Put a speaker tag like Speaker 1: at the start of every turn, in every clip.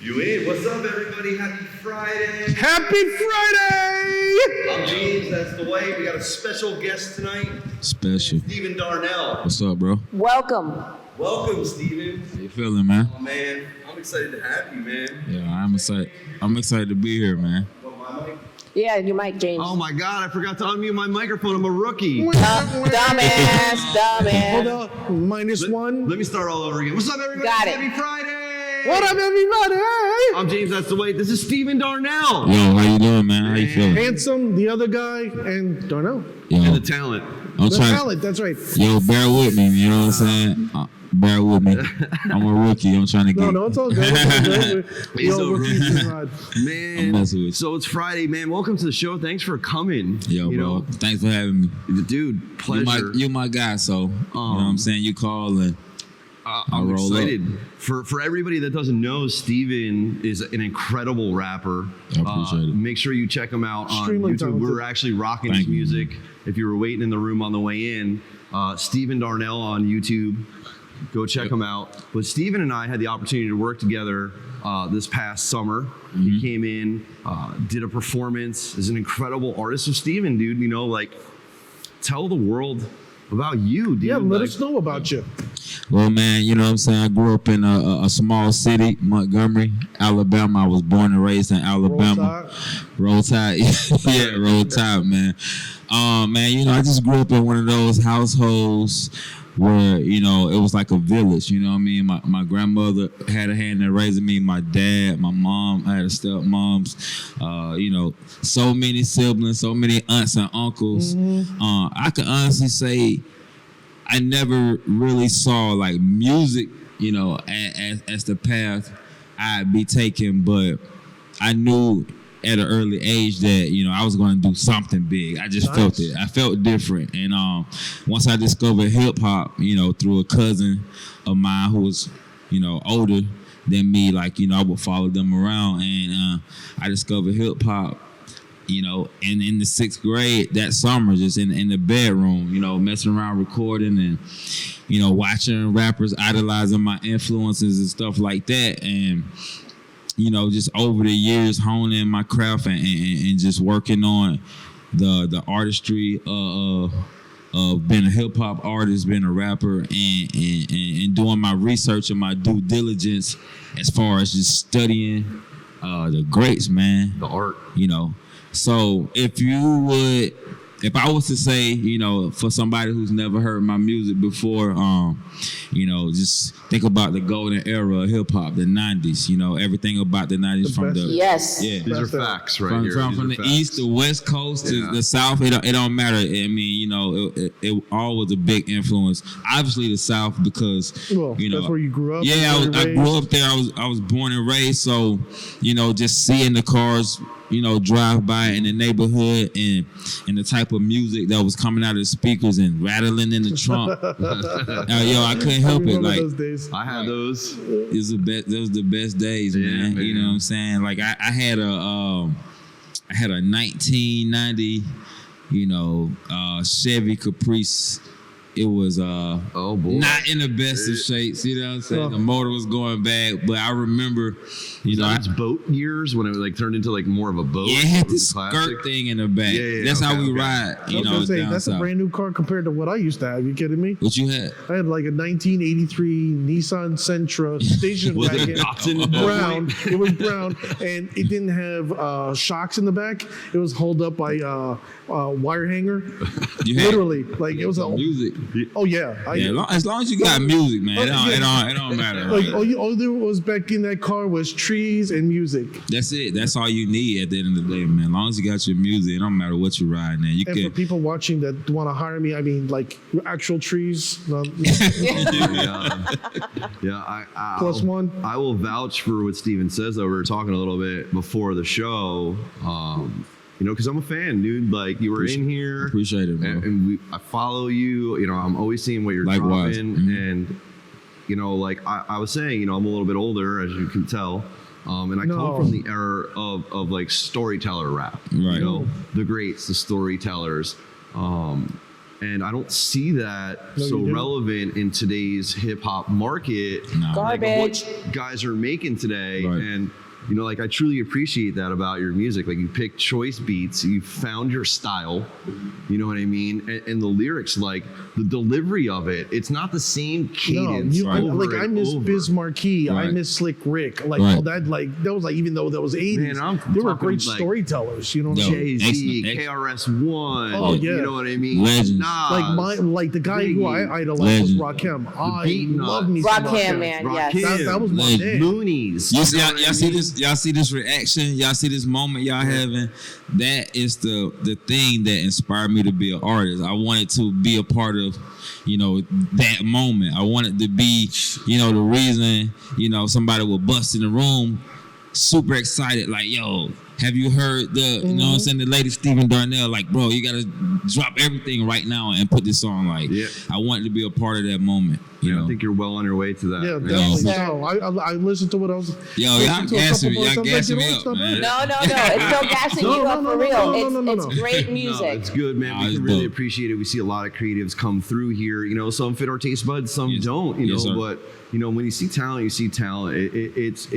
Speaker 1: You in? What's up, everybody? Happy Friday!
Speaker 2: Happy Friday!
Speaker 1: I'm James. That's Dwight. We got a special guest tonight.
Speaker 3: Special.
Speaker 1: Stephen Darnell.
Speaker 3: What's up, bro?
Speaker 4: Welcome.
Speaker 1: Welcome, Stephen.
Speaker 3: How you feeling, man?
Speaker 1: Oh man, I'm excited to have you, man.
Speaker 3: Yeah, I'm excited. I'm excited to be here, man.
Speaker 1: What, my mic?
Speaker 4: Yeah, your mic, James.
Speaker 1: Oh my God, I forgot to unmute my microphone. I'm a rookie.
Speaker 4: Dumbass.
Speaker 2: Hold on, -1.
Speaker 1: Let me start all over again. What's up, everybody?
Speaker 4: Got it.
Speaker 1: Happy Friday!
Speaker 2: What up, everybody?
Speaker 1: I'm James. That's the way. This is Stephen Darnell.
Speaker 3: Yo, how you doing, man? How you feeling?
Speaker 2: Handsome, the other guy, and Darnell.
Speaker 3: Yo,
Speaker 1: And the talent.
Speaker 3: I'm
Speaker 2: The
Speaker 3: trying.
Speaker 2: talent, that's right.
Speaker 3: Yo, bear with me. You know what I'm saying? Bear with me. I'm a rookie. I'm trying to get.
Speaker 2: No, it's all good. It's all good. We all
Speaker 1: over.
Speaker 2: rookies this ride.
Speaker 3: I'm
Speaker 1: Man,
Speaker 3: messing with you.
Speaker 1: so it's Friday, man. Welcome to the show. Thanks for coming.
Speaker 3: Yo,
Speaker 1: you
Speaker 3: bro.
Speaker 1: know,
Speaker 3: Thanks for having me.
Speaker 1: dude, pleasure.
Speaker 3: You my guy, so you know what I'm saying. You call and
Speaker 1: I'm
Speaker 3: roll
Speaker 1: excited. For everybody that doesn't know, Steven is an incredible rapper.
Speaker 3: I appreciate it.
Speaker 1: Make sure you check him out on
Speaker 2: Extremely
Speaker 1: YouTube.
Speaker 2: talented.
Speaker 1: We're actually rocking
Speaker 3: Thank
Speaker 1: his
Speaker 3: you,
Speaker 1: music. If you were waiting in the room on the way in, Stephen Darnell on YouTube. Go check him out. But Steven and I had the opportunity to work together this past summer.
Speaker 3: Mm-hmm.
Speaker 1: He came in, did a performance. Is an incredible artist. So Steven, dude, you know, like, tell the world about you, dude.
Speaker 2: Yeah, let
Speaker 1: Like,
Speaker 2: us know about you.
Speaker 3: Well, man, you know what I'm saying? I grew up in a small city, Montgomery, Alabama. I was born and raised in Alabama. Roll Tide. Yeah, Roll Tide, man. Man, you know, I just grew up in one of those households where, you know, it was like a village, you know what I mean? My grandmother had a hand in raising me, my dad, my mom, I had a stepmoms, you know, so many siblings, so many aunts and uncles. I can honestly say I never really saw like music, you know, as the path I'd be taking, but I knew at an early age that, you know, I was going to do something big. I just felt it. I felt different. And once I discovered hip hop, you know, through a cousin of mine who was, you know, older than me, like, you know, I would follow them around, and I discovered hip hop, you know, in the 6th grade that summer, just in the bedroom, you know, messing around recording and, you know, watching rappers, idolizing my influences and stuff like that. And, you know, just over the years honing my craft and just working on the artistry of being a hip hop artist, being a rapper, and doing my research and my due diligence as far as just studying the greats, man.
Speaker 1: the art.
Speaker 3: You know. So if I was to say, you know, for somebody who's never heard my music before, you know, just think about the golden era of hip hop, the 90s, you know, everything about the 90s from the
Speaker 4: Yes.
Speaker 3: yeah.
Speaker 1: These are
Speaker 2: That's it.
Speaker 1: facts right
Speaker 3: From
Speaker 1: here.
Speaker 3: from
Speaker 1: These
Speaker 3: the
Speaker 1: are facts.
Speaker 3: east, the west coast
Speaker 1: Yeah.
Speaker 3: to the south, it don't matter. I mean, you know, it all was a big influence. Obviously, the south because
Speaker 2: Well,
Speaker 3: you know
Speaker 2: that's where you grew up.
Speaker 3: Yeah,
Speaker 2: that's where
Speaker 3: I
Speaker 2: you
Speaker 3: grew
Speaker 2: raised.
Speaker 3: up there. I was born and raised, so you know, just seeing the cars, you know, drive by in the neighborhood and the type of music that was coming out of the speakers and rattling in the trunk. Yo, I couldn't help it.
Speaker 2: remember
Speaker 3: like
Speaker 2: those days.
Speaker 1: I had those.
Speaker 3: it was the best. Those the best days,
Speaker 1: Yeah,
Speaker 3: man. You
Speaker 1: man.
Speaker 3: know what I'm saying? Like I had a 1990, you know, Chevy Caprice. It was
Speaker 1: Oh boy.
Speaker 3: not in the best of shapes. You know what I'm saying?
Speaker 2: Oh.
Speaker 3: The motor was going bad, but I remember, you know,
Speaker 1: It's boat years when it like turned into like more of a boat.
Speaker 3: yeah, it had
Speaker 1: It was
Speaker 3: this
Speaker 1: a classic.
Speaker 3: skirt thing in the back.
Speaker 1: Yeah,
Speaker 3: That's how
Speaker 1: okay,
Speaker 3: we
Speaker 1: okay.
Speaker 3: ride.
Speaker 2: I
Speaker 3: You
Speaker 2: was
Speaker 3: know,
Speaker 2: gonna say,
Speaker 3: down
Speaker 2: that's
Speaker 3: south.
Speaker 2: a brand new car compared to what I used to have. You kidding me?
Speaker 3: What you had?
Speaker 2: I had like a 1983 Nissan Sentra station
Speaker 1: Was it
Speaker 2: wagon,
Speaker 1: Datsun at that
Speaker 2: brown. It was brown, and it didn't have shocks in the back. It was held up by wire hanger.
Speaker 3: You had
Speaker 2: Literally, like it was a.
Speaker 3: music.
Speaker 2: Oh yeah,
Speaker 3: Yeah, as long as you got music, man, it don't matter.
Speaker 2: Like all there was back in that car was trees and music.
Speaker 3: That's it. That's all you need at the end of the day, man. As long as you got your music, it don't matter what you're riding. You
Speaker 2: And for
Speaker 3: can.
Speaker 2: people watching that want to hire me, I mean like actual trees.
Speaker 1: Yeah,
Speaker 2: Plus one.
Speaker 1: I will vouch for what Steven says. Though we were talking a little bit before the show. You know, because I'm a fan, dude. Like you were in here.
Speaker 3: Appreciate it, bro.
Speaker 1: And I follow you. You know, I'm always seeing what you're
Speaker 3: Likewise.
Speaker 1: dropping.
Speaker 3: Mhm.
Speaker 1: And you know, like I was saying, you know, I'm a little bit older, as you can tell. And I
Speaker 2: No.
Speaker 1: come from the era of like storyteller rap.
Speaker 3: Right.
Speaker 1: You know, the greats, the storytellers. and I don't see that
Speaker 2: No,
Speaker 1: so
Speaker 2: you do.
Speaker 1: relevant in today's hip hop market.
Speaker 3: No.
Speaker 1: Like
Speaker 4: Garbage.
Speaker 1: what guys are making today,
Speaker 3: Right.
Speaker 1: and like I truly appreciate that about your music. Like you picked choice beats, you found your style, you know what I mean, and the lyrics, like the delivery of it, it's not the same cadence.
Speaker 2: I miss
Speaker 1: over.
Speaker 2: Biz Markie, I
Speaker 3: Right.
Speaker 2: miss Slick Rick, like
Speaker 3: Right.
Speaker 2: all that. Like that was like, even though that was 80s,
Speaker 1: Man, I'm
Speaker 2: they were
Speaker 1: talking
Speaker 2: great
Speaker 1: like
Speaker 2: storytellers. You know what I'm
Speaker 3: Yo.
Speaker 2: saying?
Speaker 1: Jay-Z,
Speaker 3: Excellent.
Speaker 1: KRS-One,
Speaker 2: Oh, yeah.
Speaker 1: you know what I mean?
Speaker 3: Legends.
Speaker 1: Nas,
Speaker 2: Like the guy who I
Speaker 1: Biggie,
Speaker 2: idolized was
Speaker 3: Legend.
Speaker 2: Rakim. I
Speaker 1: Beat
Speaker 2: love me
Speaker 1: Nuts.
Speaker 2: some
Speaker 4: Rakim, man, yes.
Speaker 1: Rakim,
Speaker 2: That was my
Speaker 3: Legend.
Speaker 2: man.
Speaker 1: Loonies.
Speaker 3: You
Speaker 1: You
Speaker 3: see,
Speaker 1: know
Speaker 3: y'all,
Speaker 1: what I
Speaker 3: y'all see
Speaker 1: mean?
Speaker 3: this. Y'all see this reaction. Y'all see this moment y'all having. That is the thing that inspired me to be an artist. I wanted to be a part of, that moment. I wanted to be, the reason, somebody will bust in the room, super excited, like, yo. Have you heard the, you know what I'm saying, the lady Stephen Darnell, like, bro, you gotta drop everything right now and put this on. Like,
Speaker 1: Yeah.
Speaker 3: I wanted to be a part of that moment. You know?
Speaker 1: I think you're well on your way to that.
Speaker 2: Yeah,
Speaker 1: man.
Speaker 2: definitely.
Speaker 4: Sir.
Speaker 2: No, I listened to what I was.
Speaker 3: Yo, y'all
Speaker 2: listened to a
Speaker 3: gassing me.
Speaker 2: couple
Speaker 3: Y'all
Speaker 2: more
Speaker 3: gassing
Speaker 2: times,
Speaker 3: me
Speaker 2: like,
Speaker 3: up, man.
Speaker 4: No, it's no gassing
Speaker 2: No,
Speaker 4: you
Speaker 2: no,
Speaker 4: up
Speaker 2: no,
Speaker 4: for
Speaker 2: no,
Speaker 4: real.
Speaker 2: no,
Speaker 4: It's
Speaker 2: no.
Speaker 4: great
Speaker 1: No,
Speaker 4: music.
Speaker 1: it's good, man.
Speaker 3: Nah,
Speaker 1: We
Speaker 3: it's
Speaker 1: can really
Speaker 3: dope.
Speaker 1: appreciate it. We see a lot of creatives come through here. Some fit our taste buds, some
Speaker 3: Yes.
Speaker 1: don't.
Speaker 3: Yes, sir.
Speaker 1: But when you see talent, you see talent.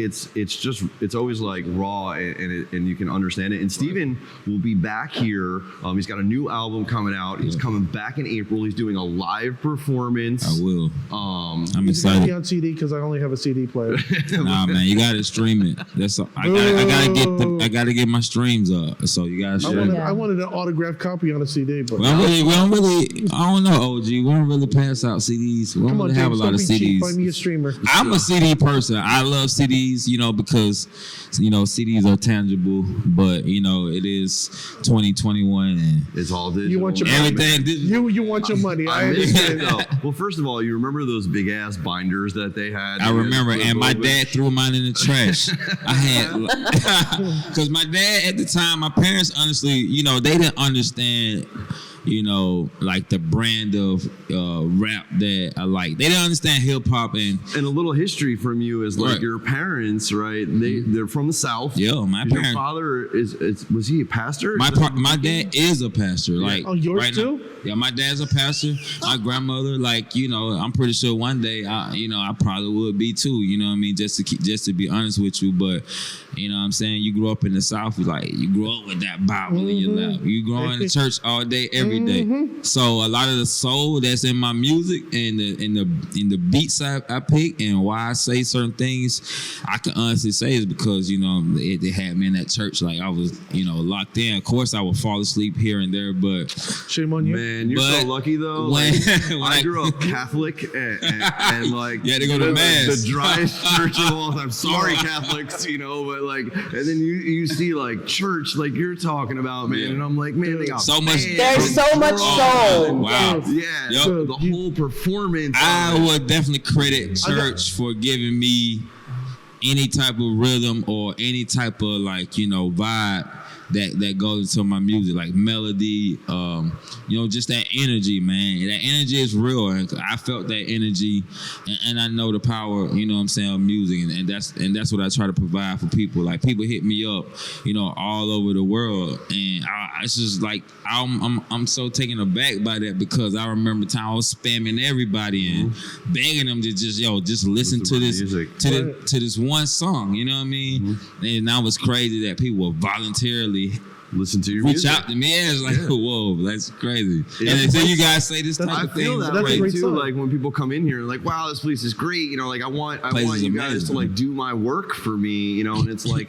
Speaker 1: It's always like raw, and you can understand it. And Steven will be back here. He's got a new album coming out. He's coming back in April. He's doing a live performance.
Speaker 3: I will.
Speaker 1: Um,
Speaker 3: I'm
Speaker 2: It's gotta be
Speaker 3: excited.
Speaker 2: on CD because I only have a CD player.
Speaker 3: Nah, man, you gotta stream it. That's all. I gotta get my streams up. So you gotta
Speaker 2: I
Speaker 3: stream.
Speaker 2: wanted,
Speaker 3: it.
Speaker 2: I wanted an autographed copy on a CD, but
Speaker 3: We don't really. I don't know, OG. We don't really pass out CDs. We don't
Speaker 2: come on,
Speaker 3: really have a
Speaker 2: James,
Speaker 3: lot
Speaker 2: don't
Speaker 3: of
Speaker 2: be cheap. Find me a
Speaker 3: CDs.
Speaker 2: streamer.
Speaker 3: I'm a CD person. I love CDs, because CDs are tangible. But it is 2021 and
Speaker 1: it's all digital.
Speaker 2: You want your money.
Speaker 3: everything.
Speaker 2: You want your money. I
Speaker 1: I miss
Speaker 2: understand.
Speaker 1: that though. Well, first of all, you remember those big ass binders that they had?
Speaker 3: I remember, and my
Speaker 1: Over-
Speaker 3: dad threw mine in the trash. I had, because my dad at the time, my parents honestly, they didn't understand, like the brand of rap that I like. They didn't understand hip hop and
Speaker 1: And a little history from you is like
Speaker 3: Right.
Speaker 1: your parents, right? They're from the South.
Speaker 3: Yeah, my
Speaker 1: Your
Speaker 3: parents-
Speaker 1: father was he a pastor?
Speaker 3: my dad is a pastor. Like,
Speaker 2: Oh, yours
Speaker 3: right
Speaker 2: too?
Speaker 3: now. Yeah, my dad's a pastor. My grandmother, like, I'm pretty sure one day I probably would be too. You know what I mean? Just to be honest with you, but you know what I'm saying, you grew up in the South, you grew up with that Bible in your lap. You grow in the church all day, every day. So a lot of the soul that's in my music and the beats I pick and why I say certain things, I can honestly say is because it had me in that church. Like I was locked in. Of course, I would fall asleep here and there, but
Speaker 2: Shame on you.
Speaker 1: Man, you're
Speaker 3: But
Speaker 1: so lucky though.
Speaker 3: when-
Speaker 1: Like,
Speaker 3: when
Speaker 1: I grew up Catholic and like
Speaker 3: You had to go to mass.
Speaker 1: the driest church of all time. Sorry, Catholics, but like, and then you see like church, like you're talking about, man,
Speaker 3: Yeah.
Speaker 1: and I'm like, man, they got
Speaker 3: So much-
Speaker 1: bands
Speaker 4: There's
Speaker 1: and
Speaker 4: so much
Speaker 1: drums
Speaker 4: soul.
Speaker 1: and-
Speaker 3: Wow.
Speaker 1: Yeah,
Speaker 3: Yep.
Speaker 1: so the whole performance.
Speaker 3: I
Speaker 1: of it.
Speaker 3: would definitely credit church for giving me any type of rhythm or any type of vibe that goes into my music, like melody, just that energy, man. That energy is real, and I felt that energy, and I know the power, of music, and that's what I try to provide for people. Like people hit me up, all over the world, and it's just like I'm so taken aback by that because I remember time I was spamming everybody and begging them to just listen to
Speaker 1: my
Speaker 3: this
Speaker 1: music.
Speaker 3: to this one song, you know what I mean? And that was crazy that people will voluntarily
Speaker 1: Listen to your
Speaker 3: reach
Speaker 1: music.
Speaker 3: out to me. Yeah, it's like, whoa, that's crazy.
Speaker 1: Yeah.
Speaker 3: And until you guys say this type
Speaker 1: I
Speaker 3: of
Speaker 1: feel
Speaker 3: thing,
Speaker 1: that
Speaker 2: That's a
Speaker 1: way
Speaker 2: great
Speaker 1: too.
Speaker 2: sign.
Speaker 1: Like when people come in here and like, wow, this place is great. Like I want
Speaker 3: Place is
Speaker 1: you guys
Speaker 3: amazing.
Speaker 1: to like do my work for me. And it's like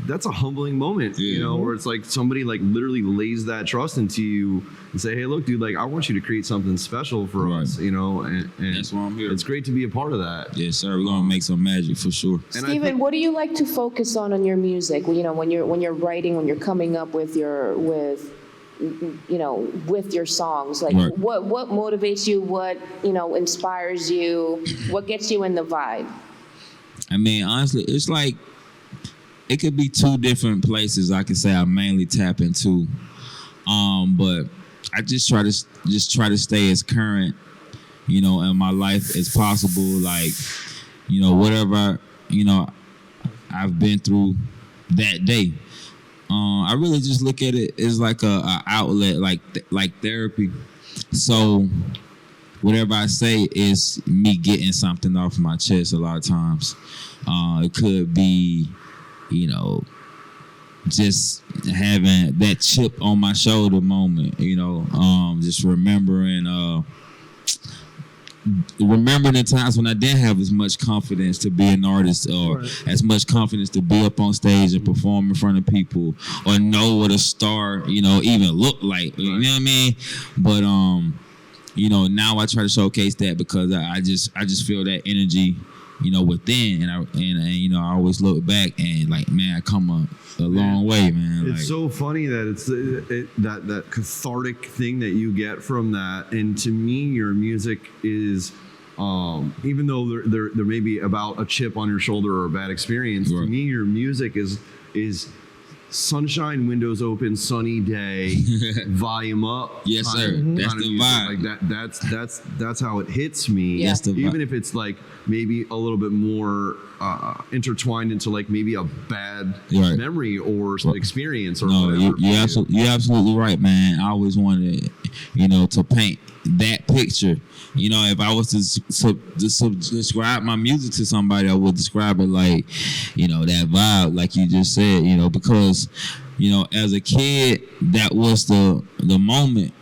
Speaker 1: that's a humbling moment.
Speaker 3: Yeah.
Speaker 1: Where it's like somebody like literally lays that trust into you and say, hey, look, dude, like I want you to create something special for
Speaker 3: Right.
Speaker 1: us. And
Speaker 3: That's why I'm here.
Speaker 1: It's great to be a part of that.
Speaker 3: yes, sir, we're gonna make some magic for sure.
Speaker 1: And I
Speaker 4: Steven,
Speaker 1: think-
Speaker 4: what do you like to focus on your music? When you're writing, when you're coming up with your songs, like
Speaker 3: Right.
Speaker 4: what motivates you? What inspires you? What gets you in the vibe?
Speaker 3: I mean, honestly, it's like it could be two different places I could say I mainly tap into. But I just try to stay as current, in my life as possible. Like, whatever, I've been through that day. I really just look at it as like a outlet, like therapy. So whatever I say is me getting something off my chest a lot of times. It could be, you know, just having that chip on my shoulder moment, you know, just remembering the times when I didn't have as much confidence to be an artist or as much confidence to be up on stage and perform in front of people or know what a star, you know, even look like, you know what I mean? But, you know, now I try to showcase that because I just feel that energy, you know, within, and you know, I always look back and like, man, I come a long way, man.
Speaker 1: It's
Speaker 3: like,
Speaker 1: so funny that it's that cathartic thing that you get from that, and to me, your music is, even though there may be about a chip on your shoulder or a bad experience, to me, your music is sunshine, windows open, sunny day, volume up.
Speaker 3: Yes, sir. That's the vibe.
Speaker 1: Like that's how it hits me.
Speaker 4: Yeah.
Speaker 3: That's the vibe.
Speaker 1: Even if it's like maybe a little bit more intertwined into like maybe a bad memory or some experience or whatever.
Speaker 3: You're absolutely right, man. I always wanted, you know, to paint that picture. You know, if I was to describe my music to somebody, I would describe it like, you know, that vibe, like you just said, you know, because, you know, as a kid, that was the moment.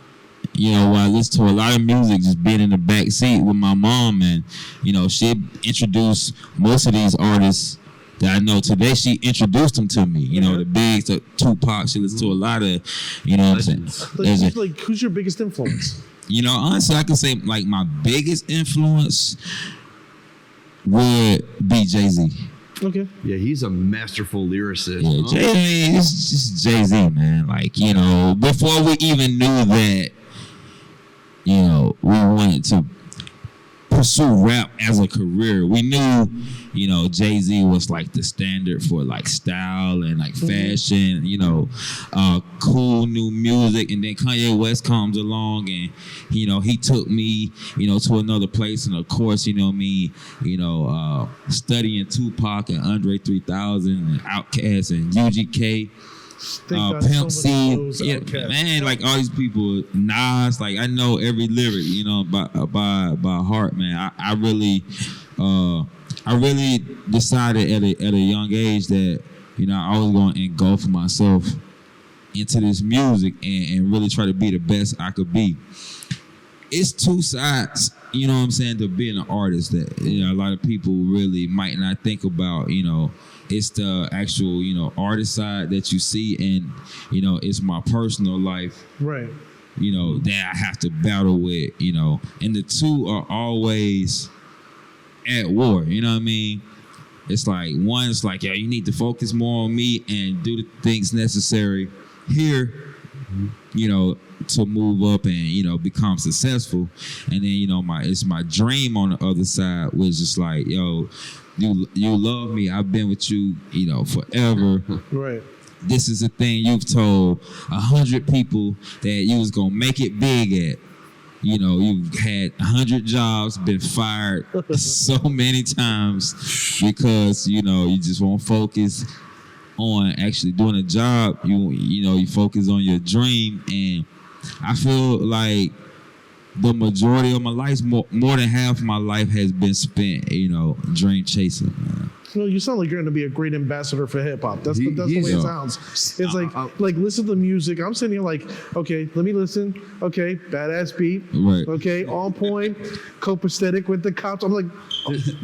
Speaker 3: You know, I listened to a lot of music just being in the back seat with my mom, and, you know, she introduced most of these artists that I know today. She introduced them to me, you know, the Bigs, the Tupac. She listened to a lot of, you know what I'm saying?
Speaker 2: Like, who's your biggest influence?
Speaker 3: You know, honestly, I can say like my biggest influence would be Jay-Z.
Speaker 2: Okay.
Speaker 1: Yeah, he's a masterful lyricist.
Speaker 3: Yeah, it's just Jay-Z, man. Like, you know, before we even knew that, you know, we wanted to pursue rap as a career, we knew, you know, Jay-Z was like the standard for like style and like fashion, you know, cool new music. And then Kanye West comes along and, you know, he took me, you know, to another place. And of course, you know me, you know, studying Tupac and Andre 3000 and Outkast and UGK. Pimp C, yeah, man, like all these people, Nas, like I know every lyric, you know, by heart, man. I really decided at a young age that, you know, I was going to engulf myself into this music and really try to be the best I could be. It's two sides, you know what I'm saying, to being an artist that, you know, a lot of people really might not think about, you know. It's the actual, you know, artist side that you see, and, you know, it's my personal life,
Speaker 2: right?
Speaker 3: You know, that I have to battle with, you know, and the two are always at war. You know what I mean? It's like one's like, yeah, you need to focus more on me and do the things necessary here, you know, to move up and, you know, become successful. And then, you know, it's my dream on the other side, which is like, yo, you love me. I've been with you, you know, forever.
Speaker 2: Right.
Speaker 3: This is a thing you've told 100 people that you was gonna make it big at. You know, you've had 100 jobs, been fired so many times because, you know, you just won't focus on actually doing a job. You know, you focus on your dream, and I feel like the majority of my life, more than half of my life has been spent, you know, dream chasing, man.
Speaker 2: Well, you sound like you're going to be a great ambassador for hip hop. That's the way it sounds. It's like listen to the music. I'm sitting here like, okay, let me listen. Okay, badass beat.
Speaker 3: Right.
Speaker 2: Okay, on point, copacetic with the cops. I'm like,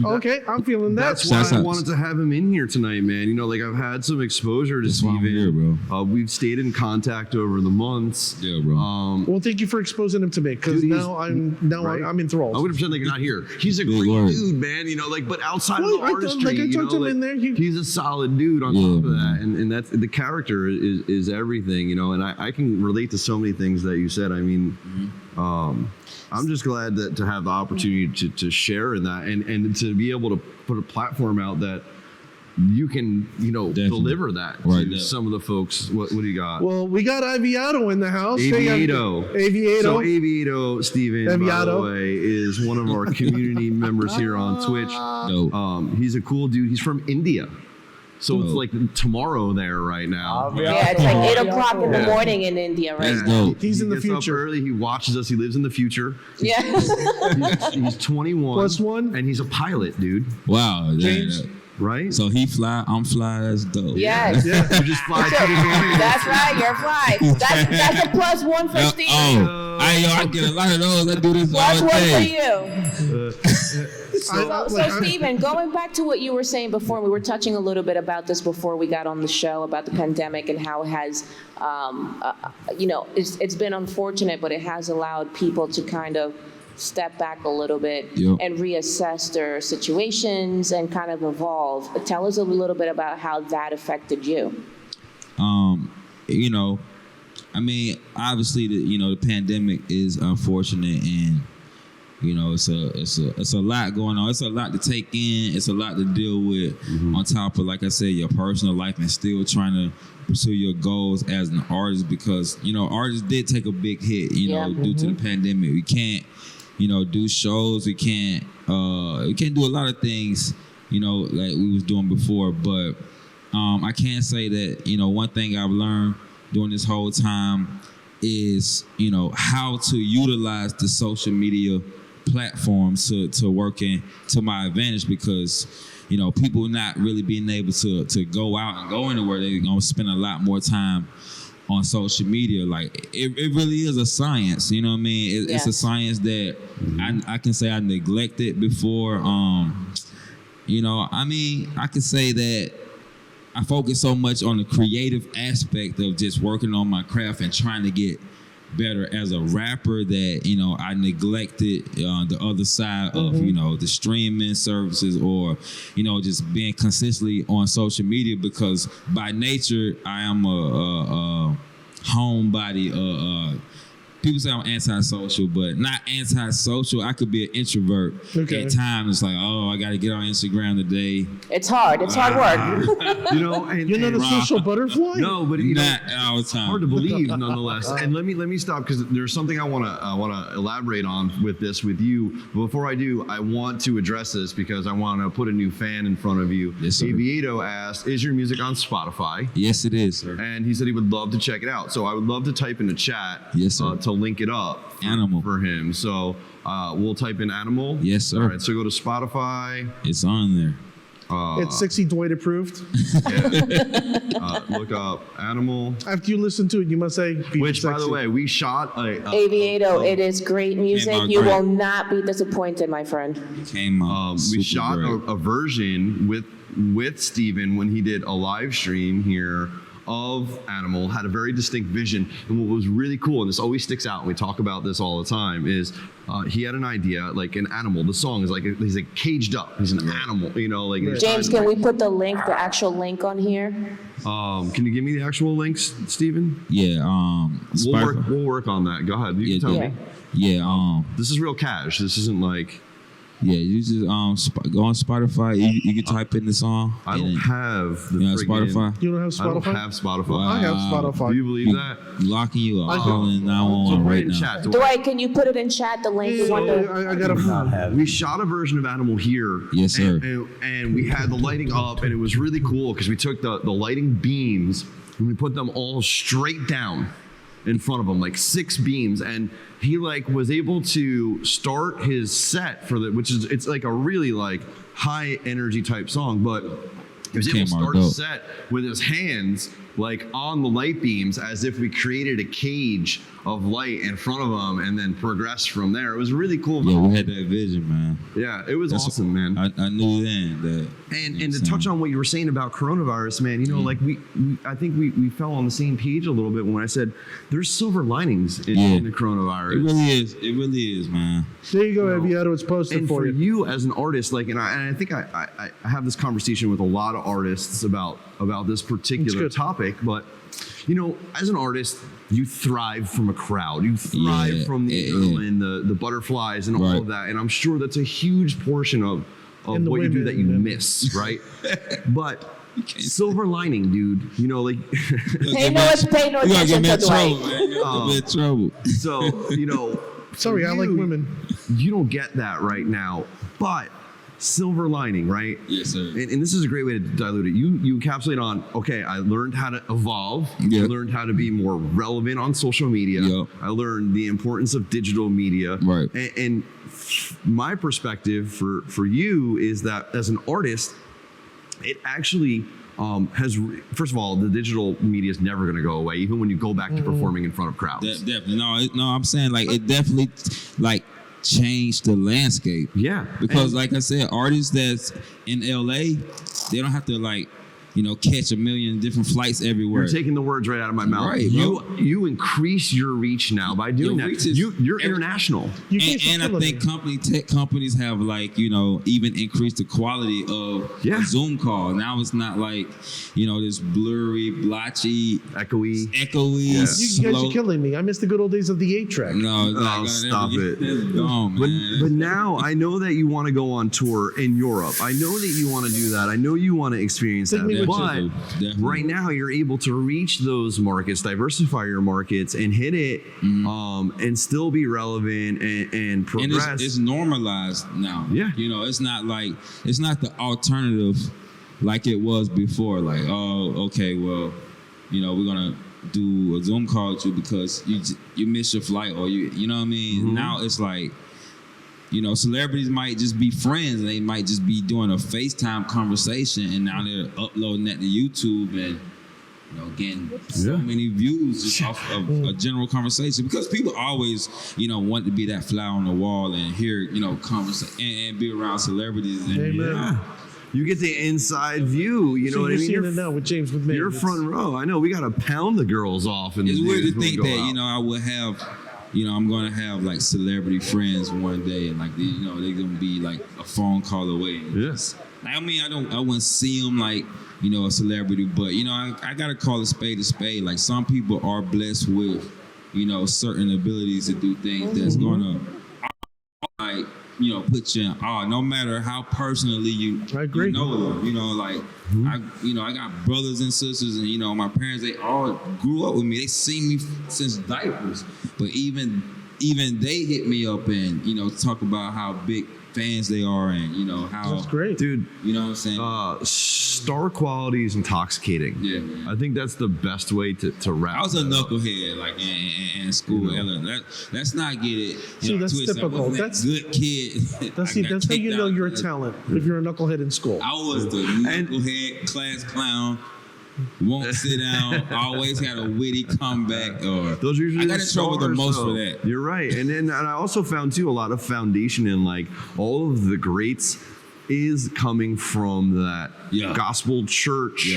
Speaker 2: okay, I'm feeling that.
Speaker 1: That's why I wanted to have him in here tonight, man. You know, like I've had some exposure to Steven.
Speaker 3: Here, bro.
Speaker 1: We've stayed in contact over the months.
Speaker 3: Yeah, bro.
Speaker 2: Well, thank you for exposing him to me, because now I'm enthralled.
Speaker 1: I'm gonna pretend like you're not here. He's a great dude, man. You know, like, but outside of the artistry, he's a solid dude on top of that, and that's the character is everything, you know. And I can relate to so many things that you said. I mean, I'm just glad that to have the opportunity to share in that and to be able to put a platform out that you can, you know, deliver that to some of the folks. What do you got?
Speaker 2: Well, we got Aviato in the house.
Speaker 1: Aviato. So
Speaker 2: Aviato,
Speaker 1: Steven, by the way, is one of our community members here on Twitch.
Speaker 3: Dope.
Speaker 1: He's a cool dude. He's from India. So it's like tomorrow there right now.
Speaker 4: Yeah, it's like 8 o'clock in the morning in India right
Speaker 3: That's
Speaker 4: now.
Speaker 3: dope.
Speaker 2: He's in the
Speaker 1: gets up
Speaker 2: future.
Speaker 1: early. He watches us. He lives in the future.
Speaker 4: Yeah.
Speaker 1: He's 21
Speaker 2: Plus one.
Speaker 1: and he's a pilot, dude.
Speaker 3: Wow.
Speaker 2: James?
Speaker 1: Right?
Speaker 3: So he fly, I'm fly. That's dope.
Speaker 4: Yes.
Speaker 1: You just fly to the morning.
Speaker 4: That's right, you're fly. That's a plus one for Steve.
Speaker 3: I get a lot of those. I do this
Speaker 4: Plus
Speaker 3: all
Speaker 4: one for
Speaker 3: day.
Speaker 4: you. So Stephen, going back to what you were saying before, we were touching a little bit about this before we got on the show about the pandemic and how it has, it's been unfortunate, but it has allowed people to kind of step back a little bit and reassess their situations and kind of evolve. Tell us a little bit about how that affected you.
Speaker 3: Obviously, the pandemic is unfortunate, and it's a lot going on. It's a lot to take in. It's a lot to deal with. On top of, like I said, your personal life and still trying to pursue your goals as an artist, because artists did take a big hit. Due to the pandemic, we can't do shows. We can't do a lot of things like we was doing before. But I can say that one thing I've learned during this whole time is how to utilize the social media platforms to working to my advantage, because people not really being able to go out and go anywhere. They're gonna spend a lot more time on social media. Like it really is a science, you know what I mean? It's a science that I can say I neglected before. I can say that I focus so much on the creative aspect of just working on my craft and trying to get better as a rapper that I neglected the other side of the streaming services, or just being consistently on social media, because by nature I am a homebody. People say I'm antisocial, but not antisocial. I could be an introvert.
Speaker 2: Okay.
Speaker 3: At times, it's like, I got to get on Instagram today.
Speaker 4: It's hard. It's hard work.
Speaker 2: You're not a social butterfly?
Speaker 1: No, but
Speaker 3: Not all the time.
Speaker 1: hard to believe nonetheless. And let me stop, because there's something I want to elaborate on with you. Before I do, I want to address this because I want to put a new fan in front of you.
Speaker 3: Yes, sir.
Speaker 1: Aviedo asked, "Is your music on Spotify?"
Speaker 3: Yes, it is, sir.
Speaker 1: And he said he would love to check it out. So I would love to type in the chat
Speaker 3: Yes, sir.
Speaker 1: to link it up
Speaker 3: Animal.
Speaker 1: for him. So we'll type in Animal.
Speaker 3: Yes, sir.
Speaker 1: All right, so go to Spotify.
Speaker 3: It's on there.
Speaker 2: It's 60 Dwight approved.
Speaker 1: Look up Animal.
Speaker 2: After you listen to it, you must say,
Speaker 1: Which, by the way, we shot
Speaker 4: Aviedo, it is great music.
Speaker 3: out
Speaker 4: You
Speaker 3: great.
Speaker 4: will not be disappointed, my friend.
Speaker 3: Came out.
Speaker 1: we
Speaker 3: super
Speaker 1: shot
Speaker 3: great.
Speaker 1: a version with Steven when he did a live stream here of Animal. Had a very distinct vision, and what was really cool, and this always sticks out, and we talk about this all the time, is he had an idea, like an animal. The song is like, he's like caged up. He's an animal, like. he's
Speaker 4: James,
Speaker 1: trying
Speaker 4: can
Speaker 1: to-
Speaker 4: we put the actual link on here?
Speaker 1: Can you give me the actual links, Steven?
Speaker 3: Yeah.
Speaker 1: We'll work on that. Go ahead. You can tell
Speaker 4: Yeah.
Speaker 1: me.
Speaker 3: Yeah.
Speaker 1: This is real cash. This isn't like.
Speaker 3: Yeah. You just go on Spotify. You can type in the song.
Speaker 1: I don't have the
Speaker 3: Spotify.
Speaker 2: You don't have
Speaker 1: I don't
Speaker 2: Spotify?
Speaker 1: have Spotify.
Speaker 2: I have Spotify.
Speaker 1: Do you believe that?
Speaker 3: Locking you up.
Speaker 2: I do.
Speaker 3: Calling
Speaker 1: So
Speaker 3: 911
Speaker 1: put it
Speaker 3: right
Speaker 1: in
Speaker 3: now.
Speaker 1: chat.
Speaker 4: Dwight, can you put it in chat, the link? We want to.
Speaker 2: I got a.
Speaker 1: We shot a version of Animal here.
Speaker 3: Yes, sir.
Speaker 1: And we had the lighting up, and it was really cool because we took the lighting beams and we put them all straight down in front of him, like 6 beams, and he was able to start his set for it's like a really high energy type song, but he was able to start his set with his hands on the light beams, as if we created a cage of light in front of him and then progressed from there. It was really cool.
Speaker 3: Yeah, we had that vision, man.
Speaker 1: Yeah, it was awesome, man.
Speaker 3: I knew then that.
Speaker 1: And to touch on what you were saying about coronavirus, man, I think we fell on the same page a little bit when I said there's silver linings in the coronavirus.
Speaker 3: It really is, man.
Speaker 2: There you go, Aviedo. It's posted
Speaker 1: And
Speaker 2: for
Speaker 1: for
Speaker 2: you.
Speaker 1: you as an artist, and I think I have this conversation with a lot of artists about this particular topic, but as an artist, you thrive from a crowd. You thrive from the adrenaline, the butterflies, and all of that. And I'm sure that's a huge portion of what you do that you miss, right? But silver lining, dude.
Speaker 4: Pay no attention to Dwight.
Speaker 3: You're in trouble.
Speaker 1: So,
Speaker 2: Sorry, I like women.
Speaker 1: You don't get that right now, but silver lining, right?
Speaker 3: Yes, sir.
Speaker 1: And this is a great way to dilute it. You encapsulate on, okay, I learned how to evolve.
Speaker 3: Yeah.
Speaker 1: I learned how to be more relevant on social media.
Speaker 3: Yeah.
Speaker 1: I learned the importance of digital media.
Speaker 3: Right.
Speaker 1: And my perspective for you is that as an artist, it actually first of all, the digital media is never going to go away, even when you go back to performing in front of crowds.
Speaker 3: Definitely. No, I'm saying like it definitely like changed the landscape.
Speaker 1: Yeah.
Speaker 3: Because like I said, artists that's in LA, they don't have to like, catch a million different flights everywhere.
Speaker 1: You're taking the words right out of my mouth.
Speaker 3: Right,
Speaker 1: you increase your reach now by doing that. You're international.
Speaker 3: And I think tech companies have like, even increased the quality of a Zoom call. Now it's not like, this blurry, blotchy,
Speaker 1: echoey.
Speaker 2: You guys are killing me. I miss the good old days of the 8-track.
Speaker 3: No,
Speaker 1: stop it.
Speaker 3: It's gone, man.
Speaker 1: But now I know that you want to go on tour in Europe. I know that you want to do that. I know you want to experience that. But right now you're able to reach those markets, diversify your markets, and hit it, and still be relevant and progress.
Speaker 3: And it's normalized now.
Speaker 1: Yeah.
Speaker 3: It's not the alternative like it was before. Like, oh, okay, well, we're gonna do a Zoom call with you because you missed your flight, or you know what I mean.
Speaker 1: Mm-hmm.
Speaker 3: Now it's like, celebrities might just be friends, and they might just be doing a FaceTime conversation, and now they're uploading that to YouTube and getting so many views just off of a general conversation, because people always want to be that fly on the wall and hear conversation and be around celebrities. And,
Speaker 1: you get the inside view. You know what I mean?
Speaker 2: You're seeing it now with James with me.
Speaker 1: You're front row. I know we got to pound the girls off. And
Speaker 3: it's weird to think that I would have. I'm going to have like celebrity friends one day, and like they're going to be like a phone call away.
Speaker 1: Yes.
Speaker 3: I mean, I wouldn't see them like a celebrity, but I got to call a spade a spade. Like, some people are blessed with certain abilities to do things that's gonna like put you in awe, no matter how personally
Speaker 2: I agree.
Speaker 3: know them. I got brothers and sisters, and my parents, they all grew up with me. They seen me since diapers, but even they hit me up and talk about how big fans they are, and how
Speaker 2: that's great,
Speaker 1: dude.
Speaker 3: You know what I'm saying?
Speaker 1: Star quality is intoxicating.
Speaker 3: Yeah, man. I
Speaker 1: think that's the best way to wrap.
Speaker 3: I was a knucklehead like in school. Let's not get it.
Speaker 2: See, that's
Speaker 3: twisted.
Speaker 2: typical.
Speaker 3: That's good kid.
Speaker 2: That's how you know you're a talent, if you're a knucklehead in school.
Speaker 3: I was the knucklehead class clown. Won't sit down. Always had a witty comeback. Or
Speaker 1: those are usually
Speaker 3: I got in trouble the most for that.
Speaker 1: You're right, and I also found too a lot of foundation in like all of the greats is coming from that gospel church,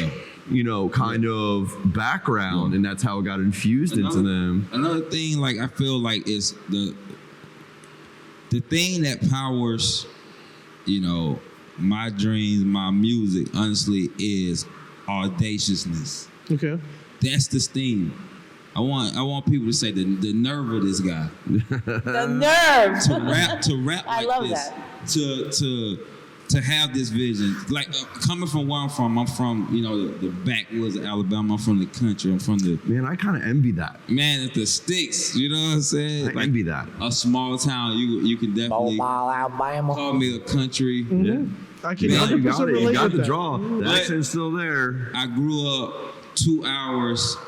Speaker 1: kind of background, and that's how it got infused into them.
Speaker 3: Another thing, like I feel like is the thing that powers, my dreams, my music, honestly, is audaciousness.
Speaker 2: Okay.
Speaker 3: That's the thing. I want people to say the nerve of this guy.
Speaker 4: The nerve
Speaker 3: to rap
Speaker 4: I
Speaker 3: like
Speaker 4: love
Speaker 3: this.
Speaker 4: that.
Speaker 3: To have this vision, like coming from where I'm from, the backwoods of Alabama. I'm from the country. I'm from the
Speaker 1: man. I kind of envy that.
Speaker 3: Man, at the sticks, you know what I'm saying?
Speaker 1: I envy that.
Speaker 3: A small town, you can definitely call me a country.
Speaker 2: Mm-hmm.
Speaker 1: Yeah.
Speaker 2: I can 100%
Speaker 1: you
Speaker 2: relate
Speaker 1: got
Speaker 2: with
Speaker 1: the
Speaker 2: that.
Speaker 1: draw. The accent's still there.
Speaker 3: I grew up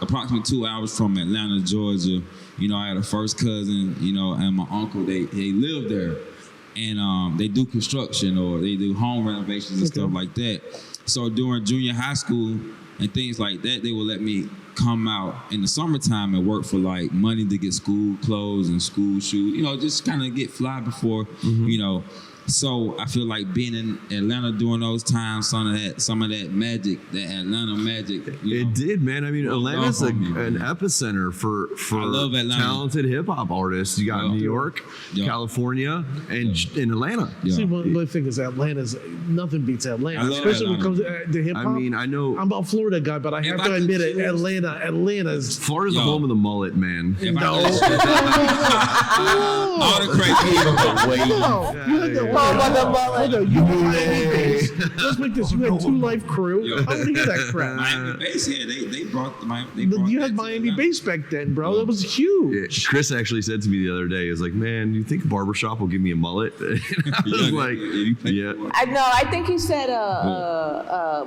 Speaker 3: approximately 2 hours from Atlanta, Georgia. I had a first cousin, and my uncle. They lived there, and they do construction or they do home renovations and stuff like that. So during junior high school and things like that, they would let me come out in the summertime and work for like money to get school clothes and school shoes. Just kind of get fly before, So I feel like being in Atlanta during those times, some of that magic, that Atlanta magic.
Speaker 1: It did, man. I mean, Atlanta's an epicenter for
Speaker 3: I love Atlanta.
Speaker 1: Talented hip hop artists. You got New York, California, and in Atlanta.
Speaker 2: See, my thing is Atlanta's nothing beats Atlanta, especially when it comes to hip hop.
Speaker 1: I mean, I know
Speaker 2: I'm a Florida guy, but I have to admit it. Atlanta's
Speaker 1: Florida's the home of the mullet, man.
Speaker 2: No.
Speaker 3: All the crazy people.
Speaker 2: You had the mullet. You let's make this. You had 2 Life Crew. I want to hear that crap.
Speaker 3: Miami bass, yeah, they brought the Miami.
Speaker 2: You had Miami bass back then, bro. That was huge.
Speaker 1: Chris actually said to me the other day, "Is like, man, you think a barbershop will give me a mullet?" And I was like, "Yeah."
Speaker 4: I think you said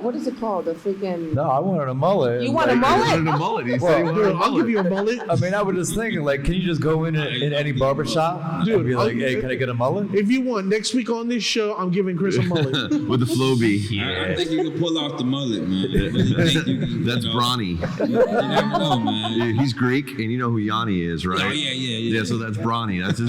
Speaker 4: what is it called? The freaking.
Speaker 5: No, I wanted a mullet.
Speaker 4: You want a mullet?
Speaker 1: He wanted a mullet. He said he wanted a
Speaker 2: I'll
Speaker 1: mullet.
Speaker 2: give you a mullet.
Speaker 5: I mean, I was just thinking, like, can you just go in any barbershop
Speaker 2: Dude,
Speaker 5: and be like, hey, can I get a mullet?
Speaker 2: If you want, next week on this show, I'm giving Chris a mullet.
Speaker 1: With the Flowbee.
Speaker 3: I think you can pull off the mullet, man. I really think you can,
Speaker 1: That's Bronny.
Speaker 3: You never know, man.
Speaker 1: Yeah, he's Greek, and you know who Yanni is, right?
Speaker 3: Oh, yeah.
Speaker 1: Yeah, so that's Bronny. That's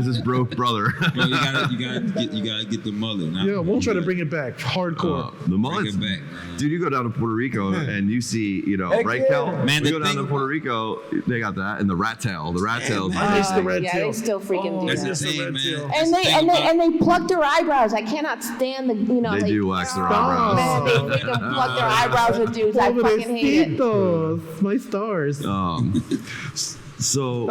Speaker 1: his broke brother.
Speaker 3: Bro, you gotta get the mullet.
Speaker 2: Yeah, we'll try to bring it back. Hardcore.
Speaker 1: The
Speaker 3: Bring
Speaker 1: mullets,
Speaker 3: it back, man.
Speaker 1: dude. You go down to Puerto Rico and you see,
Speaker 5: Heck
Speaker 1: right,
Speaker 5: yeah.
Speaker 1: Cal?
Speaker 3: Man,
Speaker 1: we
Speaker 3: the
Speaker 1: go down
Speaker 3: thing
Speaker 1: to Puerto Rico, they got that, and the rat tail. The rat tails.
Speaker 2: I miss the red
Speaker 4: Yeah,
Speaker 2: tail.
Speaker 4: they still freaking do
Speaker 3: That's
Speaker 4: that.
Speaker 3: the
Speaker 2: It's the
Speaker 3: thing,
Speaker 2: red
Speaker 3: man.
Speaker 2: tail.
Speaker 3: That's
Speaker 4: And
Speaker 3: the
Speaker 4: they
Speaker 3: thing about-
Speaker 4: and they pluck their eyebrows. I cannot stand the
Speaker 1: They
Speaker 4: like,
Speaker 1: do wax their
Speaker 2: Stop.
Speaker 1: eyebrows.
Speaker 4: Man, they freaking pluck their eyebrows with dudes. I fucking hate it.
Speaker 2: Pobrecitos, my stars.
Speaker 1: So,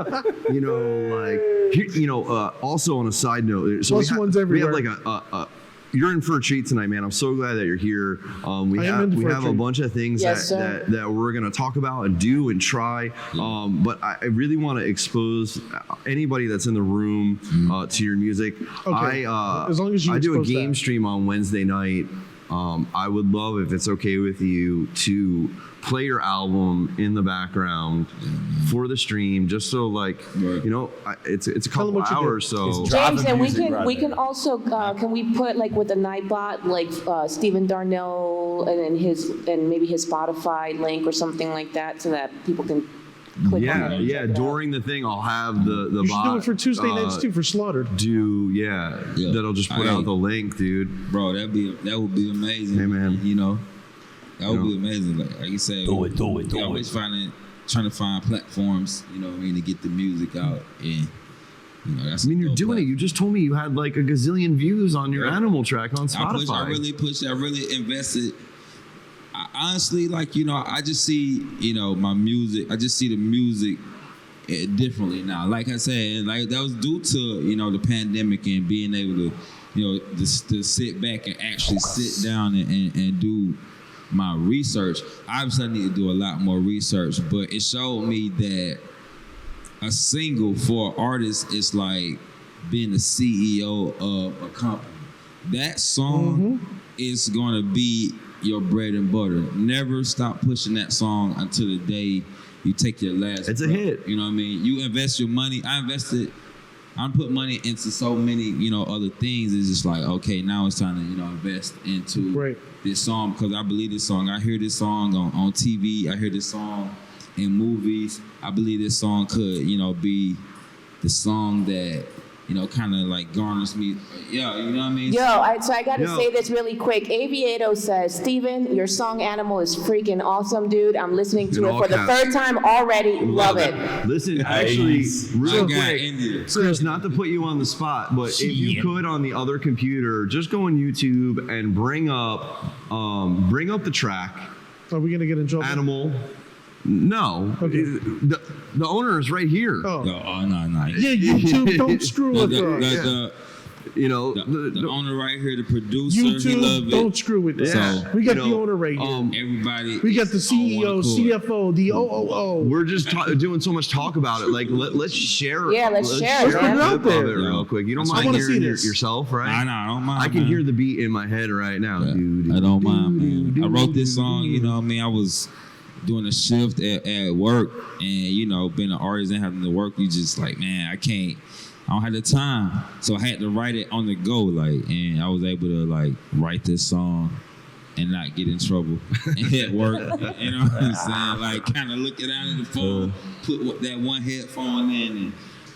Speaker 1: also on a side note, so
Speaker 2: Plus ones everywhere.
Speaker 1: we have like a you're in for a treat tonight, man. I'm so glad that you're here. We
Speaker 2: I am in
Speaker 1: we
Speaker 2: for a
Speaker 1: have a
Speaker 2: treat.
Speaker 1: bunch of things
Speaker 4: Yes, sir.
Speaker 1: that we're gonna talk about and do and try. But I really want to expose anybody that's in the room to your music.
Speaker 2: Okay. As long as you
Speaker 1: I do a
Speaker 2: expose
Speaker 1: game
Speaker 2: that.
Speaker 1: stream on Wednesday night. I would love, if it's okay with you, to play your album in the background for the stream, just so it's a
Speaker 2: Tell them
Speaker 1: couple
Speaker 2: what you do.
Speaker 1: hours. So
Speaker 5: It's
Speaker 4: James, and
Speaker 5: music
Speaker 4: we can also can we put like with the Nightbot like Stephen Darnell and maybe his Spotify link or something like that so that people can click on it. and check it out.
Speaker 1: During the thing, I'll have the
Speaker 2: You should
Speaker 1: bot
Speaker 2: do it for Tuesday nights too, for Slaughtered.
Speaker 3: Yeah.
Speaker 1: That'll just put
Speaker 3: Hey.
Speaker 1: out the link, dude.
Speaker 3: Bro, that would be amazing.
Speaker 1: Hey, man.
Speaker 3: That would be amazing. Like you said,
Speaker 5: Do it.
Speaker 3: we always trying to find platforms, to get the music out. And that's.
Speaker 1: I mean, you're doing it. You just told me you had like a gazillion views on your
Speaker 3: Yeah.
Speaker 1: Animal track on Spotify.
Speaker 3: I really pushed. I really invested. Honestly, I just see, my music. I just see the music differently now. Like I said, like that was due to the pandemic and being able to, to sit back and actually sit down and do my research. Obviously, I need to do a lot more research, but it showed me that a single for an artist is like being the CEO of a company. That song is going to be your bread and butter. Never stop pushing that song until the day you take your last
Speaker 1: It's a
Speaker 3: breath.
Speaker 1: hit.
Speaker 3: You know what I mean? You invest your money. I put money into so many, other things. It's just like, okay, now it's time to, invest into this song because I believe this song. I hear this song on TV. I hear this song in movies. I believe this song could, be the song that, kind of like garners me. Yeah, you know what I mean?
Speaker 4: So I got to say this really quick. Aviato says, Steven, your song Animal is freaking awesome, dude. I'm listening to
Speaker 1: In
Speaker 4: it
Speaker 1: all
Speaker 4: for the
Speaker 1: caps.
Speaker 4: third time already. Love it.
Speaker 1: Listen, actually, real
Speaker 3: I got
Speaker 1: quick,
Speaker 3: India.
Speaker 1: Chris, not to put you on the spot, but if you could on the other computer, just go on YouTube and bring up the track
Speaker 2: Are we gonna get in trouble?
Speaker 1: Animal. No,
Speaker 2: Okay.
Speaker 1: the owner is right here.
Speaker 2: Oh.
Speaker 3: No, no.
Speaker 2: Yeah, YouTube, don't screw with us.
Speaker 3: The owner right here, the producer, he love
Speaker 2: YouTube,
Speaker 3: it.
Speaker 2: don't screw with us.
Speaker 1: Yeah.
Speaker 2: We got
Speaker 1: You
Speaker 2: the
Speaker 1: know,
Speaker 2: owner right here.
Speaker 3: Everybody.
Speaker 2: We got the
Speaker 3: is on
Speaker 2: CEO,
Speaker 3: one accord.
Speaker 2: CFO, the OOO.
Speaker 1: We're just doing so much talk about it. Like, let's share.
Speaker 4: Yeah, let's share it,
Speaker 1: a
Speaker 4: man.
Speaker 1: clip
Speaker 2: Out there.
Speaker 1: of it real quick. You don't
Speaker 3: I
Speaker 1: mind
Speaker 2: wanna
Speaker 1: hearing
Speaker 2: see this.
Speaker 1: yourself, right?
Speaker 3: I don't mind.
Speaker 1: I can
Speaker 3: man.
Speaker 1: hear the beat in my head right now.
Speaker 3: Yeah,
Speaker 1: Dude,
Speaker 3: I don't mind, man. I wrote this song, I was doing a shift at work and, being an artist and having to work, you just like, man, I don't have the time. So I had to write it on the go, and I was able to, write this song and not get in trouble at work. You know what I'm saying? Like, kind of looking down at the phone, put that one headphone in,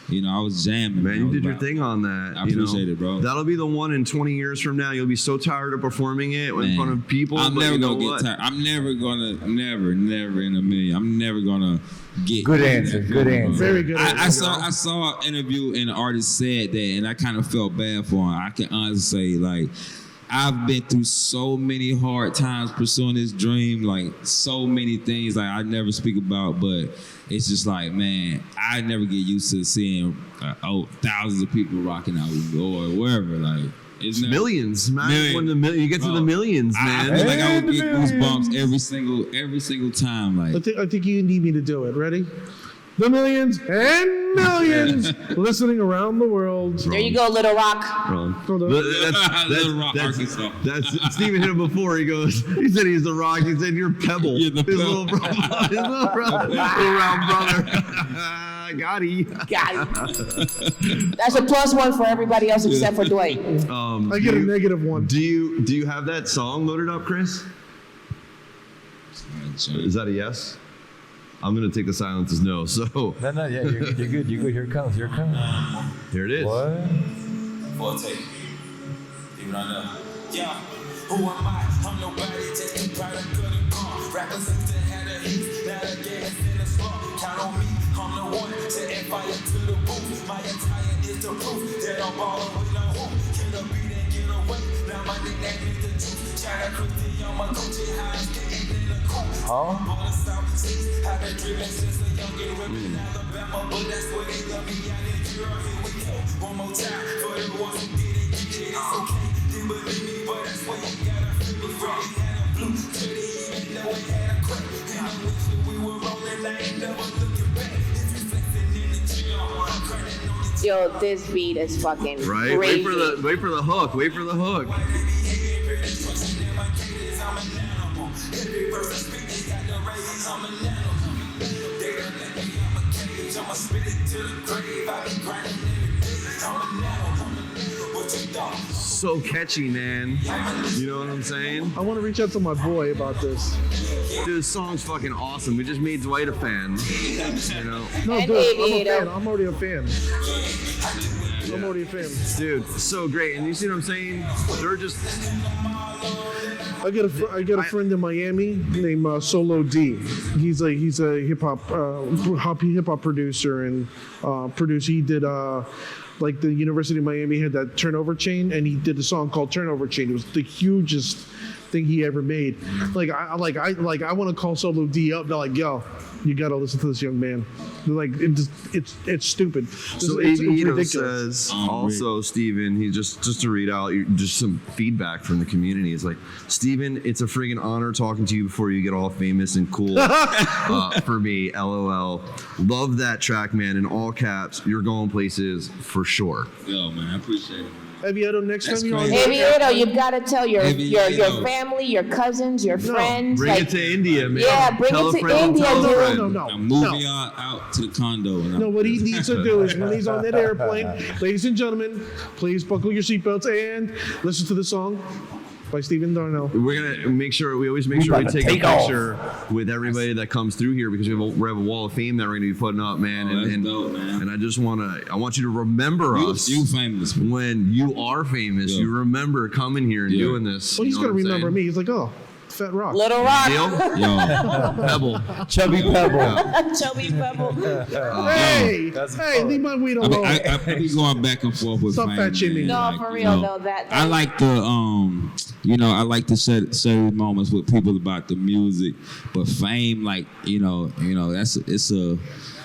Speaker 3: and, I was jamming.
Speaker 1: Man,
Speaker 3: I
Speaker 1: you
Speaker 3: was
Speaker 1: did your
Speaker 3: about-
Speaker 1: thing on that.
Speaker 3: I appreciate it, bro.
Speaker 1: That'll be the one in 20 years from now. You'll be so tired of performing it in
Speaker 3: Man,
Speaker 1: front of people.
Speaker 3: I'm
Speaker 1: but
Speaker 3: never
Speaker 1: you know
Speaker 3: gonna get
Speaker 1: what?
Speaker 3: tired. I'm never in a million. I'm never gonna get
Speaker 5: Good
Speaker 3: that
Speaker 5: answer,
Speaker 3: feeling,
Speaker 5: good
Speaker 3: bro.
Speaker 5: answer.
Speaker 2: Very good.
Speaker 3: I saw an interview and the artist said that, and I kind of felt bad for him. I can honestly say, I've been through so many hard times pursuing this dream, so many things I never speak about, but it's just like, man, I never get used to seeing thousands of people rocking out with me or wherever.
Speaker 1: Millions, man.
Speaker 3: Million.
Speaker 1: When you get to the millions, man.
Speaker 3: I feel like I would get goosebumps every single time. Like
Speaker 2: I think you need me to do it. Ready? The millions and millions listening around the world.
Speaker 4: There you go, Little Rock.
Speaker 1: Wrong.
Speaker 3: Little Rock, Arkansas.
Speaker 1: That's Steven hit him before. He said he's the Rock. He said you're Pebble.
Speaker 3: You're the
Speaker 1: his
Speaker 3: Pebble.
Speaker 1: little brother. His little round brother. Got he.
Speaker 4: That's a +1 for everybody else except for Dwight.
Speaker 2: I get a -1.
Speaker 1: Do you have that song loaded up, Chris? Is that a yes? I'm gonna take the silence as no. So
Speaker 5: No, yeah, you're good. You're good. Here it comes. Here
Speaker 1: it is.
Speaker 5: What?
Speaker 6: For a take. Even I know. Yeah. Who am I? I'm nobody. Just a product of the car. Rappers used to have a heat. Now the gas in the slump. Count on me. I'm the one. Setting fire to the roof. My attire is the proof that I'm ballin' with no hoop. Kill a beat and get away. Now my nickname is the truth. Try to cook the on my Gucci high. Skating in the coop.
Speaker 5: Huh?
Speaker 6: On the South Seas. I've been driven since a young and ripping Alabama. But that's where they love me. I need you. Here we go. One more time. For the ones who didn't get it. It's okay. Didn't believe me. But that's where you gotta feel it. Ready. Had a blue. Couldn't even know it had a crack. And I wish that we were rolling. I ain't never looking back. If you flexing in the gym, I'm crying on the
Speaker 4: Yo, this beat is fucking
Speaker 1: right.
Speaker 4: crazy.
Speaker 1: Wait for the hook. Wait for the hook. So catchy, man. You know what I'm saying?
Speaker 2: I want to reach out to my boy about this.
Speaker 1: Dude, this song's fucking awesome. We just made Dwight a fan. You know?
Speaker 2: No,
Speaker 4: And
Speaker 2: dude,
Speaker 4: Aviator.
Speaker 2: I'm already a fan. I'm already a fan.
Speaker 1: Dude, so great. And you see what I'm saying? They're just
Speaker 2: I got a friend in Miami named Solo D. He's a hip hop producer and producer. He did like the University of Miami had that turnover chain, and he did a song called Turnover Chain. It was the hugest thing he ever made. I want to call Solo D up. They're like, yo, you gotta listen to this young man. They're like, it's stupid.
Speaker 1: So
Speaker 2: it's
Speaker 1: Aviator
Speaker 2: ridiculous.
Speaker 1: says also, Steven, he just to read out just some feedback from the community. It's like, Steven, it's a friggin' honor talking to you before you get all famous and cool. For me, LOL. Love that track, man. In all caps, you're going places for sure.
Speaker 3: yo, man, I appreciate it.
Speaker 2: Aviator, next
Speaker 3: That's
Speaker 2: time you're on
Speaker 3: crazy.
Speaker 4: Aviator, you've got to tell your
Speaker 3: Aviator.
Speaker 4: family, your cousins, your friends.
Speaker 1: Bring it to India, man.
Speaker 4: Yeah, bring
Speaker 1: Tell
Speaker 4: it
Speaker 1: a
Speaker 4: to
Speaker 1: friend,
Speaker 4: India,
Speaker 1: tell a
Speaker 4: dude.
Speaker 1: friend.
Speaker 2: No.
Speaker 3: I'm moving y'all out to the condo. And
Speaker 2: No, what he needs to do is when he's on that airplane, ladies and gentlemen, please buckle your seatbelts and listen to the song by Stephen Darnell.
Speaker 1: We're gonna make sure we always make sure we take a picture with everybody that comes through here because we have a wall of fame that we're gonna be putting up, man.
Speaker 3: Oh, that's dope, man.
Speaker 1: And I want you to remember us
Speaker 3: You famous, man.
Speaker 1: when you are famous.
Speaker 3: Yeah.
Speaker 1: You remember coming here and
Speaker 3: Yeah.
Speaker 1: doing this.
Speaker 2: Well, he's
Speaker 1: you know
Speaker 2: gonna
Speaker 1: what I'm
Speaker 2: remember
Speaker 1: saying?
Speaker 2: me. He's like, oh, Fat Rock.
Speaker 4: Little Rock,
Speaker 1: Deal?
Speaker 3: Yo,
Speaker 1: Pebble.
Speaker 5: Chubby Pebble.
Speaker 4: Chubby Pebble.
Speaker 2: Hey,
Speaker 5: That's
Speaker 2: hey, leave my weed
Speaker 3: I
Speaker 2: alone.
Speaker 3: be going back and forth with
Speaker 2: Stop
Speaker 3: fame,
Speaker 2: fat shaming.
Speaker 3: man.
Speaker 4: No, for
Speaker 3: you
Speaker 4: real,
Speaker 3: know,
Speaker 4: though, that-
Speaker 3: I like the I like to share moments with people about the music, but fame, like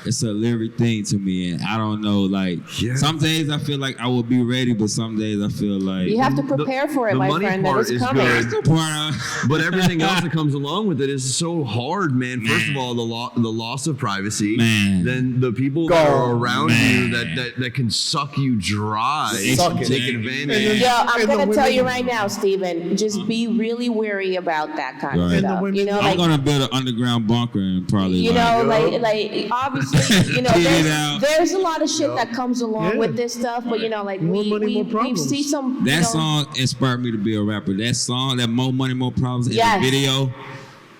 Speaker 3: it's a lyric thing to me, and I don't know. Like some days I feel like I will be ready, but some days I feel like
Speaker 4: You have to prepare for it,
Speaker 1: the
Speaker 4: my
Speaker 1: money
Speaker 4: friend. That
Speaker 1: part
Speaker 4: it's
Speaker 1: is
Speaker 4: coming.
Speaker 1: good.
Speaker 3: Part
Speaker 1: But everything else that comes along with it is so hard, man. First of all, the loss of privacy.
Speaker 3: Man.
Speaker 1: Then the people that are around
Speaker 3: Man.
Speaker 1: you that can suck you dry,
Speaker 5: Suck
Speaker 1: and
Speaker 5: it.
Speaker 1: take
Speaker 2: And
Speaker 1: advantage.
Speaker 2: then-
Speaker 4: Yo, I'm
Speaker 2: And the
Speaker 4: gonna tell
Speaker 2: women-
Speaker 4: you right now, Steven, just be really wary about that kind of
Speaker 3: Right. And
Speaker 2: the
Speaker 4: stuff.
Speaker 2: women-
Speaker 4: You know,
Speaker 3: I'm
Speaker 4: like
Speaker 3: gonna build an underground bunker and probably
Speaker 4: you know, like obviously, you know,
Speaker 3: Get it out.
Speaker 4: there's a lot of shit that comes along
Speaker 2: Yeah.
Speaker 4: with this stuff, but you know, like
Speaker 2: More money, more
Speaker 4: we
Speaker 2: problems.
Speaker 4: see some you
Speaker 3: that
Speaker 4: know,
Speaker 3: song inspired me to be a rapper. That song, that More Money, More Problems in
Speaker 4: Yes.
Speaker 3: the video.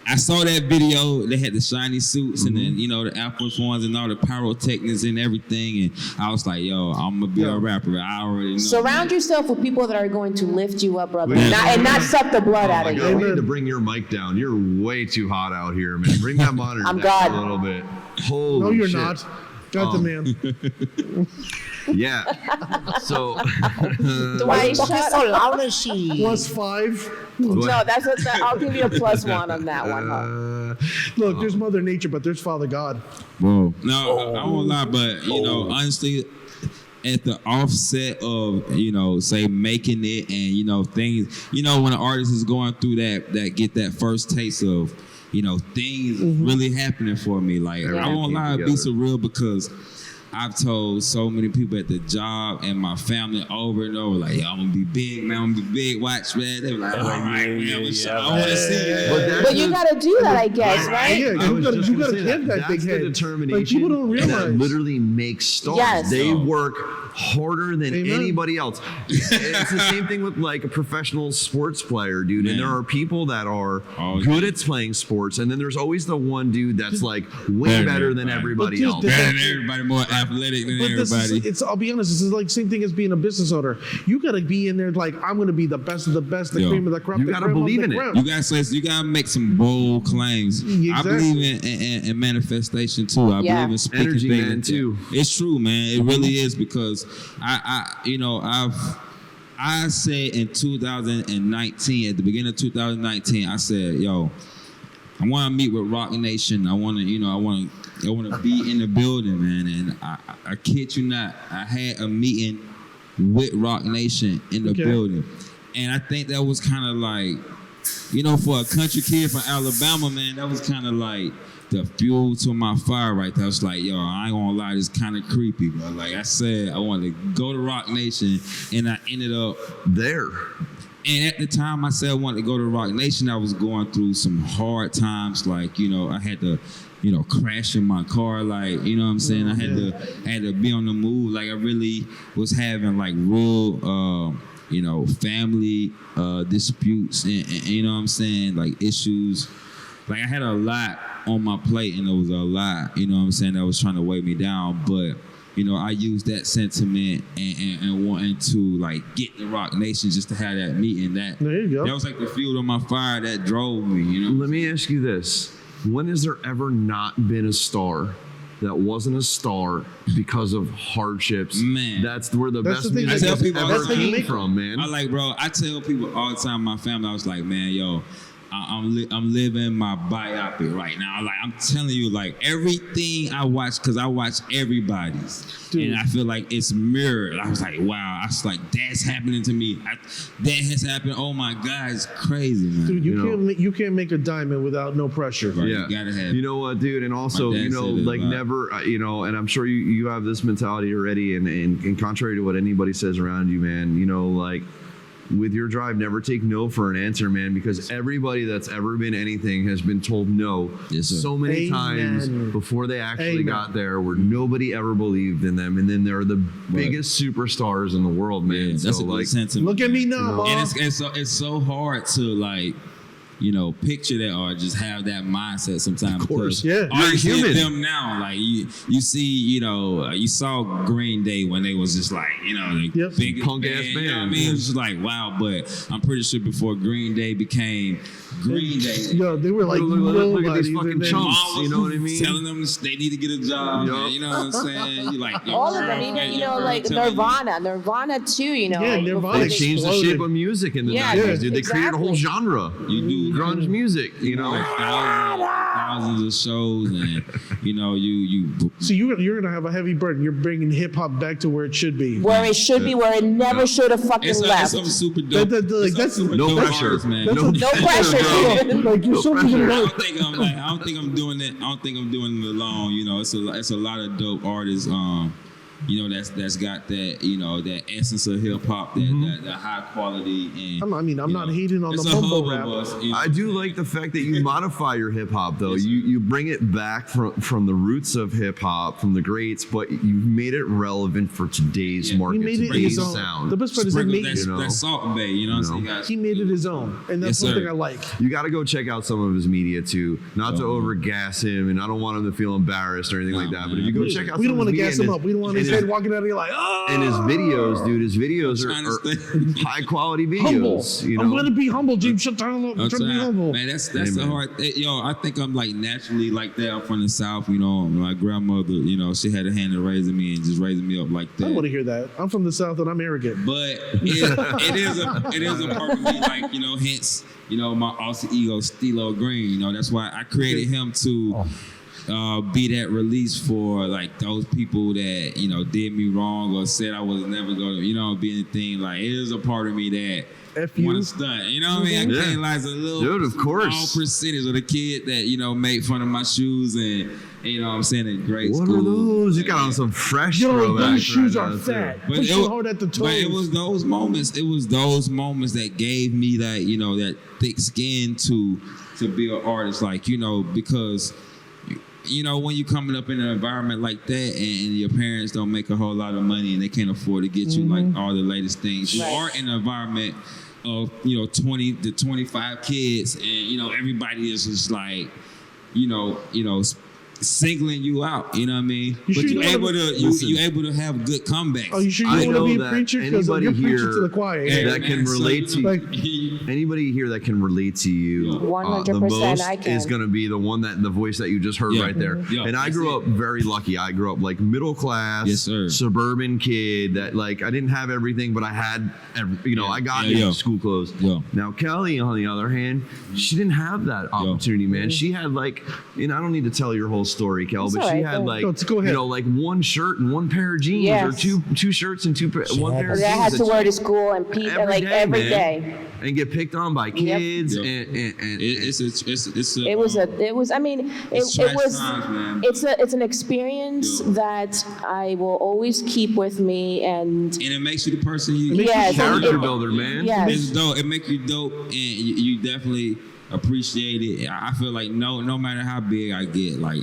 Speaker 3: I saw that video. They had the shiny suits and then the Air Force Ones and all the pyrotechnics and everything. And I was like, yo, I'm gonna be a rapper. I already know.
Speaker 4: surround yourself with people that are going to lift you up, brother,
Speaker 1: Yeah.
Speaker 4: and not suck the blood
Speaker 1: Oh
Speaker 4: out
Speaker 1: my
Speaker 4: of
Speaker 1: God,
Speaker 4: you.
Speaker 1: we need to bring your mic down. You're way too hot out here, man. Bring that monitor
Speaker 4: I'm
Speaker 1: down
Speaker 4: God.
Speaker 1: a little bit. Holy
Speaker 2: No, you're
Speaker 1: shit.
Speaker 2: not. Got the man.
Speaker 1: Yeah. So
Speaker 4: Dwight, shut up.
Speaker 2: +5.
Speaker 4: No, I'll give you a +1 on that one. Huh?
Speaker 2: Look, there's Mother Nature, but there's Father God.
Speaker 3: Whoa. No, I won't lie, but honestly, at the offset of, you know, say making it and, you know, things, you know, when an artist is going through that get that first taste of, you know, things really happening for me. Like, I won't lie, it be surreal because I've told so many people at the job and my family over and over, like, yo, I'm gonna be big, man. I'm gonna be big. Watch, man. They were like, all right, man. I want to see it.
Speaker 4: But you gotta do that, I guess, right?
Speaker 2: Yeah, you gotta get that big head.
Speaker 1: Determination.
Speaker 2: Like, people don't realize.
Speaker 1: That literally makes stars.
Speaker 4: Yes.
Speaker 1: They work harder than
Speaker 2: Amen.
Speaker 1: anybody else. It's the same thing with like a professional sports player, dude.
Speaker 3: Man.
Speaker 1: And there are people that are good at playing sports, and then there's always the one dude that's like way better than everybody else.
Speaker 3: Better than everybody, more athletic than everybody.
Speaker 2: I'll be honest, this is like same thing as being a business owner. You gotta be in there like, I'm gonna be the best of the best, the cream of the crop.
Speaker 1: You
Speaker 2: the
Speaker 1: gotta
Speaker 2: creme of
Speaker 1: believe
Speaker 2: the
Speaker 1: in it.
Speaker 2: creme.
Speaker 3: You gotta make some bold claims.
Speaker 2: Exactly.
Speaker 3: I believe in manifestation too. I believe in speaking
Speaker 1: Energy,
Speaker 3: things.
Speaker 1: man, too.
Speaker 3: It's true, man. It really is, because I said in 2019, at the beginning of 2019, I said, yo, I want to meet with Rock Nation. I want to be in the building, man. And I kid you not, I had a meeting with Rock Nation in the building. And I think that was kind of like, you know, for a country kid from Alabama, man, that was kind of like the fuel to my fire right there. I was like, yo, I ain't gonna lie, this kind of creepy, but like I said, I wanted to go to Rock Nation, and I ended up
Speaker 1: there.
Speaker 3: And at the time I said I wanted to go to Rock Nation, I was going through some hard times. Like, you know, I had to, you know, crash in my car. Like, you know what I'm saying? I had to be on the move. Like, I really was having like real, you know, family disputes and you know what I'm saying? Like issues. Like, I had a lot on my plate, and it was a lot, you know what I'm saying, that was trying to weigh me down. But, you know, I used that sentiment and wanting to like get the Rock Nation just to have that meeting. There you go. That was like the fuel on my fire that drove me, you know?
Speaker 1: Let me ask you this. When has there ever not been a star that wasn't a star because of hardships?
Speaker 3: Man,
Speaker 1: that's where the best music ever came from, man.
Speaker 3: I tell people all the time, my family, I was like, man, yo, I'm living my biopic right now. Like, I'm telling you, like, everything I watch, because I watch everybody's. Dude. And I feel like it's mirrored. I was like, wow. I was like, that's happening to me. That has happened. Oh my God, it's crazy, man.
Speaker 2: Dude, you can't make a diamond without no pressure.
Speaker 3: Right,
Speaker 1: yeah.
Speaker 3: You gotta have.
Speaker 1: You know what, dude? And also, you know, like never, you know, and I'm sure you have this mentality already, and contrary to what anybody says around you, man, you know, like, with your drive, never take no for an answer, man, because everybody that's ever been anything has been told no so many times before they actually got there, where nobody ever believed in them, and then they're the biggest superstars in the world, man.
Speaker 3: Yeah, that's a good sentiment.
Speaker 2: Look at me now, Mom.
Speaker 3: And it's so hard to, like, you know, picture that or just have that mindset sometimes.
Speaker 1: Of course,
Speaker 3: you're
Speaker 1: human.
Speaker 3: Them now, like you see, you know, you saw Green Day when they was just like, you know, the biggest
Speaker 1: punk ass band.
Speaker 3: You know what I mean? It was just like, wow. But I'm pretty sure before Green Day became Green Day,
Speaker 2: yo, they were like,
Speaker 1: look at these fucking chumps. You know what I mean?
Speaker 3: Telling them they need to get a job. Man, you know what I'm saying? You like
Speaker 4: all of them, even, you know, like Nirvana too. You know,
Speaker 2: yeah, Nirvana
Speaker 1: they changed the shape of music in the 90s, dude. They created a whole genre.
Speaker 3: You do
Speaker 1: grunge music, you know,
Speaker 3: like thousands of shows, and you know, you.
Speaker 2: So you're gonna have a heavy burden. You're bringing hip hop back to where it should be.
Speaker 4: Where it should be, where it never should have fucking left.
Speaker 3: It's super dope.
Speaker 2: That's
Speaker 1: no pressure,
Speaker 3: man.
Speaker 1: No
Speaker 4: pressure.
Speaker 2: Like, you're so
Speaker 3: I don't think I'm doing it. I don't think I'm doing it alone. You know, it's a lot of dope artists. You know, that's got that, you know, that essence of hip hop, that high quality. And
Speaker 2: I'm not hating on the mumble rap.
Speaker 3: You know?
Speaker 1: I do like the fact that you modify your hip hop, though.
Speaker 3: Yes,
Speaker 1: you bring it back from the roots of hip hop, from the greats, but you've made it relevant for today's market, today's sound.
Speaker 2: The best part is
Speaker 3: that Salt Bay, you know. So
Speaker 2: he made it his own, and that's something I like.
Speaker 1: You got to go check out some of his media too. Not to overgas him, and I don't want him to feel embarrassed or anything like that. But if you go check out,
Speaker 2: we don't want to gas him up. We don't want his head walking out of here like, oh.
Speaker 1: And his videos, dude, his videos are high quality videos.
Speaker 2: Humble.
Speaker 1: You know?
Speaker 2: I'm gonna be humble, James. Shut down. I'm trying to be humble.
Speaker 3: Man, that's the hard. Yo, I think I'm like naturally like that. I'm from the South. You know, my grandmother, you know, she had a hand in raising me and just raising me up like that.
Speaker 2: I want to hear that. I'm from the South and I'm arrogant.
Speaker 3: But it is a part of me, like, you know, hence, you know, my alter ego, Stilo Green. You know, that's why I created him to be that release for like those people that did me wrong or said I was never gonna be anything. Like, it is a part of me that
Speaker 2: F you.
Speaker 3: want to stunt. You know what I mean? I can't lie, it's a little
Speaker 1: Dude, of course.
Speaker 3: small percentage of the kid that made fun of my shoes and what I'm saying, in grade
Speaker 1: What
Speaker 3: school.
Speaker 1: are those? You got on some fresh
Speaker 2: Yo,
Speaker 1: throwbacks
Speaker 2: those shoes
Speaker 1: right
Speaker 2: are
Speaker 1: now, too.
Speaker 2: fat.
Speaker 3: But
Speaker 2: Push
Speaker 3: it
Speaker 2: it
Speaker 3: was-
Speaker 2: hard at the toes.
Speaker 3: But it was those moments. It was those moments that gave me that that thick skin to be an artist. Like because when you're coming up in an environment like that and your parents don't make a whole lot of money and they can't afford to get you like all the latest things, you are in an environment of 20 to 25 kids and everybody is just like singling you out, you know what I mean?
Speaker 2: You
Speaker 3: But
Speaker 2: sure
Speaker 3: you
Speaker 2: you
Speaker 3: able
Speaker 2: wanna-
Speaker 3: to you able to have good comebacks.
Speaker 2: Oh, you sure
Speaker 1: I
Speaker 2: you want
Speaker 1: know
Speaker 2: to be a
Speaker 1: that
Speaker 2: preacher? Because
Speaker 1: anybody
Speaker 2: you're preaching
Speaker 1: here
Speaker 2: to the choir.
Speaker 3: Hey,
Speaker 1: that can relate to
Speaker 2: Like-
Speaker 1: anybody here that can relate to you
Speaker 4: 100%
Speaker 1: the most
Speaker 4: I can.
Speaker 1: is going to be the voice that you just heard
Speaker 3: Yeah.
Speaker 1: right there.
Speaker 3: Yeah,
Speaker 1: And I
Speaker 3: that's
Speaker 1: grew
Speaker 3: it.
Speaker 1: up very lucky. I grew up like middle class,
Speaker 3: Yes, sir.
Speaker 1: suburban kid that like I didn't have everything, but I had I got into school clothes.
Speaker 3: Yeah.
Speaker 1: Now Kelly, on the other hand, she didn't have that opportunity, man. She had like, I don't need to tell your whole story, Kel,
Speaker 4: It's
Speaker 1: but
Speaker 4: all
Speaker 1: she
Speaker 4: right,
Speaker 1: had
Speaker 4: go
Speaker 1: like
Speaker 2: Go ahead.
Speaker 1: like one shirt and one pair of jeans,
Speaker 4: Yes.
Speaker 1: or two shirts and one pair of
Speaker 4: That I
Speaker 1: jeans.
Speaker 4: had to
Speaker 1: that
Speaker 4: wear
Speaker 1: she-
Speaker 4: to school and every
Speaker 1: man,
Speaker 4: day.
Speaker 1: and get picked on by kids
Speaker 3: Yep.
Speaker 1: and
Speaker 3: It's a
Speaker 4: It was. I mean,
Speaker 3: It's
Speaker 4: it
Speaker 3: trash
Speaker 4: was.
Speaker 3: times, man.
Speaker 4: It's an experience that I will always keep with me, and
Speaker 3: and it makes you the person you
Speaker 4: yes,
Speaker 1: character
Speaker 4: it-
Speaker 1: builder, man.
Speaker 4: Yes.
Speaker 3: It's dope. It make you dope, and you definitely appreciate it. I feel like no matter how big I get, like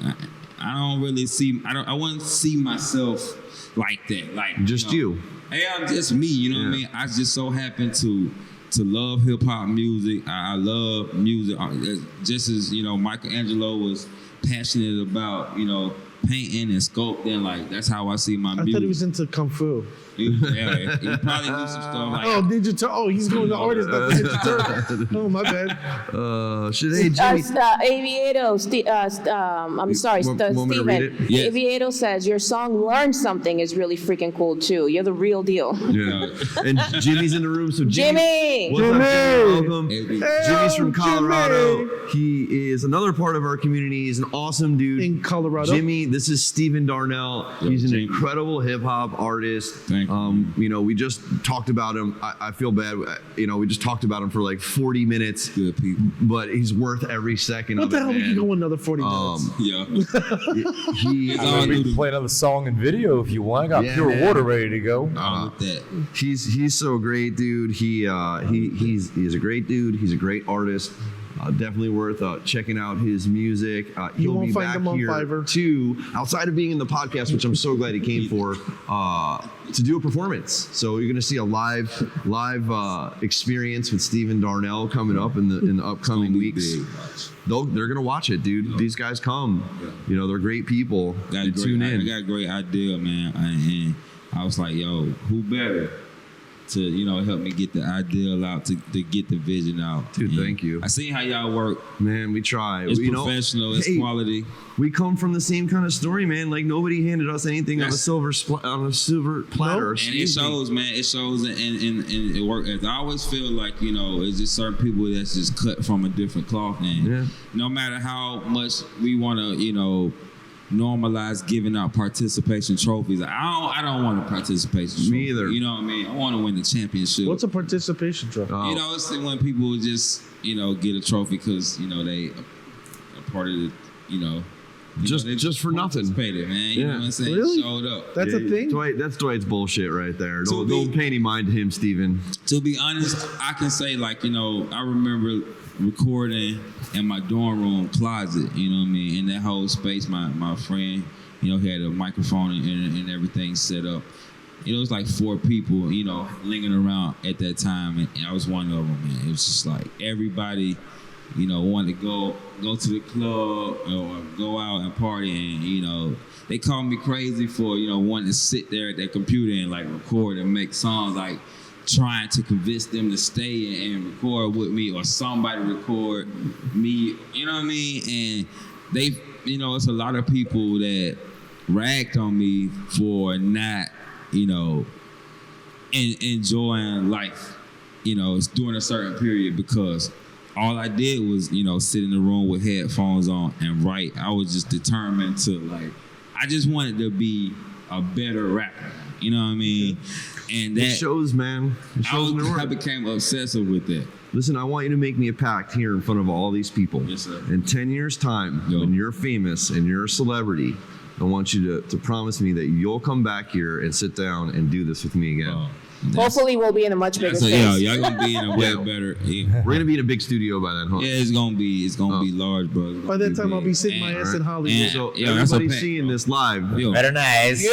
Speaker 3: I don't really see. I wouldn't see myself like that. Like
Speaker 1: Just you.
Speaker 3: Hey, I'm just me. You know what I mean? I just so happen to love hip hop music. I love music. Just as Michelangelo was passionate about painting and sculpting. Like that's how I see my
Speaker 2: I
Speaker 3: music.
Speaker 2: thought he was into kung fu.
Speaker 3: He probably knew some stuff like.
Speaker 2: Oh, Ninja Turtle. Oh, he's going to artist. Not Ninja Turtle. Oh, my bad.
Speaker 1: Should hey Jimmy?
Speaker 4: I'm sorry,
Speaker 1: Want me to read
Speaker 4: Steven.
Speaker 1: it?
Speaker 3: Yes.
Speaker 4: Aviedo says your song "Learn Something" is really freaking cool too. You're the real deal.
Speaker 1: Yeah. And Jimmy's in the room, so
Speaker 4: Jimmy!
Speaker 1: What's up, Jimmy? Welcome.
Speaker 3: Hey,
Speaker 1: Jimmy's from
Speaker 2: Jimmy.
Speaker 1: Colorado. He is another part of our community. He's an awesome dude.
Speaker 2: In Colorado.
Speaker 1: Jimmy, this is Steven Darnell. He's an
Speaker 3: Jimmy.
Speaker 1: incredible hip hop artist.
Speaker 3: Thank you.
Speaker 1: We just talked about him. I feel bad. We just talked about him for like 40 minutes,
Speaker 3: Good people.
Speaker 1: but he's worth every second
Speaker 2: What
Speaker 1: of
Speaker 2: the
Speaker 1: it,
Speaker 2: hell? We
Speaker 1: man.
Speaker 2: can go another 40 minutes.
Speaker 3: Yeah.
Speaker 1: He,
Speaker 3: It's
Speaker 5: I
Speaker 3: all
Speaker 5: mean, we
Speaker 3: new
Speaker 5: can
Speaker 3: to
Speaker 5: play another song and video if you want. I got
Speaker 1: Yeah,
Speaker 5: pure
Speaker 1: man.
Speaker 5: water ready to go.
Speaker 3: all with that.
Speaker 1: he's so great, dude. He's a great dude. He's a great artist. Definitely worth
Speaker 2: You
Speaker 1: checking out his music. He'll
Speaker 2: won't
Speaker 1: be
Speaker 2: find
Speaker 1: back
Speaker 2: him on
Speaker 1: here
Speaker 2: Fiverr.
Speaker 1: too, outside of being in the podcast, which I'm so glad he came for, to do a performance. So you're gonna see a live experience with Steven Darnell coming up in the upcoming weeks. They're gonna watch it, dude. These guys come. They're great people. They tune in.
Speaker 3: I got a great idea, man. And I was like, yo, who better to help me get the ideal out, to get the vision out.
Speaker 1: Dude,
Speaker 3: And
Speaker 1: thank you.
Speaker 3: I seen how y'all work.
Speaker 1: Man, we try.
Speaker 3: It's professional. It's quality.
Speaker 1: We come from the same kind of story, man. Like nobody handed us anything on a silver platter.
Speaker 3: And it shows, man. It shows, and it works. I always feel like it's just certain people that's just cut from a different cloth, and no matter how much we want to, normalize giving out participation trophies. I don't want a participation trophy.
Speaker 1: Me either.
Speaker 3: You know what I mean? I want to win the championship.
Speaker 2: What's a participation trophy?
Speaker 3: It's when people just get a trophy because they a part of the they
Speaker 1: just for nothing.
Speaker 3: participated, man. You know what I'm saying?
Speaker 2: Really?
Speaker 3: Showed up.
Speaker 2: That's a thing?
Speaker 1: Dwight, that's Dwight's bullshit right there.
Speaker 3: To
Speaker 1: Don't
Speaker 3: be-
Speaker 1: pay any mind to him, Steven.
Speaker 3: To be honest, I can say I remember recording in my dorm room closet, you know what I mean? In that whole space, my friend, he had a microphone and everything set up. It was like 4 people, lingering around at that time, and I was one of them, man. It was just like everybody, wanted to go to the club or go out and party, and they called me crazy for wanting to sit there at that computer and like record and make songs, like trying to convince them to stay and record with me, or somebody record me, you know what I mean? And they, it's a lot of people that ragged on me for not, enjoying life, it's during a certain period, because all I did was, sit in the room with headphones on and write. I was just determined to I just wanted to be a better rapper. You know what I mean? And that
Speaker 1: It shows, man. It shows in the
Speaker 3: I
Speaker 1: work.
Speaker 3: became obsessive with that.
Speaker 1: Listen, I want you to make me a pact here in front of all these people.
Speaker 3: Yes, sir.
Speaker 1: In 10 years' time,
Speaker 3: Yo.
Speaker 1: when you're famous and you're a celebrity, I want you to promise me that you'll come back here and sit down and do this with me again.
Speaker 4: Hopefully, we'll be in a much bigger
Speaker 3: So
Speaker 4: space.
Speaker 3: y'all gonna be in a way better. Yeah.
Speaker 1: We're gonna be in a big studio by then, huh?
Speaker 3: Yeah, it's gonna be large, bro. It's
Speaker 2: By
Speaker 3: gonna
Speaker 2: that
Speaker 3: be
Speaker 2: time, I'll
Speaker 3: big.
Speaker 2: be sitting my ass in Hollywood.
Speaker 3: and-
Speaker 1: So
Speaker 3: Yeah, that's
Speaker 1: everybody's
Speaker 3: okay.
Speaker 1: seeing this live.
Speaker 3: Yo,
Speaker 5: Better nice.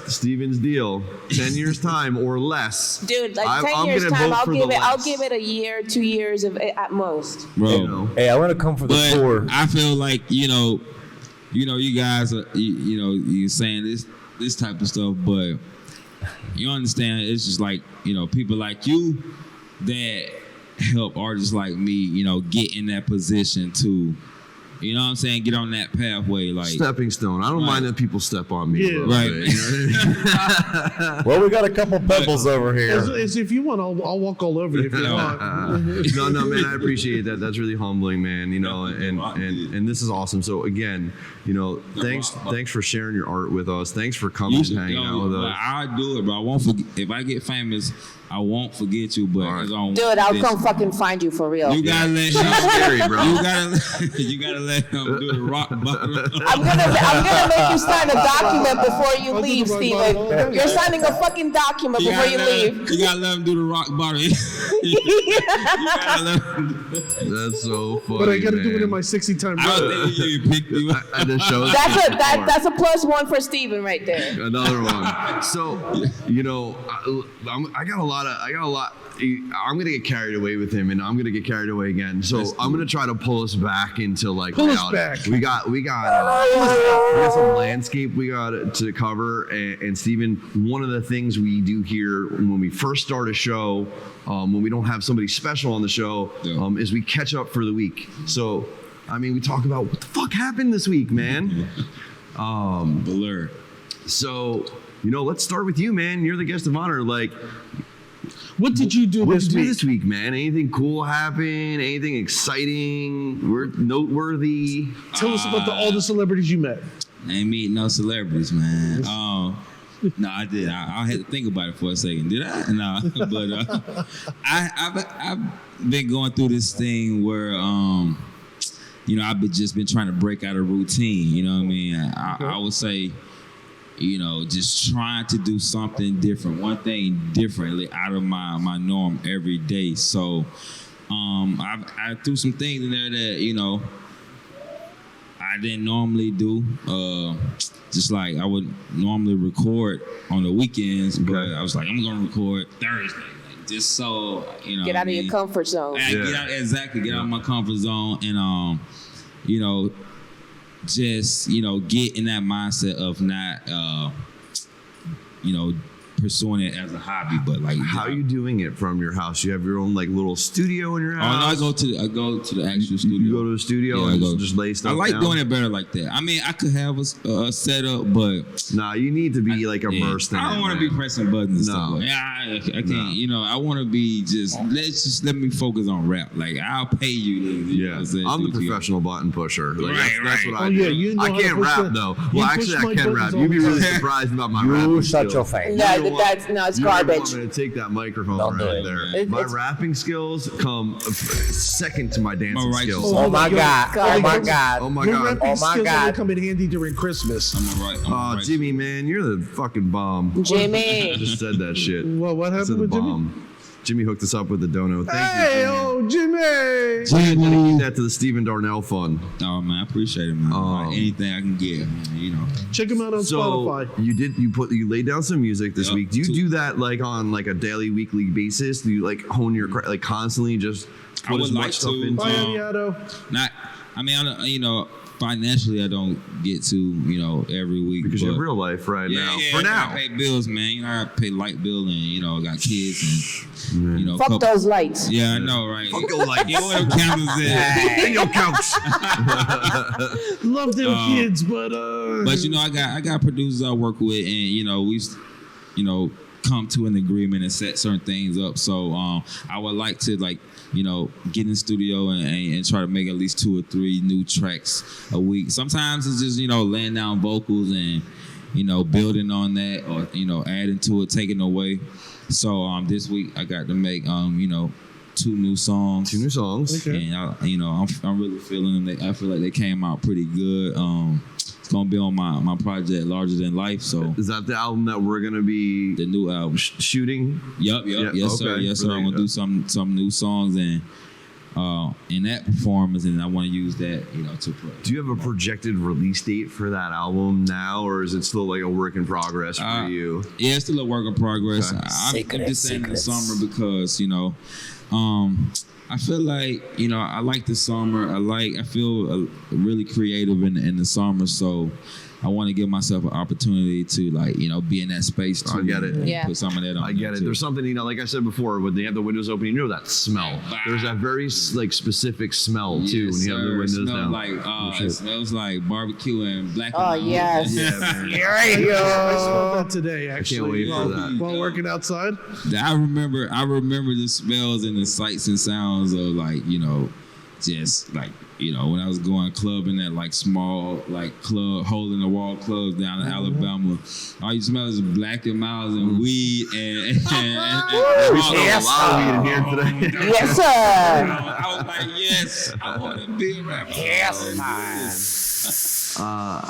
Speaker 1: Steven's deal, 10 years time or less.
Speaker 4: Dude, like
Speaker 1: I'm
Speaker 4: 10 years
Speaker 1: gonna
Speaker 4: time,
Speaker 1: vote
Speaker 4: I'll
Speaker 1: for
Speaker 4: give
Speaker 1: the
Speaker 4: it. I'll
Speaker 1: less.
Speaker 4: give it a year, 2 years of at most.
Speaker 3: bro.
Speaker 1: You know?
Speaker 5: Hey, I want to come for the
Speaker 3: But
Speaker 5: tour.
Speaker 3: I feel like you guys are you saying this type of stuff, but you understand it's just like people like you that help artists like me get in that position to get on that pathway like
Speaker 1: Stepping stone. I don't
Speaker 3: Right.
Speaker 1: mind that people step on me.
Speaker 2: Yeah.
Speaker 1: a little
Speaker 3: Right.
Speaker 1: bit, you know what I mean?
Speaker 5: Well, we got a couple pebbles over here.
Speaker 2: As if you want, I'll walk all over you if you
Speaker 3: No.
Speaker 2: want.
Speaker 1: No, man, I appreciate that. That's really humbling, man. And this is awesome. So again, thanks for sharing your art with us. Thanks for coming and hanging out with us.
Speaker 3: I'll do it, bro. I won't forget if I get famous. I won't forget you, but
Speaker 1: All right.
Speaker 3: it's on
Speaker 4: Dude, I'll
Speaker 3: this.
Speaker 4: come fucking find you for real.
Speaker 3: You gotta let
Speaker 1: Scary, bro.
Speaker 3: You gotta let him do the rock bottom.
Speaker 4: I'm gonna make you sign a document before you
Speaker 2: I'll do
Speaker 4: leave,
Speaker 2: the rock
Speaker 4: Steven.
Speaker 2: bottom.
Speaker 4: You're signing a fucking document before you leave.
Speaker 3: You gotta let him do the rock bottom. You gotta let him do it.
Speaker 1: That's so funny.
Speaker 2: But I got to
Speaker 1: man.
Speaker 2: do it in my 60-time
Speaker 3: I
Speaker 2: run.
Speaker 3: don't think you even picked you up.
Speaker 1: And the show.
Speaker 4: That's a +1 for Steven right there.
Speaker 1: Another one. So, I got a lot. I'm gonna get carried away with him, and I'm gonna get carried away again. So
Speaker 3: Let's do
Speaker 1: I'm gonna
Speaker 3: it.
Speaker 1: try to pull us back into
Speaker 2: Pull us
Speaker 1: reality.
Speaker 2: back.
Speaker 1: We got some landscape we got to cover, and Steven, one of the things we do here when we first start a show, when we don't have somebody special on the show,
Speaker 3: Yeah.
Speaker 1: is we catch up for the week. So, we talk about what the fuck happened this week, man.
Speaker 3: Blur.
Speaker 1: So, let's start with you, man. You're the guest of honor.
Speaker 2: What did you do
Speaker 1: What
Speaker 2: this
Speaker 1: did you do
Speaker 2: week?
Speaker 1: this week, man? Anything cool happen? Anything exciting? Noteworthy?
Speaker 2: Tell us about all the celebrities you met.
Speaker 3: I ain't meeting no celebrities, man. No, I did. I had to think about it for a second. Did I? No, but I've been going through this thing where I've just been trying to break out of routine. You know what I mean? I would say, just trying to do something different, one thing differently out of my norm every day. So I threw some things in there that I didn't normally do. Just like I would normally record on the weekends, but
Speaker 1: Okay.
Speaker 3: I was like, I'm gonna record Thursday, just so
Speaker 4: Get out of your comfort zone.
Speaker 3: Get out of my comfort zone, and just get in that mindset of not pursuing it as a hobby, but like
Speaker 1: How are you doing it from your house? You have your own little studio in your
Speaker 3: Oh no, I
Speaker 1: house?
Speaker 3: go to the actual studio.
Speaker 1: You go to the studio
Speaker 3: Yeah, I
Speaker 1: and
Speaker 3: go.
Speaker 1: just lay stuff
Speaker 3: I like
Speaker 1: down?
Speaker 3: doing it better like that. I mean, I could have a setup, but
Speaker 1: Nah, you need to be immersed in it.
Speaker 3: I don't want to
Speaker 1: man.
Speaker 3: be pressing buttons and
Speaker 1: No.
Speaker 3: stuff. Yeah, I can't. I want to be let me focus on rap. Like I'll pay you.
Speaker 1: Yeah, I'm the professional button pusher. That's what I
Speaker 2: Oh,
Speaker 1: do.
Speaker 2: yeah, you know
Speaker 1: I
Speaker 2: how to
Speaker 1: can't
Speaker 2: push
Speaker 1: rap
Speaker 2: the-
Speaker 1: though.
Speaker 2: you
Speaker 1: Well,
Speaker 2: push
Speaker 1: actually, I
Speaker 2: my
Speaker 1: can
Speaker 2: buttons
Speaker 1: rap.
Speaker 2: all
Speaker 1: You'd be
Speaker 2: the
Speaker 1: really
Speaker 2: time.
Speaker 1: surprised about my
Speaker 5: You
Speaker 1: rapping
Speaker 5: shut
Speaker 1: skills.
Speaker 5: your face.
Speaker 4: No,
Speaker 1: You don't want-
Speaker 4: it's
Speaker 1: you don't
Speaker 4: garbage.
Speaker 1: want me to take that microphone
Speaker 5: Don't do
Speaker 1: right
Speaker 5: it.
Speaker 1: there. My
Speaker 4: It's-
Speaker 1: rapping skills come second to my dancing
Speaker 3: My right
Speaker 1: skills.
Speaker 3: shoulder.
Speaker 5: Oh my God. Oh my God.
Speaker 1: Oh my
Speaker 2: Your
Speaker 1: god.
Speaker 2: rapping
Speaker 5: Oh my
Speaker 2: skills
Speaker 5: God.
Speaker 2: only come in handy during Christmas.
Speaker 3: I'm a right.
Speaker 1: Oh, Jimmy, man, you're the fucking bomb.
Speaker 4: Jimmy.
Speaker 1: Just said that shit.
Speaker 2: Well, what
Speaker 1: Said
Speaker 2: happened
Speaker 1: the
Speaker 2: with Jimmy?
Speaker 1: bomb. Jimmy hooked us up with the dono. Thank
Speaker 2: Hey,
Speaker 1: you.
Speaker 2: oh, Jimmy!
Speaker 1: Dedicate that to the Stephen Darnell Fund.
Speaker 3: Oh man, I appreciate it, man. Like, anything I can get, man,
Speaker 2: Check him out on
Speaker 1: So
Speaker 2: Spotify.
Speaker 1: you laid down some music this
Speaker 3: Yep.
Speaker 1: week. Do you do that on a daily, weekly basis? Do you hone your constantly just
Speaker 3: I
Speaker 1: put
Speaker 3: would
Speaker 1: as much
Speaker 3: like
Speaker 1: stuff
Speaker 3: to.
Speaker 1: into?
Speaker 2: Bye, Adiato.
Speaker 3: Not. I mean, financially, I don't get to every week
Speaker 1: Because you
Speaker 3: but-
Speaker 1: have real life right now. For
Speaker 3: I
Speaker 1: now.
Speaker 3: gotta pay bills, man. I gotta pay light bill, and I got kids, and
Speaker 4: Fuck those lights.
Speaker 3: Yeah, I know, right?
Speaker 1: Fuck your lights.
Speaker 3: Yeah, where them candles at?
Speaker 1: In your couch.
Speaker 2: Love them kids, but
Speaker 3: But I got producers I work with, and we, come to an agreement and set certain things up. So I would like to get in the studio and try to make at least 2 or 3 new tracks a week. Sometimes it's just laying down vocals and building on that, or adding to it, taking away. So this week I got to make 2 new songs.
Speaker 1: 2 new songs.
Speaker 2: Okay.
Speaker 3: And I'm really feeling them. I feel like they came out pretty good. It's gonna be on my project Larger Than Life. So
Speaker 1: Is that the album that we're gonna be
Speaker 3: the new album.
Speaker 1: shooting?
Speaker 3: Yep.
Speaker 1: Yeah,
Speaker 3: Yes, sir.
Speaker 1: okay.
Speaker 3: Yes, sir. I'm
Speaker 1: Really
Speaker 3: gonna do some new songs and in that performance, and I want to use that to play.
Speaker 1: Do you have a projected release date for that album now, or is it still like a work in progress for you?
Speaker 3: Yeah, it's still a work in progress.
Speaker 1: Okay.
Speaker 3: I'm just saying in the summer because I feel like I like the summer. I feel really creative in the summer, so I want to give myself an opportunity to be in that space too.
Speaker 1: I get it.
Speaker 3: and
Speaker 4: Yeah.
Speaker 3: Put some of that on.
Speaker 1: I get
Speaker 3: there,
Speaker 1: it.
Speaker 3: too.
Speaker 1: There's something, like I said before, when they have the windows open, that smell. There's that very specific smell too when you have the windows
Speaker 3: it
Speaker 1: down.
Speaker 3: It smells like barbecue and black.
Speaker 4: Oh,
Speaker 3: and
Speaker 4: yes.
Speaker 1: Yeah, man.
Speaker 2: I smelled that today,
Speaker 1: I
Speaker 2: actually.
Speaker 1: can't wait for that.
Speaker 2: While working outside.
Speaker 3: I remember the smells and the sights and sounds of just when I was going clubbing at small club hole in the wall clubs down in Alabama. All you smell is black and miles and weed and
Speaker 1: We smell a lot of weed in here today.
Speaker 4: Yes, sir.
Speaker 3: I was like, yes, I want to be a rapper.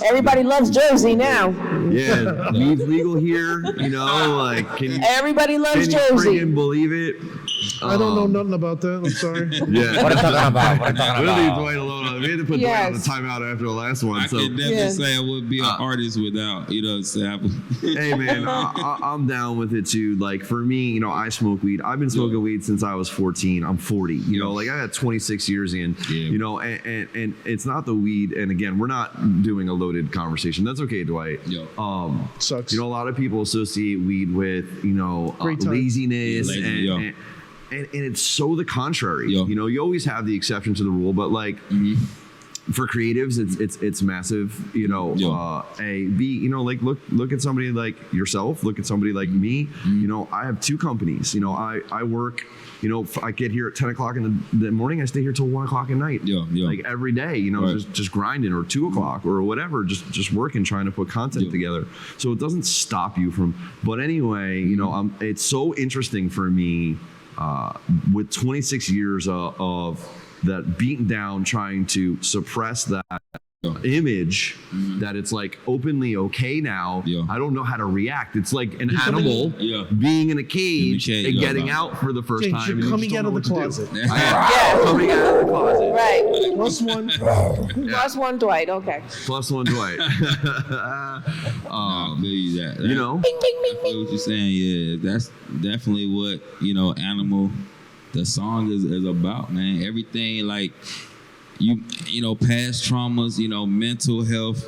Speaker 4: Everybody loves Jersey now.
Speaker 1: Yeah, weed's legal here. Can you?
Speaker 4: Everybody loves
Speaker 1: Can you
Speaker 4: Jersey.
Speaker 1: friggin' believe it?
Speaker 2: I don't know nothing about that. I'm sorry.
Speaker 1: Yeah.
Speaker 5: What are you talking about? What are you talking
Speaker 1: We'll leave
Speaker 5: about?
Speaker 1: Dwight alone. We had to put Dwight on the
Speaker 4: Yes.
Speaker 1: timeout after the last one.
Speaker 3: I
Speaker 1: So,
Speaker 3: can never
Speaker 4: Yes.
Speaker 3: say I would be an artist without,
Speaker 1: hey man, I'm down with it too. Like for me, I smoke weed. I've been smoking weed since I was 14. I'm 40. I got 26 years in.
Speaker 3: Yeah.
Speaker 1: And it's not the weed. And again, we're not doing a loaded conversation. That's okay, Dwight.
Speaker 3: Yo.
Speaker 2: Sucks.
Speaker 1: A lot of people associate weed with
Speaker 2: Great time.
Speaker 1: laziness
Speaker 3: Yeah, lazy, yo.
Speaker 1: and it's so the contrary.
Speaker 3: Yo.
Speaker 1: You always have the exception to the rule, but for creatives, it's massive.
Speaker 3: Yeah.
Speaker 1: A B. Look at somebody like yourself. Look at somebody like me. I have 2 companies. I work. I get here at 10 o'clock in the morning. I stay here till 1 o'clock at night.
Speaker 3: Yeah.
Speaker 1: Like every day.
Speaker 3: Right.
Speaker 1: just grinding, or 2 o'clock or whatever. Just working, trying to put content together. So it doesn't stop you from. But anyway, it's so interesting for me. With 26 years of that beaten down, trying to suppress that image, that it's openly okay now.
Speaker 3: Yeah.
Speaker 1: I don't know how to react. It's like an animal being in a cage, and getting out for the first
Speaker 2: James,
Speaker 1: time.
Speaker 2: you're
Speaker 1: and you
Speaker 2: coming
Speaker 1: just
Speaker 2: out
Speaker 1: don't
Speaker 2: of
Speaker 1: know
Speaker 2: the
Speaker 1: what to do.
Speaker 2: closet.
Speaker 1: I am coming out of the closet.
Speaker 4: Right.
Speaker 2: Plus one.
Speaker 4: Plus one, Dwight. Okay.
Speaker 1: Plus one, Dwight.
Speaker 3: I feel you that.
Speaker 1: Bing,
Speaker 3: I feel what you're saying. Yeah, that's definitely what Animal, the song is about, man. Everything past traumas, mental health,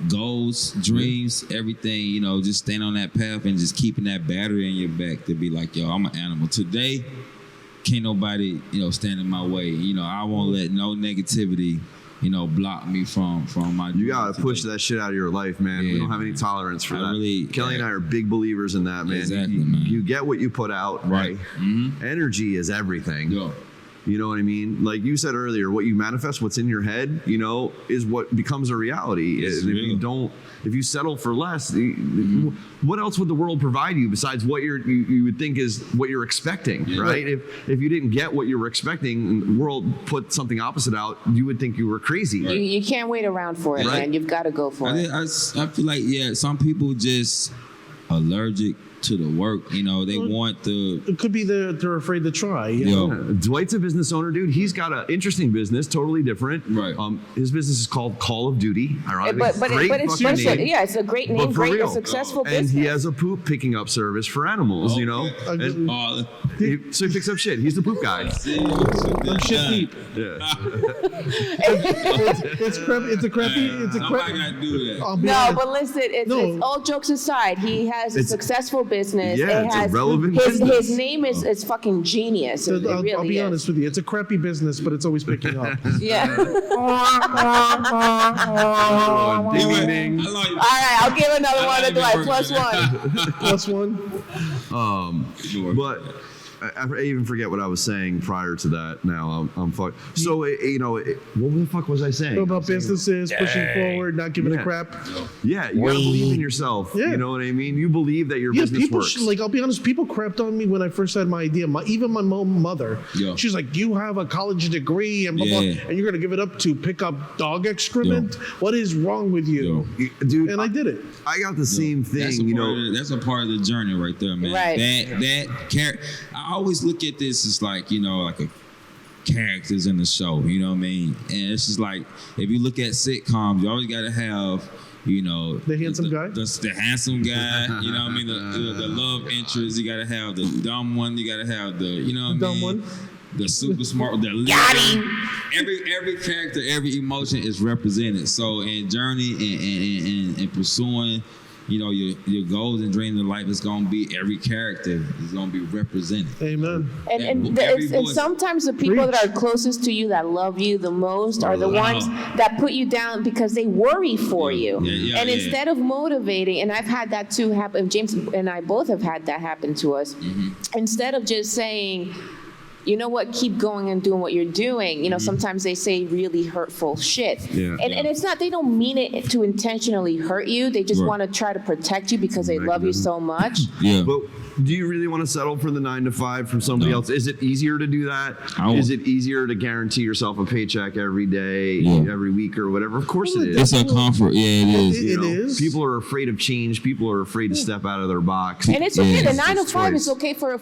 Speaker 3: goals, dreams, everything. Just staying on that path and just keeping that battery in your back to be like, yo, I'm an animal today. Can't nobody stand in my way. I won't let no negativity block me from my.
Speaker 1: You gotta
Speaker 3: dreams
Speaker 1: push
Speaker 3: today.
Speaker 1: that shit out of your life, man.
Speaker 3: Yeah,
Speaker 1: We don't have
Speaker 3: man.
Speaker 1: any tolerance for
Speaker 3: I
Speaker 1: that.
Speaker 3: really-
Speaker 1: Kelly and I are big believers in that, man.
Speaker 3: Exactly,
Speaker 1: you,
Speaker 3: man.
Speaker 1: you get what you put out, right? Energy is everything.
Speaker 3: Yo.
Speaker 1: You know what I mean? Like you said earlier, what you manifest, what's in your head, is what becomes a reality.
Speaker 3: It's
Speaker 1: And if you settle for less, what else would the world provide you besides what you would think is what you're expecting,
Speaker 3: Yeah.
Speaker 1: right? If you didn't get what you were expecting, and the world put something opposite out, you would think you were crazy.
Speaker 4: You can't wait around for it,
Speaker 1: Right.
Speaker 4: man. You've got to go for it.
Speaker 3: I feel like some people just allergic to the work. They want the.
Speaker 2: It could be they're afraid to try.
Speaker 3: Yo.
Speaker 1: Dwight's a business owner, dude. He's got an interesting business, totally different.
Speaker 3: Right.
Speaker 1: His business is called Call of Duty. Ironically,
Speaker 4: But it's a great name,
Speaker 1: But for
Speaker 4: great,
Speaker 1: real.
Speaker 4: successful
Speaker 1: And
Speaker 4: business.
Speaker 1: he has a poop picking up service for animals. And so he picks up shit. He's the poop guy.
Speaker 2: I'm shit deep.
Speaker 1: Yeah.
Speaker 2: It's a crappy.
Speaker 3: I'm not gonna do that.
Speaker 2: I'll be
Speaker 4: No,
Speaker 2: honest.
Speaker 4: but listen, it's all jokes aside, he has a successful business.
Speaker 1: Yeah,
Speaker 4: it
Speaker 1: it's a
Speaker 4: has
Speaker 1: relevant
Speaker 4: his
Speaker 1: business.
Speaker 4: name is fucking genius.
Speaker 2: So
Speaker 4: It
Speaker 2: I'll
Speaker 4: really
Speaker 2: be
Speaker 4: is.
Speaker 2: honest with you. It's a crappy business, but it's always picking up.
Speaker 4: Yeah.
Speaker 1: Oh, ding, ding, ding.
Speaker 4: All right, I'll give another one to Dwight. +1.
Speaker 2: +1.
Speaker 1: But I even forget what I was saying prior to that. Now I'm fucked. So what the fuck was I saying?
Speaker 2: About businesses pushing forward, not giving a crap.
Speaker 1: Yeah, you gotta believe in yourself.
Speaker 2: Yeah.
Speaker 1: You know what I mean? You believe that your
Speaker 2: Yeah,
Speaker 1: business
Speaker 2: people
Speaker 1: works.
Speaker 2: I'll be honest. People crapped on me when I first had my idea. Even my mother.
Speaker 3: Yeah.
Speaker 2: She's like, "You have a college degree and blah, blah,
Speaker 3: Yeah.
Speaker 2: and you're gonna give it up to pick up dog excrement? What is wrong with you?"
Speaker 1: Dude,
Speaker 2: And I did it.
Speaker 1: I got the same thing.
Speaker 3: That's a part of the journey right there, man.
Speaker 4: Right.
Speaker 3: That character. I always look at this as like like a characters in the show. You know what I mean? And it's just like if you look at sitcoms, you always got to have.
Speaker 2: The handsome guy?
Speaker 3: The handsome guy, you know what I mean? The love interest, you gotta have the dumb one, you gotta have the
Speaker 2: Dumb one.
Speaker 3: The super smart, the leader. Every character, every emotion is represented. So in journey and pursuing, your goals and dreams in life is gonna be every character is gonna be represented.
Speaker 2: Amen.
Speaker 4: And sometimes the people that are closest to you, that love you the most, are the ones that put you down because they worry for you. And instead of motivating, and I've had that too happen, James and I both have had that happen to us, instead of just saying, you know what, keep going and doing what you're doing. Sometimes they say really hurtful shit. And it's not, they don't mean it to intentionally hurt you. They just want to try to protect you because they love you so much.
Speaker 3: Yeah.
Speaker 1: But do you really want to settle for the 9 to 5 from somebody else? Is it easier to do that?
Speaker 3: I
Speaker 1: Is it easier to guarantee yourself a paycheck every day, every week or whatever? Of course it is.
Speaker 3: It's a comfort. Yeah, it is.
Speaker 2: It is.
Speaker 1: People are afraid of change. People are afraid to step out of their box.
Speaker 4: And it's okay.
Speaker 3: Yeah.
Speaker 4: The 9 to 5
Speaker 1: choice.
Speaker 4: is okay for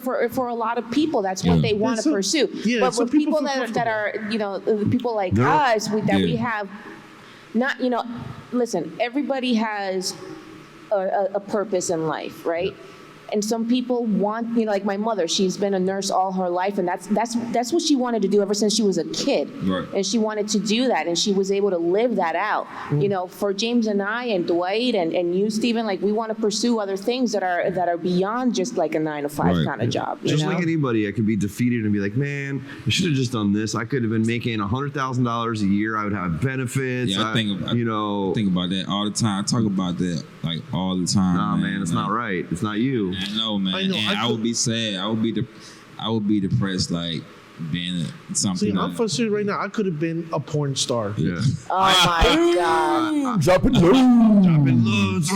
Speaker 4: a lot of people. That's what they want to pursue.
Speaker 2: Yeah,
Speaker 4: but
Speaker 2: some
Speaker 4: with people
Speaker 2: people feel
Speaker 4: that are people like
Speaker 1: They're-
Speaker 4: us, we have not listen. Everybody has a purpose in life, right? And some people want, like my mother, she's been a nurse all her life, and that's what she wanted to do ever since she was a kid.
Speaker 3: Right.
Speaker 4: And she wanted to do that, and she was able to live that out. For James and I and Dwight and you, Stephen, like we want to pursue other things that are beyond just like a 9 to 5 kind of job.
Speaker 1: Just like anybody, I could be defeated and be like, man, I should have just done this. I could have been making $100,000 a year. I would have benefits.
Speaker 3: Yeah, I think about that all the time. I talk about that like all the time.
Speaker 1: Nah, man, it's not right. It's not you.
Speaker 3: I know, man.
Speaker 2: I know,
Speaker 3: And I would be sad. I would be depressed, like being something.
Speaker 2: See, I'm frustrated right now. I could have been a porn star.
Speaker 1: Yeah.
Speaker 4: Oh my God.
Speaker 5: Dropping loads.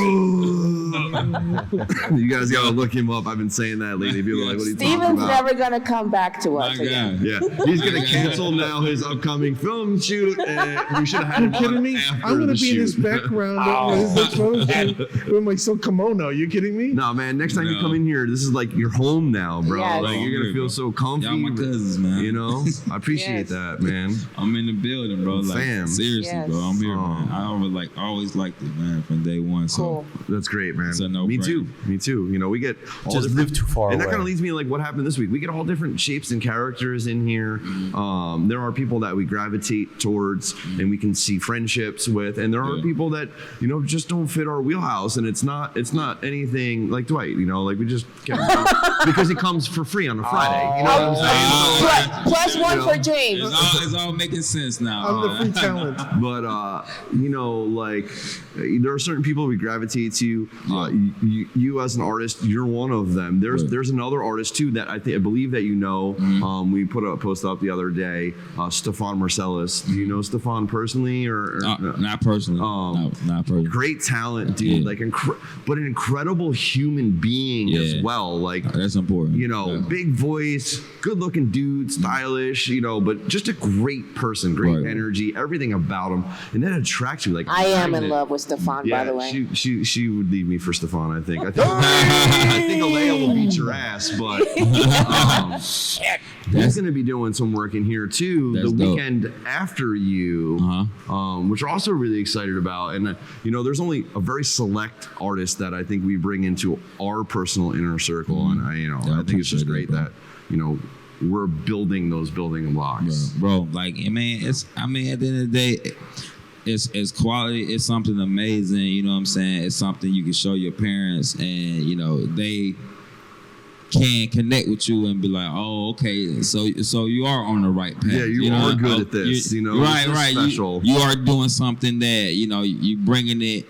Speaker 1: You guys gotta look him up. I've been saying that lately. People are like, what are you talking
Speaker 4: Steven's
Speaker 1: about?
Speaker 4: never gonna come back to us
Speaker 3: My
Speaker 4: again.
Speaker 3: God.
Speaker 1: Yeah, he's gonna cancel now his upcoming film shoot, and we should have had him
Speaker 2: Kidding
Speaker 1: on
Speaker 2: me?
Speaker 1: after
Speaker 2: I'm gonna
Speaker 1: the
Speaker 2: be in his
Speaker 1: shoot.
Speaker 2: background with this photo shoot with my silk kimono. You kidding me?
Speaker 1: No, man. Next time you
Speaker 3: No.
Speaker 1: come in here, this is like your home now, bro.
Speaker 4: Yes.
Speaker 1: Like you're gonna feel so comfy.
Speaker 3: Y'all my cousins, man.
Speaker 1: You know, I appreciate
Speaker 4: Yes.
Speaker 1: that, man.
Speaker 3: I'm in the building, bro. Like
Speaker 1: Fam.
Speaker 3: seriously,
Speaker 4: Yes.
Speaker 3: bro. I'm here,
Speaker 1: Oh.
Speaker 3: man. I always liked it, man, from day one. So
Speaker 4: Cool.
Speaker 1: That's great, man.
Speaker 3: It's a no-brainer.
Speaker 1: Me too. Me too. We get all
Speaker 5: Just
Speaker 1: different,
Speaker 5: live too far
Speaker 1: and that
Speaker 5: away.
Speaker 1: kind of leads me to like what happened this week. We get all different shapes and characters in here. There are people that we gravitate towards, and we can see friendships with, and there are people that just don't fit our wheelhouse. And it's not anything like Dwight. Like we just get him because he comes for free on a Friday. You know what I'm saying?
Speaker 4: +1 for James.
Speaker 3: it's all making sense now.
Speaker 2: I'm the free talent.
Speaker 1: But like there are certain people we gravitate to. You as an artist, you're one of them. There's another artist too that I believe that we put a post up the other day. Stefan Marcellus. Do you know Stefan personally or no?
Speaker 3: Not personally. No, not personally.
Speaker 1: Great talent, dude.
Speaker 3: Yeah.
Speaker 1: Like but an incredible human being as
Speaker 3: Yeah.
Speaker 1: well. Like
Speaker 3: That's important. Yeah.
Speaker 1: big voice, good looking dude, stylish, but just a great person, great
Speaker 3: Right.
Speaker 1: energy, everything about him. And that attracts you. Like
Speaker 4: I am in
Speaker 1: magnet.
Speaker 4: love with Stefan, by the way.
Speaker 1: She would leave me for Stefan, I think. I think Alea will beat your ass, but he's going to be doing some work in here too
Speaker 3: That's
Speaker 1: the
Speaker 3: dope.
Speaker 1: weekend after you, which we're also really excited about. And there's only a very select artist that I think we bring into our personal inner circle, and I think it's just
Speaker 3: appreciate
Speaker 1: great
Speaker 3: that,
Speaker 1: that we're building those building blocks.
Speaker 3: bro. Like, man, at the end of the day, it's quality. It's something amazing. You know what I'm saying? It's something you can show your parents, and you know they can connect with you and be like, oh, okay, so you are on the right path.
Speaker 1: Yeah, you
Speaker 3: know?
Speaker 1: are good at this.
Speaker 3: Right.
Speaker 1: Special.
Speaker 3: You are doing something that you bringing it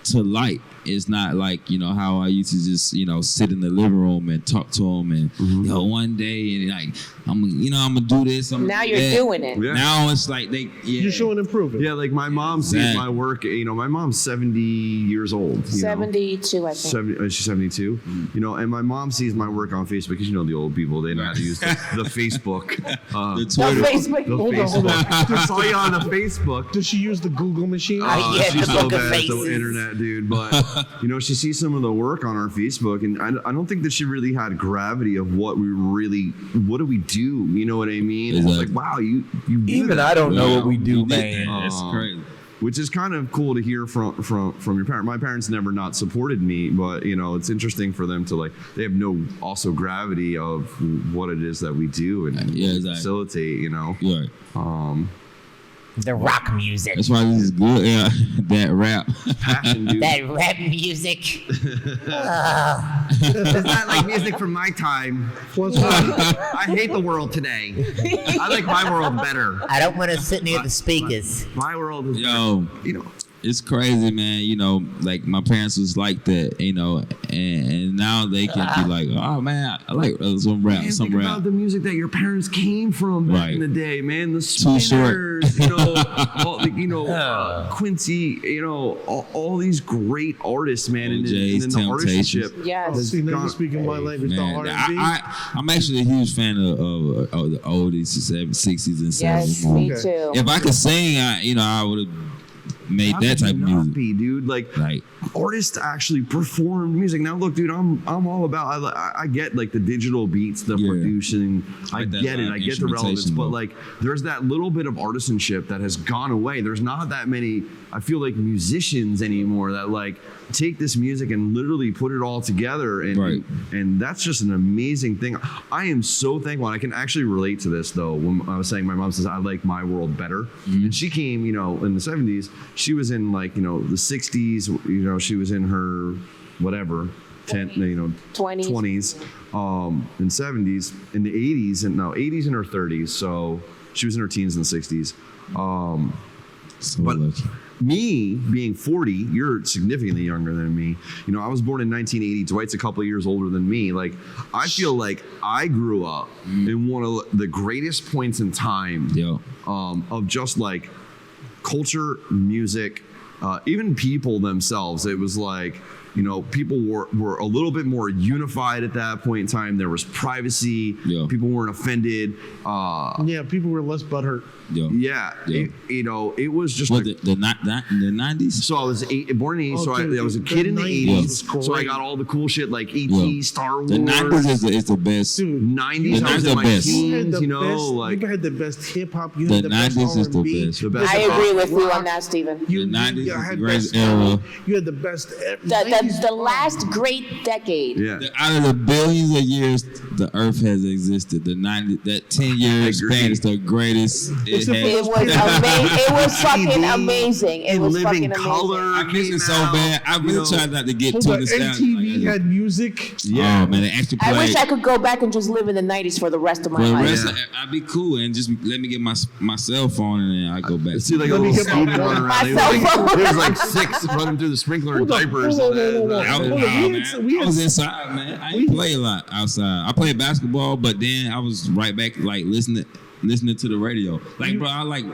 Speaker 3: to light. It's not like how I used to just sit in the living room and talk to them and one day and like I'm gonna do this.
Speaker 4: Now you're doing it.
Speaker 1: Yeah.
Speaker 3: Now it's like
Speaker 2: You're showing improvement.
Speaker 1: Yeah, like my mom sees my work. My mom's 70 years old.
Speaker 4: 72, I think.
Speaker 1: She's 72. And my mom sees my work on Facebook because the old people, they know how to use the Facebook,
Speaker 3: the
Speaker 4: The
Speaker 3: Twitter.
Speaker 4: Facebook.
Speaker 2: Hold on.
Speaker 1: I saw you on the Facebook.
Speaker 2: Does she use the Google machine?
Speaker 1: She's so bad at the internet, dude. But she sees some of the work on our Facebook, and I don't think that she really had gravity of what do we do? You know what I mean?
Speaker 3: Exactly.
Speaker 1: It's like, wow, you do
Speaker 5: Even
Speaker 1: that.
Speaker 5: I don't know what we do,
Speaker 3: You did
Speaker 5: man.
Speaker 3: that. That's crazy.
Speaker 1: Which is kind of cool to hear from your parents. My parents never not supported me, but it's interesting for them to they have no also gravity of what it is that we do and
Speaker 3: exactly.
Speaker 1: facilitate.
Speaker 3: Right.
Speaker 7: The rock music.
Speaker 3: That's why this is good. Yeah, that rap.
Speaker 1: Passion, dude.
Speaker 7: That rap music.
Speaker 1: It's not like music from my time.
Speaker 2: What's wrong?
Speaker 1: I hate the world today. I like my world better.
Speaker 7: I don't want to sit near the speakers.
Speaker 1: My world is
Speaker 3: Yo, it's crazy, man. Like my parents was like that, and now they can be like, oh man, I like some rap,
Speaker 1: Man,
Speaker 3: some
Speaker 1: think
Speaker 3: rap.
Speaker 1: about the music that your parents came from back
Speaker 3: Right.
Speaker 1: in the day, man. The
Speaker 3: Too short.
Speaker 1: Spinners, Quincy, all these great artists, man. And
Speaker 3: OJ's,
Speaker 1: then the artistship.
Speaker 3: Temptations.
Speaker 4: Yes.
Speaker 2: See, now you're speaking my language, the
Speaker 3: Man,
Speaker 2: R&B.
Speaker 3: I'm actually a huge fan of the oldies, 60s and 70s.
Speaker 4: Yes, me
Speaker 2: Okay.
Speaker 4: too.
Speaker 3: If I could sing, I would have made that type of music.
Speaker 1: Dude. Like artists actually perform music. Now, look, dude, I'm all about. I get like the digital beats, the producing. I
Speaker 3: Like that
Speaker 1: get it. I get the relevance,
Speaker 3: instrumentation,
Speaker 1: but
Speaker 3: though.
Speaker 1: like, there's that little bit of artisanship that has gone away. There's not that many. I feel like musicians anymore that like take this music and literally put it all together, and that's just an amazing thing. I am so thankful. And I can actually relate to this though. When I was saying my mom says I like my world better, and she came, in the 70s. She was in like the 60s. She was in her whatever 20s, and 70s, in the 80s, and 80s in her 30s. So she was in her teens in the 60s.
Speaker 3: So
Speaker 1: But-
Speaker 3: lucky.
Speaker 1: Me being 40, you're significantly younger than me. I was born in 1980. Dwight's a couple of years older than me. Like, I feel like I grew up in one of the greatest points in time of just like culture, music, even people themselves. It was like, people were a little bit more unified at that point in time. There was privacy.
Speaker 3: Yeah.
Speaker 1: People weren't offended.
Speaker 2: Yeah, people were less butthurt.
Speaker 1: Yeah. It was just
Speaker 3: What, the 90s?
Speaker 1: so I was born in the 80s, so
Speaker 2: dude,
Speaker 1: I was a
Speaker 2: the
Speaker 1: kid in the
Speaker 2: 90s
Speaker 1: 80s,
Speaker 2: was
Speaker 1: so I
Speaker 2: great.
Speaker 1: got all the cool shit like E.T.,
Speaker 3: Yeah.
Speaker 1: Star Wars.
Speaker 3: The 90s is the best.
Speaker 2: Dude,
Speaker 1: 90s,
Speaker 3: The
Speaker 1: I was
Speaker 3: 90s
Speaker 1: in my
Speaker 3: the best.
Speaker 2: You had
Speaker 1: teens,
Speaker 2: the
Speaker 1: like
Speaker 2: you had the best hip hop. You
Speaker 3: The
Speaker 2: had the best
Speaker 3: 90s is the
Speaker 2: R&B.
Speaker 3: best.
Speaker 1: the best.
Speaker 4: I agree with you
Speaker 2: rock.
Speaker 4: on that, Stephen.
Speaker 2: You,
Speaker 3: The 90s
Speaker 2: you
Speaker 3: is
Speaker 2: had
Speaker 3: the greatest
Speaker 2: best
Speaker 3: era.
Speaker 2: You had the best.
Speaker 4: The last great decade.
Speaker 1: Yeah.
Speaker 3: Out of the billions of years the Earth has existed, the 90, that 10-year
Speaker 1: agree.
Speaker 3: span is the greatest it
Speaker 2: Except for
Speaker 3: has.
Speaker 4: It was amazing. It was fucking
Speaker 1: MTV,
Speaker 4: amazing. It
Speaker 1: in
Speaker 4: was
Speaker 1: living
Speaker 4: fucking
Speaker 1: color.
Speaker 4: amazing.
Speaker 3: I miss it so
Speaker 1: came
Speaker 3: bad.
Speaker 1: out,
Speaker 3: I really tried not to get
Speaker 2: Hold
Speaker 3: too
Speaker 2: on,
Speaker 3: nostalgic.
Speaker 2: MTV had music.
Speaker 1: Yeah.
Speaker 3: Oh man, they actually
Speaker 4: I
Speaker 3: played.
Speaker 4: wish I could go back and just live in the 90s for the rest of my
Speaker 3: For the
Speaker 4: life.
Speaker 3: rest, I'd be cool and just let me get my cell phone and then I go back.
Speaker 1: See like a
Speaker 2: Let me
Speaker 1: little
Speaker 2: get my
Speaker 1: student running
Speaker 4: My
Speaker 1: around. There was
Speaker 4: cell
Speaker 1: like 6 running through the sprinkler in
Speaker 2: Hold on,
Speaker 1: diapers.
Speaker 2: hold on,
Speaker 1: and
Speaker 2: hold on,
Speaker 1: that.
Speaker 3: I was,
Speaker 2: hold on,
Speaker 3: oh,
Speaker 2: we
Speaker 3: man,
Speaker 2: had- we
Speaker 3: I
Speaker 2: had-
Speaker 3: was inside, man. I didn't play a lot outside. I played basketball, but then I was right back like listening to the radio. Like, bro, I like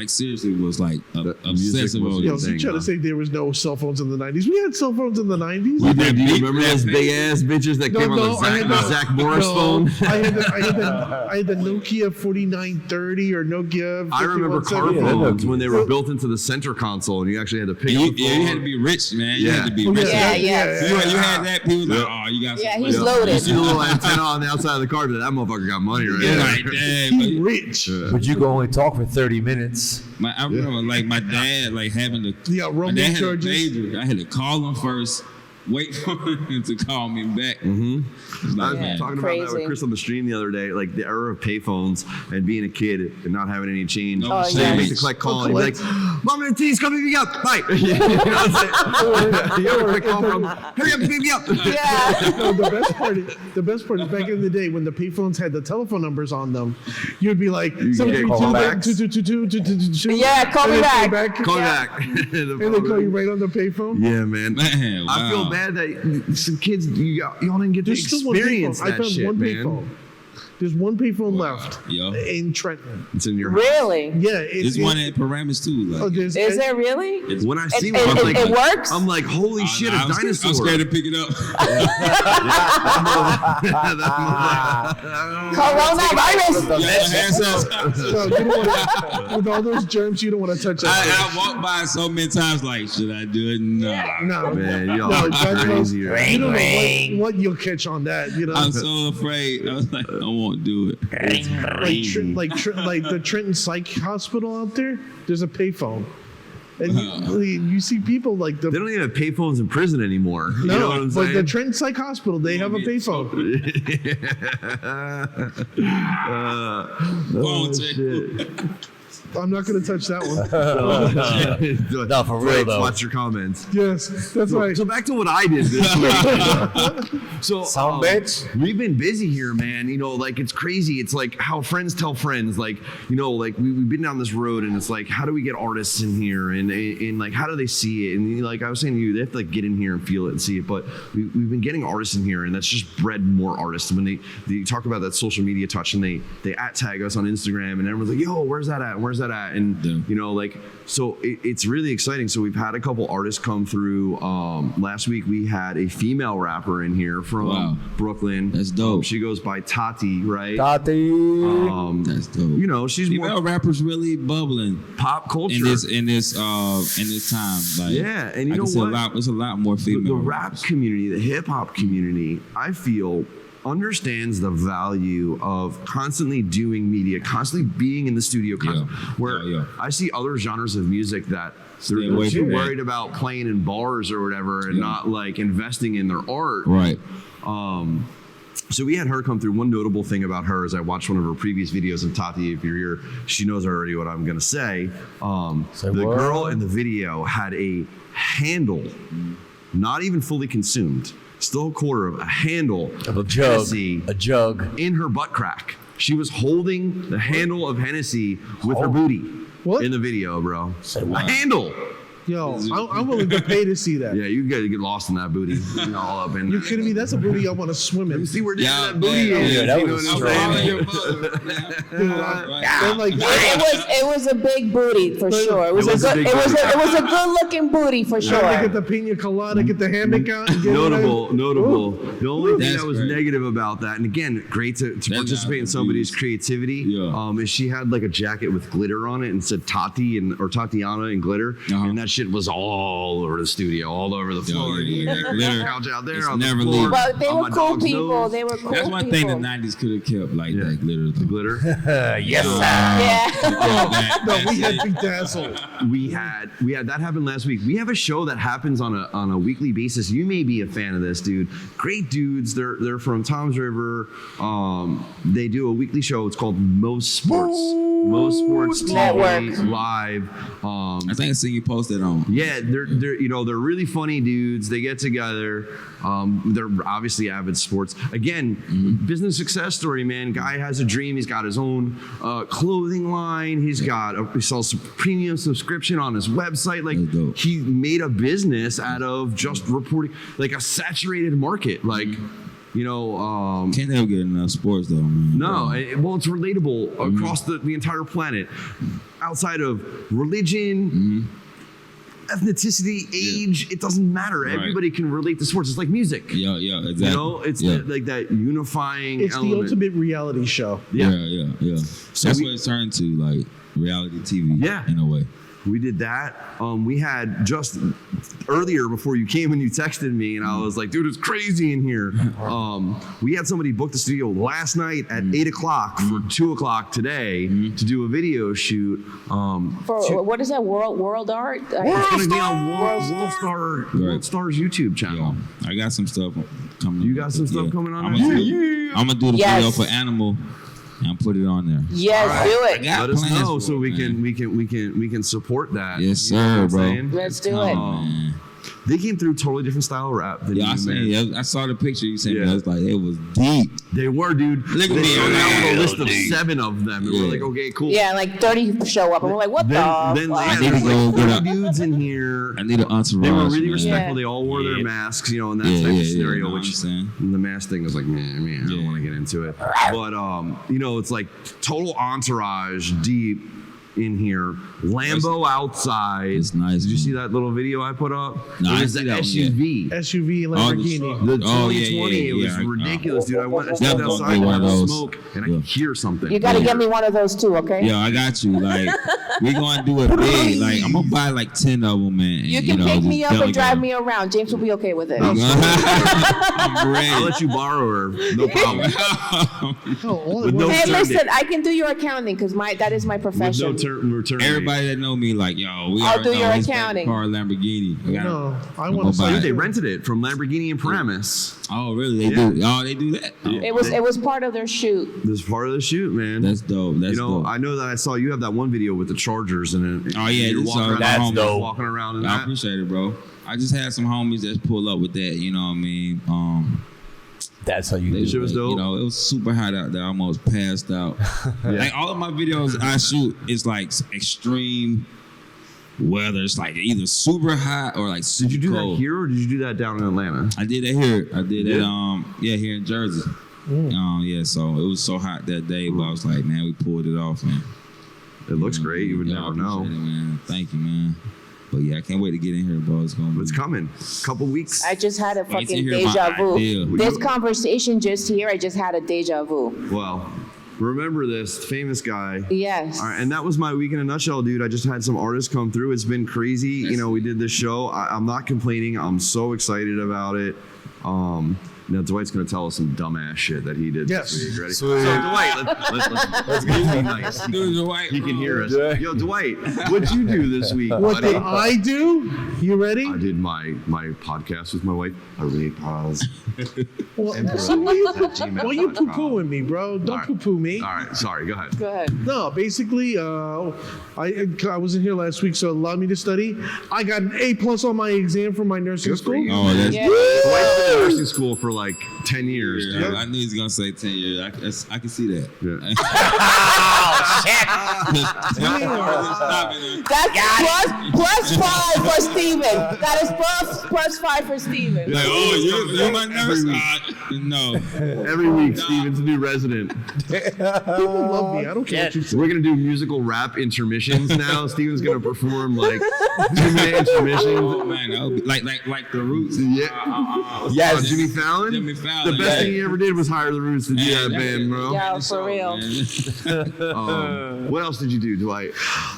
Speaker 3: seriously was like obsessive
Speaker 1: was
Speaker 3: over
Speaker 2: Yo,
Speaker 1: your
Speaker 3: this.
Speaker 2: so you trying to say there was no cell phones in the 90s? We had cell phones in the 90s.
Speaker 1: We did. Do you
Speaker 3: beat
Speaker 1: remember
Speaker 3: that
Speaker 1: those
Speaker 3: thing.
Speaker 1: big ass bitches that came on the Zach Morris phone?
Speaker 2: I had the Nokia 4930 or Nokia.
Speaker 1: I remember car
Speaker 2: 5170.
Speaker 1: phones when they were built into the center console, and you actually had to pick
Speaker 3: And
Speaker 1: up
Speaker 3: you,
Speaker 1: the
Speaker 3: yeah,
Speaker 1: phone.
Speaker 3: you had to be rich, man. You
Speaker 1: Yeah.
Speaker 3: had to be
Speaker 2: Oh,
Speaker 3: rich.
Speaker 4: Yeah, yeah.
Speaker 3: You had that. People was like, oh, you got.
Speaker 4: Yeah,
Speaker 3: some
Speaker 4: he's
Speaker 3: money.
Speaker 4: loaded.
Speaker 1: You see the little antenna on the outside of the car, but that motherfucker got money right
Speaker 3: Yeah,
Speaker 1: there.
Speaker 3: like damn.
Speaker 2: He
Speaker 3: but-
Speaker 2: rich.
Speaker 5: But you can only talk for 30 minutes.
Speaker 3: I remember like my dad like having to.
Speaker 2: Yeah,
Speaker 3: my
Speaker 2: roaming
Speaker 3: dad had a
Speaker 2: charges.
Speaker 3: pager. I had to call him first. wait for him to call me back.
Speaker 1: I was
Speaker 3: Man.
Speaker 1: talking about that with
Speaker 4: Crazy.
Speaker 1: Chris on the stream the other day, like the era of payphones and being a kid and not having any change.
Speaker 3: Oh,
Speaker 1: So you
Speaker 3: yes.
Speaker 1: make the collect call and you're like, Mom and T's coming to pick me up. Bye. You know what I'm saying? You ever quick call from, hurry up, pick me up.
Speaker 4: Yeah.
Speaker 2: No, the best part is back in the day when the payphones had the telephone numbers on them, you'd be like,
Speaker 1: get
Speaker 2: 732-222-222.
Speaker 4: Yeah, call me back.
Speaker 1: Call me
Speaker 4: Yeah.
Speaker 1: back.
Speaker 2: And they call you right on the payphone.
Speaker 1: Yeah, man.
Speaker 3: Man,
Speaker 1: I feel
Speaker 3: wow.
Speaker 1: bad that some kids, y'all didn't get to
Speaker 2: There's still one
Speaker 1: experience
Speaker 2: payphone. I
Speaker 1: that
Speaker 2: found
Speaker 1: shit,
Speaker 2: one
Speaker 1: man.
Speaker 2: payphone. There's one payphone left
Speaker 3: Yeah.
Speaker 2: in Trenton.
Speaker 1: It's in your house.
Speaker 4: Really?
Speaker 2: Yeah,
Speaker 3: There's one at Paramus too. Like,
Speaker 2: there's,
Speaker 4: Is there really?
Speaker 1: When I see
Speaker 4: It-
Speaker 1: one, I'm
Speaker 4: it-
Speaker 1: like,
Speaker 4: it works?
Speaker 1: I'm like, holy shit, a
Speaker 3: I'm
Speaker 1: dinosaur.
Speaker 3: scared to pick it up.
Speaker 4: Coronavirus.
Speaker 3: Hands up.
Speaker 2: So you don't wanna, with all those germs, you don't want to touch that.
Speaker 3: I walked by so many times, like, should I do it? No.
Speaker 2: No,
Speaker 1: Man, y'all
Speaker 2: no,
Speaker 1: are
Speaker 2: that's
Speaker 1: crazy.
Speaker 2: you don't know what you'll catch on that. You know,
Speaker 3: I'm so afraid. I was like, I won't do it.
Speaker 2: like the Trenton Psych Hospital out there. There's a payphone, and you see people like the.
Speaker 1: They don't even have payphones in prison anymore. You know what I'm
Speaker 2: but the
Speaker 1: saying?
Speaker 2: Trenton Psych Hospital, they have a payphone.
Speaker 3: Phone check.
Speaker 2: I'm not going to touch that one.
Speaker 7: No, for real,
Speaker 1: Right,
Speaker 7: though.
Speaker 1: watch your comments.
Speaker 2: Yes, that's right.
Speaker 1: So back to what I did this week. So
Speaker 5: Some bitch.
Speaker 1: we've been busy here, man. You know, like it's crazy. It's like how friends tell friends. Like, you know, like we've been down this road, and it's like, how do we get artists in here, and like how do they see it? And like I was saying to you, they have to like get in here and feel it and see it. But we've been getting artists in here, and that's just bred more artists. When they talk about that social media touch, and they at tag us on Instagram, and everyone's like, yo, where's that at? Where's that at? And you know, like, so it's really exciting. So we've had a couple artists come through. Last week we had a female rapper in here from Brooklyn.
Speaker 3: That's dope.
Speaker 1: She goes by Tati, right?
Speaker 5: Tati.
Speaker 3: That's dope.
Speaker 1: You know, she's
Speaker 3: Female
Speaker 1: more
Speaker 3: rappers really bubbling
Speaker 1: pop culture.
Speaker 3: in this time. Like,
Speaker 1: Yeah, and you
Speaker 3: I
Speaker 1: know
Speaker 3: can see
Speaker 1: what?
Speaker 3: there's a lot more
Speaker 1: the
Speaker 3: female
Speaker 1: rap
Speaker 3: rappers.
Speaker 1: community, the hip hop community, I feel understands the value of constantly doing media, constantly being in the studio. Where
Speaker 3: Yeah.
Speaker 1: I see other genres of music that they're
Speaker 3: away
Speaker 1: too
Speaker 3: from that.
Speaker 1: worried about playing in bars or whatever, and not like investing in their art.
Speaker 3: Right.
Speaker 1: So we had her come through. One notable thing about her is I watched one of her previous videos, and Tati, if you're here, she knows already what I'm gonna say. The
Speaker 5: what?
Speaker 1: girl in the video had a handle, not even fully consumed, still a quarter of a handle
Speaker 5: Of a jug.
Speaker 1: Hennessy
Speaker 5: A jug.
Speaker 1: in her butt crack. She was holding the handle of Hennessy with her booty
Speaker 2: What?
Speaker 1: in the video, bro.
Speaker 3: what?
Speaker 1: A handle.
Speaker 2: Yo, I'm willing to pay to see that.
Speaker 1: Yeah, you gotta get lost in that booty. You know, all up in.
Speaker 2: You kidding me? That's a booty I want to swim in.
Speaker 1: You see where
Speaker 3: Yeah,
Speaker 1: that booty
Speaker 3: man.
Speaker 1: is.
Speaker 5: Yeah, that
Speaker 1: you know
Speaker 5: was
Speaker 1: what
Speaker 5: strong.
Speaker 1: I'm saying?
Speaker 2: They're like,
Speaker 4: It was a big booty for sure. It was
Speaker 1: was a
Speaker 4: a good
Speaker 1: big booty.
Speaker 4: it was a good looking booty for
Speaker 2: trying to
Speaker 4: sure.
Speaker 2: get the pina colada, get the hammock out. And get
Speaker 1: Notable. The only thing
Speaker 3: That's
Speaker 1: that was
Speaker 3: great.
Speaker 1: negative about that, and again, great to participate in somebody's creativity,
Speaker 3: Yeah.
Speaker 1: is she had like a jacket with glitter on it and said Tati or Tatiana in glitter, and that shit was all over the studio, all over the floor.
Speaker 3: yeah,
Speaker 1: There's
Speaker 3: glitter.
Speaker 1: a couch out there
Speaker 3: It's
Speaker 1: on the
Speaker 3: never
Speaker 1: floor.
Speaker 3: leaving.
Speaker 4: But they
Speaker 1: on
Speaker 4: were
Speaker 1: my
Speaker 4: cool
Speaker 1: dog's
Speaker 4: people.
Speaker 1: nose.
Speaker 4: They were cool
Speaker 3: That's one
Speaker 4: people.
Speaker 3: thing the 90s could have kept, like that glitter.
Speaker 1: The glitter.
Speaker 5: Yes, sir.
Speaker 4: Yeah.
Speaker 2: No, we had bedazzled.
Speaker 1: We had that happened last week. We have a show that happens on a weekly basis. You may be a fan of this, dude. Great dudes. They're from Tom's River. They do a weekly show. It's called Most Sports. Most Sports
Speaker 4: Network.
Speaker 1: TV Live.
Speaker 3: I think I seen you posted on.
Speaker 1: Yeah, they're really funny dudes. They get together. They're obviously avid sports. Again, business success story, man. Guy has a dream. He's got his own clothing line. He sells a premium subscription on his website. Like,
Speaker 3: That's dope.
Speaker 1: he made a business out of just reporting, like a saturated market. Like, you know,
Speaker 3: Can't ever get enough sports though, man.
Speaker 1: no, well, it's relatable across the entire planet. Outside of religion, ethnicity, age, it doesn't matter.
Speaker 3: Right.
Speaker 1: Everybody can relate to sports. It's like music.
Speaker 3: Yeah, exactly.
Speaker 1: You know, it's like that unifying
Speaker 2: It's
Speaker 1: element.
Speaker 2: the ultimate reality show.
Speaker 3: Yeah.
Speaker 1: Yeah.
Speaker 3: That's
Speaker 1: we-
Speaker 3: what it's turned to, like reality TV.
Speaker 1: Yeah.
Speaker 3: In a way.
Speaker 1: We did that. We had just earlier before you came and you texted me, and I was like, dude, it's crazy in here. We had somebody book the studio last night at 8 o'clock for 2 o'clock today to do a video shoot.
Speaker 4: For what is that? World Art?
Speaker 1: It's going to be on World Star's YouTube channel.
Speaker 3: Yeah. I got some stuff coming.
Speaker 1: You got some stuff coming on
Speaker 3: I'm
Speaker 1: there?
Speaker 3: gonna do the video for Animal and put it on there.
Speaker 4: Yes, do it.
Speaker 1: Let us know so we can support that.
Speaker 3: Yes, sir, bro.
Speaker 4: Let's do it.
Speaker 3: Man.
Speaker 1: They came through totally different style rap than
Speaker 3: Yeah,
Speaker 1: you,
Speaker 3: I saw the picture you sent me.
Speaker 1: Yeah.
Speaker 3: I was like, it was deep.
Speaker 1: They were, dude.
Speaker 3: Look at
Speaker 1: They
Speaker 3: me,
Speaker 1: started out with a list of
Speaker 3: deep.
Speaker 1: 7 of them, and we're like, okay, cool.
Speaker 4: Yeah, like 30 show up, and we're like, what
Speaker 1: Then
Speaker 4: the fuck?
Speaker 3: I need
Speaker 1: there's
Speaker 3: to go
Speaker 1: like
Speaker 3: get
Speaker 1: 30
Speaker 3: a-
Speaker 1: dudes in here.
Speaker 3: I need an entourage.
Speaker 1: They were really
Speaker 3: man.
Speaker 1: respectful.
Speaker 4: Yeah.
Speaker 1: They all wore their
Speaker 3: Yeah.
Speaker 1: masks, you know, in that type of scenario.
Speaker 3: know what I'm
Speaker 1: Which
Speaker 3: saying?
Speaker 1: the mask thing was like, man, I don't
Speaker 3: Yeah.
Speaker 1: want to get into it. But you know, it's like total entourage deep in here. Lambo outside.
Speaker 3: It's nice,
Speaker 1: Did you
Speaker 3: man.
Speaker 1: see that little video I put up?
Speaker 3: No,
Speaker 1: it
Speaker 3: I
Speaker 1: was the
Speaker 3: didn't see that one
Speaker 1: SUV.
Speaker 2: SUV
Speaker 3: Oh, the
Speaker 2: Lamborghini.
Speaker 3: truck.
Speaker 1: The 2020,
Speaker 3: Oh, yeah,
Speaker 1: it was
Speaker 3: yeah.
Speaker 1: ridiculous, dude. I stepped
Speaker 3: Definitely
Speaker 1: outside
Speaker 3: one
Speaker 1: and
Speaker 3: of
Speaker 1: had
Speaker 3: those.
Speaker 1: smoke, and I
Speaker 3: Yeah.
Speaker 1: could hear something.
Speaker 4: You got to get me one of those too, okay?
Speaker 3: Yo, I got you. Like, we gonna do it big. Like, I'm gonna buy like 10 of them, man.
Speaker 4: You can pick me up and drive me around. James will be okay with it.
Speaker 3: I'm ready.
Speaker 1: I'll let you borrow her. No problem. With no
Speaker 4: Hey,
Speaker 1: return
Speaker 4: listen,
Speaker 1: date.
Speaker 4: I can do your accounting because that is my
Speaker 1: With no
Speaker 4: profession.
Speaker 1: return date.
Speaker 3: Everybody that know me, like, yo, we
Speaker 4: I'll
Speaker 3: already
Speaker 4: do
Speaker 3: know
Speaker 4: your
Speaker 3: his
Speaker 4: accounting.
Speaker 3: car Lamborghini. I gotta-
Speaker 2: No, I
Speaker 3: I'm
Speaker 2: want to
Speaker 3: gonna buy
Speaker 2: say
Speaker 3: it.
Speaker 1: They rented it from Lamborghini and Paramus.
Speaker 3: Oh, really? They
Speaker 1: Yeah.
Speaker 3: do? Oh, they do that? Oh,
Speaker 4: It was part of their shoot.
Speaker 1: This is part of the shoot, man.
Speaker 3: that's dope. That's
Speaker 1: you know,
Speaker 3: dope.
Speaker 1: I know that I saw you have that one video with the Chargers and it.
Speaker 3: Oh, yeah,
Speaker 1: you're
Speaker 3: this
Speaker 1: walking
Speaker 3: is
Speaker 1: around,
Speaker 3: that's
Speaker 1: the homies
Speaker 7: dope.
Speaker 1: walking around and
Speaker 3: I
Speaker 1: that.
Speaker 3: appreciate it, bro. I just had some homies that pull up with that, you know what I mean?
Speaker 7: That's how you
Speaker 3: They
Speaker 7: do
Speaker 1: shit
Speaker 7: it.
Speaker 1: was dope.
Speaker 3: You know, it was super hot out there. I almost passed out. Like all of my videos I shoot is like extreme weather. It's like either super hot or like super
Speaker 1: Did you do
Speaker 3: cold.
Speaker 1: that here or did you do that down in Atlanta?
Speaker 3: I did that here. I did
Speaker 1: Yeah?
Speaker 3: that here in Jersey. Yeah, so it was so hot that day, but I was like, man, we pulled it off, man.
Speaker 1: It looks great. You would
Speaker 3: Yeah, I
Speaker 1: never know.
Speaker 3: appreciate it, man. Thank you, man. But yeah, I can't wait to get in here, bro. It's gonna be.
Speaker 1: It's coming. Couple weeks.
Speaker 4: I just had a
Speaker 3: Wait to
Speaker 4: fucking
Speaker 3: hear my
Speaker 4: deja vu.
Speaker 3: idea.
Speaker 4: This conversation just here, I just had a deja vu.
Speaker 1: Well, remember this famous guy.
Speaker 4: Yes.
Speaker 1: All right, and that was my week in a nutshell, dude. I just had some artists come through. It's been crazy. You know, we did this show. I'm not complaining. I'm so excited about it. Now Dwight's gonna tell us some dumbass shit that he did
Speaker 2: Yes.
Speaker 1: this week. Ready?
Speaker 7: Sweet.
Speaker 1: So Dwight, let's be nice.
Speaker 3: Dude, Dwight,
Speaker 1: He can
Speaker 3: bro.
Speaker 1: hear us.
Speaker 7: Yeah.
Speaker 1: Yo, Dwight, what'd you do this week,
Speaker 2: what
Speaker 1: buddy?
Speaker 2: did I do? You ready?
Speaker 1: I did my podcast with my wife. I really paused.
Speaker 2: Well,
Speaker 1: Emperor
Speaker 2: so why you
Speaker 1: at gmail.com.
Speaker 2: why you poo-pooing me, bro? Don't
Speaker 1: All right.
Speaker 2: poo-poo me.
Speaker 1: All right, sorry. Go ahead.
Speaker 4: Go ahead.
Speaker 2: No, basically, I wasn't here last week, so it allowed me to study. I got an A+ on my exam for my nursing
Speaker 1: Good for
Speaker 2: school.
Speaker 1: you.
Speaker 3: Oh, that's
Speaker 4: Yeah.
Speaker 1: Dwight's been in nursing school for like 10 years.
Speaker 3: Yeah, I knew he was gonna say 10 years. I can see that.
Speaker 1: Yeah.
Speaker 4: That's plus 5 for Steven. That is plus 5 for Steven.
Speaker 3: Like, oh, you're my nurse?
Speaker 1: Every
Speaker 3: No.
Speaker 1: Every week, Steven's a new resident.
Speaker 2: People love me. I don't care what you say.
Speaker 1: We're gonna do musical rap intermissions now. Steven's gonna perform like 2-minute intermissions.
Speaker 3: Oh man, that would be like the Roots.
Speaker 1: Yeah.
Speaker 7: Yes.
Speaker 1: Jimmy Fallon.
Speaker 3: Jimmy Fallon,
Speaker 1: The best
Speaker 3: yeah.
Speaker 1: thing he ever did was hire the Roots to do
Speaker 3: Man,
Speaker 1: that
Speaker 3: that's
Speaker 1: band,
Speaker 3: it.
Speaker 1: bro.
Speaker 4: Yeah,
Speaker 3: It's
Speaker 4: for
Speaker 3: all,
Speaker 4: real.
Speaker 3: man.
Speaker 1: What else did you do, Dwight?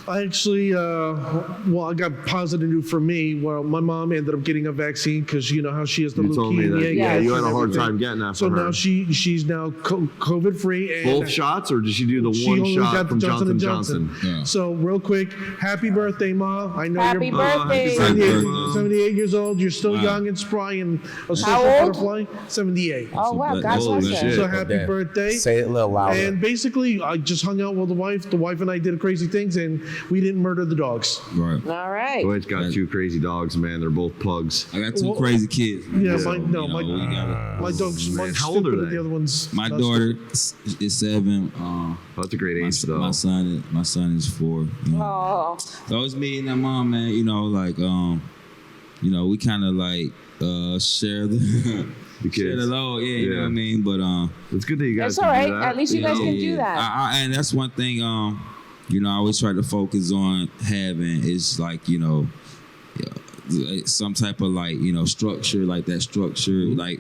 Speaker 2: I actually, well, I got positive news for me. Well, my mom ended up getting a vaccine because you know how she has the
Speaker 1: You
Speaker 2: leukemia.
Speaker 1: told me that. Yeah, you had a hard
Speaker 2: everything.
Speaker 1: time getting that
Speaker 2: So
Speaker 1: for her.
Speaker 2: now she's now COVID free. And
Speaker 1: Both shots, or did she do the
Speaker 2: She
Speaker 1: one
Speaker 2: only
Speaker 1: shot
Speaker 2: got
Speaker 1: from
Speaker 2: the
Speaker 1: Johnson
Speaker 2: Johnson
Speaker 1: Johnson?
Speaker 3: Yeah.
Speaker 2: So real quick, happy birthday, Ma. I know
Speaker 4: Happy
Speaker 2: you're
Speaker 4: birthday.
Speaker 1: happy
Speaker 2: 78,
Speaker 1: birthday.
Speaker 2: 78 years old. You're still
Speaker 3: Wow.
Speaker 2: young and spry and a social
Speaker 4: How old?
Speaker 2: butterfly. 78.
Speaker 4: Oh, wow.
Speaker 3: So
Speaker 4: God
Speaker 3: holy
Speaker 4: bless her.
Speaker 1: shit.
Speaker 2: So happy
Speaker 7: Damn.
Speaker 2: birthday.
Speaker 7: Say it a little louder.
Speaker 2: And basically, I just hung out with the wife. The wife and I did crazy things, and we didn't murder the dogs.
Speaker 3: Right.
Speaker 4: All right.
Speaker 1: Dwight's got 2 crazy dogs, man. They're both pugs.
Speaker 3: I got 2
Speaker 2: Well,
Speaker 3: crazy kids.
Speaker 2: Yeah,
Speaker 3: So,
Speaker 2: my
Speaker 3: you know, we gotta-
Speaker 2: my dog's
Speaker 1: man.
Speaker 2: one's
Speaker 1: How old are
Speaker 2: stupid and
Speaker 1: they?
Speaker 2: the other one's
Speaker 3: my
Speaker 2: not
Speaker 3: daughter is 7.
Speaker 1: Oh, that's a great age, though.
Speaker 3: My son is 4. You know?
Speaker 4: Oh,
Speaker 3: So it's me and that mom, man. You know, like you know, we kind of like share the
Speaker 1: The
Speaker 3: share the
Speaker 1: kids.
Speaker 3: load. Yeah, you know
Speaker 1: Yeah.
Speaker 3: what I mean. But
Speaker 1: It's good that you guys
Speaker 4: that's all
Speaker 1: can do
Speaker 4: right.
Speaker 1: that.
Speaker 4: At least you guys
Speaker 3: yeah,
Speaker 4: can do
Speaker 3: yeah.
Speaker 4: that.
Speaker 3: And that's one thing. You know, I always try to focus on having is like some type of like structure, like that structure, like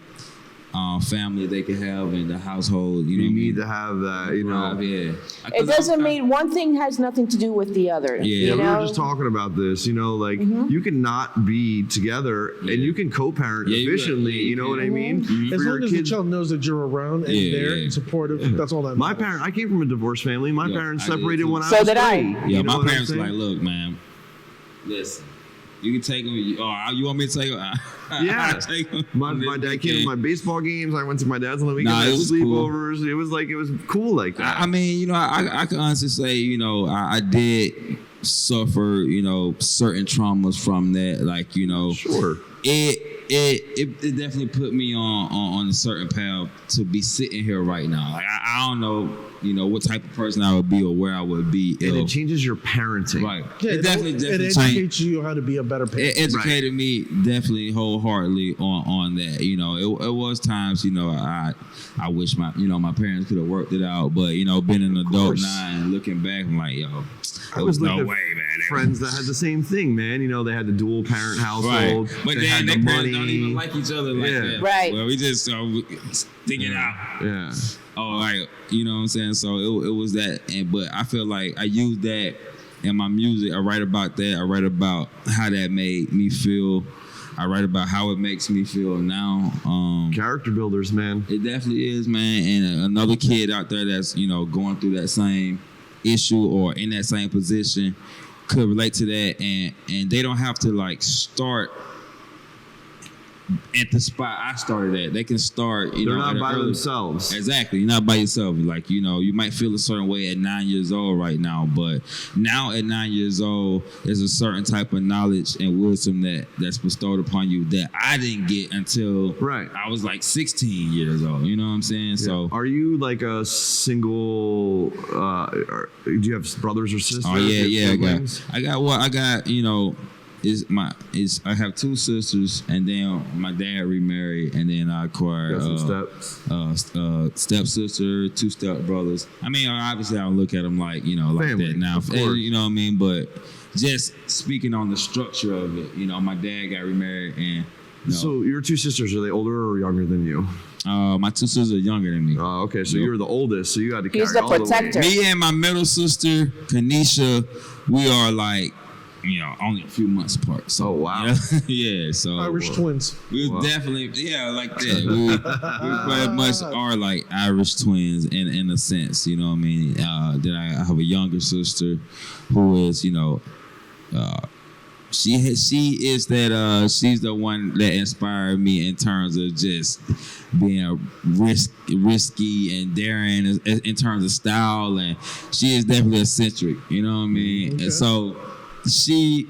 Speaker 3: family they can have in the household. You know,
Speaker 1: You
Speaker 3: what I
Speaker 1: need
Speaker 3: mean?
Speaker 1: to have that, you know.
Speaker 3: Yeah.
Speaker 4: It doesn't mean one thing has nothing to do with the other.
Speaker 3: Yeah.
Speaker 4: You
Speaker 1: We
Speaker 4: know?
Speaker 1: were just talking about this, you know, like you can not be together and you can co-parent
Speaker 3: Yeah, you
Speaker 1: efficiently.
Speaker 3: could.
Speaker 1: You know what I mean?
Speaker 2: As
Speaker 1: For your
Speaker 2: long as the
Speaker 1: kids.
Speaker 2: child knows that you're around and
Speaker 3: Yeah,
Speaker 2: there
Speaker 3: yeah.
Speaker 2: and supportive, that's all that
Speaker 1: My
Speaker 2: matters.
Speaker 1: I came from a divorced family. My
Speaker 3: Yeah,
Speaker 1: parents
Speaker 3: I did
Speaker 1: separated
Speaker 3: too.
Speaker 1: when I
Speaker 4: So
Speaker 1: was
Speaker 4: did I.
Speaker 1: 3.
Speaker 3: Yeah,
Speaker 1: You know
Speaker 3: my
Speaker 1: what I'm
Speaker 3: parents were
Speaker 1: saying?
Speaker 3: like, look, man, listen, you can take them. You want me to take them?
Speaker 1: Yeah.
Speaker 3: Take them.
Speaker 1: My dad came to my baseball games. I went to my dad's on the weekend.
Speaker 3: Nah,
Speaker 1: I
Speaker 3: it
Speaker 1: had
Speaker 3: was cool.
Speaker 1: sleepovers. It was cool like that.
Speaker 3: I mean, you know, I can honestly say, you know, I did suffer, you know, certain traumas from that. Like, you know,
Speaker 1: Sure.
Speaker 3: it definitely put me on a certain path to be sitting here right now. Like, I don't know, you know, what type of person I would be or where I would be.
Speaker 1: And it
Speaker 3: if-
Speaker 1: changes your parenting.
Speaker 3: Right.
Speaker 2: Yeah,
Speaker 3: it definitely
Speaker 2: it
Speaker 3: changed.
Speaker 2: educates you how to be a better parent.
Speaker 3: It educated me definitely wholeheartedly on that. You know, it was times, you know, I wish my parents could have worked it out, but you know, being an adult
Speaker 1: course.
Speaker 3: now and looking back, I'm like, yo,
Speaker 1: I
Speaker 3: there
Speaker 1: was
Speaker 3: was no
Speaker 1: looking
Speaker 3: way,
Speaker 1: at
Speaker 3: man.
Speaker 1: friends that had the same thing, man. You know, they had the dual parent household.
Speaker 3: Right. But
Speaker 1: they had
Speaker 3: then
Speaker 1: the
Speaker 3: their parents
Speaker 1: money.
Speaker 3: don't even like each other like
Speaker 1: Yeah.
Speaker 3: that.
Speaker 4: Right.
Speaker 3: Well, we just stick it out.
Speaker 1: Yeah.
Speaker 3: Oh, right. You know what I'm saying? So it was that, but I feel like I use that in my music. I write about that. I write about how that made me feel. I write about how it makes me feel now.
Speaker 1: Character builders, man.
Speaker 3: It definitely is, man. And another kid out there that's, you know, going through that same issue or in that same position could relate to that, and they don't have to like start at the spot I started at. They can start, you
Speaker 1: They're
Speaker 3: know,
Speaker 1: not
Speaker 3: at
Speaker 1: by
Speaker 3: an early-
Speaker 1: themselves.
Speaker 3: Exactly. You're not by yourself. Like, you know, you might feel a certain way at 9 years old right now, but now at 9 years old, there's a certain type of knowledge and wisdom that's bestowed upon you that I didn't get until
Speaker 1: Right.
Speaker 3: I was like 16 years old. You know what I'm saying? So,
Speaker 1: Are you like a single? Do you have brothers or sisters?
Speaker 3: oh yeah,
Speaker 1: Do you have
Speaker 3: yeah.
Speaker 1: siblings?
Speaker 3: I got. You know, I have 2 sisters, and then my dad remarried, and then I acquired
Speaker 1: Got some steps.
Speaker 3: stepsister, 2 stepbrothers. I mean, obviously I don't look at them like, you know, like
Speaker 1: Family,
Speaker 3: that now.
Speaker 1: of course.
Speaker 3: You know what I mean? But just speaking on the structure of it, you know, my dad got remarried, and you know,
Speaker 1: So your 2 sisters, are they older or younger than you?
Speaker 3: my 2 sisters are younger than me.
Speaker 1: Okay, so
Speaker 3: Yep.
Speaker 1: you're the oldest, so you had to carry
Speaker 4: He's the
Speaker 1: all the
Speaker 4: protector.
Speaker 1: weight.
Speaker 3: Me and my middle sister, Kanisha, we are like, you know, only a few months apart. So,
Speaker 1: Oh, wow.
Speaker 3: yeah. So
Speaker 2: Irish twins.
Speaker 3: we was definitely, like that. We very much are like Irish twins in a sense. You know what I mean? Then I have a younger sister who is, you know, she is that she's the one that inspired me in terms of just being risky and daring in terms of style, and she is definitely eccentric. You know what I mean?
Speaker 2: Okay.
Speaker 3: And so she's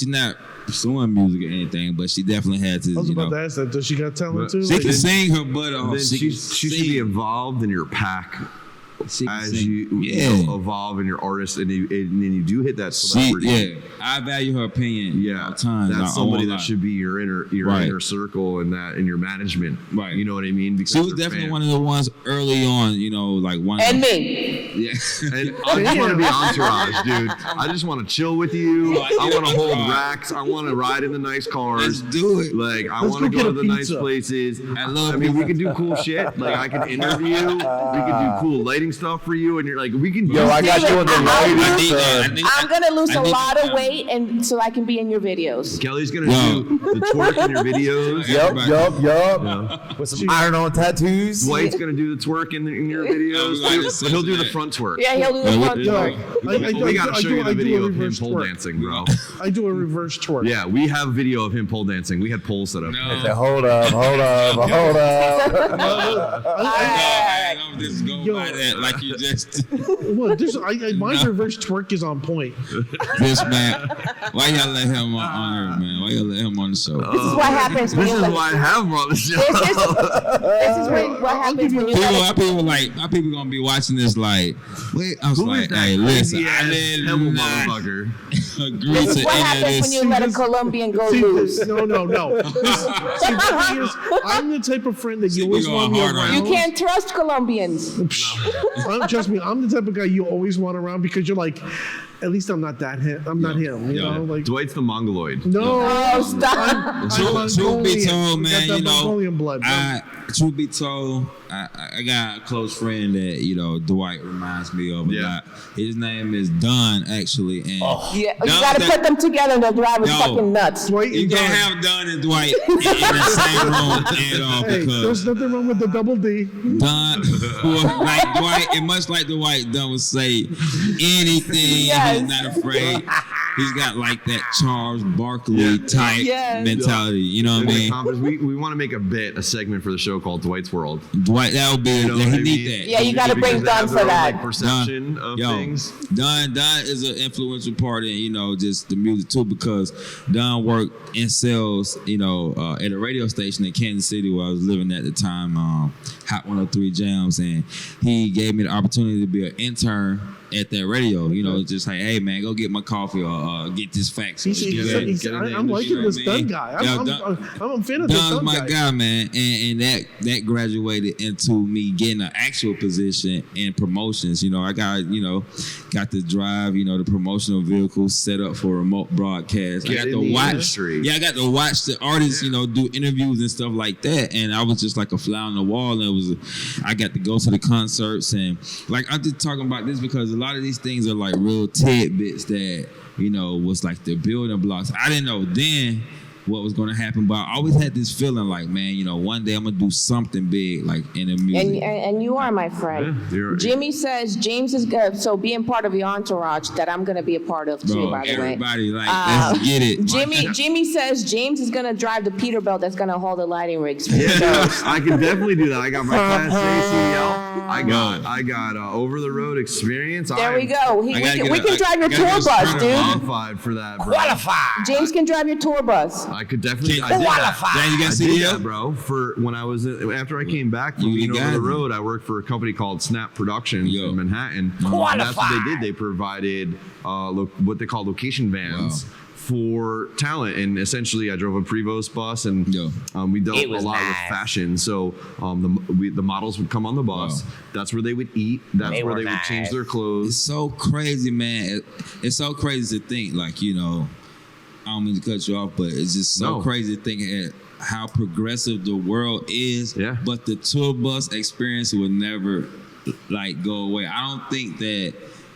Speaker 3: not pursuing music or anything, but she definitely had to.
Speaker 2: I was
Speaker 3: You
Speaker 2: about
Speaker 3: know,
Speaker 2: to ask that. Does she got talent
Speaker 1: But
Speaker 2: too?
Speaker 3: she
Speaker 2: Like,
Speaker 3: can sing her butt off.
Speaker 1: Then
Speaker 3: She
Speaker 1: she
Speaker 3: can
Speaker 1: should be
Speaker 3: sing.
Speaker 1: involved in your pack
Speaker 3: She can
Speaker 1: as
Speaker 3: sing.
Speaker 1: you evolve in your artist, and then you do hit that celebrity.
Speaker 3: I value her opinion.
Speaker 1: Yeah,
Speaker 3: all the time.
Speaker 1: that's
Speaker 3: I
Speaker 1: somebody
Speaker 3: won't
Speaker 1: that
Speaker 3: lie.
Speaker 1: should be your
Speaker 3: Right.
Speaker 1: inner circle and that in your management.
Speaker 3: Right.
Speaker 1: You know what I mean? Because
Speaker 3: She was
Speaker 1: they're
Speaker 3: definitely
Speaker 1: fans.
Speaker 3: one of the ones early on. You know, like one.
Speaker 4: And me.
Speaker 3: Yeah.
Speaker 1: And I just want to be entourage, dude. I just want to chill with you. I want to hold racks. I want to ride in the nice
Speaker 3: Let's
Speaker 1: cars.
Speaker 3: do it.
Speaker 1: Like I
Speaker 2: Let's
Speaker 1: want to
Speaker 2: go
Speaker 1: go
Speaker 2: get
Speaker 1: to
Speaker 2: a
Speaker 1: the nice
Speaker 2: pizza.
Speaker 1: places.
Speaker 3: I love
Speaker 1: I mean, we
Speaker 3: pizza.
Speaker 1: can do cool shit. Like I can interview. We can do cool lighting stuff for you, and you're like, we can.
Speaker 7: Yo, I got you on the
Speaker 3: I
Speaker 7: lighting,
Speaker 3: need that.
Speaker 7: son.
Speaker 4: I'm gonna lose
Speaker 3: I
Speaker 4: a
Speaker 3: need
Speaker 4: lot
Speaker 3: that.
Speaker 4: of weight, and so I can be in your videos.
Speaker 1: Kelly's gonna
Speaker 3: Yo.
Speaker 1: do the twerk in your videos.
Speaker 7: Yup. With some iron-on tattoos.
Speaker 1: Dwight's gonna do the twerk in your videos,
Speaker 3: like
Speaker 1: too,
Speaker 3: to
Speaker 1: but he'll do the
Speaker 3: that.
Speaker 1: front twerk.
Speaker 4: Yeah, he'll do the
Speaker 3: Yeah,
Speaker 4: front
Speaker 2: Yo,
Speaker 4: twerk.
Speaker 1: We gotta show you the video
Speaker 2: a
Speaker 1: of him
Speaker 2: reverse
Speaker 1: pole
Speaker 2: twerk.
Speaker 1: dancing, bro.
Speaker 2: I do a reverse twerk.
Speaker 1: Yeah, we have video of him pole dancing. We had poles set up.
Speaker 7: I said,
Speaker 3: No.
Speaker 7: hold up.
Speaker 3: I don't just go
Speaker 2: Yo.
Speaker 3: by that like you just.
Speaker 2: Well, my reverse twerk is on point.
Speaker 3: This man, why y'all let him on here, man? Why y'all let him on the show?
Speaker 4: This is what happens when
Speaker 1: This
Speaker 4: you
Speaker 1: is
Speaker 4: let
Speaker 1: why I have him on the show.
Speaker 4: this is what happens when you let
Speaker 3: How people gonna be watching this like, wait, I was
Speaker 1: Who is
Speaker 3: like,
Speaker 1: that
Speaker 3: hey, listen,
Speaker 1: crazy
Speaker 3: I
Speaker 1: ass
Speaker 3: did
Speaker 1: Hemel
Speaker 3: not
Speaker 1: motherfucker?
Speaker 3: agree
Speaker 4: This
Speaker 3: to
Speaker 4: is what
Speaker 3: any of
Speaker 4: happens when
Speaker 3: this.
Speaker 4: you let a Colombian go
Speaker 2: See,
Speaker 4: loose.
Speaker 2: no. See, the thing is, I'm the type of friend that you
Speaker 3: See, we
Speaker 2: always
Speaker 3: going
Speaker 2: want me
Speaker 3: hard on
Speaker 2: around.
Speaker 4: You can't trust Colombians.
Speaker 2: Trust me, I'm the type of guy you always want around because you're like, at least I'm not that him. I'm not him. You know, like
Speaker 1: Dwight's the Mongoloid.
Speaker 2: no.
Speaker 4: Oh, stop.
Speaker 3: Truth be told, man,
Speaker 2: got that
Speaker 3: you know,
Speaker 2: Mongolian blood.
Speaker 3: truth be told, I got a close friend that, you know, Dwight reminds me of a lot. His name is Don, actually. And
Speaker 4: Yeah, you got to put them together and they'll drive us fucking nuts.
Speaker 2: Dwight
Speaker 3: you
Speaker 2: and
Speaker 3: can't
Speaker 2: Don.
Speaker 3: have Don and Dwight in the same room at all
Speaker 2: Hey,
Speaker 3: because
Speaker 2: there's nothing wrong with the double D.
Speaker 3: Don, like Dwight, and much like Dwight, Don would say anything.
Speaker 4: Yes.
Speaker 3: He's not afraid. He's got like that Charles Barkley type mentality. You know what I mean?
Speaker 1: We want to make a segment for the show called Dwight's World.
Speaker 3: Dwight, that would be.
Speaker 1: You know
Speaker 3: he
Speaker 1: what I
Speaker 3: need
Speaker 1: mean?
Speaker 3: that.
Speaker 4: Yeah, you got to
Speaker 1: Because
Speaker 4: bring
Speaker 1: they have
Speaker 4: Don for
Speaker 1: their own,
Speaker 4: that.
Speaker 1: like, perception of things.
Speaker 3: Don is an influential part in, you know, just the music too, because Don worked in sales, you know, at a radio station in Kansas City where I was living at the time, Hot 103 Jams, and he gave me the opportunity to be an intern at that radio. You know, just like, hey man, go get my coffee or get this fax.
Speaker 2: I'm liking this Dunn guy. I'm a fan of this
Speaker 3: Don's
Speaker 2: Dunn
Speaker 3: my
Speaker 2: guy.
Speaker 3: guy, man, and that graduated into me getting an actual position in promotions. You know, I got to drive, you know, the promotional vehicle set up for remote broadcast. I got to watch. Yeah, I got to watch the artists, you know, do interviews and stuff like that. And I was just like a fly on the wall. And I got to go to the concerts, and like I'm just talking about this because a lot of these things are like real tidbits that, you know, was like the building blocks. I didn't know then what was going to happen, but I always had this feeling like, man, you know, one day I'm gonna do something big, like in the music.
Speaker 4: And you are my friend. Jimmy says James is good, so being part of your entourage that I'm gonna be a part of too. By the way,
Speaker 3: everybody, like, let's get it.
Speaker 4: Jimmy says James is gonna drive the Peterbilt that's gonna hold the lighting rigs.
Speaker 1: Yeah, I can definitely do that. I got my Class A CDL. I got over the road experience.
Speaker 4: There we go. We can drive your tour bus, dude.
Speaker 1: Qualified for that, bro.
Speaker 4: James can drive your tour bus.
Speaker 1: I could definitely.
Speaker 3: Then you got CDL,
Speaker 1: that, bro. For when I was after I came back from being over the road, I worked for a company called Snap Productions in Manhattan. And that's what they did. They provided what they call location vans for talent, and essentially I drove a Prevost bus, and we dealt a lot with fashion. So the models would come on the bus. That's where they would eat. That's where they would change their clothes.
Speaker 3: It's so crazy, man. It's so crazy to think, like, you know, I don't mean to cut you off, but it's just so crazy to think at how progressive the world is. Yeah. But the tour bus experience will never like go away. I don't think that,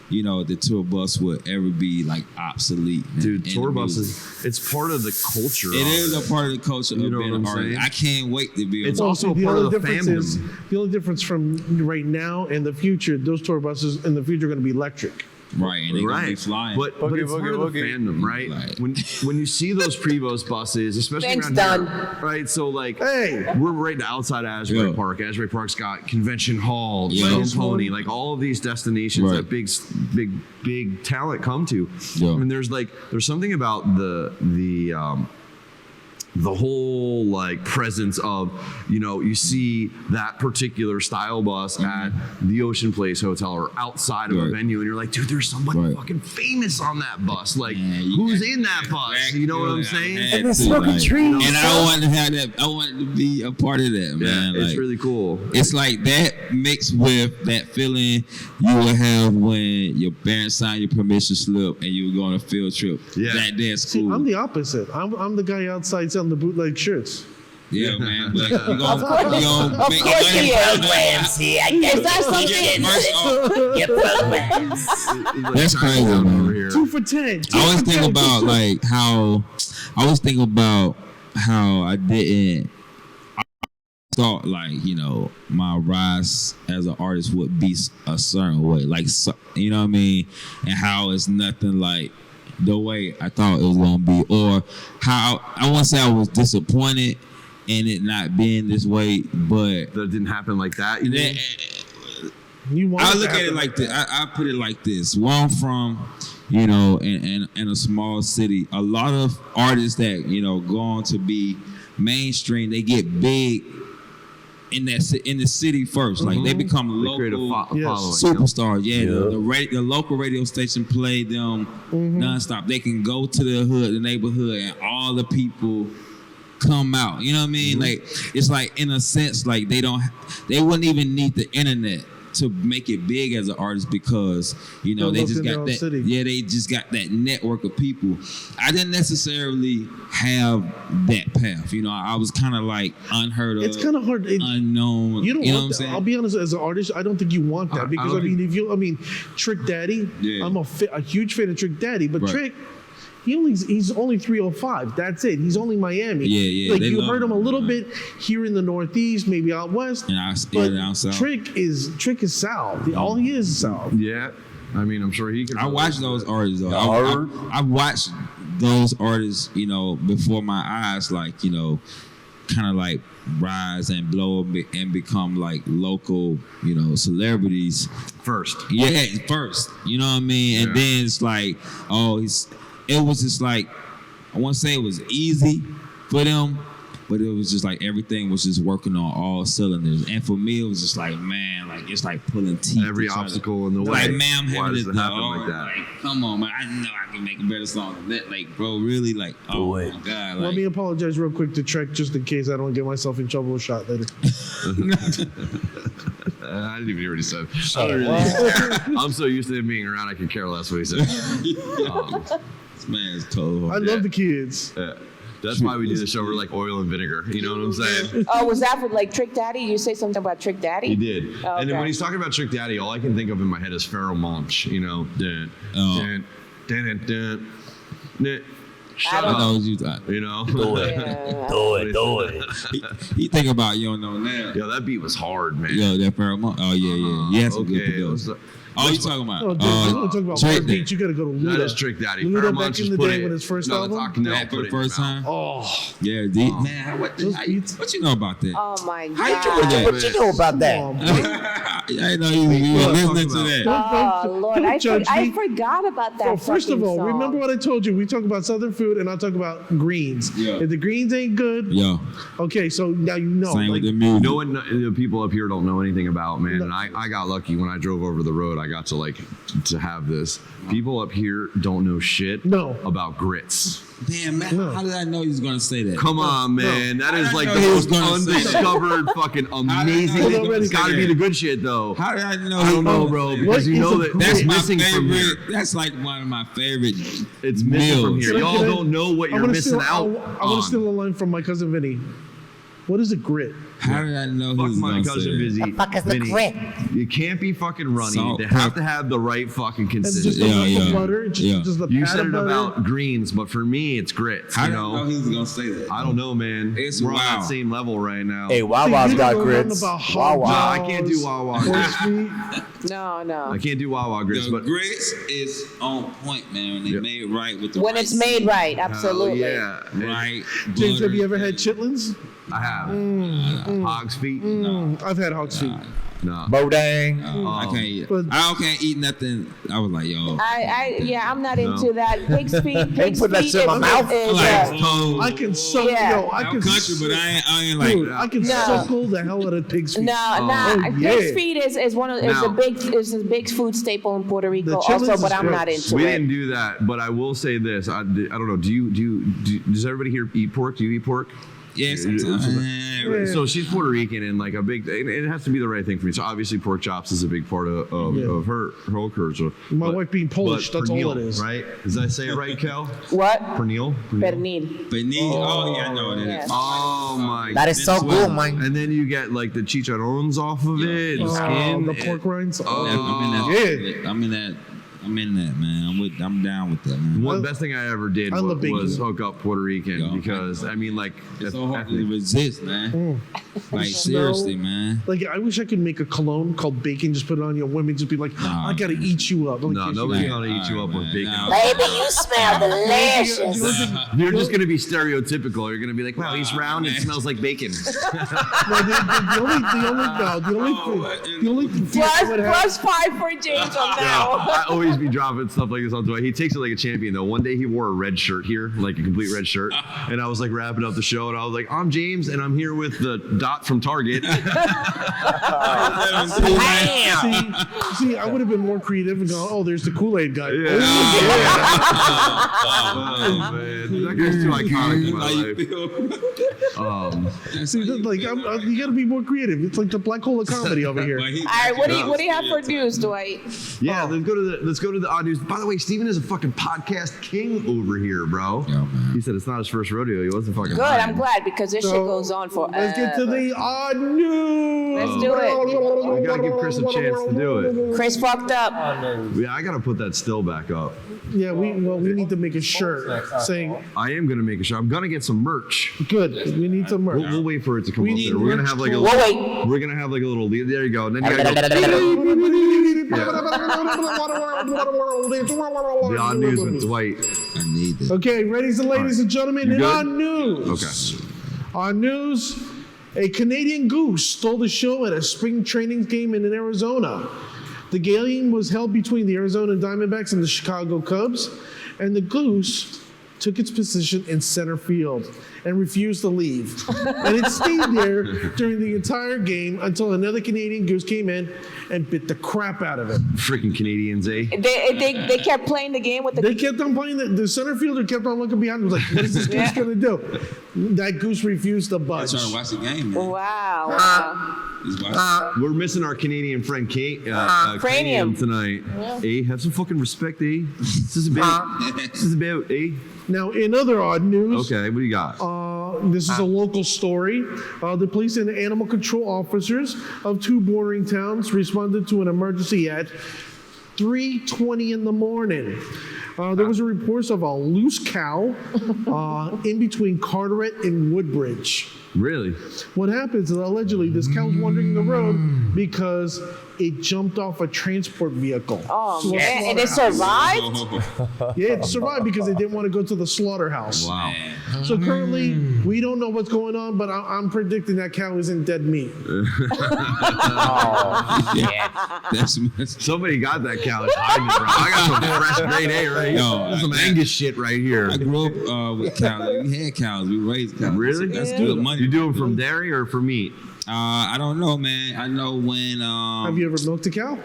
Speaker 3: you know, the tour bus would ever be like obsolete.
Speaker 1: Dude, tour buses, it's part of the culture.
Speaker 3: It is a part of the culture of being an artist. I can't wait to be.
Speaker 1: It's also part of the fandom.
Speaker 2: The only difference from right now and the future, those tour buses in the future are going to be electric.
Speaker 3: Right, and they're gonna be flying.
Speaker 1: But it's part of the fandom, right? Like, when you see those Prevost buses, especially around here, right? So like, we're right outside Asbury Park. Asbury Park's got Convention Hall, Pony, like all of these destinations that big talent come to. I mean, there's something about the whole like presence of, you know, you see that particular style bus at the Ocean Place Hotel or outside of a venue, and you're like, dude, there's somebody fucking famous on that bus. Like, who's in that bus? You know what I'm saying?
Speaker 7: And they're smoking trees.
Speaker 3: And I wanted to have that. I wanted to be a part of that, man.
Speaker 1: It's
Speaker 3: like,
Speaker 1: really cool.
Speaker 3: It's like that mixed with that feeling you would have when your parents signed your permission slip and you would go on a field trip that day at school.
Speaker 2: See, I'm the opposite. I'm the guy outside selling the bootleg shirts.
Speaker 3: Yeah, man. But you gonna make
Speaker 4: money.
Speaker 7: Programs here.
Speaker 4: Is that something?
Speaker 7: Your programs.
Speaker 3: That's crazy, man.
Speaker 2: 2 for 10.
Speaker 3: I always think about like how I didn't. I thought like, you know, my rise as an artist would be a certain way, like, you know what I mean, and how it's nothing like the way I thought it was gonna be, or how I won't say I was disappointed in it not being this way, but
Speaker 1: that it didn't happen like that.
Speaker 3: I look at it like this. I put it like this: where I'm from, you know, in a small city, a lot of artists that, you know, go on to be mainstream, they get big in the city first. Like they become local superstars. The local radio station play them nonstop. They can go to the neighborhood, and all the people come out. You know what I mean? Like, it's like, in a sense, like they wouldn't even need the internet to make it big as an artist because you know
Speaker 2: They're
Speaker 3: they just
Speaker 2: local in
Speaker 3: got
Speaker 2: their
Speaker 3: that.
Speaker 2: own city.
Speaker 3: Yeah, they just got that network of people. I didn't necessarily have that path. You know, I was kind of like unheard of.
Speaker 2: It's kind of hard.
Speaker 3: Unknown.
Speaker 2: You don't
Speaker 3: know
Speaker 2: want
Speaker 3: what I'm
Speaker 2: that.
Speaker 3: saying?
Speaker 2: I'll be honest. As an artist, I don't think you want that because
Speaker 1: don't
Speaker 2: I mean, Trick Daddy.
Speaker 3: Yeah.
Speaker 2: I'm a huge fan of Trick Daddy, but
Speaker 3: Right.
Speaker 2: Trick. He's only 305. That's it. He's only Miami.
Speaker 3: Yeah.
Speaker 2: Like
Speaker 3: They
Speaker 2: you
Speaker 3: love
Speaker 2: heard him a
Speaker 3: him,
Speaker 2: little
Speaker 3: man.
Speaker 2: bit here in the Northeast, maybe out west.
Speaker 3: Yeah, down south.
Speaker 2: Trick is South. All he is South.
Speaker 1: Yeah. I mean, I'm sure he could.
Speaker 3: I watched those artists though.
Speaker 7: Yard.
Speaker 3: I watched those artists, you know, before my eyes, like, you know, kind of like rise and blow and become like local, you know, celebrities.
Speaker 1: first.
Speaker 3: Yeah, first. You know what I mean? And
Speaker 1: Yeah.
Speaker 3: then it's like, it was just like, I won't say it was easy for them, but it was just like everything was just working on all cylinders. And for me, it was just like, man, like it's like pulling teeth.
Speaker 1: Every
Speaker 3: to try to-
Speaker 1: obstacle in the way.
Speaker 3: Like, man, I'm
Speaker 1: Why
Speaker 3: having
Speaker 1: does
Speaker 3: this
Speaker 1: it happen like that?
Speaker 3: Like, come on, man. I know I can make a better song than that. Like, bro, really? Like, oh
Speaker 7: Boy.
Speaker 3: my God.
Speaker 2: Let
Speaker 3: Like,
Speaker 2: me apologize real quick to Trek just in case I don't get myself in trouble with shot later.
Speaker 1: I didn't even hear what he said. I'm so used to him being around, I could care less what he said.
Speaker 3: this man is cold.
Speaker 2: I love the kids.
Speaker 1: Yeah. That's why we do the show. We're like oil and vinegar. You know what I'm saying?
Speaker 4: Oh, was that for like Trick Daddy? You say something about Trick Daddy?
Speaker 1: He did.
Speaker 4: Oh,
Speaker 1: And then
Speaker 4: okay.
Speaker 1: when he's talking about Trick Daddy, all I can think of in my head is Pharaoh Monch. You know,
Speaker 3: Oh.
Speaker 1: Shut
Speaker 3: I know
Speaker 1: up.
Speaker 3: what you thought.
Speaker 1: You know?
Speaker 4: Yeah.
Speaker 7: Do it.
Speaker 3: He think about you don't know now.
Speaker 1: Yo, that beat was hard, man.
Speaker 3: Yo, that Paramount. Oh yeah. He had some good
Speaker 1: Okay,
Speaker 3: producers.
Speaker 1: what's
Speaker 3: Oh, you talking about?
Speaker 2: Oh, dude, you want to talk about
Speaker 3: Trick
Speaker 2: hard beats? You got to go to Luda.
Speaker 1: That is Trick Daddy.
Speaker 2: Luda
Speaker 1: Pharaoh
Speaker 2: back
Speaker 1: Monch
Speaker 2: in
Speaker 1: just
Speaker 2: the
Speaker 1: put
Speaker 2: day
Speaker 1: it-
Speaker 2: with his first
Speaker 1: no,
Speaker 2: album.
Speaker 1: the Talking Now
Speaker 3: That
Speaker 1: put
Speaker 3: for
Speaker 1: it
Speaker 3: the
Speaker 1: in
Speaker 3: first
Speaker 1: his mouth.
Speaker 3: time?
Speaker 2: Oh,
Speaker 3: Yeah, D. Man,
Speaker 2: Those beats.
Speaker 3: what you know about that?
Speaker 4: Oh my
Speaker 3: How you
Speaker 4: God.
Speaker 3: doing that?
Speaker 7: What you know about
Speaker 2: come
Speaker 7: that?
Speaker 2: on, bro.
Speaker 3: I didn't know you were listening to that.
Speaker 4: Oh Lord, I
Speaker 2: judge me.
Speaker 4: forgot about that.
Speaker 2: Well, first of
Speaker 4: fucking
Speaker 2: all,
Speaker 4: song.
Speaker 2: remember what I told you. We talk about Southern food, and I talk about greens.
Speaker 3: Yeah.
Speaker 2: If the greens ain't good,
Speaker 3: Yo,
Speaker 2: okay, so now you know.
Speaker 3: same
Speaker 2: like,
Speaker 3: with the music.
Speaker 1: No one, the people up here don't know anything about, man. And I got lucky when I drove over the road. I got to have this. People up here don't know shit
Speaker 2: No.
Speaker 1: about grits.
Speaker 3: Damn, man,
Speaker 2: No.
Speaker 3: how did I know he was gonna say that?
Speaker 1: Come on, man. That is
Speaker 3: I
Speaker 1: like
Speaker 3: know
Speaker 1: the
Speaker 3: he was
Speaker 1: most
Speaker 3: gonna say that.
Speaker 1: undiscovered, fucking
Speaker 3: did I know
Speaker 1: amazing.
Speaker 3: he was
Speaker 1: thing.
Speaker 3: gonna
Speaker 1: It's
Speaker 3: say
Speaker 1: got to be
Speaker 3: that?
Speaker 1: the good shit, though.
Speaker 3: How did I know?
Speaker 1: I don't know,
Speaker 3: he
Speaker 1: bro,
Speaker 3: was gonna say
Speaker 1: because
Speaker 3: that?
Speaker 1: you know
Speaker 2: is
Speaker 1: that
Speaker 2: a-
Speaker 3: That's
Speaker 1: it's
Speaker 3: my
Speaker 1: missing from here.
Speaker 3: favorite. That's like one of my favorite.
Speaker 1: It's missing from
Speaker 3: meals.
Speaker 1: here.
Speaker 2: Can I-
Speaker 1: Y'all
Speaker 2: can I-
Speaker 1: don't know what
Speaker 2: I'm
Speaker 1: you're
Speaker 2: gonna
Speaker 1: missing
Speaker 2: steal,
Speaker 1: out
Speaker 2: I want
Speaker 1: on.
Speaker 2: to steal a line from my cousin Vinny. What is a grit?
Speaker 3: How did I know he
Speaker 1: Fuck
Speaker 3: was
Speaker 1: my
Speaker 3: gonna
Speaker 1: cousin
Speaker 3: say that?
Speaker 1: Vizzy.
Speaker 7: fuck is the
Speaker 1: Vinny,
Speaker 7: grit?
Speaker 1: You can't be fucking runny.
Speaker 3: Salt,
Speaker 1: They have
Speaker 3: pepper.
Speaker 1: to have the right fucking
Speaker 2: And just
Speaker 1: consistency.
Speaker 2: a
Speaker 3: Yeah,
Speaker 2: lump of
Speaker 3: yeah.
Speaker 2: butter,
Speaker 3: Yeah.
Speaker 2: just a
Speaker 1: You
Speaker 2: pat
Speaker 1: said
Speaker 2: of
Speaker 1: it
Speaker 2: butter.
Speaker 1: about greens, but for me, it's grits.
Speaker 3: How
Speaker 1: You
Speaker 3: did I know
Speaker 1: know,
Speaker 3: he was gonna say that?
Speaker 1: I don't know, man.
Speaker 3: It's
Speaker 1: We're on
Speaker 3: wild.
Speaker 1: that same level right now.
Speaker 7: Hey,
Speaker 2: See,
Speaker 7: Wawa's
Speaker 2: you
Speaker 7: got
Speaker 2: don't know nothing
Speaker 7: grits.
Speaker 2: about hot
Speaker 7: Wawa.
Speaker 1: Nah, I can't do
Speaker 2: dogs,
Speaker 1: Wawa
Speaker 2: horse
Speaker 1: grits.
Speaker 2: meat.
Speaker 4: No.
Speaker 1: I can't do Wawa grits,
Speaker 3: The
Speaker 1: but
Speaker 3: grits is on point, man. When they
Speaker 1: Yep.
Speaker 3: made right with the
Speaker 4: When
Speaker 3: right
Speaker 4: it's made right, absolutely.
Speaker 1: yeah,
Speaker 3: right.
Speaker 2: James, have you
Speaker 3: butter.
Speaker 2: ever had chitlins?
Speaker 1: I have hog's feet.
Speaker 2: I've had hog's feet.
Speaker 1: No.
Speaker 7: Bodang.
Speaker 3: I can't eat.
Speaker 2: But-
Speaker 3: I can't eat nothing. I was like, yo.
Speaker 4: I'm not into that. Pig's feet. Pig's
Speaker 7: put that
Speaker 4: feet
Speaker 7: shit in my mouth.
Speaker 4: is,
Speaker 3: Like, toes.
Speaker 2: I can suck.
Speaker 4: Yeah.
Speaker 2: Yo, I
Speaker 3: I'm
Speaker 2: can.
Speaker 3: country, but I ain't like.
Speaker 2: Dude, I can
Speaker 4: No.
Speaker 2: suckle the hell out of pig's feet.
Speaker 4: Nah.
Speaker 2: Oh, yeah.
Speaker 4: Pig's feet is one of is
Speaker 1: Now-
Speaker 4: a big food staple in Puerto Rico
Speaker 2: The
Speaker 4: also,
Speaker 2: chitlins
Speaker 4: but
Speaker 2: is
Speaker 4: I'm not
Speaker 2: gross.
Speaker 4: into
Speaker 1: We
Speaker 4: it.
Speaker 1: didn't do that, but I will say this. I don't know. Does everybody here eat pork? Do you eat pork?
Speaker 3: Yeah, sometimes.
Speaker 1: So she's Puerto Rican and like a big. It has to be the right thing for me. So obviously, pork chops is a big part of
Speaker 2: Yeah.
Speaker 1: her culture.
Speaker 2: My wife being Polish, that's all
Speaker 1: pernil,
Speaker 2: it is.
Speaker 1: right? Does I say it right, Kel?
Speaker 4: What?
Speaker 1: Pernil.
Speaker 4: Pernil.
Speaker 3: But need. Oh yeah, I know what it
Speaker 4: Yeah.
Speaker 3: is.
Speaker 1: Oh my.
Speaker 7: That is so
Speaker 3: Venezuela.
Speaker 7: good, man.
Speaker 1: And then you get like the chicharrones off of it, the
Speaker 2: Oh,
Speaker 1: skin,
Speaker 2: the pork rinds.
Speaker 1: Oh,
Speaker 3: I'm in that. I'm in that, man. I'm down with that, man.
Speaker 1: One best thing I ever did
Speaker 2: I love bacon.
Speaker 1: was hook up Puerto Rican
Speaker 3: Yo.
Speaker 1: because I mean like
Speaker 3: It's so hard to
Speaker 1: ethnic.
Speaker 3: resist, man. Like seriously, man.
Speaker 2: Like I wish I could make a cologne called bacon. Just put it on your women. Just be like,
Speaker 3: Nah,
Speaker 2: I gotta eat you up. I'm
Speaker 1: No,
Speaker 2: like,
Speaker 1: nobody's
Speaker 2: yeah.
Speaker 1: gonna eat you up with
Speaker 3: Alright,
Speaker 1: bacon.
Speaker 3: man.
Speaker 7: Baby, you smell delicious.
Speaker 1: You're just gonna be stereotypical. You're gonna be like, wow, he's round and
Speaker 3: man.
Speaker 1: smells like bacon.
Speaker 2: No, the only food I would have.
Speaker 4: Plus 5 for James on that one.
Speaker 1: Oh always be dropping stuff like this on Dwight. He takes it like a champion, though. One day he wore a red shirt here, like a complete red shirt. And I was like wrapping up the show, and I was like, I'm James, and I'm here with the Dot from Target.
Speaker 2: See, I would have been more creative and gone, oh, there's the Kool-Aid guy.
Speaker 1: Yeah. Oh, man. That guy's too iconic in my life.
Speaker 2: See, like, you got to be more creative. It's like the black hole of comedy over here.
Speaker 4: All right, what do you have for news, Dwight?
Speaker 1: Yeah, let's go to the odd news. By the way, Steven is a fucking podcast king over here, bro.
Speaker 3: Yeah, man.
Speaker 1: He said it's not his first rodeo. He wasn't fucking
Speaker 4: Good,
Speaker 1: lying.
Speaker 4: I'm glad because this shit goes on forever.
Speaker 2: Let's get to the odd news.
Speaker 4: Let's do it.
Speaker 1: We gotta give Chris a chance to do it.
Speaker 4: Chris fucked up.
Speaker 1: Yeah, I gotta put that still back up.
Speaker 2: Yeah, we need to make a shirt saying,
Speaker 1: I am gonna make a shirt. I'm gonna get some merch.
Speaker 2: good, we need some merch.
Speaker 1: We'll wait for it to come
Speaker 2: We
Speaker 1: up
Speaker 2: need
Speaker 1: there. We're gonna
Speaker 2: merch
Speaker 1: have like a
Speaker 2: too.
Speaker 4: We'll
Speaker 1: little,
Speaker 4: wait.
Speaker 1: we're gonna have like a little there you go. And then you gotta go the odd news with Dwight.
Speaker 3: I need this.
Speaker 2: Okay, ladies and gentlemen,
Speaker 1: You
Speaker 2: in
Speaker 1: good?
Speaker 2: our news.
Speaker 1: Okay.
Speaker 2: On news, a Canadian goose stole the show at a spring training game in Arizona. The game was held between the Arizona Diamondbacks and the Chicago Cubs, and the goose took its position in center field and refused to leave. And it stayed there during the entire game until another Canadian goose came in and bit the crap out of it.
Speaker 1: Freaking Canadians, eh?
Speaker 4: They kept playing the game with the.
Speaker 2: They kept on playing. The center fielder kept on looking behind him. Was like, what is this goose going to do? That goose refused to
Speaker 3: I
Speaker 2: budge.
Speaker 3: trying to watch the game, man.
Speaker 4: Wow.
Speaker 3: Just watch it.
Speaker 1: We're missing our Canadian friend Kate
Speaker 4: Cranium
Speaker 1: tonight. Eh? Have some fucking respect, eh? This is about, eh?
Speaker 2: Now, in other odd news,
Speaker 1: Okay, what do you got?
Speaker 2: this is a local story. The police and animal control officers of two bordering towns responded to an emergency at 3:20 in the morning. There was a report of a loose cow in between Carteret and Woodbridge.
Speaker 1: Really?
Speaker 2: What happens is allegedly this cow's wandering the road because it jumped off a transport vehicle.
Speaker 4: Oh,
Speaker 2: to a
Speaker 4: man. And it
Speaker 2: slaughterhouse.
Speaker 4: survived?
Speaker 2: Yeah, it survived because it didn't want to go to the slaughterhouse.
Speaker 1: Wow.
Speaker 2: So currently, we don't know what's going on, but I'm predicting that cow isn't dead meat.
Speaker 3: That's
Speaker 1: Somebody got that cow. It's hiding it, bro. I got some fresh grade A right here.
Speaker 3: Yo,
Speaker 1: Some Angus shit right here.
Speaker 3: I grew up with cows. We had cows. We raised cows.
Speaker 1: Really?
Speaker 3: That's good money.
Speaker 1: You do them from dairy or for meat?
Speaker 3: I don't know, man. I know when.
Speaker 2: Have you ever milked a cow?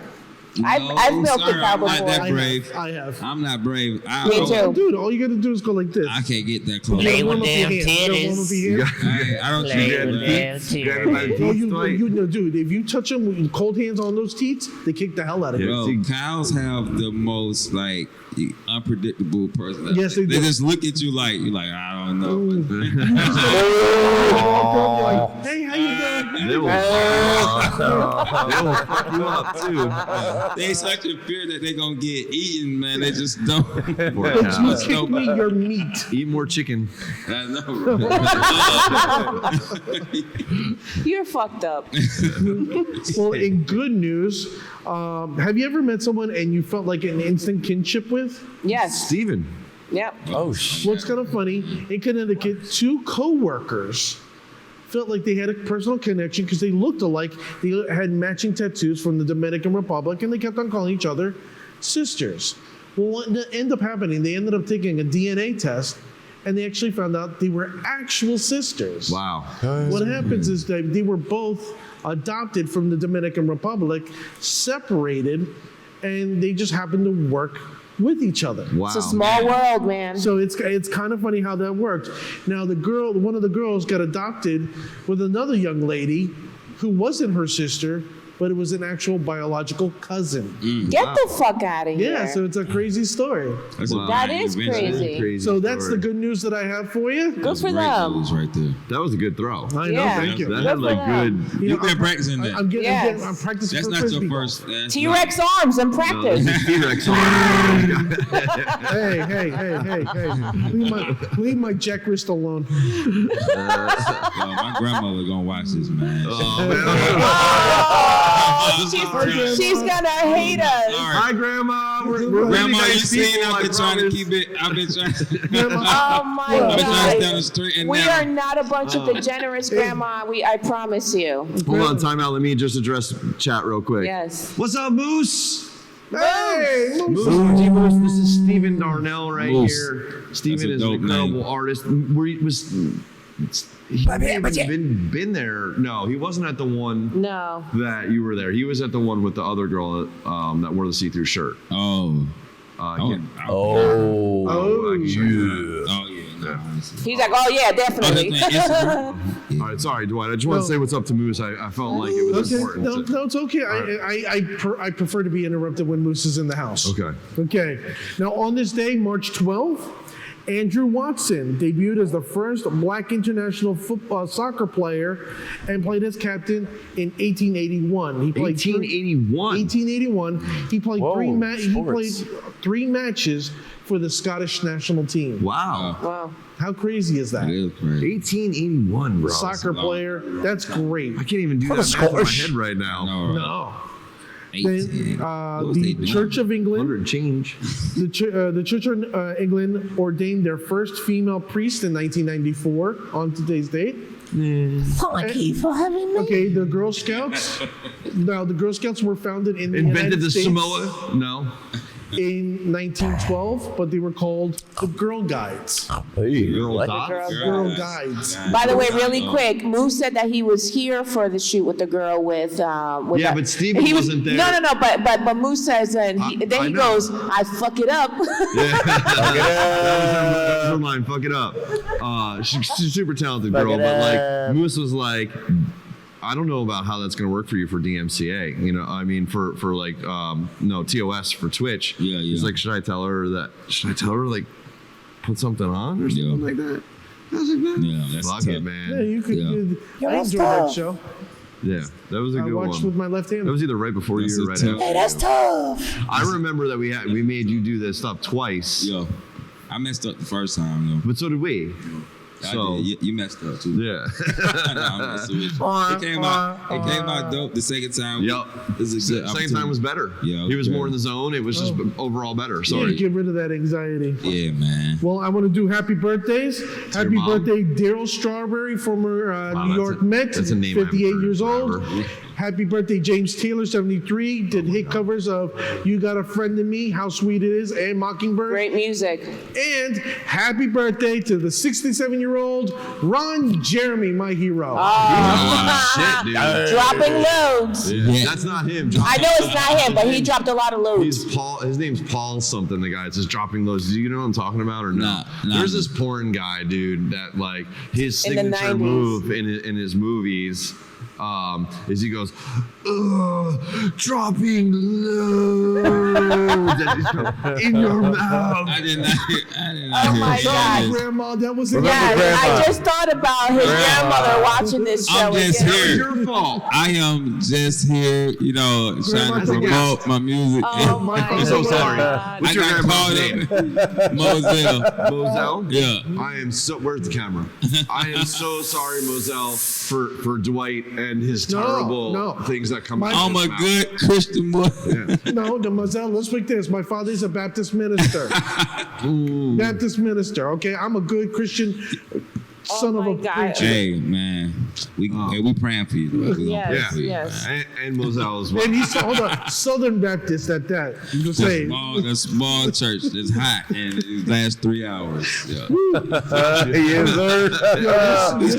Speaker 4: I've milked a cow
Speaker 3: I'm not
Speaker 4: before.
Speaker 3: that brave.
Speaker 2: I have.
Speaker 3: I'm not brave.
Speaker 4: Me too.
Speaker 2: Dude, all you gotta do is go like this.
Speaker 3: I can't get that close.
Speaker 2: You
Speaker 8: Play
Speaker 2: gotta warm
Speaker 8: with
Speaker 2: up your
Speaker 8: them
Speaker 2: hand. You gotta warm up your
Speaker 1: You
Speaker 2: hand.
Speaker 1: got-
Speaker 3: I don't
Speaker 8: Play
Speaker 3: treat
Speaker 8: with
Speaker 3: that.
Speaker 8: them
Speaker 1: Grab it by the
Speaker 8: tears.
Speaker 2: No,
Speaker 1: teeth, Dwight.
Speaker 2: no, dude. If you touch them with cold hands on those teats, they kick the hell out of you.
Speaker 3: Bro,
Speaker 1: See-
Speaker 3: cows have the most like unpredictable personality.
Speaker 2: Yes, they
Speaker 3: They
Speaker 2: do.
Speaker 3: just look at you like you're like I don't know.
Speaker 2: Like, hey, how you doing?
Speaker 1: They will fuck you up, too.
Speaker 3: They such a fear that they're gonna get eaten, man. They just don't.
Speaker 1: Poor
Speaker 2: But you
Speaker 1: cows.
Speaker 2: kick me your meat.
Speaker 1: Eat more chicken.
Speaker 3: I know.
Speaker 4: You're fucked up.
Speaker 2: Well, in good news, have you ever met someone and you felt like an instant kinship with?
Speaker 4: Yes.
Speaker 1: Steven.
Speaker 4: Yep.
Speaker 7: Oh shit.
Speaker 2: What's kind of funny, in Connecticut, two co-workers felt like they had a personal connection because they looked alike. They had matching tattoos from the Dominican Republic, and they kept on calling each other sisters. Well, what ended up happening, they ended up taking a DNA test, and they actually found out they were actual sisters.
Speaker 1: Wow.
Speaker 2: What happens is that they were both adopted from the Dominican Republic, separated, and they just happened to work with each other.
Speaker 1: Wow.
Speaker 4: It's a small world, man.
Speaker 2: So it's kind of funny how that worked. Now one of the girls got adopted with another young lady who wasn't her sister, but it was an actual biological cousin.
Speaker 4: Get the fuck out of here.
Speaker 2: Yeah, so it's a crazy story.
Speaker 3: That's a
Speaker 4: That
Speaker 3: fine
Speaker 4: is
Speaker 3: adventure.
Speaker 4: crazy.
Speaker 2: So that's the
Speaker 1: story.
Speaker 2: good news that I have for you.
Speaker 4: Good for
Speaker 3: Great
Speaker 4: them.
Speaker 3: news right there.
Speaker 1: That was a good throw.
Speaker 2: I know,
Speaker 4: Yeah.
Speaker 2: thank you.
Speaker 1: That
Speaker 4: Good
Speaker 1: had
Speaker 4: for
Speaker 1: like
Speaker 4: them.
Speaker 1: good.
Speaker 2: You
Speaker 3: You've
Speaker 2: know,
Speaker 3: been practicing that.
Speaker 2: I'm
Speaker 4: Yes.
Speaker 2: I'm practicing
Speaker 3: That's
Speaker 2: for
Speaker 3: not
Speaker 2: Frisbee
Speaker 3: your
Speaker 2: golf.
Speaker 3: first. that's
Speaker 4: T-Rex arms and practice.
Speaker 1: T-Rex.
Speaker 2: Hey. Leave my Jack wrist alone.
Speaker 3: not- Yo, my grandmother gonna watch this, man.
Speaker 4: She's gonna hate us.
Speaker 1: Hi, Grandma. We're really
Speaker 3: Grandma,
Speaker 1: nice
Speaker 3: you seen?
Speaker 1: people, I
Speaker 3: I've been trying to
Speaker 1: promise.
Speaker 3: keep it. I've been trying.
Speaker 4: Oh my
Speaker 3: I've been trying to down the
Speaker 4: God.
Speaker 3: street, and
Speaker 4: We
Speaker 3: now
Speaker 4: are not a bunch of degenerates, Grandma. I promise you.
Speaker 1: Hold on, time out. Let me just address chat real quick.
Speaker 4: Yes.
Speaker 1: What's up, Moose?
Speaker 2: Hey,
Speaker 1: Moose.
Speaker 2: Moose.
Speaker 1: Moose. This is Stephen Darnell right
Speaker 3: Moose.
Speaker 1: here. Stephen
Speaker 3: That's
Speaker 1: is
Speaker 3: a
Speaker 1: an
Speaker 3: dope
Speaker 1: incredible
Speaker 3: name.
Speaker 1: artist. He may have even been there. No, he wasn't at the one
Speaker 4: No.
Speaker 1: that you were there. He was at the one with the other girl that wore the see-through shirt.
Speaker 3: Oh.
Speaker 1: Yeah.
Speaker 7: Oh.
Speaker 2: Oh,
Speaker 7: Yeah.
Speaker 3: Oh yeah. No,
Speaker 4: He's like, oh yeah, definitely.
Speaker 1: All right, sorry, Dwight. I just want to say what's up to Moose. I felt like it was
Speaker 2: Okay,
Speaker 1: important.
Speaker 2: no, it's okay. I prefer to be interrupted when Moose is in the house.
Speaker 1: Okay.
Speaker 2: Okay. Now, on this day, March 12th, Andrew Watson debuted as the first black international soccer player and played as captain in 1881. He played
Speaker 1: 1881.
Speaker 2: 1881. He played
Speaker 7: Whoa,
Speaker 2: he played
Speaker 7: sports.
Speaker 2: 3 matches for the Scottish national team.
Speaker 1: Wow.
Speaker 4: Wow.
Speaker 2: How crazy is that?
Speaker 3: it is crazy.
Speaker 1: 1881, bro.
Speaker 2: Soccer player. That's great.
Speaker 1: I can't even do that math in my head right now.
Speaker 3: No,
Speaker 2: No.
Speaker 3: 18.
Speaker 2: Then
Speaker 3: What was they
Speaker 2: the
Speaker 3: doing?
Speaker 2: Church of England.
Speaker 1: 100 change.
Speaker 2: The Church of England ordained their first female priest in 1994 on today's date.
Speaker 8: Thank you for having me.
Speaker 2: Okay, the Girl Scouts. Now, the Girl Scouts were founded in the
Speaker 1: Invented
Speaker 2: United
Speaker 1: the
Speaker 2: States
Speaker 1: Samoa? No.
Speaker 2: in 1912, but they were called the Girl Guides.
Speaker 7: Hey,
Speaker 1: Girl
Speaker 7: what?
Speaker 1: Dots?
Speaker 2: Girl Guides.
Speaker 4: By the way, really quick, Moose said that he was here for the shoot with the girl with.
Speaker 1: Yeah, but Steven wasn't there.
Speaker 4: No, but Moose says, and
Speaker 1: I
Speaker 4: then he
Speaker 1: know.
Speaker 4: goes, "I fuck it up."
Speaker 1: That was her line. Fuck it up. She's a super talented
Speaker 7: Fuck
Speaker 1: girl,
Speaker 7: it
Speaker 1: but like
Speaker 7: up.
Speaker 1: Moose was like, I don't know about how that's going to work for you for DMCA. You know, I mean, for like no TOS for Twitch.
Speaker 3: Yeah,
Speaker 1: He's
Speaker 3: yeah.
Speaker 1: like, should I tell her like put something on or something
Speaker 3: Yeah.
Speaker 1: like that? I was like, man,
Speaker 3: Yeah, that's
Speaker 1: fuck
Speaker 3: tough.
Speaker 1: it, man.
Speaker 2: Yeah, you could.
Speaker 3: Yeah.
Speaker 2: I enjoyed that show.
Speaker 1: Yeah, that was a
Speaker 2: I
Speaker 1: good
Speaker 2: watched with
Speaker 1: one.
Speaker 2: my left hand.
Speaker 1: That was either right before
Speaker 3: That's
Speaker 1: you or
Speaker 3: a
Speaker 1: right
Speaker 3: tough-
Speaker 1: after.
Speaker 8: Hey, that's tough.
Speaker 1: I remember that we made you do this stuff twice,
Speaker 3: Yo, I messed up the first time though.
Speaker 1: but so did we.
Speaker 3: I
Speaker 1: So
Speaker 3: did. You messed up too.
Speaker 1: yeah.
Speaker 3: No, I'm messing with you. It came out dope the second time.
Speaker 1: Yep.
Speaker 3: This is a good
Speaker 1: Second time was better.
Speaker 3: Yeah,
Speaker 1: He was
Speaker 3: okay.
Speaker 1: more in the zone. It was just overall better.
Speaker 2: Yeah,
Speaker 1: Sorry.
Speaker 2: get rid of that anxiety.
Speaker 3: Yeah, man.
Speaker 2: Well, I want to do happy birthdays. Happy
Speaker 1: mom?
Speaker 2: birthday, Daryl Strawberry, former
Speaker 1: Wow,
Speaker 2: New
Speaker 1: that's
Speaker 2: York
Speaker 1: a-
Speaker 2: Met,
Speaker 1: that's a name I haven't
Speaker 2: 58
Speaker 1: heard
Speaker 2: years old.
Speaker 1: forever.
Speaker 2: Happy birthday, James Taylor, 73. Did hit covers of You Got a Friend in Me, How Sweet It Is, and Mockingbird.
Speaker 4: Great music.
Speaker 2: And happy birthday to the 67-year-old Ron Jeremy, my hero.
Speaker 1: Oh, shit, dude.
Speaker 4: Dropping loads.
Speaker 3: Yeah.
Speaker 1: That's not him.
Speaker 4: I know it's not him, but he dropped a lot of loads.
Speaker 1: He's Paul. His name's Paul something. The guy that's just dropping those. Do you know what I'm talking about or no?
Speaker 3: Nah.
Speaker 1: There's this porn guy, dude. That like his
Speaker 4: In the
Speaker 1: signature
Speaker 4: 90s.
Speaker 1: move in his movies. Is he goes, dropping loads and he's going, in your mouth.
Speaker 3: I did not hear
Speaker 4: Oh my
Speaker 3: hear
Speaker 4: God.
Speaker 3: this.
Speaker 2: Grandma, that was it.
Speaker 4: Yeah,
Speaker 7: Grandma.
Speaker 4: I just thought about his grandmother watching this show.
Speaker 3: I'm just
Speaker 4: again.
Speaker 3: here.
Speaker 1: Your fault.
Speaker 3: I am just here, you know, trying to promote my music.
Speaker 4: Oh my
Speaker 1: I'm so sorry.
Speaker 4: God.
Speaker 1: What's
Speaker 3: I
Speaker 1: your
Speaker 3: got
Speaker 1: grandma's
Speaker 3: called
Speaker 1: name?
Speaker 3: up. Moselle.
Speaker 1: Moselle?
Speaker 3: Yeah.
Speaker 1: I am so. Where's the camera? I am so sorry, Moselle, for Dwight and his terrible
Speaker 2: no.
Speaker 1: things that come out. of
Speaker 3: I'm
Speaker 1: his
Speaker 3: a
Speaker 1: mouth.
Speaker 3: good Christian boy.
Speaker 2: No, Mademoiselle, let's pick this. My father's a Baptist minister. Baptist minister, okay? I'm a good Christian son of
Speaker 4: my
Speaker 2: a
Speaker 4: God.
Speaker 2: preacher.
Speaker 3: Hey, man. We praying for you. Bro. We gonna
Speaker 4: Yes,
Speaker 3: pray
Speaker 1: Yeah,
Speaker 3: for you,
Speaker 4: yes.
Speaker 3: man.
Speaker 1: And Moselle as well.
Speaker 2: And he's hold on, Southern Baptist at that. You can say,
Speaker 3: A small church that's hot and it lasts 3 hours. Yeah.
Speaker 7: Yes, sir.
Speaker 2: this,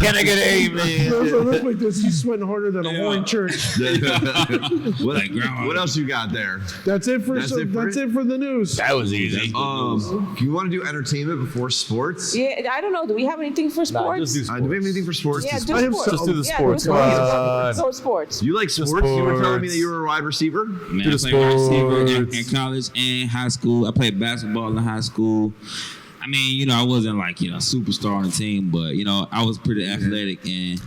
Speaker 7: Can I get an amen?
Speaker 2: let's make this. He's sweating harder than a horn church.
Speaker 1: what,
Speaker 3: Like grandma.
Speaker 1: what else you got there?
Speaker 2: That's it for
Speaker 1: That's it for
Speaker 2: that's
Speaker 1: it?
Speaker 2: it for the news.
Speaker 7: That was easy.
Speaker 1: Do you want to do entertainment before sports?
Speaker 4: Yeah, I don't know. Do we have anything for sports?
Speaker 7: Just do
Speaker 1: Do we have anything for sports?
Speaker 4: Yeah,
Speaker 1: to
Speaker 4: do
Speaker 2: I have
Speaker 4: sports.
Speaker 2: Just
Speaker 7: do the
Speaker 4: Yeah,
Speaker 7: sports.
Speaker 4: do
Speaker 7: Come
Speaker 4: sports.
Speaker 7: on.
Speaker 4: Go sports.
Speaker 1: You like sports? You were telling me that
Speaker 7: sports.
Speaker 1: you were a wide receiver?
Speaker 3: Man,
Speaker 7: Do
Speaker 3: I
Speaker 7: the
Speaker 3: played wide receiver in
Speaker 7: sports.
Speaker 3: college and high school. I played basketball in high school. I mean, you know, I wasn't like, you know, a superstar on the team, but, you know, I was pretty athletic and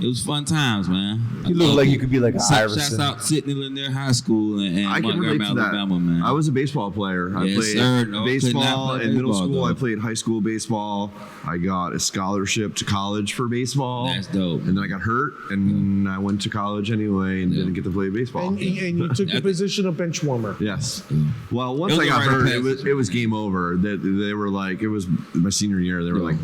Speaker 3: it was fun times, man.
Speaker 7: You look like you could be like a
Speaker 3: Shouts
Speaker 7: Iverson.
Speaker 3: out Sidney Lanier High School and
Speaker 1: I can
Speaker 3: Montgomery,
Speaker 1: relate to that.
Speaker 3: Alabama, man.
Speaker 1: I was a baseball player. I
Speaker 3: Yes,
Speaker 1: played
Speaker 3: sir. No, could
Speaker 1: baseball
Speaker 3: not play
Speaker 1: in middle
Speaker 3: baseball,
Speaker 1: school.
Speaker 3: though.
Speaker 1: I played high school baseball. I got a scholarship to college for baseball.
Speaker 3: That's dope.
Speaker 1: And then I got hurt, and I went to college anyway and didn't get to play baseball.
Speaker 2: And you took the position of bench warmer.
Speaker 1: Yes. Well, once
Speaker 3: It
Speaker 1: I
Speaker 3: was
Speaker 1: got
Speaker 3: a rite of
Speaker 1: hurt,
Speaker 3: passage.
Speaker 1: it was game over. They were like, it was my senior year. They were like,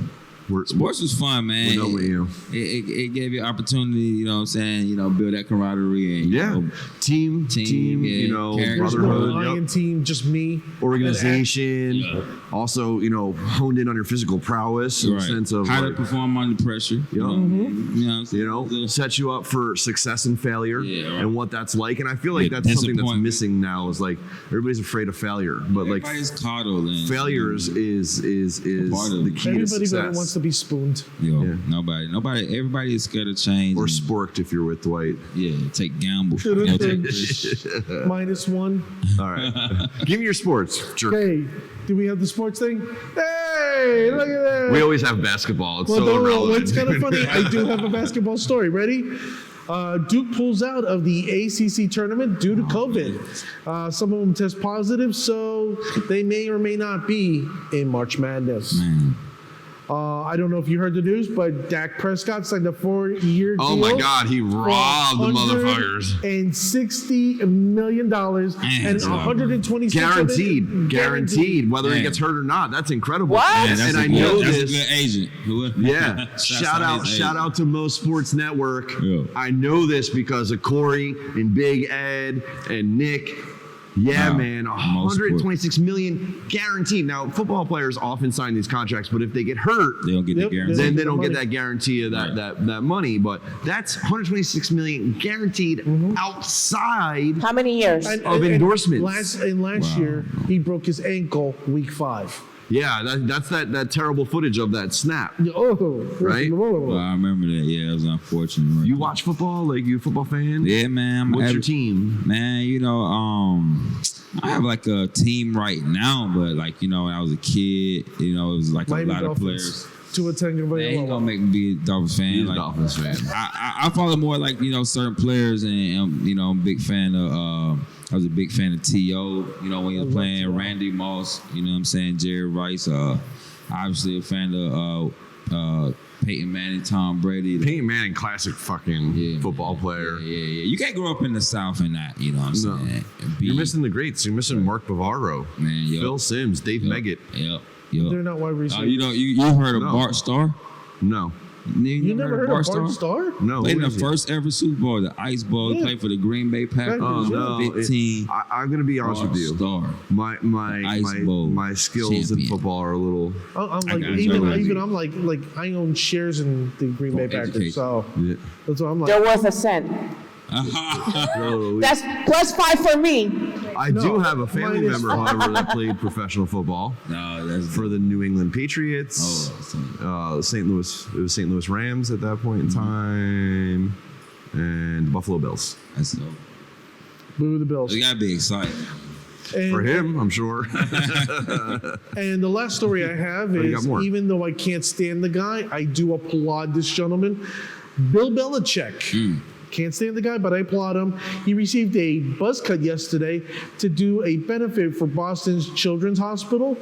Speaker 3: Sports was fun, man.
Speaker 1: We're done with you.
Speaker 3: It gave you opportunity, you know what I'm saying, you know, build that camaraderie and, you know,
Speaker 1: team,
Speaker 3: yeah,
Speaker 1: you know,
Speaker 3: character.
Speaker 1: brotherhood.
Speaker 2: Lion team, just me.
Speaker 1: Organization. Also, you know, honed in on your physical prowess in the sense of
Speaker 3: how
Speaker 1: like,
Speaker 3: to perform under pressure. You know,
Speaker 2: Mm-hmm.
Speaker 3: you know, what I'm saying?
Speaker 1: you know, set you up for success and failure and what that's like. And I feel like
Speaker 3: Yeah,
Speaker 1: that's something that's
Speaker 3: disappointment.
Speaker 1: missing now is like everybody's afraid of failure. But like
Speaker 3: everybody's coddled and
Speaker 1: failure is
Speaker 3: part of
Speaker 1: the
Speaker 3: it.
Speaker 1: key to
Speaker 2: Everybody
Speaker 1: success.
Speaker 2: wants to be spooned.
Speaker 3: Yo,
Speaker 1: Yeah.
Speaker 3: nobody, everybody is scared of change.
Speaker 1: Or
Speaker 3: and,
Speaker 1: sporked if you're with Dwight.
Speaker 3: yeah, take gamble.
Speaker 2: Should've
Speaker 3: You know,
Speaker 2: been
Speaker 3: take risks.
Speaker 2: -1.
Speaker 1: All right. Give me your sports, jerk.
Speaker 2: Hey, do we have the sports thing? Hey, look at that.
Speaker 1: We always have basketball. It's so
Speaker 2: no,
Speaker 1: irrelevant.
Speaker 2: what's kind of funny, I do have a basketball story. Ready? Duke pulls out of the ACC tournament due to COVID. Some of them test positive, so they may or may not be in March Madness.
Speaker 3: Man.
Speaker 2: I don't know if you heard the news, but Dak Prescott signed a 4-year deal.
Speaker 1: Oh my God, he robbed the motherfuckers.
Speaker 2: And $60 million and
Speaker 3: it's
Speaker 2: 127
Speaker 1: Guaranteed, whether he
Speaker 3: Man.
Speaker 1: gets hurt or not. That's incredible.
Speaker 4: What?
Speaker 3: Man, that's
Speaker 1: and
Speaker 3: a
Speaker 1: I
Speaker 3: good,
Speaker 1: know
Speaker 3: that's
Speaker 1: this.
Speaker 3: a good agent.
Speaker 1: Yeah.
Speaker 3: Shouts
Speaker 1: shout out to Mo Sports Network.
Speaker 3: Yeah.
Speaker 1: I know this because of Corey and Big Ed and Nick. Yeah,
Speaker 3: Wow.
Speaker 1: man,
Speaker 3: Mo
Speaker 1: 126 million guaranteed. Now, football players often sign these contracts, but if they get hurt,
Speaker 3: They don't get
Speaker 2: Yep,
Speaker 3: the guarantee.
Speaker 1: then
Speaker 2: get
Speaker 1: they
Speaker 2: the
Speaker 1: don't get
Speaker 2: money.
Speaker 1: that guarantee of that money. But that's 126 million guaranteed outside.
Speaker 4: How many years?
Speaker 1: Of endorsements.
Speaker 2: Last year, he broke his ankle week 5.
Speaker 1: Yeah, that's that terrible footage of that snap.
Speaker 2: Oh,
Speaker 1: Right?
Speaker 3: Well, I remember that. Yeah, it was unfortunate. Right?
Speaker 1: You watch football? Like, you a football fan?
Speaker 3: Yeah, man.
Speaker 1: What's your team?
Speaker 3: Man, you know, I have like a team right now, but like, you know, when I was a kid, you know, it was like
Speaker 2: Miami
Speaker 3: a lot
Speaker 2: Dolphins.
Speaker 3: of players.
Speaker 2: Tua Tagovailoa.
Speaker 3: They ain't gonna make me be a Dolphins fan.
Speaker 1: He's a
Speaker 3: like,
Speaker 1: Dolphins fan.
Speaker 3: I follow more like, you know, certain players, and you know, I'm a big fan of. I was a big fan of T.O. You know, when he was playing Randy Moss. You know what I'm saying? Jerry Rice. Obviously a fan of Peyton Manning, Tom Brady.
Speaker 1: Peyton Manning, classic fucking football player.
Speaker 3: Yeah. You can't grow up in the South and not, you know what I'm
Speaker 1: No.
Speaker 3: saying? And be-
Speaker 1: You're missing the greats. You're missing Mark Bavaro,
Speaker 3: Man, yo.
Speaker 1: Phil Simms, Dave Meggett.
Speaker 3: Yep.
Speaker 2: They're not wide receivers.
Speaker 3: You know, you heard of
Speaker 1: No.
Speaker 3: Bart Starr?
Speaker 1: No,
Speaker 2: You never heard of Bart Starr?
Speaker 1: no.
Speaker 3: Played
Speaker 1: who
Speaker 3: in the
Speaker 1: is he?
Speaker 3: first ever Super Bowl, the Ice Bowl. He
Speaker 2: Yeah.
Speaker 3: played for the Green Bay Packers.
Speaker 2: Oh,
Speaker 1: no.
Speaker 3: 15.
Speaker 1: I'm gonna be honest
Speaker 3: Bart
Speaker 1: with you.
Speaker 3: Starr.
Speaker 1: My
Speaker 3: Ice Bowl
Speaker 1: my skills in
Speaker 3: champion.
Speaker 1: football are a little.
Speaker 2: I'm like,
Speaker 3: got you.
Speaker 2: I'm like I own shares in the Green Bay
Speaker 3: education.
Speaker 2: Packers, so
Speaker 1: Yeah.
Speaker 2: that's what I'm
Speaker 4: They're
Speaker 2: like.
Speaker 4: worth a cent.
Speaker 1: No,
Speaker 4: That's +5 for me.
Speaker 1: I do have a family
Speaker 2: minus
Speaker 1: member, however, that played professional football
Speaker 3: No, that's
Speaker 1: for the New England Patriots.
Speaker 3: Oh,
Speaker 1: St. Louis. It was St. Louis Rams at that point in time, and Buffalo Bills.
Speaker 3: that's dope.
Speaker 2: Boo the Bills.
Speaker 3: You gotta be excited.
Speaker 2: And,
Speaker 1: For him, I'm sure.
Speaker 2: And the last story I have
Speaker 1: you
Speaker 2: is,
Speaker 1: got more.
Speaker 2: even though I can't stand the guy, I do applaud this gentleman, Bill Belichick. Can't stand the guy, but I applaud him. He received a buzz cut yesterday to do a benefit for Boston's Children's Hospital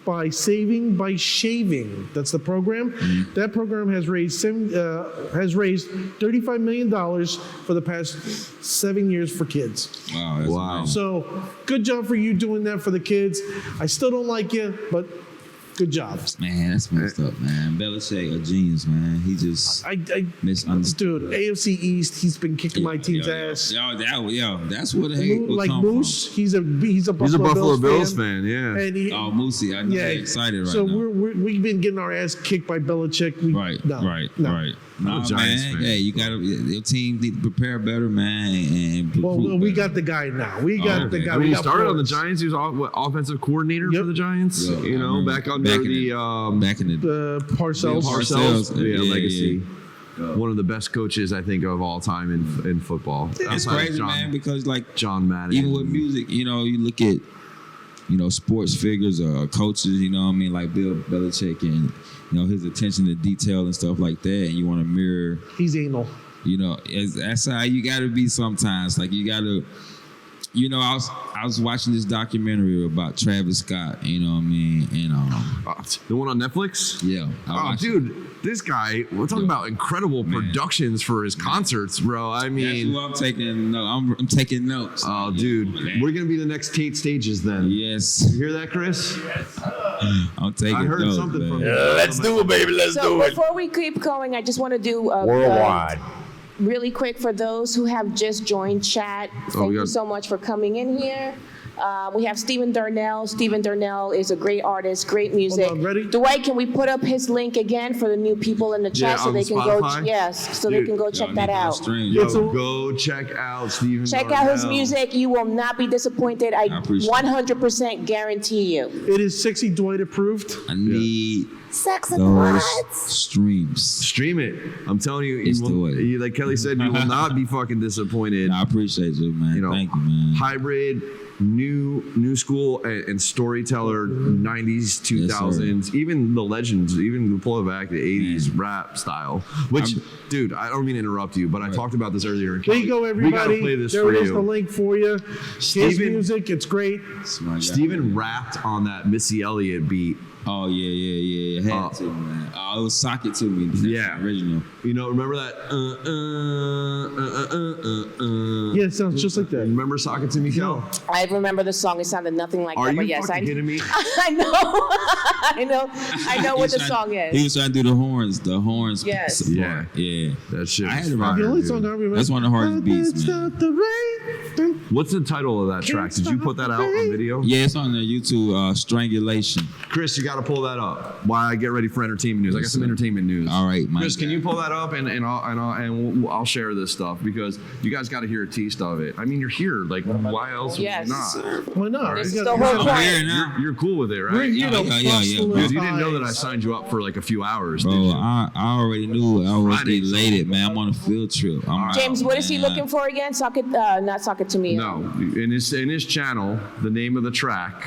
Speaker 2: by saving by shaving. That's the program. That program has raised $35 million for the past 7 years for kids.
Speaker 3: Wow. That's
Speaker 1: Wow.
Speaker 3: amazing.
Speaker 2: So good job for you doing that for the kids. I still don't like you, but good job.
Speaker 3: Man, that's messed up, man. Belichick, a genius, man. He just
Speaker 2: I
Speaker 3: misunderstood.
Speaker 2: dude, AFC East, he's been kicking my team's ass.
Speaker 3: That's what the hate would
Speaker 2: Like
Speaker 3: come
Speaker 2: Moose, he's a
Speaker 1: He's a Buffalo Bills fan. Yeah.
Speaker 2: And he,
Speaker 3: from. Oh, Moosey, I know
Speaker 2: yeah,
Speaker 3: you're excited right
Speaker 2: so
Speaker 3: now.
Speaker 2: we've been getting our ass kicked by Belichick.
Speaker 3: Right.
Speaker 1: I'm a Giants fan.
Speaker 3: Hey, you gotta. Your team need to prepare better, man. And
Speaker 2: Well,
Speaker 3: recruit
Speaker 2: we
Speaker 3: better.
Speaker 2: got the guy now. We got the
Speaker 3: okay.
Speaker 2: guy.
Speaker 1: I mean,
Speaker 2: We
Speaker 1: he
Speaker 2: got
Speaker 1: started on the
Speaker 2: Flores.
Speaker 1: Giants. He was offensive coordinator
Speaker 2: Yep.
Speaker 1: for the Giants.
Speaker 3: Yeah,
Speaker 1: You
Speaker 3: I
Speaker 1: know,
Speaker 3: remember.
Speaker 1: back under
Speaker 3: Back in
Speaker 1: the
Speaker 3: back in the
Speaker 2: Parcells.
Speaker 3: Parcells. Yeah,
Speaker 1: legacy. One of the best coaches I think of all time in football.
Speaker 3: It's
Speaker 1: Outside of
Speaker 3: crazy, man, because like
Speaker 1: John Madden.
Speaker 3: even with music, you know, you look at, you know, sports figures or coaches, you know what I mean, like Bill Belichick and, you know, his attention to detail and stuff like that, and you want to mirror,
Speaker 2: He's anal.
Speaker 3: you know, that's how you got to be sometimes. Like, you got to You know, I was watching this documentary about Travis Scott. You know what I mean? And
Speaker 1: the one on Netflix?
Speaker 3: yeah.
Speaker 1: Oh, dude, this guy, we're talking about incredible productions for his concerts, bro. I mean,
Speaker 3: I'm taking notes. I'm taking notes.
Speaker 1: Oh, dude, we're going to be the next Tate Stages then.
Speaker 3: Yes.
Speaker 1: You hear that, Chris?
Speaker 3: I'm taking
Speaker 1: I heard
Speaker 3: notes,
Speaker 1: something
Speaker 3: man.
Speaker 1: from
Speaker 7: Let's do it, baby. Let's
Speaker 4: So
Speaker 7: do it.
Speaker 4: before we keep going, I just want to do
Speaker 7: Worldwide.
Speaker 4: really quick for those who have just joined chat. Thank you so much for coming in here. We have Stephen Darnell. Stephen Darnell is a great artist, great music.
Speaker 2: Hold on, ready?
Speaker 4: Dwight, can we put up his link again for the new people in the chat so
Speaker 1: on
Speaker 4: they can
Speaker 1: Spotify?
Speaker 4: go? Yes, so they
Speaker 1: Dude,
Speaker 4: can go check
Speaker 3: Y'all
Speaker 4: that
Speaker 3: need
Speaker 4: out.
Speaker 3: stream.
Speaker 1: Yo,
Speaker 2: so-
Speaker 1: go check out Stephen
Speaker 4: Check out his
Speaker 1: Darnell.
Speaker 4: music. You will not be disappointed. I
Speaker 3: appreciate it.
Speaker 4: 100% guarantee you.
Speaker 2: It is Sexy Dwight approved.
Speaker 3: I need
Speaker 8: Sex and
Speaker 3: those
Speaker 8: what?
Speaker 3: streams.
Speaker 1: Stream it. I'm telling you,
Speaker 3: It's
Speaker 1: you
Speaker 3: the
Speaker 1: will,
Speaker 3: way.
Speaker 1: you, like Kelly said, you will not be fucking disappointed.
Speaker 3: I appreciate you, man.
Speaker 1: You know,
Speaker 3: Thank you, man.
Speaker 1: hybrid, new school and storyteller, 90s, 2000s, even the legends, even pull it back the 80s rap style. Which, dude, I don't mean to interrupt you, but I talked about this earlier.
Speaker 2: There you go, everybody.
Speaker 1: We gotta play this
Speaker 2: there
Speaker 1: for
Speaker 2: is
Speaker 1: you.
Speaker 2: the link for you. His
Speaker 1: Steven-
Speaker 2: music, it's great.
Speaker 3: That's my guy.
Speaker 1: Steven rapped on that Missy Elliott beat.
Speaker 3: Oh yeah. It had to, man. Oh, it was Socket to me. That's
Speaker 1: Yeah.
Speaker 3: the original.
Speaker 1: You know, remember that?
Speaker 2: Yeah, it sounds just like that.
Speaker 1: Remember Sock It to Me, Kel?
Speaker 4: I remember the song. It sounded nothing like
Speaker 1: Are
Speaker 4: that,
Speaker 1: you
Speaker 4: but yes,
Speaker 1: fucking kidding me?
Speaker 4: I know. I know what the song is.
Speaker 3: He was trying to do the horns.
Speaker 4: Yes.
Speaker 3: support.
Speaker 1: Yeah.
Speaker 3: Yeah.
Speaker 1: That shit
Speaker 3: I
Speaker 1: is
Speaker 3: had to
Speaker 1: fire,
Speaker 3: rock
Speaker 2: The only
Speaker 1: dude.
Speaker 2: song I remember.
Speaker 3: That's one of the hardest beats,
Speaker 2: It's
Speaker 3: man.
Speaker 2: not the rain.
Speaker 1: What's the title of that track? Did you put that out on video?
Speaker 3: Yeah, it's on the YouTube. Strangulation.
Speaker 1: Chris, you got to pull that up while I get ready for entertainment news. I got some entertainment news.
Speaker 3: All right, my
Speaker 1: Chris, can
Speaker 3: guy.
Speaker 1: you pull that up and I'll share this stuff because you guys got to hear a taste of it. I mean, you're here. Like, why else would
Speaker 4: Yes.
Speaker 1: you not?
Speaker 2: Why not?
Speaker 4: This
Speaker 2: You
Speaker 4: is
Speaker 2: got-
Speaker 4: the whole
Speaker 2: you got-
Speaker 3: I'm here
Speaker 4: point.
Speaker 3: now.
Speaker 1: You're cool with it,
Speaker 2: We're,
Speaker 1: right?
Speaker 2: you know,
Speaker 3: Yeah.
Speaker 2: hustling
Speaker 1: Because you didn't know that I
Speaker 2: times.
Speaker 1: signed you up for like a few hours, did
Speaker 3: Bro,
Speaker 1: you?
Speaker 3: I already knew I was
Speaker 1: Friday, so-
Speaker 3: elated, man. I'm on a field trip.
Speaker 4: James, what is he looking for again? Not Sock It to Me.
Speaker 1: No, in his channel, the name of the track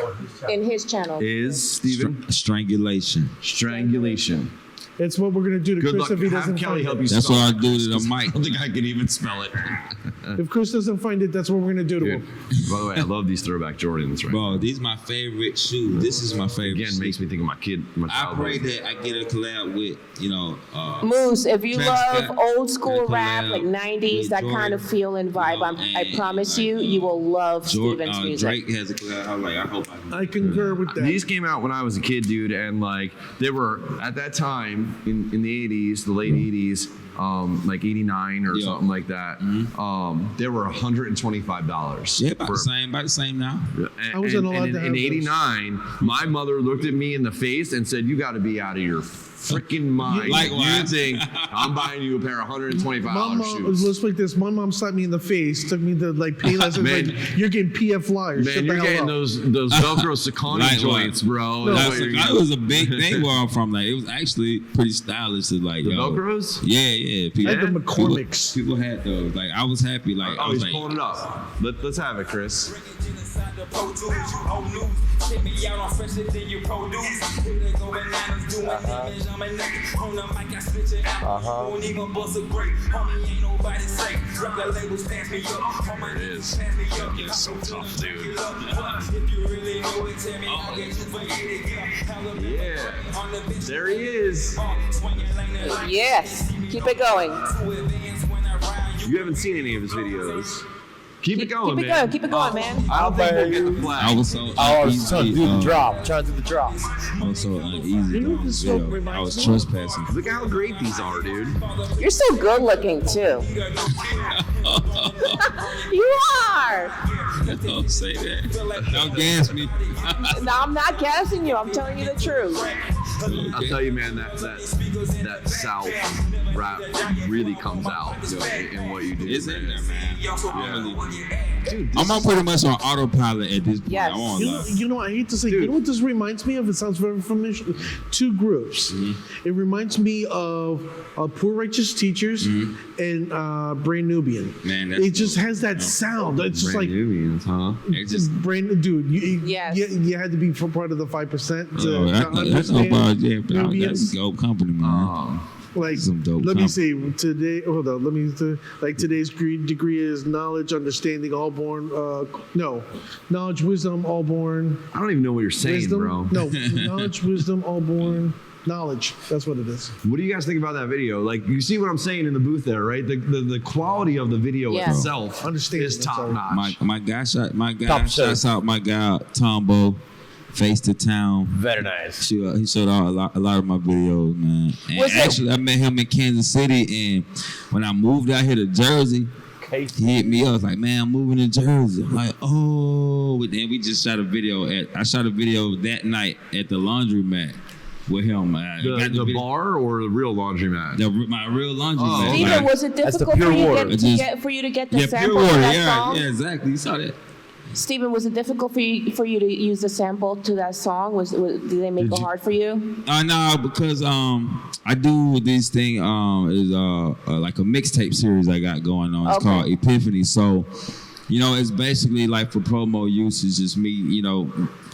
Speaker 4: In his channel.
Speaker 1: is Steven
Speaker 3: Strangulation.
Speaker 1: Strangulation.
Speaker 2: It's what we're gonna do to
Speaker 1: Good
Speaker 2: Chris
Speaker 1: luck.
Speaker 2: if he
Speaker 1: Have
Speaker 2: doesn't
Speaker 1: Kelly
Speaker 2: find
Speaker 1: help
Speaker 2: it.
Speaker 1: you
Speaker 3: That's
Speaker 1: spell
Speaker 3: what I
Speaker 1: it.
Speaker 3: do to the
Speaker 1: I
Speaker 3: mic.
Speaker 1: don't think I can even spell it.
Speaker 2: If Chris doesn't find it, that's what we're gonna do to
Speaker 1: Dude,
Speaker 2: him.
Speaker 1: by the way, I love these throwback Jordans right
Speaker 3: Bro, these my favorite shoes. This is my favorite.
Speaker 1: Again, makes me think of my kid, my
Speaker 3: I pray
Speaker 1: childhood.
Speaker 3: that I get a collab with,
Speaker 4: Moose, if you
Speaker 3: Travis
Speaker 4: love
Speaker 3: Scott,
Speaker 4: old school
Speaker 3: Travis
Speaker 4: rap,
Speaker 3: collab
Speaker 4: like 90s,
Speaker 3: with
Speaker 4: that kind of
Speaker 3: Jordan,
Speaker 4: feel and vibe, I
Speaker 3: and,
Speaker 4: promise
Speaker 3: like,
Speaker 4: you will love Steven's music.
Speaker 3: Drake has a collab. I was like, I hope I can.
Speaker 2: I concur with that.
Speaker 1: These came out when I was a kid, dude, and like they were at that time in the 80s, the late 80s, like 89 or
Speaker 3: Yeah.
Speaker 1: something like that. They were $125.
Speaker 3: Yeah, about the same now.
Speaker 2: I wasn't allowed to have
Speaker 1: in
Speaker 2: those.
Speaker 1: 89, my mother looked at me in the face and said, "You got to be out of your freaking mind.
Speaker 3: Likewise.
Speaker 1: You think I'm buying you a pair of $125
Speaker 2: My mom,
Speaker 1: shoes."
Speaker 2: let's like this. My mom slapped me in the face, took me to like pay lessons.
Speaker 1: Man.
Speaker 2: Like, you're getting PF flyers.
Speaker 1: Man,
Speaker 2: Shut the
Speaker 1: you're
Speaker 2: hell
Speaker 1: getting
Speaker 2: up.
Speaker 1: those Velcro Saucony
Speaker 3: Likewise.
Speaker 1: joints, bro. That's what you're
Speaker 3: That
Speaker 1: getting.
Speaker 3: was a big thing where I'm from. Like, it was actually pretty stylish to like,
Speaker 1: The
Speaker 3: yo.
Speaker 1: Velcros?
Speaker 3: Yeah. People,
Speaker 2: I had the McCormick's.
Speaker 3: People had those. Like, I was happy. Like, I
Speaker 1: Oh,
Speaker 3: was
Speaker 1: he's
Speaker 3: like,
Speaker 1: pulling it up. Let's have it, Chris. There it is. It's so tough, dude. Yeah. There he is.
Speaker 4: Yes, keep it going.
Speaker 1: You haven't seen any of his videos. Keep it going,
Speaker 4: Keep it
Speaker 1: man.
Speaker 4: going, keep it going, man.
Speaker 1: I don't think we'll get the flag.
Speaker 3: I was so
Speaker 7: I was trying to do the
Speaker 3: uneasy.
Speaker 7: drop. Trying to do the drop.
Speaker 3: I was so uneasy
Speaker 2: You know
Speaker 3: doing
Speaker 2: what
Speaker 3: this
Speaker 2: this song
Speaker 3: video. I
Speaker 2: reminds
Speaker 3: was
Speaker 2: me of?
Speaker 3: trespassing.
Speaker 1: Look how great these are, dude.
Speaker 4: You're so good looking too. You are.
Speaker 3: Don't say that. Don't gas me.
Speaker 4: No, I'm not gassing you. I'm telling you the truth.
Speaker 1: I'll tell you, man, that South rap really comes out in what you do.
Speaker 3: It's in there, man.
Speaker 1: Dude,
Speaker 3: I'm on pretty much on autopilot at this point.
Speaker 4: Yes.
Speaker 3: I won't lie.
Speaker 2: You know, I hate to say, you know what this reminds me of? It sounds very familiar. Two groups. It reminds me of Poor Righteous Teachers and Brain Nubian.
Speaker 3: Man, that's
Speaker 2: it just has that sound. It's just like
Speaker 1: Nubians, huh?
Speaker 3: It's just
Speaker 2: brain, dude.
Speaker 4: Yes.
Speaker 2: You had to be part of the 5% to
Speaker 3: that's no
Speaker 2: understand
Speaker 3: problem. Yeah, but
Speaker 2: Nubians.
Speaker 3: that's a dope company, man.
Speaker 2: Like,
Speaker 3: Some dope
Speaker 2: let me
Speaker 3: comp.
Speaker 2: see. Today, hold on. Let me see. Like today's degree is knowledge, understanding, all born. No, knowledge, wisdom, all born.
Speaker 1: I don't even know what you're saying,
Speaker 2: Wisdom.
Speaker 1: bro.
Speaker 2: No, knowledge, wisdom, all born. Knowledge. That's what it is.
Speaker 1: What do you guys think about that video? Like, you see what I'm saying in the booth there, right? The quality of the video
Speaker 4: Yeah.
Speaker 1: itself
Speaker 2: Understanding,
Speaker 1: is
Speaker 2: I'm
Speaker 1: top
Speaker 2: sorry.
Speaker 1: notch.
Speaker 3: My guy
Speaker 7: Top
Speaker 3: shouts
Speaker 7: shelf.
Speaker 3: out my guy Tombo, Face to Town.
Speaker 7: Very nice.
Speaker 3: He showed out a lot of my videos, man. And
Speaker 4: Was it-
Speaker 3: actually, I met him in Kansas City, and when I moved out here to Jersey, he hit me up. I was like, man, I'm moving to Jersey. I'm like, oh. And then we just shot a video I shot a video that night at the laundromat with him. I got
Speaker 1: The
Speaker 3: video-
Speaker 1: bar or the real laundromat?
Speaker 3: my real laundromat.
Speaker 1: Oh,
Speaker 4: Steven,
Speaker 3: Like,
Speaker 4: was it
Speaker 7: That's the
Speaker 4: difficult
Speaker 7: pure
Speaker 4: for you,
Speaker 7: water.
Speaker 4: for you to get the
Speaker 3: yeah,
Speaker 4: sample
Speaker 3: pure
Speaker 4: of
Speaker 3: water.
Speaker 4: that
Speaker 3: Yeah,
Speaker 4: song?
Speaker 3: yeah, exactly. You saw that.
Speaker 4: Steven, was it difficult for you to use the sample to that song? Did they make it hard for you?
Speaker 3: No, because I do this thing is like a mixtape series I got going on. It's
Speaker 4: Okay.
Speaker 3: called Epiphany. So, it's basically like for promo use. It's just me,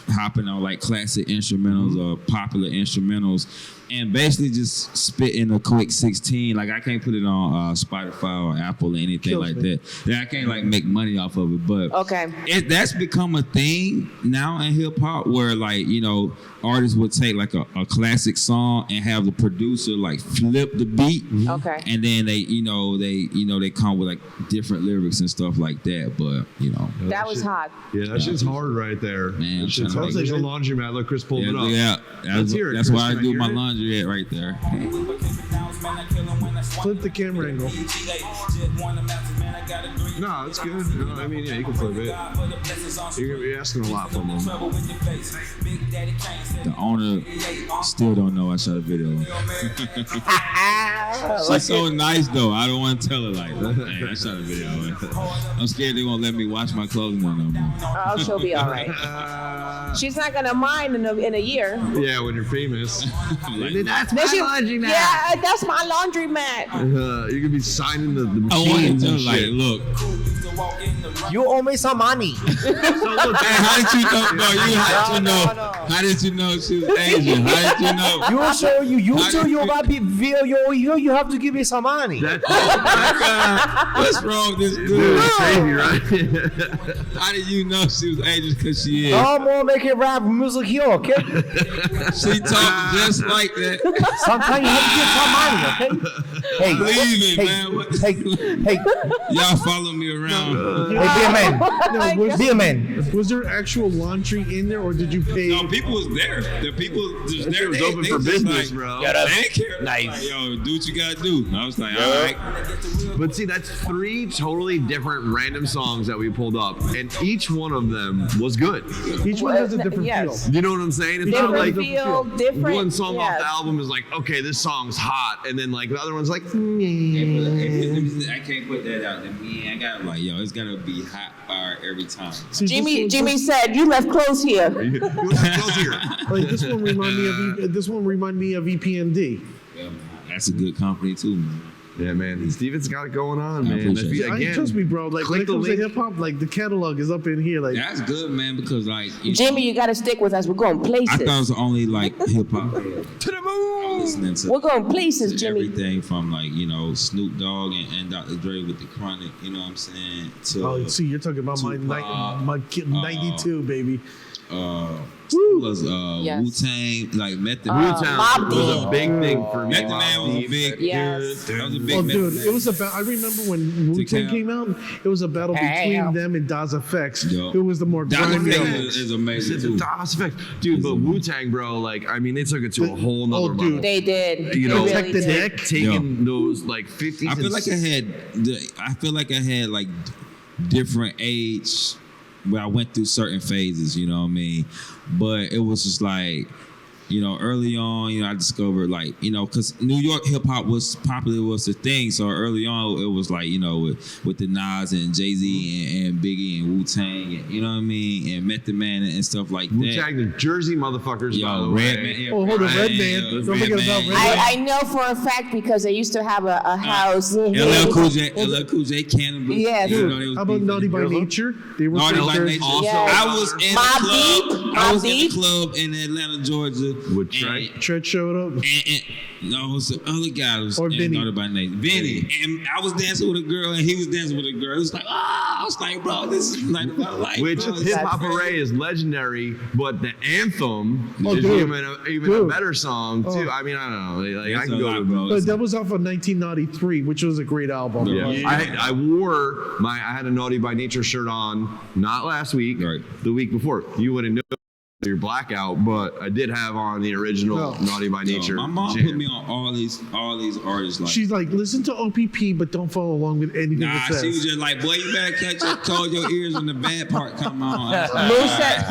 Speaker 3: hopping on like classic instrumentals or popular instrumentals, and basically just spitting a quick 16. Like I can't put it on Spotify or Apple or anything
Speaker 2: Kills
Speaker 3: like
Speaker 2: me.
Speaker 3: that. Yeah, I can't like make money off of it, but
Speaker 4: Okay.
Speaker 3: that's become a thing now in hip hop where like artists would take like a classic song and have the producer like flip the beat,
Speaker 4: Okay.
Speaker 3: and then they they come with like different lyrics and stuff like that. But
Speaker 4: That was hot.
Speaker 1: Yeah, that shit's hard right there.
Speaker 3: Man,
Speaker 1: That shit's
Speaker 3: I'm
Speaker 1: hard.
Speaker 2: trying
Speaker 1: There's
Speaker 2: to-
Speaker 1: a laundromat. Look, Chris pulled it up.
Speaker 3: yeah,
Speaker 1: Let's hear it,
Speaker 3: that's
Speaker 1: Chris.
Speaker 3: why I
Speaker 1: Can I
Speaker 3: do
Speaker 1: hear
Speaker 3: my
Speaker 1: it?
Speaker 3: laundry at right there.
Speaker 2: Flip the camera angle.
Speaker 1: No, it's good. I mean, yeah, you can flip it. You're asking a lot from them.
Speaker 3: The owner still don't know I shot a video. She's so nice though. I don't want to tell her like, hey, I shot a video. I'm scared they won't let me wash my clothes no more.
Speaker 4: Oh, she'll be all right. She's not gonna mind in a year.
Speaker 1: Yeah, when you're famous. That's
Speaker 4: Then
Speaker 1: my
Speaker 4: she-
Speaker 1: laundromat.
Speaker 4: Yeah, that's my laundromat.
Speaker 1: You could be signing the
Speaker 3: I want
Speaker 1: machines
Speaker 3: to
Speaker 1: and
Speaker 3: tell like,
Speaker 1: shit.
Speaker 3: look,
Speaker 7: You owe me some money.
Speaker 3: hey, how did you know? No, you had to know.
Speaker 7: No.
Speaker 3: How did you know she was Asian? How did you know?
Speaker 7: You too, you got video you have to give me some money.
Speaker 1: That's
Speaker 3: What's wrong with this
Speaker 1: dude,
Speaker 3: dude?
Speaker 1: it's crazy, right?
Speaker 3: How did you know she was Asian? Because she is.
Speaker 7: No more making rap music here, okay?
Speaker 3: She talked just like that.
Speaker 7: Sometimes you have to give some money, okay? Hey,
Speaker 3: Believe it,
Speaker 7: hey,
Speaker 3: man. What-
Speaker 7: hey,
Speaker 3: Y'all follow me around.
Speaker 7: be a man.
Speaker 2: No,
Speaker 7: Be a man.
Speaker 2: was there actual laundry in there, or did you pay?
Speaker 3: No, people was there. The people just
Speaker 1: That
Speaker 3: there.
Speaker 1: shit was
Speaker 3: They-
Speaker 1: open
Speaker 3: they
Speaker 1: for
Speaker 3: just
Speaker 1: business,
Speaker 3: like,
Speaker 1: bro.
Speaker 3: They didn't care.
Speaker 7: Nice.
Speaker 3: Like, yo, do what you gotta do. And I was like, all right.
Speaker 1: But see, that's 3 totally different random songs that we pulled up, and each one of them was good.
Speaker 2: Each one has a different
Speaker 4: Yes.
Speaker 2: feel.
Speaker 1: You know what I'm saying? It's not
Speaker 4: Different
Speaker 1: like
Speaker 4: feel, different.
Speaker 1: one song off
Speaker 4: yes.
Speaker 1: the album is like, okay, this song's hot, and then like the other one's like,
Speaker 3: I can't put that out there. Man, I gotta like, yo, it's gotta be hot fire every time.
Speaker 2: See,
Speaker 4: Jimmy said you left clothes here.
Speaker 1: close here.
Speaker 2: Like this one remind me of EPMD.
Speaker 3: Yeah, man, that's a good company too, man.
Speaker 1: Yeah, man. Steven's got it going on,
Speaker 3: I
Speaker 1: man.
Speaker 3: appreciate
Speaker 1: If you-
Speaker 3: it.
Speaker 1: again,
Speaker 2: Trust me, bro. Like when
Speaker 1: click
Speaker 2: it
Speaker 1: the
Speaker 2: comes to
Speaker 1: link.
Speaker 2: hip hop, like the catalog is up in here. Like
Speaker 3: That's good, man, because like
Speaker 4: Jimmy, you gotta stick with us. We're going
Speaker 3: I
Speaker 4: places.
Speaker 3: thought it was only like hip hop.
Speaker 1: To the moon.
Speaker 3: Listening to
Speaker 4: We're going places, Jimmy.
Speaker 3: everything from like Snoop Dogg and Dr. Dre with the Chronic. You know what I'm saying? To
Speaker 2: oh, see, you're talking about my
Speaker 3: Tupac,
Speaker 2: 92 baby.
Speaker 3: was
Speaker 4: Yes.
Speaker 3: Wu-Tang, like Method
Speaker 1: Wu-Tang
Speaker 4: Mobb
Speaker 1: was
Speaker 4: Deep.
Speaker 1: a big thing for me.
Speaker 3: Method Man was a
Speaker 1: Mobb
Speaker 3: big.
Speaker 1: Deep.
Speaker 4: Yes.
Speaker 3: That was a big
Speaker 2: Oh,
Speaker 3: Method
Speaker 2: dude,
Speaker 3: Man.
Speaker 2: it was about. I remember when Wu Tang came out. It was a battle between them and Das Effects.
Speaker 3: Yo.
Speaker 2: It was the more
Speaker 3: That
Speaker 2: grimy.
Speaker 3: is amazing
Speaker 1: It's
Speaker 3: too.
Speaker 1: a DOS effect. Dude, but Wu-Tang, bro, like, I mean, they took it to a whole nother
Speaker 2: Oh, dude.
Speaker 1: level.
Speaker 4: They did.
Speaker 1: You
Speaker 4: They
Speaker 1: know,
Speaker 4: really did.
Speaker 2: Neck.
Speaker 1: taking those like 50s
Speaker 3: I feel
Speaker 1: and
Speaker 3: like I feel like I had like different age where I went through certain phases, you know what I mean? But it was just like, early on, I discovered like, because New York hip hop was popular, was the thing. So early on, it was like, with the Nas and Jay-Z and Biggie and Wu-Tang, and, you know what I mean? And Method Man and stuff like that.
Speaker 1: Wu-Tang, the Jersey motherfuckers, by the
Speaker 3: Yo,
Speaker 1: way.
Speaker 3: Redman. Yeah,
Speaker 2: Oh, hold on, Redman.
Speaker 3: yeah,
Speaker 2: Don't forget about Redman.
Speaker 4: I know for a fact because they used to have a house.
Speaker 3: LL Cool J, Cannibal.
Speaker 4: Yes.
Speaker 3: they
Speaker 2: Dude,
Speaker 3: was
Speaker 2: how about
Speaker 3: beefing.
Speaker 2: Naughty by Nature? They were
Speaker 3: Naughty by
Speaker 2: sisters.
Speaker 3: Nature.
Speaker 1: Also,
Speaker 4: Yes.
Speaker 3: I was in
Speaker 4: Mobb
Speaker 3: the club. I was in the club in Atlanta, Georgia.
Speaker 1: With Trey?
Speaker 2: Trey showed up.
Speaker 3: And no, it was the other guy who was
Speaker 2: Or Vinny.
Speaker 3: Naughty by Nate. Vinny. And I was dancing with a girl and he was dancing with a girl. It was like, I was like, bro, this is like my life.
Speaker 1: Which
Speaker 3: bro.
Speaker 1: Hip Hop Hooray is legendary, but the anthem is
Speaker 2: dude.
Speaker 1: even a better song too. I mean, I don't know. Like, I can go to
Speaker 3: bro.
Speaker 2: But that was off of 1993, which was a great album.
Speaker 1: Yeah. I wore I had a Naughty by Nature shirt on not last week, the week before. You wouldn't know your blackout, but I did have on the original Naughty by Nature.
Speaker 3: My mom
Speaker 1: jam.
Speaker 3: put me on all these artists. Like,
Speaker 2: She's like, listen to OPP, but don't follow along with anything
Speaker 3: nah,
Speaker 2: it says.
Speaker 3: she was just like, boy, you better close your ears when the bad part come on.
Speaker 4: Moose says,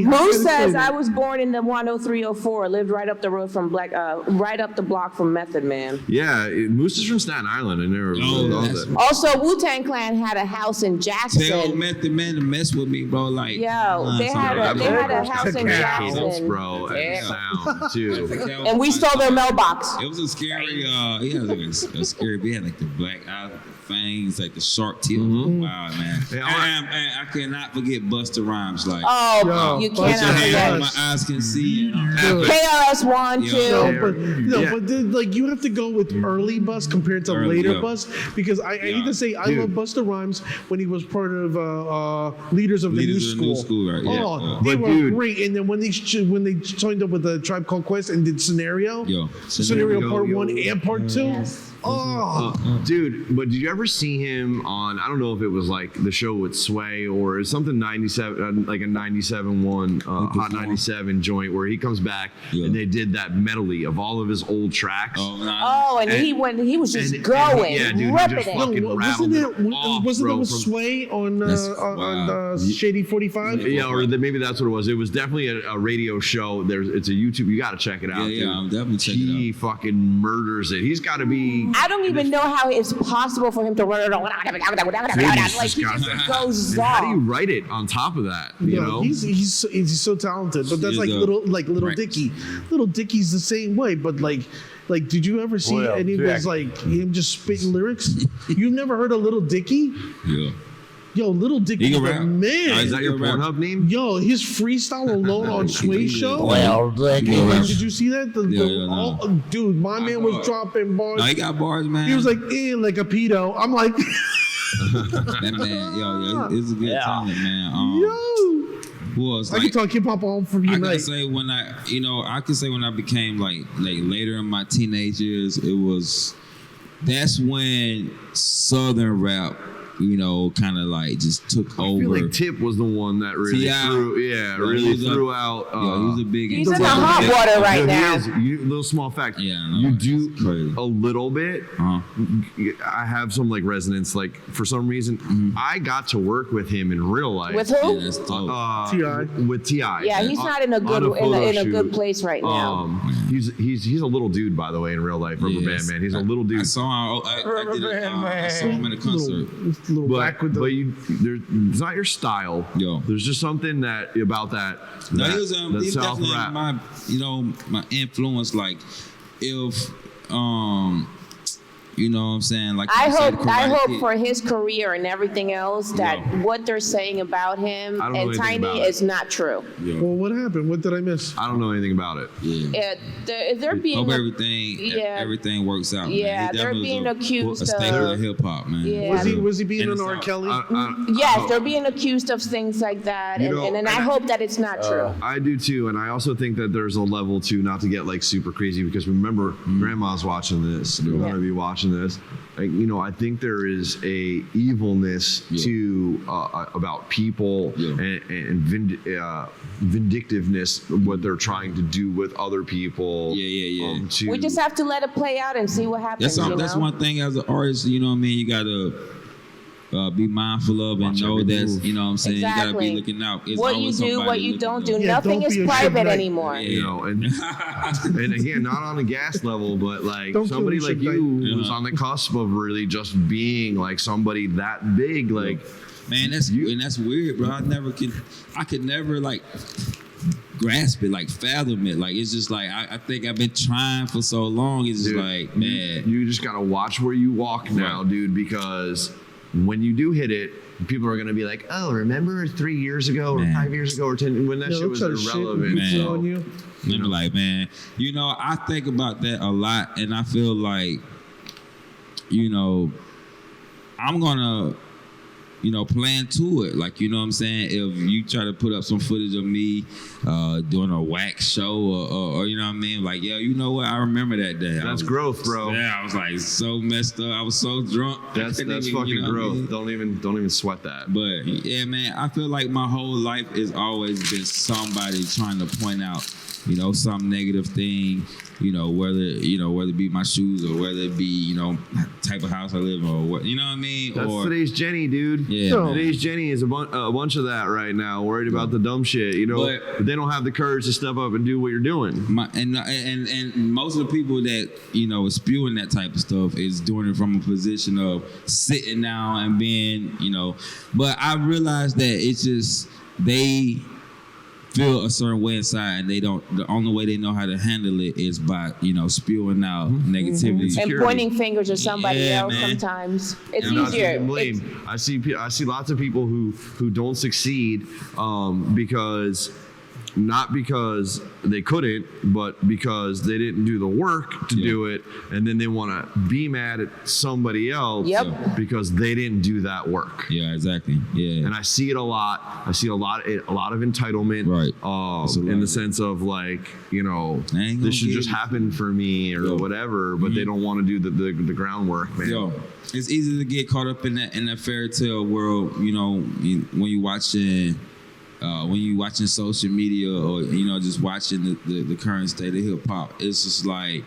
Speaker 4: Moose says, I was born in the 10304, lived right up the road from right up the block from Method Man.
Speaker 1: Yeah, Moose is from Staten Island, and never that.
Speaker 4: Also, Wu-Tang Clan had a house in Jackson.
Speaker 3: Tell Method Man to mess with me, bro. Like,
Speaker 4: they had a house in Jackson,
Speaker 1: bro, and sound too.
Speaker 4: and we stole their mailbox.
Speaker 3: It was a scary. He had like a scary. We had like the black eyes, the fangs, like the sharp teeth. Wow, man. And I cannot forget Busta Rhymes. Like,
Speaker 4: you cannot forget.
Speaker 3: My eyes can see.
Speaker 4: KRS-One too.
Speaker 2: But then, like, you have to go with early Bust compared to later Bust, because I need to say I love Busta Rhymes when he was part of Leaders of the New School.
Speaker 3: Right?
Speaker 2: They were great. And then when they joined up with the Tribe Called Quest and did Scenario, Scenario Part 1 and Part 2.
Speaker 4: Yes.
Speaker 1: Dude, but did you ever see him on, I don't know if it was like the show with Sway or something 97, like a 97 Hot 97 joint where he comes back and they did that medley of all of his old tracks.
Speaker 4: And he was just going, ripping it.
Speaker 2: Wasn't that with Sway on Shady 45?
Speaker 1: Yeah, or maybe that's what it was. It was definitely a radio show. It's a YouTube. You got to check it out.
Speaker 3: Yeah, I'm definitely checking it out.
Speaker 1: He fucking murders it. He's got to be.
Speaker 4: I don't even know how it's possible for him to run it on. Like he just goes off.
Speaker 1: How do you write it on top of that? You know,
Speaker 2: he's so talented. But that's little Dicky. Little Dicky's the same way. But like, did you ever see any of his like him just spitting lyrics? You've never heard of Little Dicky?
Speaker 3: Yeah.
Speaker 2: Yo, Little Dicky's the man.
Speaker 1: Is that your Pornhub name?
Speaker 2: Yo, his freestyle alone on Sway Show. Did you see that? Dude, my man was dropping bars.
Speaker 3: No, he got bars, man.
Speaker 2: He was like, like a pedo. I'm like,
Speaker 3: that man, it's a good talent, man. Who else?
Speaker 2: I can talk hip hop all from you.
Speaker 3: I can say when I became like later in my teenage years, that's when Southern rap, kind of like just took over.
Speaker 1: I feel like Tip was the one that really threw out.
Speaker 3: He was a big.
Speaker 4: He's in the hot water right now.
Speaker 1: Little small fact. You do a little bit. I have some like resonance. Like for some reason, I got to work with him in real life.
Speaker 4: With who?
Speaker 2: T.I.
Speaker 1: With T.I.
Speaker 4: Yeah, he's not in a good place right now.
Speaker 1: He's a little dude, by the way, in real life. Rubber Band Man. He's a little dude.
Speaker 3: I saw him at a concert.
Speaker 1: It's not your style. There's just something about that.
Speaker 3: No, he was definitely
Speaker 1: rap.
Speaker 3: my influence. Like if you know what I'm saying? Like
Speaker 4: I hope for his career and everything else that what they're saying about him and Tiny is not true.
Speaker 2: Well, what happened? What did I miss?
Speaker 1: I don't know anything about it.
Speaker 4: They're being
Speaker 3: hope everything works out.
Speaker 4: Yeah,
Speaker 3: man.
Speaker 4: They're being accused
Speaker 3: a staple of hip hop, man.
Speaker 4: Yeah.
Speaker 2: Was he being an R. Kelly?
Speaker 4: Yes, they're being accused of things like that, and I hope that it's not true.
Speaker 1: I do too, and I also think that there's a level to not to get like super crazy because remember, Grandma's watching this. They're gonna be watching this. I think there is a evilness to about people and vindictiveness, what they're trying to do with other people.
Speaker 4: We just have to let it play out and see what happens.
Speaker 3: That's one thing as an artist. You know what I mean? You gotta be mindful of and know that, you know what I'm saying?
Speaker 4: Exactly.
Speaker 3: You gotta be looking out. It's
Speaker 4: what you do, what you don't do.
Speaker 2: Yeah,
Speaker 4: Nothing
Speaker 2: don't
Speaker 4: is
Speaker 2: be a
Speaker 4: private
Speaker 2: Suge Knight.
Speaker 4: anymore.
Speaker 1: And again, not on a gas level, but like
Speaker 2: Don't
Speaker 1: somebody
Speaker 2: kill
Speaker 1: like
Speaker 2: Suge
Speaker 1: you
Speaker 2: Knight.
Speaker 1: who's on the cusp of really just being like somebody that big, like
Speaker 3: man, that's weird, bro. I could never like grasp it, like fathom it. Like it's just like I think I've been trying for so long. It's just like, man,
Speaker 1: you just gotta watch where you walk now, dude, because when you do hit it, people are gonna be like, oh, remember 3 years ago or 5 years ago or 10 when that shit was irrelevant.
Speaker 3: Man.
Speaker 2: On you.
Speaker 3: And like, man, you know, I think about that a lot, and I feel like, you know, I'm gonna, you know, plan to it. Like, you know what I'm saying? If you try to put up some footage of me doing a wax show or you know what I mean? Like, yeah, you know what? I remember that day.
Speaker 1: That's growth, bro.
Speaker 3: Yeah, I was like so messed up. I was so drunk.
Speaker 1: That's fucking
Speaker 3: you know
Speaker 1: growth.
Speaker 3: I mean?
Speaker 1: Don't even sweat that.
Speaker 3: But yeah, man, I feel like my whole life has always been somebody trying to point out, you know, some negative thing, you know, whether it be my shoes or whether it be, you know, type of house I live in or what, you know what I mean?
Speaker 1: That's
Speaker 3: or
Speaker 1: today's Jenny, dude.
Speaker 3: Yeah, man.
Speaker 1: Today's Jenny is a bunch of that right now, worried about the dumb shit, you know. But they don't have the courage to step up and do what you're doing.
Speaker 3: And most of the people that, you know, is spewing that type of stuff is doing it from a position of sitting down and being, you know. But I realized that it's just they feel a certain way inside, and the only way they know how to handle it is by, you know, spewing out negativity
Speaker 4: and pointing fingers at somebody else.
Speaker 3: Man.
Speaker 4: Sometimes it's
Speaker 1: And not
Speaker 4: easier.
Speaker 1: taking blame. I see lots of people who don't succeed because not because they couldn't, but because they didn't do the work to do it, and then they want to be mad at somebody else because they didn't do that work.
Speaker 3: Yeah, exactly. Yeah,
Speaker 1: and I see it a lot. I see a lot of entitlement,
Speaker 3: right?
Speaker 1: In the sense of like, you know, this should just happen for me or whatever, but they don't want to do the groundwork, man.
Speaker 3: Yo, it's easy to get caught up in that fairy tale world, you know, when you watching social media or, you know, just watching the current state of hip hop. It's just like,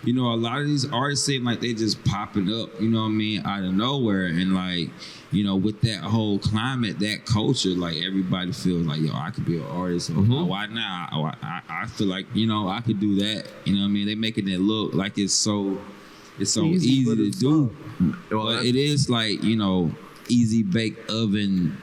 Speaker 3: you know, a lot of these artists seem like they just popping up, you know what I mean, out of nowhere. And like, you know, with that whole climate, that culture, like everybody feels like, yo, I could be an artist. Or, why not? I feel like, you know, I could do that. You know what I mean? They making it look like it's so easy to do. But it is like, you know, easy bake oven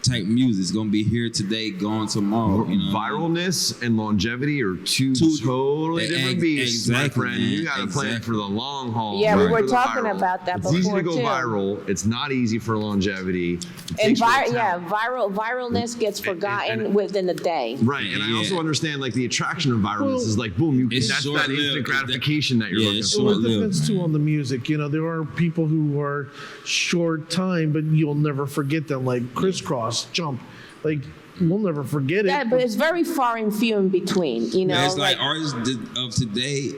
Speaker 3: type music. It's gonna be here today, gone tomorrow. You know,
Speaker 1: viralness and longevity are two totally different beasts, my friend. Man. You gotta play it for the long haul.
Speaker 4: Yeah, we were talking about that before.
Speaker 1: It's easy to go viral. It's not easy for longevity.
Speaker 4: And viralness gets forgotten within a day.
Speaker 1: Right, and I also understand like the attraction of viralness is like boom, that's that instant gratification that you're looking for.
Speaker 2: It depends too on the music. You know, there are people who are short time, but you'll never forget them, like Crisscross, Jump. Like, we'll never forget it.
Speaker 4: Yeah, but it's very far and few in between, you know.
Speaker 3: Yeah, it's like artists of today,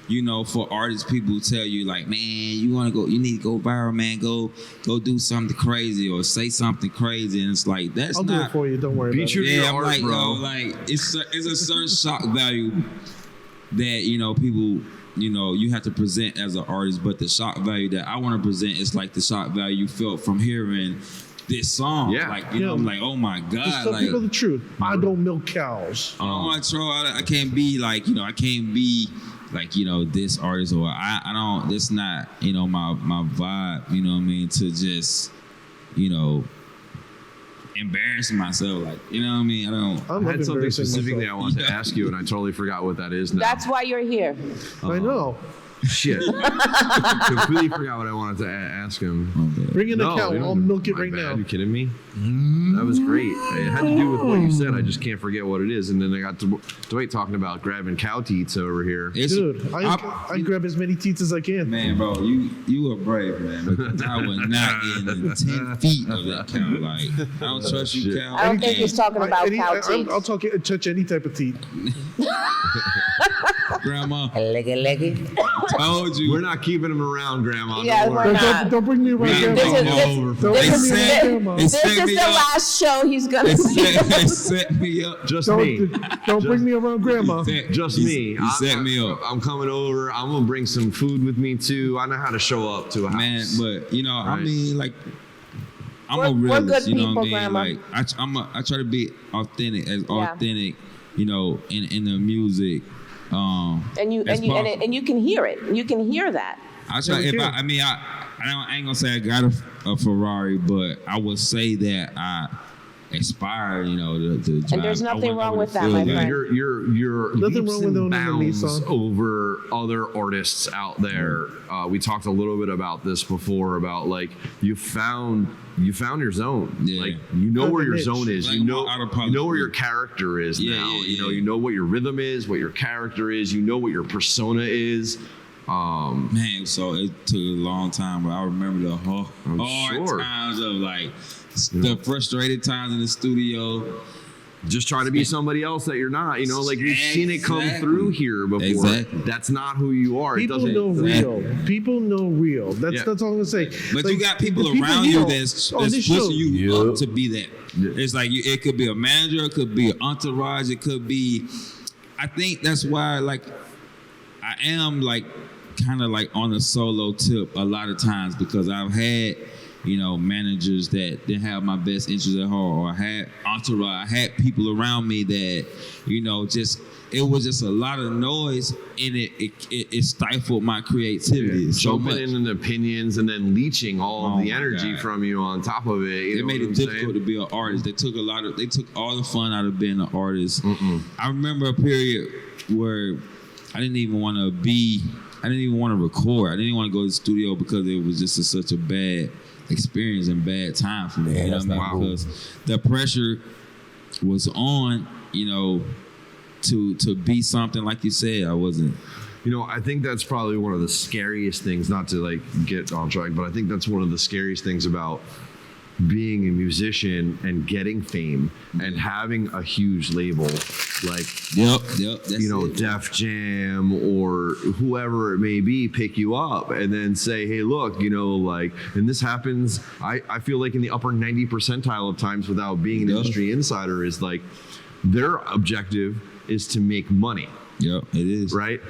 Speaker 3: you know, for artists, people tell you like, man, you need to go viral, man, go do something crazy or say something crazy, and it's like
Speaker 2: I'll do it for you. Don't worry about it.
Speaker 3: Yeah, I'm like, bro. Like it's a certain shock value that, you know, people, you know, you have to present as an artist, but the shock value that I want to present is like the shock value you felt from hearing this song.
Speaker 1: Yeah.
Speaker 3: Like, you know, I'm like, oh my God.
Speaker 2: Just tell people the truth. I don't milk cows.
Speaker 3: I can't be like, you know, I can't be like, you know, this artist, or I don't, that's not, you know, my vibe, you know what I mean, to just, you know, embarrass myself, like, you know what I mean?
Speaker 1: I had something specifically I wanted to ask you, and I totally forgot what that is now.
Speaker 4: That's why you're here.
Speaker 2: I know.
Speaker 1: Shit. Completely forgot what I wanted to ask him.
Speaker 2: Bring in the cow. I'll milk it right now.
Speaker 1: Are you kidding me? That was great. It had to do with what you said. I just can't forget what it is. And then I got to Dwight talking about grabbing cow teats over here.
Speaker 2: Dude, I grab as many teats as I can.
Speaker 3: Man, bro, you are brave, man. Because I was not in 10 feet of that cow. Like, I don't trust you, cow.
Speaker 4: I don't think he's talking about cow teats.
Speaker 2: I'll touch any type of teat.
Speaker 3: Grandma.
Speaker 8: Leggy.
Speaker 3: Told you.
Speaker 1: We're not keeping him around, Grandma.
Speaker 4: Yeah, we're not.
Speaker 2: Don't bring me around, Grandma.
Speaker 4: This is the last show he's gonna see.
Speaker 3: They set me up.
Speaker 1: Just me.
Speaker 2: Don't bring me around, Grandma.
Speaker 1: Just me.
Speaker 3: He set me up.
Speaker 1: I'm coming over. I'm gonna bring some food with me too. I know how to show up to a house.
Speaker 3: Man, but you know,
Speaker 1: Right.
Speaker 3: I mean, like, I'm
Speaker 4: We're
Speaker 3: a realist.
Speaker 4: good
Speaker 3: You know
Speaker 4: people,
Speaker 3: what I mean?
Speaker 4: Grandma.
Speaker 3: Like, I try to be authentic, you know, in the music.
Speaker 4: And you can hear it. You can hear that.
Speaker 3: I try. I ain't gonna say I got a Ferrari, but I would say that aspire, you know, to drive.
Speaker 4: And there's nothing wrong with that, my
Speaker 3: like,
Speaker 4: friend.
Speaker 1: You're
Speaker 2: Nothing
Speaker 1: leaps
Speaker 2: wrong with
Speaker 1: and
Speaker 2: owning a
Speaker 1: bounds
Speaker 2: Nissan.
Speaker 1: over other artists out there. We talked a little bit about this before about like you found your zone.
Speaker 3: Yeah.
Speaker 1: Like you know
Speaker 2: Found
Speaker 1: where
Speaker 2: a
Speaker 1: your
Speaker 2: niche.
Speaker 1: zone is.
Speaker 3: Like
Speaker 1: You know
Speaker 3: out of pocket.
Speaker 1: where your character is
Speaker 3: Yeah,
Speaker 1: now.
Speaker 3: yeah,
Speaker 1: You know
Speaker 3: yeah.
Speaker 1: you know what your rhythm is, what your character is. You know what your persona is.
Speaker 3: Man, so it took a long time, but I remember the hard
Speaker 1: sure.
Speaker 3: times of like the frustrated times in the studio.
Speaker 1: Just trying to be somebody else that you're not. You know, like we've seen it come
Speaker 3: Exactly.
Speaker 1: through here before.
Speaker 3: Exactly.
Speaker 1: That's not who you are.
Speaker 2: People
Speaker 1: it doesn't.
Speaker 2: know real. People know real. That's all I'm gonna say.
Speaker 3: But
Speaker 2: Like,
Speaker 3: you got people
Speaker 2: the
Speaker 3: around
Speaker 2: here
Speaker 3: you that's
Speaker 2: on this
Speaker 3: pushing
Speaker 2: show,
Speaker 3: you up to be that. It's like it could be a manager, it could be an entourage, it could be. I think that's why, like, I am like kind of like on a solo tip a lot of times because I've had, you know, managers that didn't have my best interests at heart, or I had entourage, I had people around me that, you know, just it was just a lot of noise and it stifled my creativity so much.
Speaker 1: Jumping in opinions and then leeching all
Speaker 3: Oh
Speaker 1: the
Speaker 3: my
Speaker 1: energy
Speaker 3: God.
Speaker 1: from you on top of it. You
Speaker 3: It
Speaker 1: know
Speaker 3: made
Speaker 1: what
Speaker 3: it
Speaker 1: I'm
Speaker 3: difficult
Speaker 1: saying?
Speaker 3: to be an artist. They took all the fun out of being an artist. I remember a period where I didn't even want to record. I didn't even want to go to the studio because it was just such a bad experience and bad time for me.
Speaker 7: Yeah,
Speaker 3: you know what I mean?
Speaker 7: that's not cool.
Speaker 3: Because the pressure was on, you know, to be something like you said. I wasn't.
Speaker 1: You know, I think that's probably one of the scariest things, not to like get on track, but I think that's one of the scariest things about being a musician and getting fame and having a huge label like
Speaker 3: Yep. That's
Speaker 1: you know,
Speaker 3: it.
Speaker 1: Def Jam or whoever it may be pick you up and then say, hey, look, you know, like, and this happens, I feel like in the upper 90 percentile of times without being an industry insider is like their objective is to make money.
Speaker 3: Yep, it is.
Speaker 1: Right?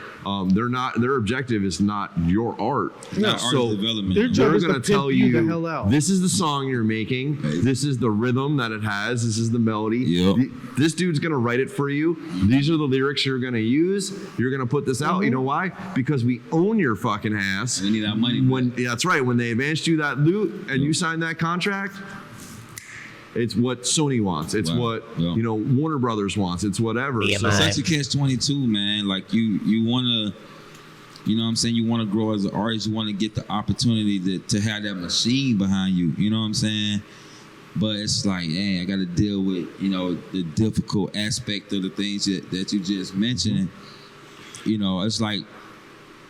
Speaker 1: Their objective is not your art.
Speaker 3: Not artist development.
Speaker 2: Their job
Speaker 1: They're
Speaker 2: is to
Speaker 1: going to tell
Speaker 2: pimp you the
Speaker 1: you,
Speaker 2: hell out.
Speaker 1: this is the song you're making. This is the rhythm that it has. This is the melody.
Speaker 3: Yep.
Speaker 1: This dude's going to write it for you. These are the lyrics you're going to use. You're going to put this out. You know why? Because we own your fucking ass.
Speaker 3: We need our money.
Speaker 1: Yeah, that's right. When they advanced you that loot and you signed that contract, it's what Sony wants. It's what you know Warner Brothers wants. It's whatever.
Speaker 8: Yeah,
Speaker 1: So
Speaker 8: man.
Speaker 3: Such a catch-22, man. Like you want to, you know what I'm saying? You want to grow as an artist. You want to get the opportunity to have that machine behind you. You know what I'm saying? But it's like, I got to deal with, you know, the difficult aspect of the things that you just mentioned. You know, it's like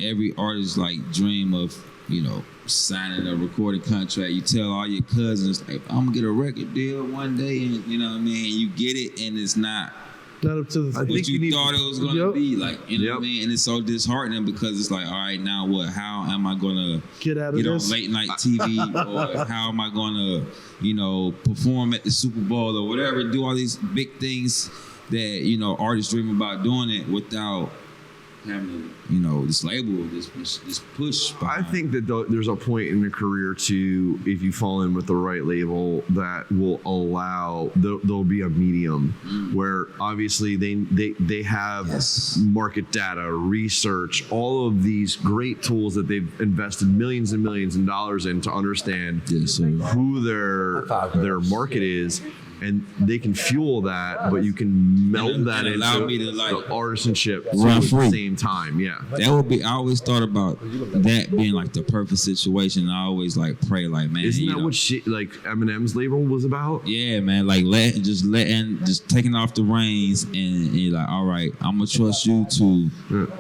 Speaker 3: every artist like dream of, you know, signing a recording contract. You tell all your cousins, like, I'm gonna get a record deal one day, and you know what I mean? You get it, and it's not
Speaker 2: Not up to the.
Speaker 1: I
Speaker 3: what
Speaker 1: think
Speaker 3: you
Speaker 1: you need-
Speaker 3: thought it was gonna
Speaker 2: Yep.
Speaker 3: be. Like, you know what I
Speaker 1: Yep.
Speaker 3: mean? And it's so disheartening because it's like, all right, now what? How am I gonna
Speaker 2: Get out of
Speaker 3: get on
Speaker 2: this.
Speaker 3: late night TV, or how am I gonna, you know, perform at the Super Bowl or whatever? Do all these big things that, you know, artists dream about doing it without having, you know, this label, this push.
Speaker 1: I
Speaker 3: behind.
Speaker 1: think that there's a point in your career too, if you fall in with the right label, that will allow there'll be a medium where obviously they have market data, research, all of these great tools that they've invested millions and millions of dollars in to understand who their market is. And they can fuel that, but you can meld that
Speaker 3: and allow
Speaker 1: into
Speaker 3: me to, like,
Speaker 1: the artisanship
Speaker 3: run
Speaker 1: at
Speaker 3: free.
Speaker 1: the same time. Yeah.
Speaker 3: That would be. I always thought about that being like the perfect situation. I always like pray, like, man.
Speaker 1: Isn't
Speaker 3: you
Speaker 1: that
Speaker 3: know,
Speaker 1: what like Eminem's label was about?
Speaker 3: Yeah, man. Like just taking off the reins, and you're like, all right, I'm gonna trust you to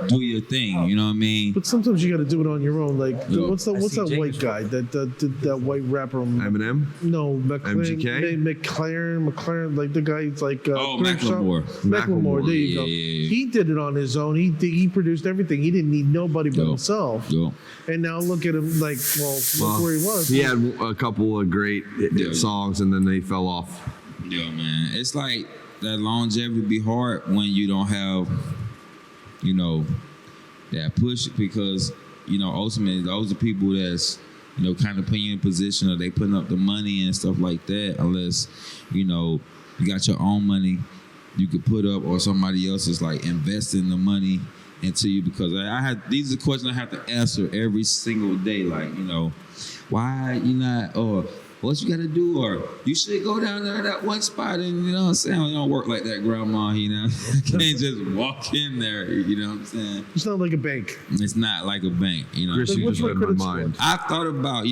Speaker 3: do your thing. You know what I mean?
Speaker 2: But sometimes you got to do it on your own. Like,
Speaker 3: Yeah.
Speaker 2: what's that white guy? That white rapper?
Speaker 1: Eminem?
Speaker 2: No,
Speaker 1: MGK?
Speaker 2: McLaren, like the guy's like
Speaker 3: Macklemore.
Speaker 2: Macklemore, there you go.
Speaker 3: Yeah.
Speaker 2: He did it on his own. He produced everything. He didn't need nobody but himself.
Speaker 3: Yo.
Speaker 2: And now look at him, like, look where he was.
Speaker 1: He had a couple of great hit songs, and then they fell off.
Speaker 3: Yo, man. It's like that longevity be hard when you don't have, you know, that push, because, you know, ultimately those are people that's, you know, kind of putting you in position, or they putting up the money and stuff like that, unless, you know, you got your own money you could put up, or somebody else is like investing the money into you. Because these are questions I have to answer every single day. Like, you know, why you not, or what you got to do, or you should go down there to that one spot, and you know what I'm saying? It don't work like that, grandma, you know? I can't just walk in there, you know what I'm saying?
Speaker 2: It's not like a bank.
Speaker 3: It's not like a bank, you know?
Speaker 1: Chris,
Speaker 2: Like,
Speaker 1: you
Speaker 2: what's
Speaker 1: just
Speaker 2: my
Speaker 1: read my
Speaker 2: credit score?
Speaker 1: mind.
Speaker 3: I've thought about,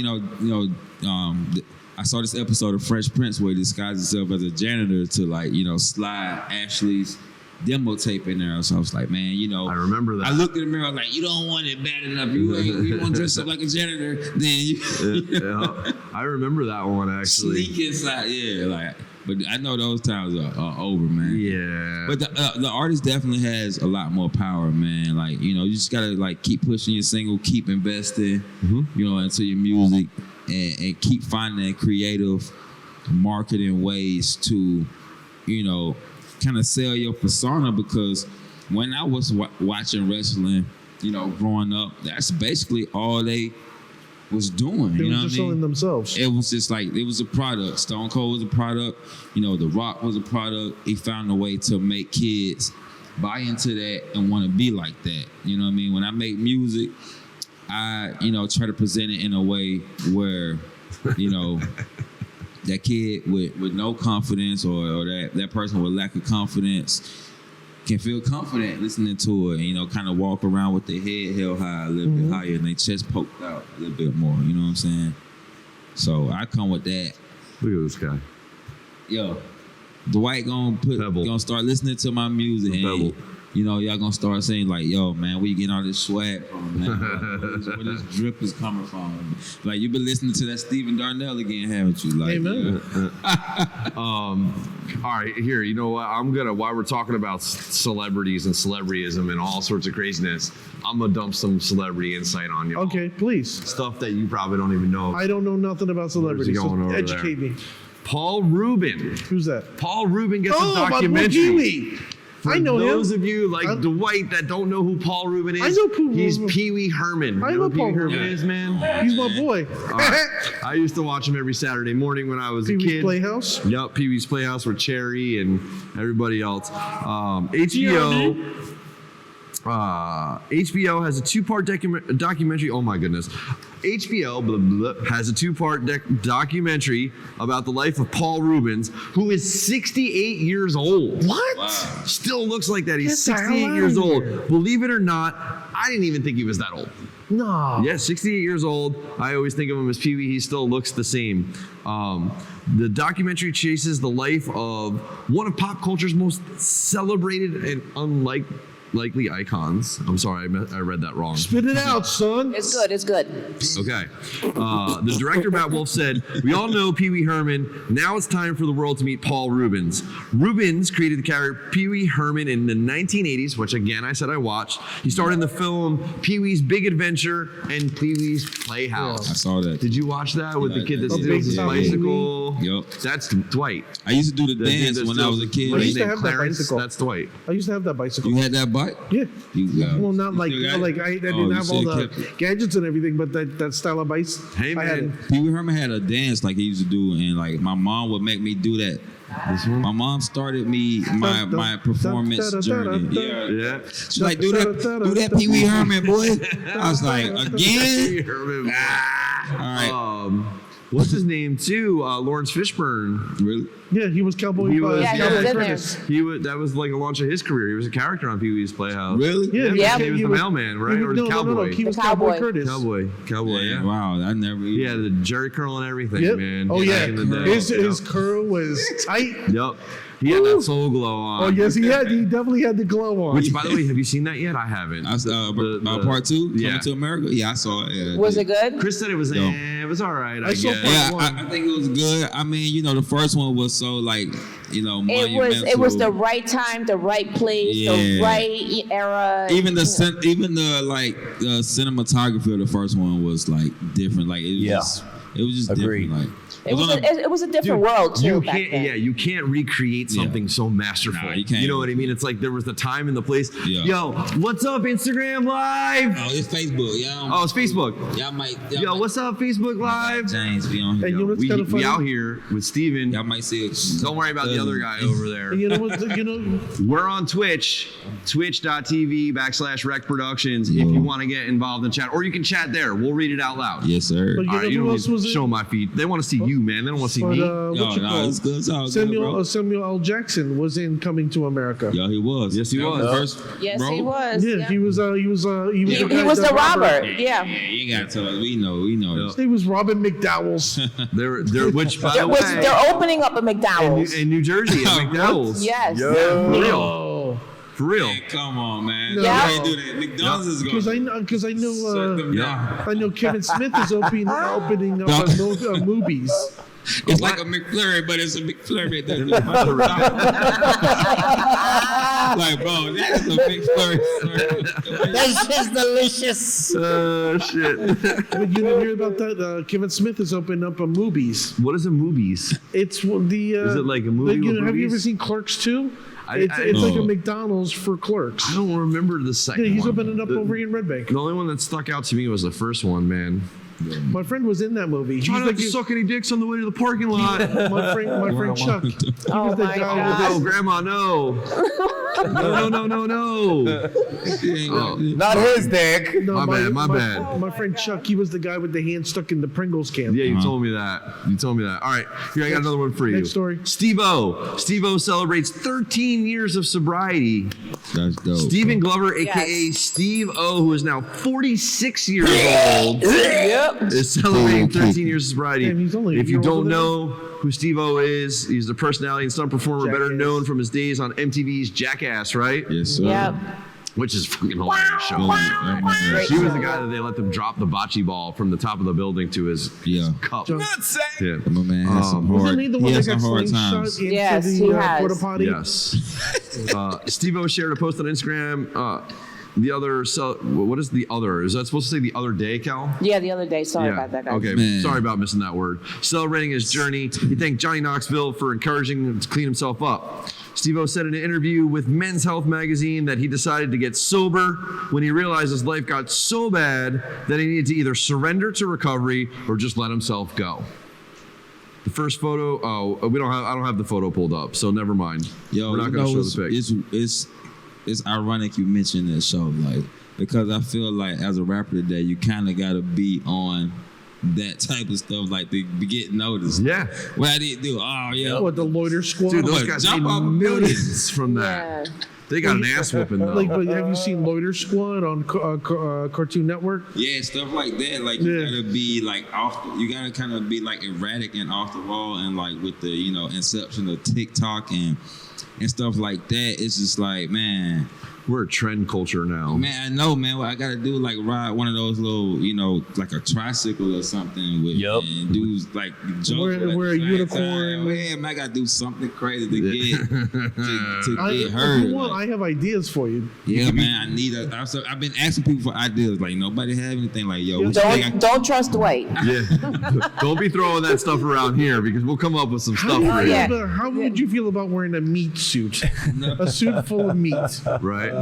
Speaker 3: I saw this episode of Fresh Prince where he disguised himself as a janitor to like, slide Ashley's demo tape in there. So I was like, man,
Speaker 1: I remember that.
Speaker 3: I looked in the mirror, I was like, you don't want it bad enough. You want to dress up like a janitor, then you
Speaker 1: Yeah, I remember that one actually.
Speaker 3: sneak inside. Yeah, like, but I know those times are over, man.
Speaker 1: Yeah.
Speaker 3: But the artist definitely has a lot more power, man. Like, you just gotta like keep pushing your single, keep investing, into your music, and keep finding creative marketing ways to, kind of sell your persona. Because when I was watching wrestling, growing up, that's basically all they was doing.
Speaker 2: They
Speaker 3: You
Speaker 2: were
Speaker 3: know
Speaker 2: just
Speaker 3: what I mean?
Speaker 2: selling themselves.
Speaker 3: It was just like, it was a product. Stone Cold was a product. The Rock was a product. He found a way to make kids buy into that and want to be like that. You know what I mean? When I make music, I, try to present it in a way where, that kid with no confidence or that person with lack of confidence can feel confident listening to it and, kind of walk around with their head held high a little bit higher and their chest poked out a little bit more. You know what I'm saying? So I come with that.
Speaker 1: Look at this guy.
Speaker 3: Yo, Dwight gonna start listening to my music and y'all gonna start saying like, yo, man, where you getting all this swag from, man? Where this drip is coming from? Like, you've been listening to that Stephen Darnell again, haven't you? Like,
Speaker 2: Amen.
Speaker 1: All right, here, you know what? while we're talking about celebrities and celebrityism and all sorts of craziness, I'm gonna dump some celebrity insight on you.
Speaker 2: Okay, please.
Speaker 1: Stuff that you probably don't even know.
Speaker 2: I don't know nothing about celebrities,
Speaker 1: going
Speaker 2: so
Speaker 1: over
Speaker 2: educate me.
Speaker 1: Paul Rubin.
Speaker 2: Who's that?
Speaker 1: Paul Rubin gets a
Speaker 2: about
Speaker 1: documentary.
Speaker 2: Pee-wee.
Speaker 1: For
Speaker 2: I know
Speaker 1: those
Speaker 2: him.
Speaker 1: of you like Dwight that don't know who Paul Rubin is,
Speaker 2: I know
Speaker 1: he's Pee Wee Herman.
Speaker 2: I
Speaker 1: You
Speaker 2: know
Speaker 1: who Pee
Speaker 2: Paul
Speaker 1: Wee Herman
Speaker 2: Rubin.
Speaker 1: is, man?
Speaker 2: He's my boy.
Speaker 1: All right. I used to watch him every Saturday morning when I was a
Speaker 2: Pee-wee's
Speaker 1: kid.
Speaker 2: Playhouse?
Speaker 1: Yup, Pee Wee's Playhouse with Cherry and everybody else. HBO has a two-part documentary. Oh my goodness. HBO has a two-part documentary about the life of Paul Rubens, who is 68 years old.
Speaker 2: What?
Speaker 3: wow.
Speaker 1: Still looks like that. He's
Speaker 2: Get the hell
Speaker 1: 68
Speaker 2: outta
Speaker 1: years
Speaker 2: here.
Speaker 1: old. Believe it or not, I didn't even think he was that old.
Speaker 2: No.
Speaker 1: Yeah, 68 years old. I always think of him as Pee Wee. He still looks the same. The documentary chases the life of one of pop culture's most celebrated and unlikely icons. I'm sorry, I read that wrong.
Speaker 2: Spit it out, son.
Speaker 4: It's good. It's good.
Speaker 1: Okay. The director, Matt Wolf, said, "We all know Pee Wee Herman. Now it's time for the world to meet Paul Rubens." Rubens created the character Pee Wee Herman in the 1980s, which again I said I watched. He starred in the film Pee Wee's Big Adventure and Pee Wee's Playhouse.
Speaker 3: I saw that.
Speaker 1: Did you watch that with the kid that
Speaker 2: A
Speaker 1: steals
Speaker 2: big
Speaker 1: his
Speaker 2: time.
Speaker 1: bicycle?
Speaker 3: Yup.
Speaker 1: That's Dwight.
Speaker 3: I used to do the
Speaker 1: The dude
Speaker 3: dance
Speaker 1: that
Speaker 3: when I was a
Speaker 1: steals-
Speaker 3: kid.
Speaker 1: what
Speaker 2: I
Speaker 1: is
Speaker 2: used
Speaker 1: his
Speaker 2: to
Speaker 1: name?
Speaker 2: have that
Speaker 1: Clarence?
Speaker 2: bicycle.
Speaker 1: That's Dwight.
Speaker 2: I used to have that bicycle.
Speaker 3: You had that bike?
Speaker 2: Yeah.
Speaker 3: You,
Speaker 2: Well, not like,
Speaker 3: still got
Speaker 2: not
Speaker 3: it?
Speaker 2: like I didn't
Speaker 3: Oh, you
Speaker 2: have all
Speaker 3: still
Speaker 2: the
Speaker 3: kept it.
Speaker 2: gadgets and everything, but that style of bike.
Speaker 1: Hey,
Speaker 2: I had
Speaker 1: man.
Speaker 2: it.
Speaker 3: Pee Wee Herman had a dance like he used to do, and like my mom would make me do that.
Speaker 1: This one?
Speaker 3: My mom started me my performance journey. Yeah.
Speaker 1: Yeah.
Speaker 3: She's like, do that Pee Wee Herman, boy. I was like, again?
Speaker 1: Herman.
Speaker 3: All right.
Speaker 1: What's his name too? Lawrence Fishburne.
Speaker 3: Really?
Speaker 2: Yeah, he was Cowboy.
Speaker 1: He was-
Speaker 4: Yeah, he
Speaker 1: Yeah,
Speaker 4: was in there.
Speaker 2: Curtis.
Speaker 1: That was like a launch of his career. He was a character on Pee Wee's Playhouse.
Speaker 3: Really?
Speaker 2: Yeah,
Speaker 4: Yeah.
Speaker 1: He was the mailman, right? Or the
Speaker 2: no,
Speaker 1: cowboy.
Speaker 2: he was
Speaker 4: The
Speaker 2: Cowboy
Speaker 4: cowboy.
Speaker 2: Curtis.
Speaker 1: Cowboy, yeah.
Speaker 3: Wow, I never.
Speaker 1: Yeah, the Jerry curl and everything,
Speaker 2: Yep.
Speaker 1: man.
Speaker 2: Oh
Speaker 1: Back
Speaker 2: yeah,
Speaker 1: in the day.
Speaker 2: his curl was tight.
Speaker 1: Yep. He had that soul glow on.
Speaker 2: Oh yes, he had. He definitely had the glow on.
Speaker 1: Which, by the way, have you seen that yet? I haven't.
Speaker 3: I saw part 2,
Speaker 1: Yeah.
Speaker 3: Coming to America. Yeah, I saw it. Yeah,
Speaker 4: Was it good?
Speaker 1: Chris said it was.
Speaker 3: No.
Speaker 1: It was all right. I
Speaker 2: I saw
Speaker 1: guess.
Speaker 2: part
Speaker 3: Yeah,
Speaker 2: one.
Speaker 3: I think it was good. I mean, the first one was so like,
Speaker 4: It was the right time, the right place, the
Speaker 3: Yeah.
Speaker 4: right era.
Speaker 3: even the cinematography of the first one was like different. Like it was just
Speaker 7: Agreed.
Speaker 3: different. Like
Speaker 4: it was a different world too
Speaker 1: You
Speaker 4: back
Speaker 1: can't,
Speaker 4: then.
Speaker 1: you can't recreate something so masterful.
Speaker 3: Nah, you can't.
Speaker 1: You know what I mean? It's like there was the time and the place.
Speaker 3: Yeah.
Speaker 1: Yo, what's up, Instagram Live?
Speaker 3: Oh, it's Facebook. Yeah.
Speaker 1: Oh, it's Facebook.
Speaker 3: Y'all might.
Speaker 1: Yo, what's up, Facebook Live?
Speaker 3: James be on here.
Speaker 2: Hey, you know what's
Speaker 1: We,
Speaker 2: kind of funny?
Speaker 1: we out here with Steven.
Speaker 3: Y'all might see it.
Speaker 1: Don't worry about the other guy over there.
Speaker 2: And you know what?
Speaker 1: We're on Twitch, twitch.tv/Rec Productions if you want to get involved in chat. Or you can chat there. We'll read it out loud.
Speaker 3: Yes, sir.
Speaker 2: But you
Speaker 1: All right,
Speaker 2: know
Speaker 1: you
Speaker 2: who
Speaker 1: don't
Speaker 2: else
Speaker 1: need-
Speaker 2: was
Speaker 1: show my feet. They want to see you, man. They don't want to see me.
Speaker 3: It's good. It's all good, bro.
Speaker 2: Samuel L. Jackson was in Coming to America.
Speaker 3: Yeah, he was.
Speaker 1: Yes, he was.
Speaker 4: Yes, he was.
Speaker 2: Yeah, he was. He was
Speaker 4: the Robert. Yeah.
Speaker 3: You gotta tell us. We know.
Speaker 2: He was Robin McDowell's.
Speaker 1: They're which by the way,
Speaker 4: They're opening up a McDowell's.
Speaker 1: in New Jersey at McDowell's.
Speaker 4: Yes.
Speaker 1: For real.
Speaker 2: Oh.
Speaker 1: For real.
Speaker 3: Hey, come on, man.
Speaker 2: No.
Speaker 3: You can't do that. McDonald's is going
Speaker 2: Because I know.
Speaker 1: Yeah.
Speaker 2: I know Kevin Smith is opening up movies.
Speaker 3: It's like a McFlurry, but it's a McFlurry. Like, bro, that's a McFlurry.
Speaker 8: That's just delicious.
Speaker 1: Shit.
Speaker 2: But you didn't hear about that? Kevin Smith is opening up a movies.
Speaker 1: What is a movies?
Speaker 2: It's the.
Speaker 1: Is it like a movie with
Speaker 2: have you
Speaker 1: movies?
Speaker 2: ever seen Clerks 2?
Speaker 1: I
Speaker 2: It's like a McDonald's for Clerks.
Speaker 1: I don't remember the second
Speaker 2: Yeah, he's
Speaker 1: one.
Speaker 2: opening up over in Red Bank.
Speaker 1: The only one that stuck out to me was the first one, man.
Speaker 2: My friend was in that movie.
Speaker 1: Try not to suck any dicks on the way to the parking lot.
Speaker 2: My friend Chuck. He
Speaker 4: Oh
Speaker 2: was the
Speaker 4: my
Speaker 2: guy
Speaker 4: God.
Speaker 1: No, Grandma, no. No. Oh,
Speaker 7: Not his dick.
Speaker 2: No,
Speaker 1: my bad.
Speaker 2: My friend Chuck, he was the guy with the hand stuck in the Pringles can.
Speaker 1: Yeah, you told me that. All right, here I got another one for you.
Speaker 2: Next story.
Speaker 1: Steve-O celebrates 13 years of sobriety.
Speaker 3: That's dope.
Speaker 1: Stephen Glover,
Speaker 4: Yes.
Speaker 1: aka Steve-O, who is now 46 years old, is celebrating 13 years of sobriety.
Speaker 2: Damn, he's only a
Speaker 1: If you
Speaker 2: year older
Speaker 1: don't
Speaker 2: than
Speaker 1: know who Steve-O is, he's the personality and stunt performer better
Speaker 2: Jackass.
Speaker 1: known from his days on MTV's Jackass, right?
Speaker 3: Yes, sir.
Speaker 4: Yep.
Speaker 1: Which is a fucking hilarious show.
Speaker 3: Great
Speaker 1: She was the guy that they let them drop the bocce ball from the top of the building to his cup. Yeah.
Speaker 3: My man has some hard,
Speaker 2: Wasn't he the one
Speaker 3: has
Speaker 2: that got
Speaker 3: some hard
Speaker 2: slingshot
Speaker 3: times.
Speaker 2: into
Speaker 4: Yes,
Speaker 2: the
Speaker 4: he has.
Speaker 2: porta potty?
Speaker 1: Yes. Steve-O shared a post on Instagram. The other, what is the other? Is that supposed to say the other day, Cal?
Speaker 4: Yeah, the other day. Sorry about that, guys.
Speaker 1: Okay,
Speaker 3: Man.
Speaker 1: sorry about missing that word. Celebrating his journey, he thanked Johnny Knoxville for encouraging him to clean himself up. Steve-O said in an interview with Men's Health magazine that he decided to get sober when he realized his life got so bad that he needed to either surrender to recovery or just let himself go. The first photo, I don't have the photo pulled up, so never mind.
Speaker 3: Yo,
Speaker 1: we're not going to show the pic.
Speaker 3: It's ironic you mentioned this show, like, because I feel like as a rapper today, you kind of got to be on that type of stuff, like to get noticed.
Speaker 1: Yeah.
Speaker 3: What I did do? Oh yeah.
Speaker 2: What, the Loiter Squad?
Speaker 1: Dude, those
Speaker 3: What,
Speaker 1: guys
Speaker 3: jump
Speaker 1: made
Speaker 3: off a
Speaker 1: millions from that.
Speaker 4: Yeah.
Speaker 1: They got an ass whooping though.
Speaker 2: But have you seen Loiter Squad on Cartoon Network?
Speaker 3: Yeah, stuff like that. Like you gotta be like you gotta kind of be like erratic and off the wall, and like with the inception of TikTok and stuff like that. It's just like, man,
Speaker 1: we're a trend culture now.
Speaker 3: Man, I know, man. What I gotta do, like ride one of those little, like a tricycle or something with, and do like jump.
Speaker 2: Wear a unicorn.
Speaker 3: Yeah, man, I gotta do something crazy to get to get
Speaker 2: If
Speaker 3: heard.
Speaker 2: you want, I have ideas for you.
Speaker 3: Yeah, man. I need I've been asking people for ideas. Like nobody have anything. Like, yo, what you think
Speaker 4: Don't trust Dwight.
Speaker 1: Yeah. Don't be throwing that stuff around here because we'll come up with some stuff for you.
Speaker 4: yeah.
Speaker 2: But how would you feel about wearing a meat suit? A suit full of meat.
Speaker 1: Right.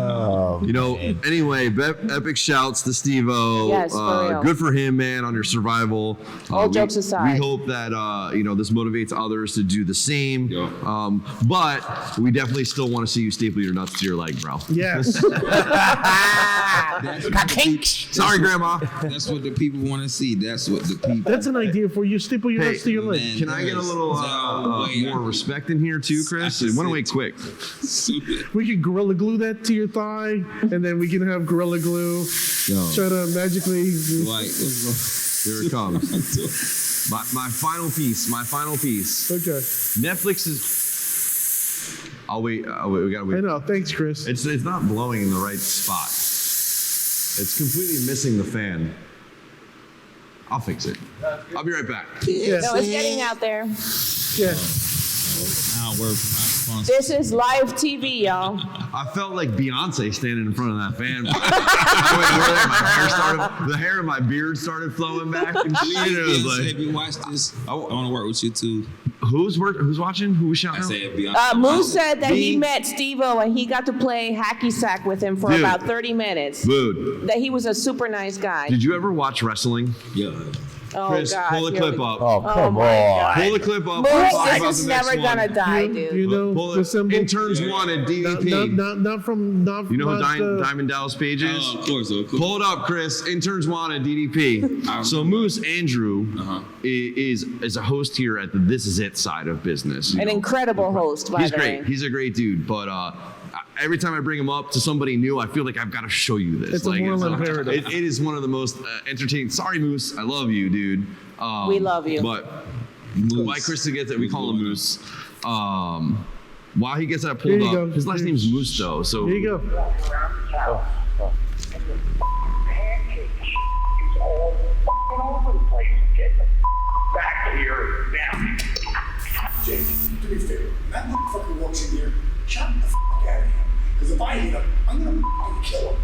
Speaker 1: Anyway, epic shouts to Steve-O.
Speaker 4: Yes, for real.
Speaker 1: Good for him, man, on your survival.
Speaker 4: All jokes aside.
Speaker 1: We hope that, this motivates others to do the same.
Speaker 3: Yeah.
Speaker 1: But we definitely still want to see you staple your nuts to your leg, bro.
Speaker 2: Yes.
Speaker 1: Sorry, Grandma.
Speaker 3: That's what the people want to see. That's what the people.
Speaker 2: That's an idea for you. Staple your nuts to your leg.
Speaker 3: man.
Speaker 1: Can I get a little more respect in here too, Chris? It went away quick.
Speaker 2: We can Gorilla Glue that to your thigh, and then we can have Gorilla Glue try to magically.
Speaker 3: Like,
Speaker 1: Here it comes. My final piece.
Speaker 2: Okay.
Speaker 1: Netflix is. I'll wait. We gotta wait.
Speaker 2: I know. Thanks, Chris.
Speaker 1: It's not blowing in the right spot. It's completely missing the fan. I'll fix it. I'll be right back.
Speaker 2: Yeah.
Speaker 4: No, it's getting out there.
Speaker 2: Yeah.
Speaker 3: now work for my sponsor.
Speaker 4: This is live TV, y'all.
Speaker 1: I felt like Beyonce standing in front of that fan. The hair in my beard started flowing back and shit. It was
Speaker 3: Beyonce,
Speaker 1: like,
Speaker 3: if you watch this, I want to work with you too.
Speaker 1: who's watching? Who was shouting
Speaker 3: I
Speaker 1: out?
Speaker 3: said Beyonce.
Speaker 4: Moose said that he met Steve-O and he got to play hacky sack with him for
Speaker 1: Dude.
Speaker 4: about 30 minutes.
Speaker 1: Dude,
Speaker 4: That he was a super nice guy.
Speaker 1: did you ever watch wrestling?
Speaker 3: Yeah.
Speaker 4: Oh,
Speaker 1: Chris,
Speaker 4: God.
Speaker 1: pull the
Speaker 4: Here
Speaker 1: clip
Speaker 4: we-
Speaker 1: up.
Speaker 7: Oh, come
Speaker 4: my
Speaker 7: on.
Speaker 4: God.
Speaker 1: Pull the clip up.
Speaker 4: Moose,
Speaker 1: Talk about
Speaker 4: this
Speaker 1: the
Speaker 4: is
Speaker 1: next
Speaker 4: never
Speaker 1: one.
Speaker 4: gonna die, dude.
Speaker 2: You know
Speaker 1: Pull
Speaker 2: the
Speaker 1: it.
Speaker 2: symbol.
Speaker 1: Interns wanted DDP.
Speaker 2: Not from
Speaker 1: You know who
Speaker 2: not the-
Speaker 1: Diamond Dallas Page is?
Speaker 3: Oh, of course.
Speaker 1: Pull it up, Chris. Interns wanted DDP. So Moose Andrew is a host here at the This Is It side of business.
Speaker 4: An incredible host, by
Speaker 1: He's
Speaker 4: the
Speaker 1: great.
Speaker 4: way.
Speaker 1: He's a great dude. But every time I bring him up to somebody new, I feel like I've got to show you this.
Speaker 2: It's a moral imperative.
Speaker 1: It is one of the most entertaining. Sorry, Moose. I love you, dude.
Speaker 4: We love you.
Speaker 1: But why Chris gets it? We call him Moose. While he gets that pulled
Speaker 2: Here you
Speaker 1: up,
Speaker 2: go.
Speaker 1: his last name's Moose though. So
Speaker 2: Here you go.
Speaker 9: Pancakes is all fucking over the place. Get the back here now.
Speaker 10: Jake, do me a favor. When that motherfucker walks in here, chop the fuck out of him. Because if I hit him, I'm gonna fucking kill him.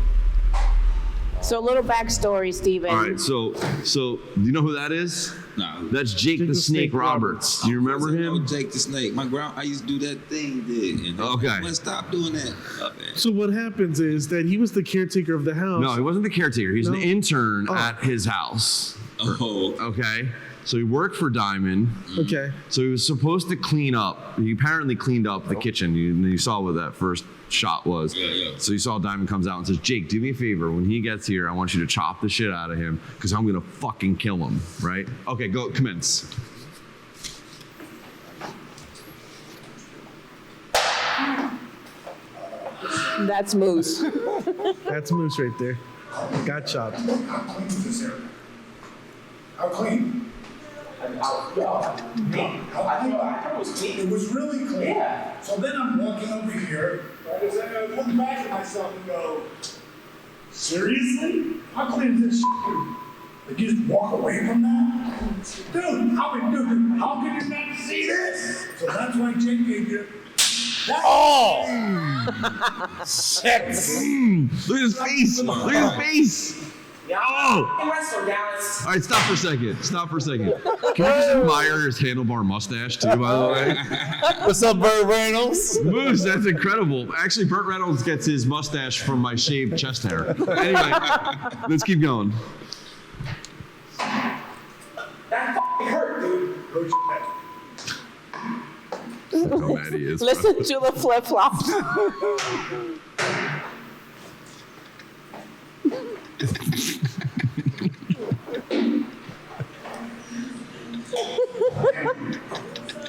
Speaker 4: So a little backstory, Steven.
Speaker 1: all right, so do you know who that is?
Speaker 3: Nah.
Speaker 1: That's Jake the Snake Roberts. Do you remember him?
Speaker 3: Jake the Snake. My ground. I used to do that thing. And
Speaker 1: Okay.
Speaker 3: I'm gonna stop doing that.
Speaker 2: So what happens is that he was the caretaker of the house.
Speaker 1: No, he wasn't the caretaker. He's
Speaker 2: No?
Speaker 1: an intern
Speaker 2: Oh.
Speaker 1: at his house.
Speaker 3: Oh.
Speaker 1: Okay. So he worked for Diamond.
Speaker 2: Okay.
Speaker 1: So he was supposed to clean up. He apparently cleaned up the kitchen. You saw what that first shot was.
Speaker 3: Yeah.
Speaker 1: So you saw Diamond comes out and says, Jake, do me a favor. When he gets here, I want you to chop the shit out of him because I'm going to fucking kill him. Right? Okay, go commence.
Speaker 4: That's Moose.
Speaker 2: That's Moose right there. Got chopped.
Speaker 10: How clean is this area? How clean? I thought it was clean. It was really clean. Yeah. So then I'm walking over here, and I look back at myself and go, seriously? How clean is this shit? Like you just walk away from that? Dude, how can you not see this? So that's why Jake gave you that.
Speaker 1: Look at his face. Look at his face. Oh!
Speaker 9: Wrestler, Dallas.
Speaker 1: All right, stop for a second. Can you just admire his handlebar mustache too, by the way?
Speaker 7: What's up, Burt Reynolds?
Speaker 1: Moose, that's incredible. Actually, Burt Reynolds gets his mustache from my shaved chest hair. Anyway, let's keep going.
Speaker 9: That fucking hurt, dude.
Speaker 1: How mad he is.
Speaker 4: Listen to the flip flops.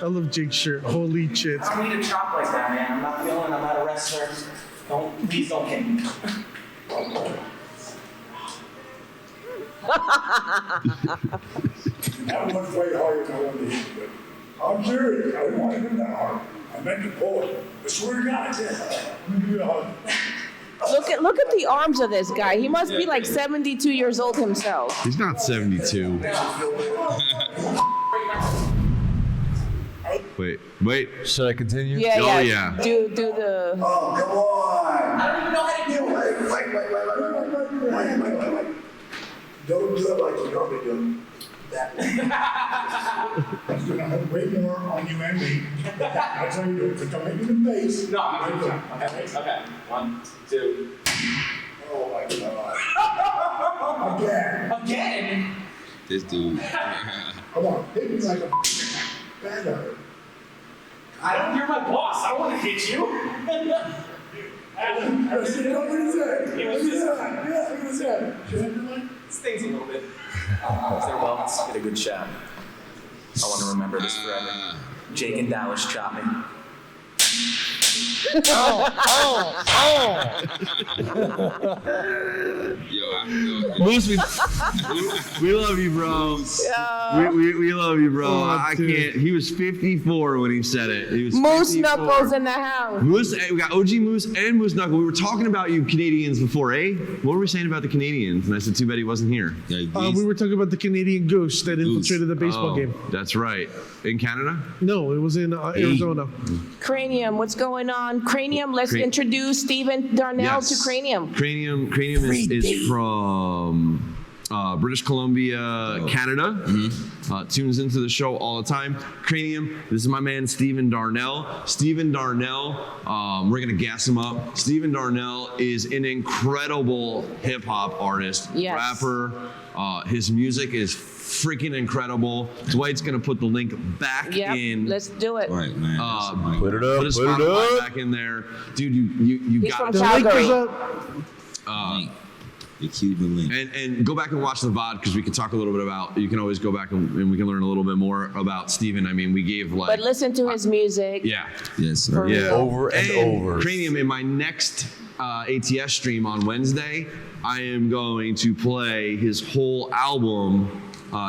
Speaker 2: I love Jake's shirt. Holy shit.
Speaker 9: I don't need a chop like that, man. I'm not feeling. I'm not a wrestler. Please don't kick me.
Speaker 10: That one's way harder than I wanted to hit, but I'm serious. I didn't want to hit that hard. I meant to pull it. I swear to God, I did. I'm gonna give you a hug.
Speaker 4: Look at the arms of this guy. He must be like 72 years old himself.
Speaker 1: He's not 72. Wait.
Speaker 7: Should I continue?
Speaker 4: Yeah,
Speaker 1: Oh,
Speaker 4: yeah.
Speaker 1: yeah.
Speaker 4: Do the.
Speaker 10: Oh, come on.
Speaker 9: I don't even know how to do it.
Speaker 10: Wait. Don't do it like you normally do. That. He's gonna have way more on you and me. That's how you do it. But don't hit me in the face.
Speaker 9: No, I'm not gonna do it. Okay. 1, 2.
Speaker 10: Oh my God.
Speaker 9: Again?
Speaker 3: This dude.
Speaker 10: Come on, hit me like a banner.
Speaker 9: You're my boss. I don't want to hit you.
Speaker 10: What is that? What is that?
Speaker 9: Stings a little bit. If they're well, let's get a good shot. I want to remember this forever. Jake and Dallas chop me.
Speaker 1: Moose, we love you, bro. We love you, bro.
Speaker 2: Oh,
Speaker 1: I
Speaker 2: dude.
Speaker 1: can't. He was 54 when he said it. He was
Speaker 4: Moose
Speaker 1: 54.
Speaker 4: Knuckles in the house.
Speaker 1: Moose, we got OG Moose and Moose Knuckle. We were talking about you Canadians before, eh? What were we saying about the Canadians? And I said, too bad he wasn't here.
Speaker 2: We were talking about the Canadian goose that infiltrated the baseball game.
Speaker 1: That's right. In Canada?
Speaker 2: No, it was in Arizona.
Speaker 4: Cranium, what's going on? Cranium, let's introduce Steven Darnell to Cranium.
Speaker 1: Cranium is from British Columbia, Canada. Tunes into the show all the time. Cranium, this is my man Stephen Darnell. Stephen Darnell, we're gonna gas him up. Stephen Darnell is an incredible hip hop artist, rapper. His music is freaking incredible. Dwight's gonna put the link back in.
Speaker 4: Let's do it.
Speaker 3: Right, man.
Speaker 7: Put it up.
Speaker 1: Put his
Speaker 7: Put it
Speaker 1: Spotify
Speaker 7: up.
Speaker 1: back in there, dude. You
Speaker 4: He's
Speaker 1: got
Speaker 4: from Calgary.
Speaker 3: The Cuban link.
Speaker 1: and go back and watch the VOD because we can talk a little bit about. You can always go back and we can learn a little bit more about Steven. I mean, we gave like.
Speaker 4: But listen to his music.
Speaker 1: Yeah.
Speaker 3: Yes, sir.
Speaker 4: For
Speaker 1: Yeah.
Speaker 4: real.
Speaker 7: Over and over.
Speaker 1: Cranium, in my next ATS stream on Wednesday, I am going to play his whole album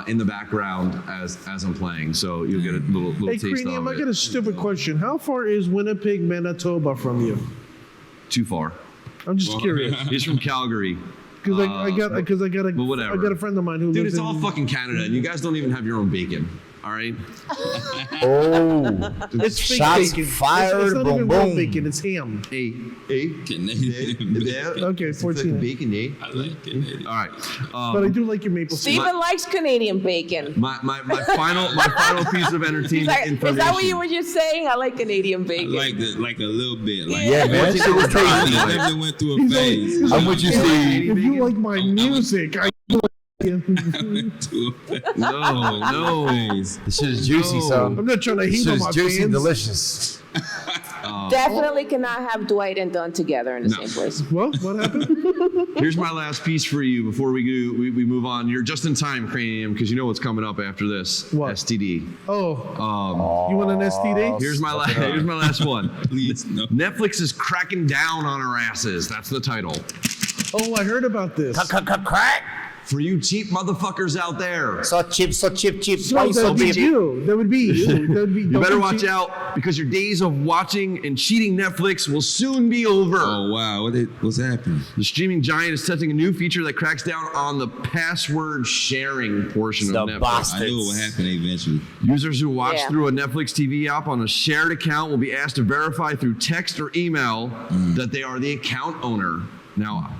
Speaker 1: in the background as I'm playing. So you'll get a little
Speaker 2: Hey,
Speaker 1: taste
Speaker 2: Cranium,
Speaker 1: of
Speaker 2: I
Speaker 1: it.
Speaker 2: got a stupid question. How far is Winnipeg, Manitoba from you?
Speaker 1: Too far.
Speaker 2: I'm just curious.
Speaker 1: He's from Calgary.
Speaker 2: Because I got
Speaker 1: but whatever.
Speaker 2: I got a friend of mine who
Speaker 1: Dude,
Speaker 2: lives
Speaker 1: it's
Speaker 2: in
Speaker 1: all fucking Canada, and you guys don't even have your own bacon. All right.
Speaker 7: Oh.
Speaker 2: It's fake
Speaker 7: Shots
Speaker 2: bacon.
Speaker 7: fired,
Speaker 2: It's not
Speaker 7: boom,
Speaker 2: even real
Speaker 7: boom.
Speaker 2: bacon. It's ham.
Speaker 3: Canadian.
Speaker 2: Okay, 14.
Speaker 1: Bacon, eh?
Speaker 3: I like Canadian.
Speaker 1: All right.
Speaker 2: But I do like your maple syrup.
Speaker 4: Steven likes Canadian bacon.
Speaker 1: My final piece of entertainment
Speaker 4: He's like,
Speaker 1: information.
Speaker 4: is that what you were just saying? I like Canadian
Speaker 3: I
Speaker 4: bacon.
Speaker 3: like a little bit. Like,
Speaker 7: Yeah, man. That shit was
Speaker 3: I
Speaker 7: tasty.
Speaker 3: definitely went through a phase.
Speaker 7: I'm with you, Steve.
Speaker 2: If you like my music, I
Speaker 1: No.
Speaker 7: This shit is juicy, son.
Speaker 2: I'm not trying to
Speaker 7: This
Speaker 2: heat
Speaker 7: shit
Speaker 2: on
Speaker 7: is
Speaker 2: my
Speaker 7: juicy and
Speaker 2: fans.
Speaker 7: delicious.
Speaker 4: Definitely cannot have Dwight and Dunn together in the same place.
Speaker 2: Well, what happened?
Speaker 1: Here's my last piece for you before we move on. You're just in time, Cranium, because you know what's coming up after this.
Speaker 2: What?
Speaker 1: STD.
Speaker 2: Oh, you want an STD?
Speaker 1: Here's my last one.
Speaker 3: Please, no.
Speaker 1: Netflix is cracking down on our asses. That's the title.
Speaker 2: Oh, I heard about this.
Speaker 7: Crack.
Speaker 1: For you cheap motherfuckers out there.
Speaker 7: So cheap.
Speaker 2: No,
Speaker 7: Why you so
Speaker 2: that would be
Speaker 7: cheap?
Speaker 2: you. That would be you. That would be.
Speaker 1: You better watch out because your days of watching and cheating Netflix will soon be over.
Speaker 3: Oh wow, what's happening?
Speaker 1: The streaming giant is testing a new feature that cracks down on the password sharing portion of
Speaker 7: The
Speaker 1: Netflix.
Speaker 7: bastard.
Speaker 3: I knew what would happen eventually.
Speaker 1: Users who watch
Speaker 4: Yeah.
Speaker 1: through a Netflix TV app on a shared account will be asked to verify through text or email that they are the account owner. Now,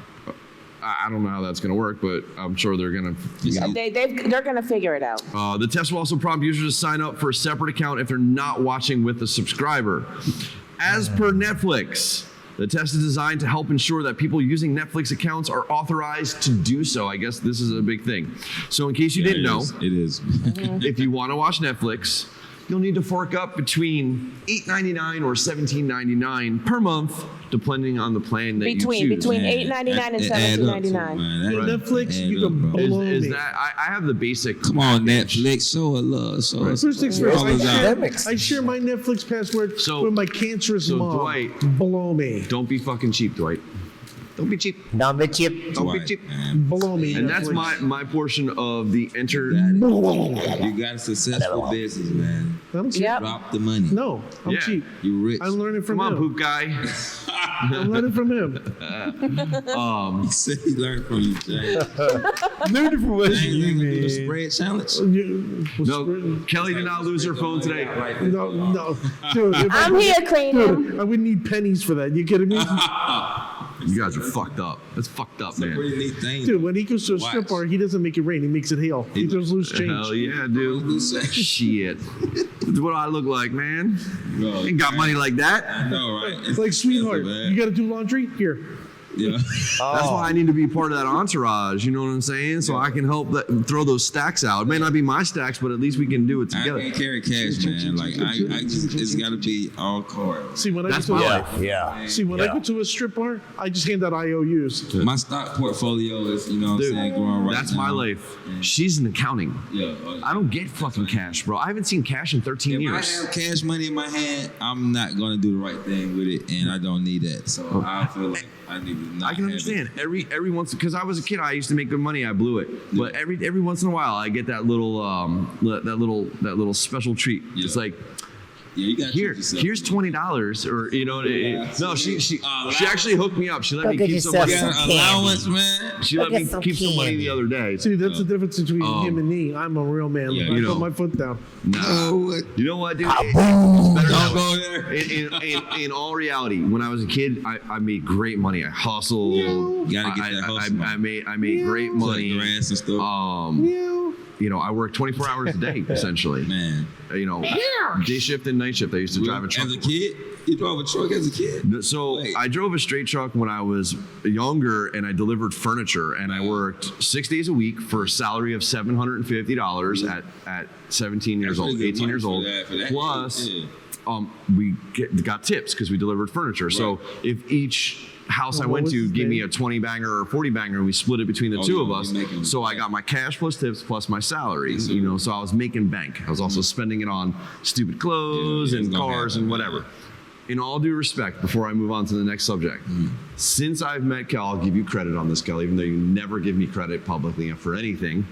Speaker 1: I don't know how that's going to work, but I'm sure they're going to.
Speaker 4: They're going to figure it out.
Speaker 1: The test will also prompt users to sign up for a separate account if they're not watching with a subscriber. As per Netflix, the test is designed to help ensure that people using Netflix accounts are authorized to do so. I guess this is a big thing. So in case you didn't know,
Speaker 3: It is.
Speaker 1: if you want to watch Netflix, you'll need to fork up between $8.99 or $17.99 per month, depending on the plan that you choose.
Speaker 4: Between $8.99 and $17.99.
Speaker 2: Netflix, you can blow
Speaker 1: Is
Speaker 2: me.
Speaker 1: that I have the basic.
Speaker 3: Come on, Netflix, show a love. Show us.
Speaker 2: First things first,
Speaker 3: Call us out.
Speaker 7: Academics.
Speaker 2: I share my Netflix password
Speaker 1: So-
Speaker 2: with my cancerous
Speaker 1: so
Speaker 2: mom.
Speaker 1: Dwight-
Speaker 2: Blow me.
Speaker 1: Don't be fucking cheap, Dwight. Don't be cheap.
Speaker 7: Not the chip.
Speaker 1: Don't be
Speaker 3: Right,
Speaker 1: cheap.
Speaker 3: man.
Speaker 2: Blow me.
Speaker 1: And that's
Speaker 2: Netflix.
Speaker 1: my portion of the enter.
Speaker 3: You got a successful business, man.
Speaker 2: I'm cheap.
Speaker 4: Yep.
Speaker 3: Drop the money.
Speaker 2: No, I'm
Speaker 1: Yeah.
Speaker 2: cheap.
Speaker 3: You rich.
Speaker 2: I'm learning from
Speaker 1: Come on,
Speaker 2: him.
Speaker 1: poop guy.
Speaker 2: I'm learning from him.
Speaker 3: He said he learned from you, James.
Speaker 7: Learn from what
Speaker 3: James
Speaker 7: you
Speaker 3: ain't gonna do the
Speaker 7: mean.
Speaker 3: spread challenge.
Speaker 1: No, Kelly did not lose her phone today.
Speaker 2: No. Dude, if
Speaker 4: I'm here, Cranium.
Speaker 2: Dude, I would need pennies for that. You kidding me?
Speaker 1: You guys are fucked up. That's fucked up,
Speaker 3: It's a
Speaker 1: man.
Speaker 3: pretty neat thing.
Speaker 2: Dude, when he goes to a strip
Speaker 3: Watch.
Speaker 2: bar, he doesn't make it rain. He makes it hail. He throws loose change.
Speaker 1: Hell yeah, dude. Shit. That's what I look like, man.
Speaker 3: Bro,
Speaker 1: Ain't got money like that.
Speaker 3: I know, right?
Speaker 2: It's like, sweetheart,
Speaker 3: man.
Speaker 2: you got to do laundry? Here.
Speaker 3: Yeah.
Speaker 1: That's why I need to be part of that entourage. You know what I'm saying? So I can help throw those stacks out. It may not be my stacks, but at least we can do it
Speaker 3: I
Speaker 1: together.
Speaker 3: can't carry cash, man. Like I just, it's got to be all cards.
Speaker 2: See, when I
Speaker 1: That's
Speaker 2: go to
Speaker 1: my
Speaker 2: a,
Speaker 1: life.
Speaker 7: Yeah.
Speaker 2: see, when I go to a strip bar, I just hand out IOUs.
Speaker 3: My stock portfolio is, you know what I'm saying, growing right
Speaker 1: That's
Speaker 3: now.
Speaker 1: my life. She's in accounting.
Speaker 3: Yeah.
Speaker 1: I don't get fucking cash, bro. I haven't seen cash in 13
Speaker 3: If
Speaker 1: years.
Speaker 3: I have cash money in my hand, I'm not gonna do the right thing with it, and I don't need that. So I feel like I need to not
Speaker 1: I can
Speaker 3: have
Speaker 1: understand every once because I was a kid. I used to make good money. I blew it, but every once in a while I get that little special treat.
Speaker 3: Yeah.
Speaker 1: It's like
Speaker 3: Yeah, you got
Speaker 1: here's $20, or no, she actually hooked me up. She let me
Speaker 8: get
Speaker 1: keep some
Speaker 8: yourself
Speaker 1: money.
Speaker 8: some
Speaker 3: allowance, man.
Speaker 1: She let me keep some money the other day.
Speaker 2: See, that's the difference between him and me. I'm a real man.
Speaker 3: Yeah,
Speaker 2: I put my foot down.
Speaker 1: No, you know what, dude? It's better that way.
Speaker 3: Go there.
Speaker 1: In all reality, when I was a kid, I made great money. I hustled.
Speaker 3: You gotta get that hustle.
Speaker 1: I made great money.
Speaker 3: Grass and stuff.
Speaker 1: I worked 24 hours a day essentially.
Speaker 3: Man.
Speaker 1: Day shift and night shift. I used to drive a truck.
Speaker 3: As a kid? You drove a truck as a kid?
Speaker 1: So I drove a straight truck when I was younger, and I delivered furniture, and I worked 6 days a week for a salary of $750 at 17 years old, 18 years old.
Speaker 3: For that
Speaker 1: Plus,
Speaker 3: age,
Speaker 1: we got tips because we delivered furniture. Right. So if each house I went to gave me a 20 banger or 40 banger, and we split it between the two of us. So I got my cash plus tips plus my salary. So I was making bank. I was also spending it on stupid clothes and cars and whatever. In all due respect, before I move on to the next subject, since I've met Kel, I'll give you credit on this, Kel, even though you never give me credit publicly for anything.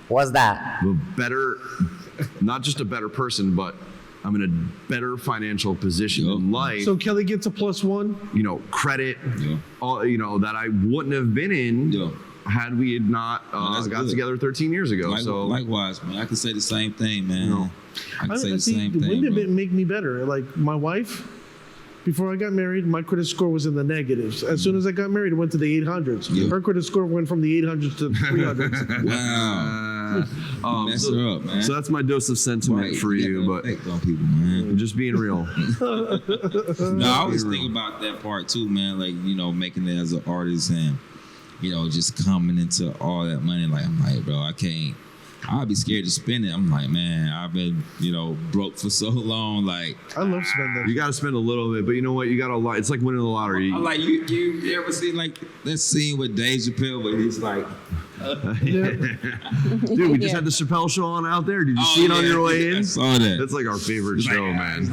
Speaker 8: What's that?
Speaker 1: Not just a better person, but I'm in a better financial position in life.
Speaker 2: So Kelly gets a +1.
Speaker 1: Credit, that I wouldn't have been in had we not got together 13 years ago.
Speaker 3: Likewise, man. I can say the same thing, man. I can say the same thing.
Speaker 2: Women didn't make me better. Like my wife, before I got married, my credit score was in the negatives. As soon as I got married, it went to the 800s.
Speaker 3: Yeah.
Speaker 2: Her credit score went from the 800s to 300s.
Speaker 3: Wow. Mess her up, man.
Speaker 1: So that's my dose of sentiment for you, but
Speaker 3: on people, man.
Speaker 1: Just being real.
Speaker 3: No, I always think about that part too, man. Like, making it as an artist and, just coming into all that money. Like, I'm like, bro, I'll be scared to spend it. I'm like, man, I've been, broke for so long. Like,
Speaker 2: I love spending.
Speaker 1: You got to spend a little bit, but you know what? You got a lot. It's like winning the lottery.
Speaker 3: I'm like, you ever seen like that scene with Dave Chappelle where he's like,
Speaker 1: Dude, we just had the Chappelle show on out there. Did you see it on your way in?
Speaker 3: I saw that.
Speaker 1: That's like our favorite show, man.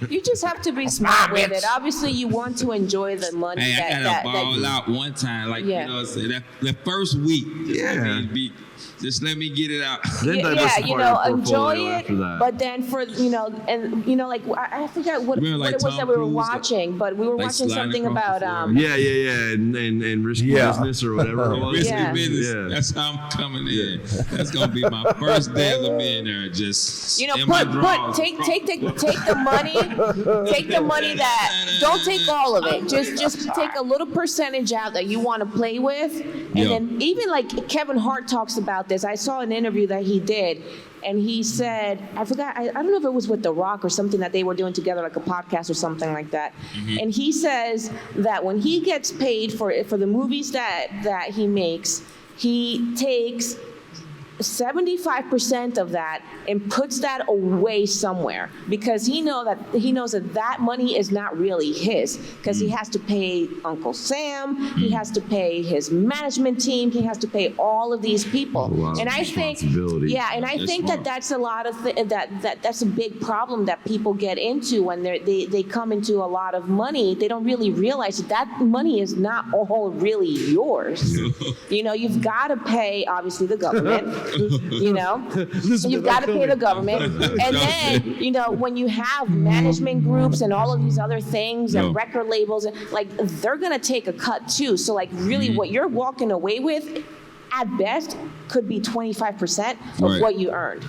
Speaker 4: You just have to be smart with it. Obviously, you want to enjoy the money.
Speaker 3: Hey, I got to ball out one time. Like, that first week.
Speaker 1: Yeah.
Speaker 3: Just let me get it out.
Speaker 4: Enjoy it. But then like I forgot what it was that we were watching, but we were watching something about
Speaker 1: and risky business or whatever it was.
Speaker 3: Risky business. Yeah. That's how I'm coming in. That's gonna be my first day as a millionaire. Just take the money that don't take all of it. Just take a little percentage out that you want to play with, and then even like Kevin Hart talks about this. I saw an interview that he did, and he said, I forgot, I don't know if it was with The Rock or something that they were doing together, like a podcast or something like that. Mm-hmm. And he says that when he gets paid for the movies that he makes, he takes 75% of that and puts that away somewhere, because he knows that money is not really his, because he has to pay Uncle Sam, he has to pay his management team, he has to pay all of these people. And I think that's a lot of that's a big problem that people get into when they come into a lot of money. They don't really realize that money is not all really yours. You've got to pay obviously the government. You've got to pay the government, and then when you have management groups and all of these other things and record labels, like they're gonna take a cut too. So like really, what you're walking away with, at best, could be 25% of what you earned.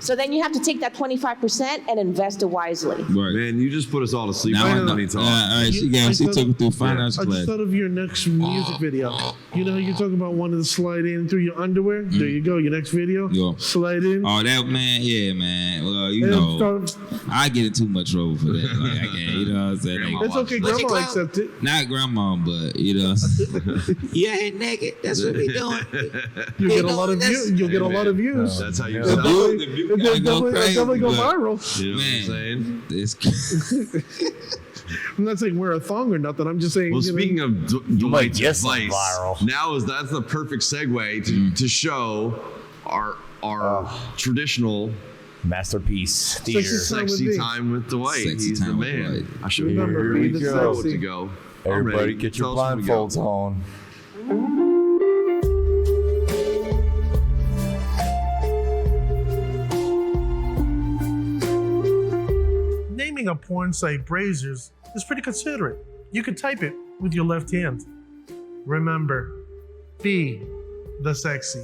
Speaker 3: So then you have to take that 25% and invest it wisely.
Speaker 1: Right. Man, you just put us all to sleep. Money talk.
Speaker 3: She took me through finance class.
Speaker 2: I just thought of your next music video. You're talking about wanting to slide in through your underwear. There you go. Your next video. Slide in.
Speaker 3: Oh, that man. Yeah, man. Well, I get in too much trouble for that. Like, I can't. You know what I'm saying?
Speaker 2: It's okay. Grandma accept it.
Speaker 3: Not grandma, but
Speaker 8: yeah, ain't naked. That's what we doing.
Speaker 2: You get a lot of views. You'll get a lot of views.
Speaker 1: That's how you sound.
Speaker 2: It'll definitely go viral.
Speaker 1: You know what I'm saying?
Speaker 2: I'm not saying wear a thong or nothing. I'm just saying.
Speaker 1: Well, speaking of Dwight's advice, that's the perfect segue to show our traditional
Speaker 7: masterpiece theater.
Speaker 1: Sexy time with Dwight. He's the man. I should remember to go.
Speaker 7: Everybody, get your blindfolds on.
Speaker 2: a porn site, Brazzers, is pretty considerate. You can type it with your left hand. Remember, be the sexy.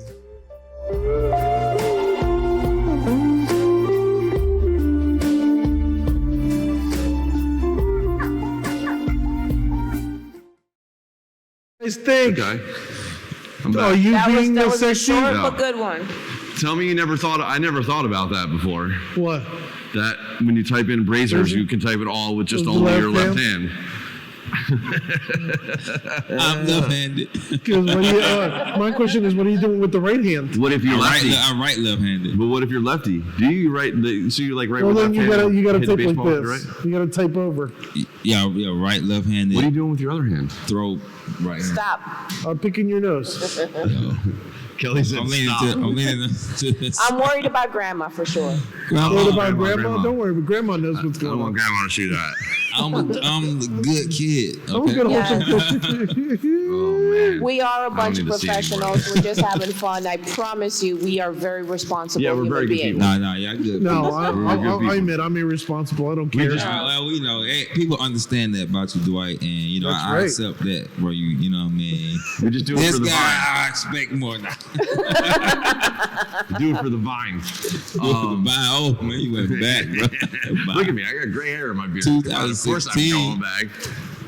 Speaker 2: Nice thing.
Speaker 1: Okay. I'm
Speaker 2: Are
Speaker 1: back.
Speaker 2: you being
Speaker 4: that
Speaker 2: the
Speaker 4: was a
Speaker 2: sexy?
Speaker 4: short
Speaker 1: Yeah.
Speaker 4: but good one.
Speaker 1: Tell me you never thought. I never thought about that before.
Speaker 2: What?
Speaker 1: That when you type in Brazzers, you can type it all with just
Speaker 2: With
Speaker 1: only
Speaker 2: the
Speaker 1: your
Speaker 2: left
Speaker 1: left hand.
Speaker 3: I'm left-handed.
Speaker 2: My question is, what are you doing with the right hand?
Speaker 1: What if you're lefty?
Speaker 3: I'm right left-handed.
Speaker 1: But what if you're lefty? Do you so you like right
Speaker 2: Well,
Speaker 1: with
Speaker 2: then
Speaker 1: left hand?
Speaker 2: you gotta
Speaker 1: hit the
Speaker 2: type like
Speaker 1: baseball
Speaker 2: this.
Speaker 1: with the right?
Speaker 2: You gotta type over.
Speaker 3: Yeah, right left-handed.
Speaker 1: What are you doing with your other hand?
Speaker 3: Throw right hand.
Speaker 4: Stop.
Speaker 2: I'm picking your nose.
Speaker 1: Kelly said,
Speaker 3: I'm leaning
Speaker 1: "Stop."
Speaker 3: to this.
Speaker 4: I'm worried about grandma for sure.
Speaker 2: What about grandma?
Speaker 1: grandma.
Speaker 2: Don't worry, but grandma knows what's
Speaker 1: I don't
Speaker 2: going
Speaker 1: want
Speaker 2: on.
Speaker 1: grandma to see that.
Speaker 3: I'm the good kid.
Speaker 2: I'm
Speaker 3: Okay?
Speaker 2: gonna
Speaker 4: Yeah.
Speaker 1: Oh man.
Speaker 4: We are a bunch of
Speaker 1: need to see anymore.
Speaker 4: professionals. We're just having fun. I promise you, we are very responsible
Speaker 1: Yeah, we're
Speaker 4: human
Speaker 1: very good
Speaker 4: beings.
Speaker 1: people.
Speaker 3: No, y'all good.
Speaker 2: No,
Speaker 1: Good
Speaker 2: I admit I'm irresponsible. I don't care.
Speaker 3: Well, we know. Hey, people understand that about you, Dwight, and you know
Speaker 2: That's
Speaker 3: I
Speaker 2: right.
Speaker 3: accept that, bro. You know what I mean.
Speaker 1: We just do it
Speaker 3: This
Speaker 1: for the
Speaker 3: guy,
Speaker 1: vine.
Speaker 3: I expect more now.
Speaker 1: Do it for the vine.
Speaker 3: Oh man, you went back, bro.
Speaker 1: Look at me. I got gray hair in my beard. Of course I'm
Speaker 3: 2016.
Speaker 1: going back.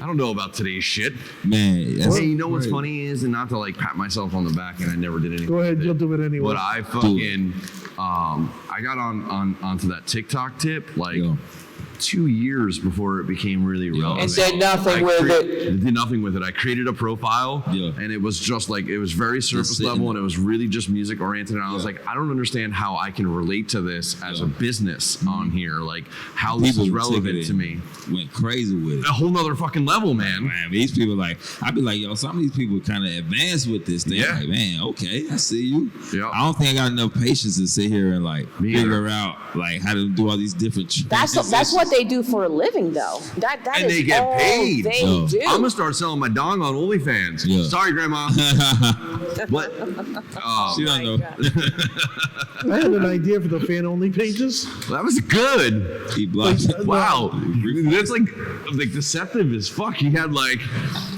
Speaker 1: I don't know about today's shit.
Speaker 3: Man, that's
Speaker 1: Hey, you know what's
Speaker 3: great.
Speaker 1: funny is, and not to like pat myself on the back, and I never did anything.
Speaker 2: Go ahead,
Speaker 1: with
Speaker 2: you'll do it anyway.
Speaker 1: But I fucking, I got onto that TikTok tip like
Speaker 3: Yo.
Speaker 1: 2 years before it became really relevant.
Speaker 4: And did nothing with it.
Speaker 1: Did nothing with it. I created a profile,
Speaker 3: Yeah.
Speaker 1: and it was just like, it was very surface
Speaker 3: sitting
Speaker 1: level,
Speaker 3: there.
Speaker 1: and it was really just music oriented. And I was
Speaker 3: Yeah.
Speaker 1: like, I don't understand how I can relate to this as
Speaker 3: Yeah.
Speaker 1: a business on here. Like, how this is
Speaker 3: took
Speaker 1: relevant
Speaker 3: it
Speaker 1: to
Speaker 3: and
Speaker 1: me.
Speaker 3: Went crazy with it.
Speaker 1: A whole nother fucking level, man.
Speaker 3: Man, these people like I'd be like, yo, some of these people kind of advanced with this thing.
Speaker 1: Yeah.
Speaker 3: Like, man, okay, I see you.
Speaker 1: Yeah.
Speaker 3: I don't think I got enough patience to sit here and like
Speaker 1: Me
Speaker 3: figure
Speaker 1: either.
Speaker 3: out like how to do all these different.
Speaker 4: That's what they do for a living, though. That
Speaker 1: And
Speaker 4: is
Speaker 1: they get
Speaker 4: all
Speaker 1: paid.
Speaker 4: they
Speaker 3: Yo.
Speaker 4: do.
Speaker 1: I'm gonna start selling my dong on OnlyFans.
Speaker 3: Yeah.
Speaker 1: Sorry, Grandma. What?
Speaker 3: She don't know.
Speaker 2: I had an idea for the fan only pages.
Speaker 1: That was good.
Speaker 3: He blocked it.
Speaker 1: Wow, that's like deceptive as fuck. He had like,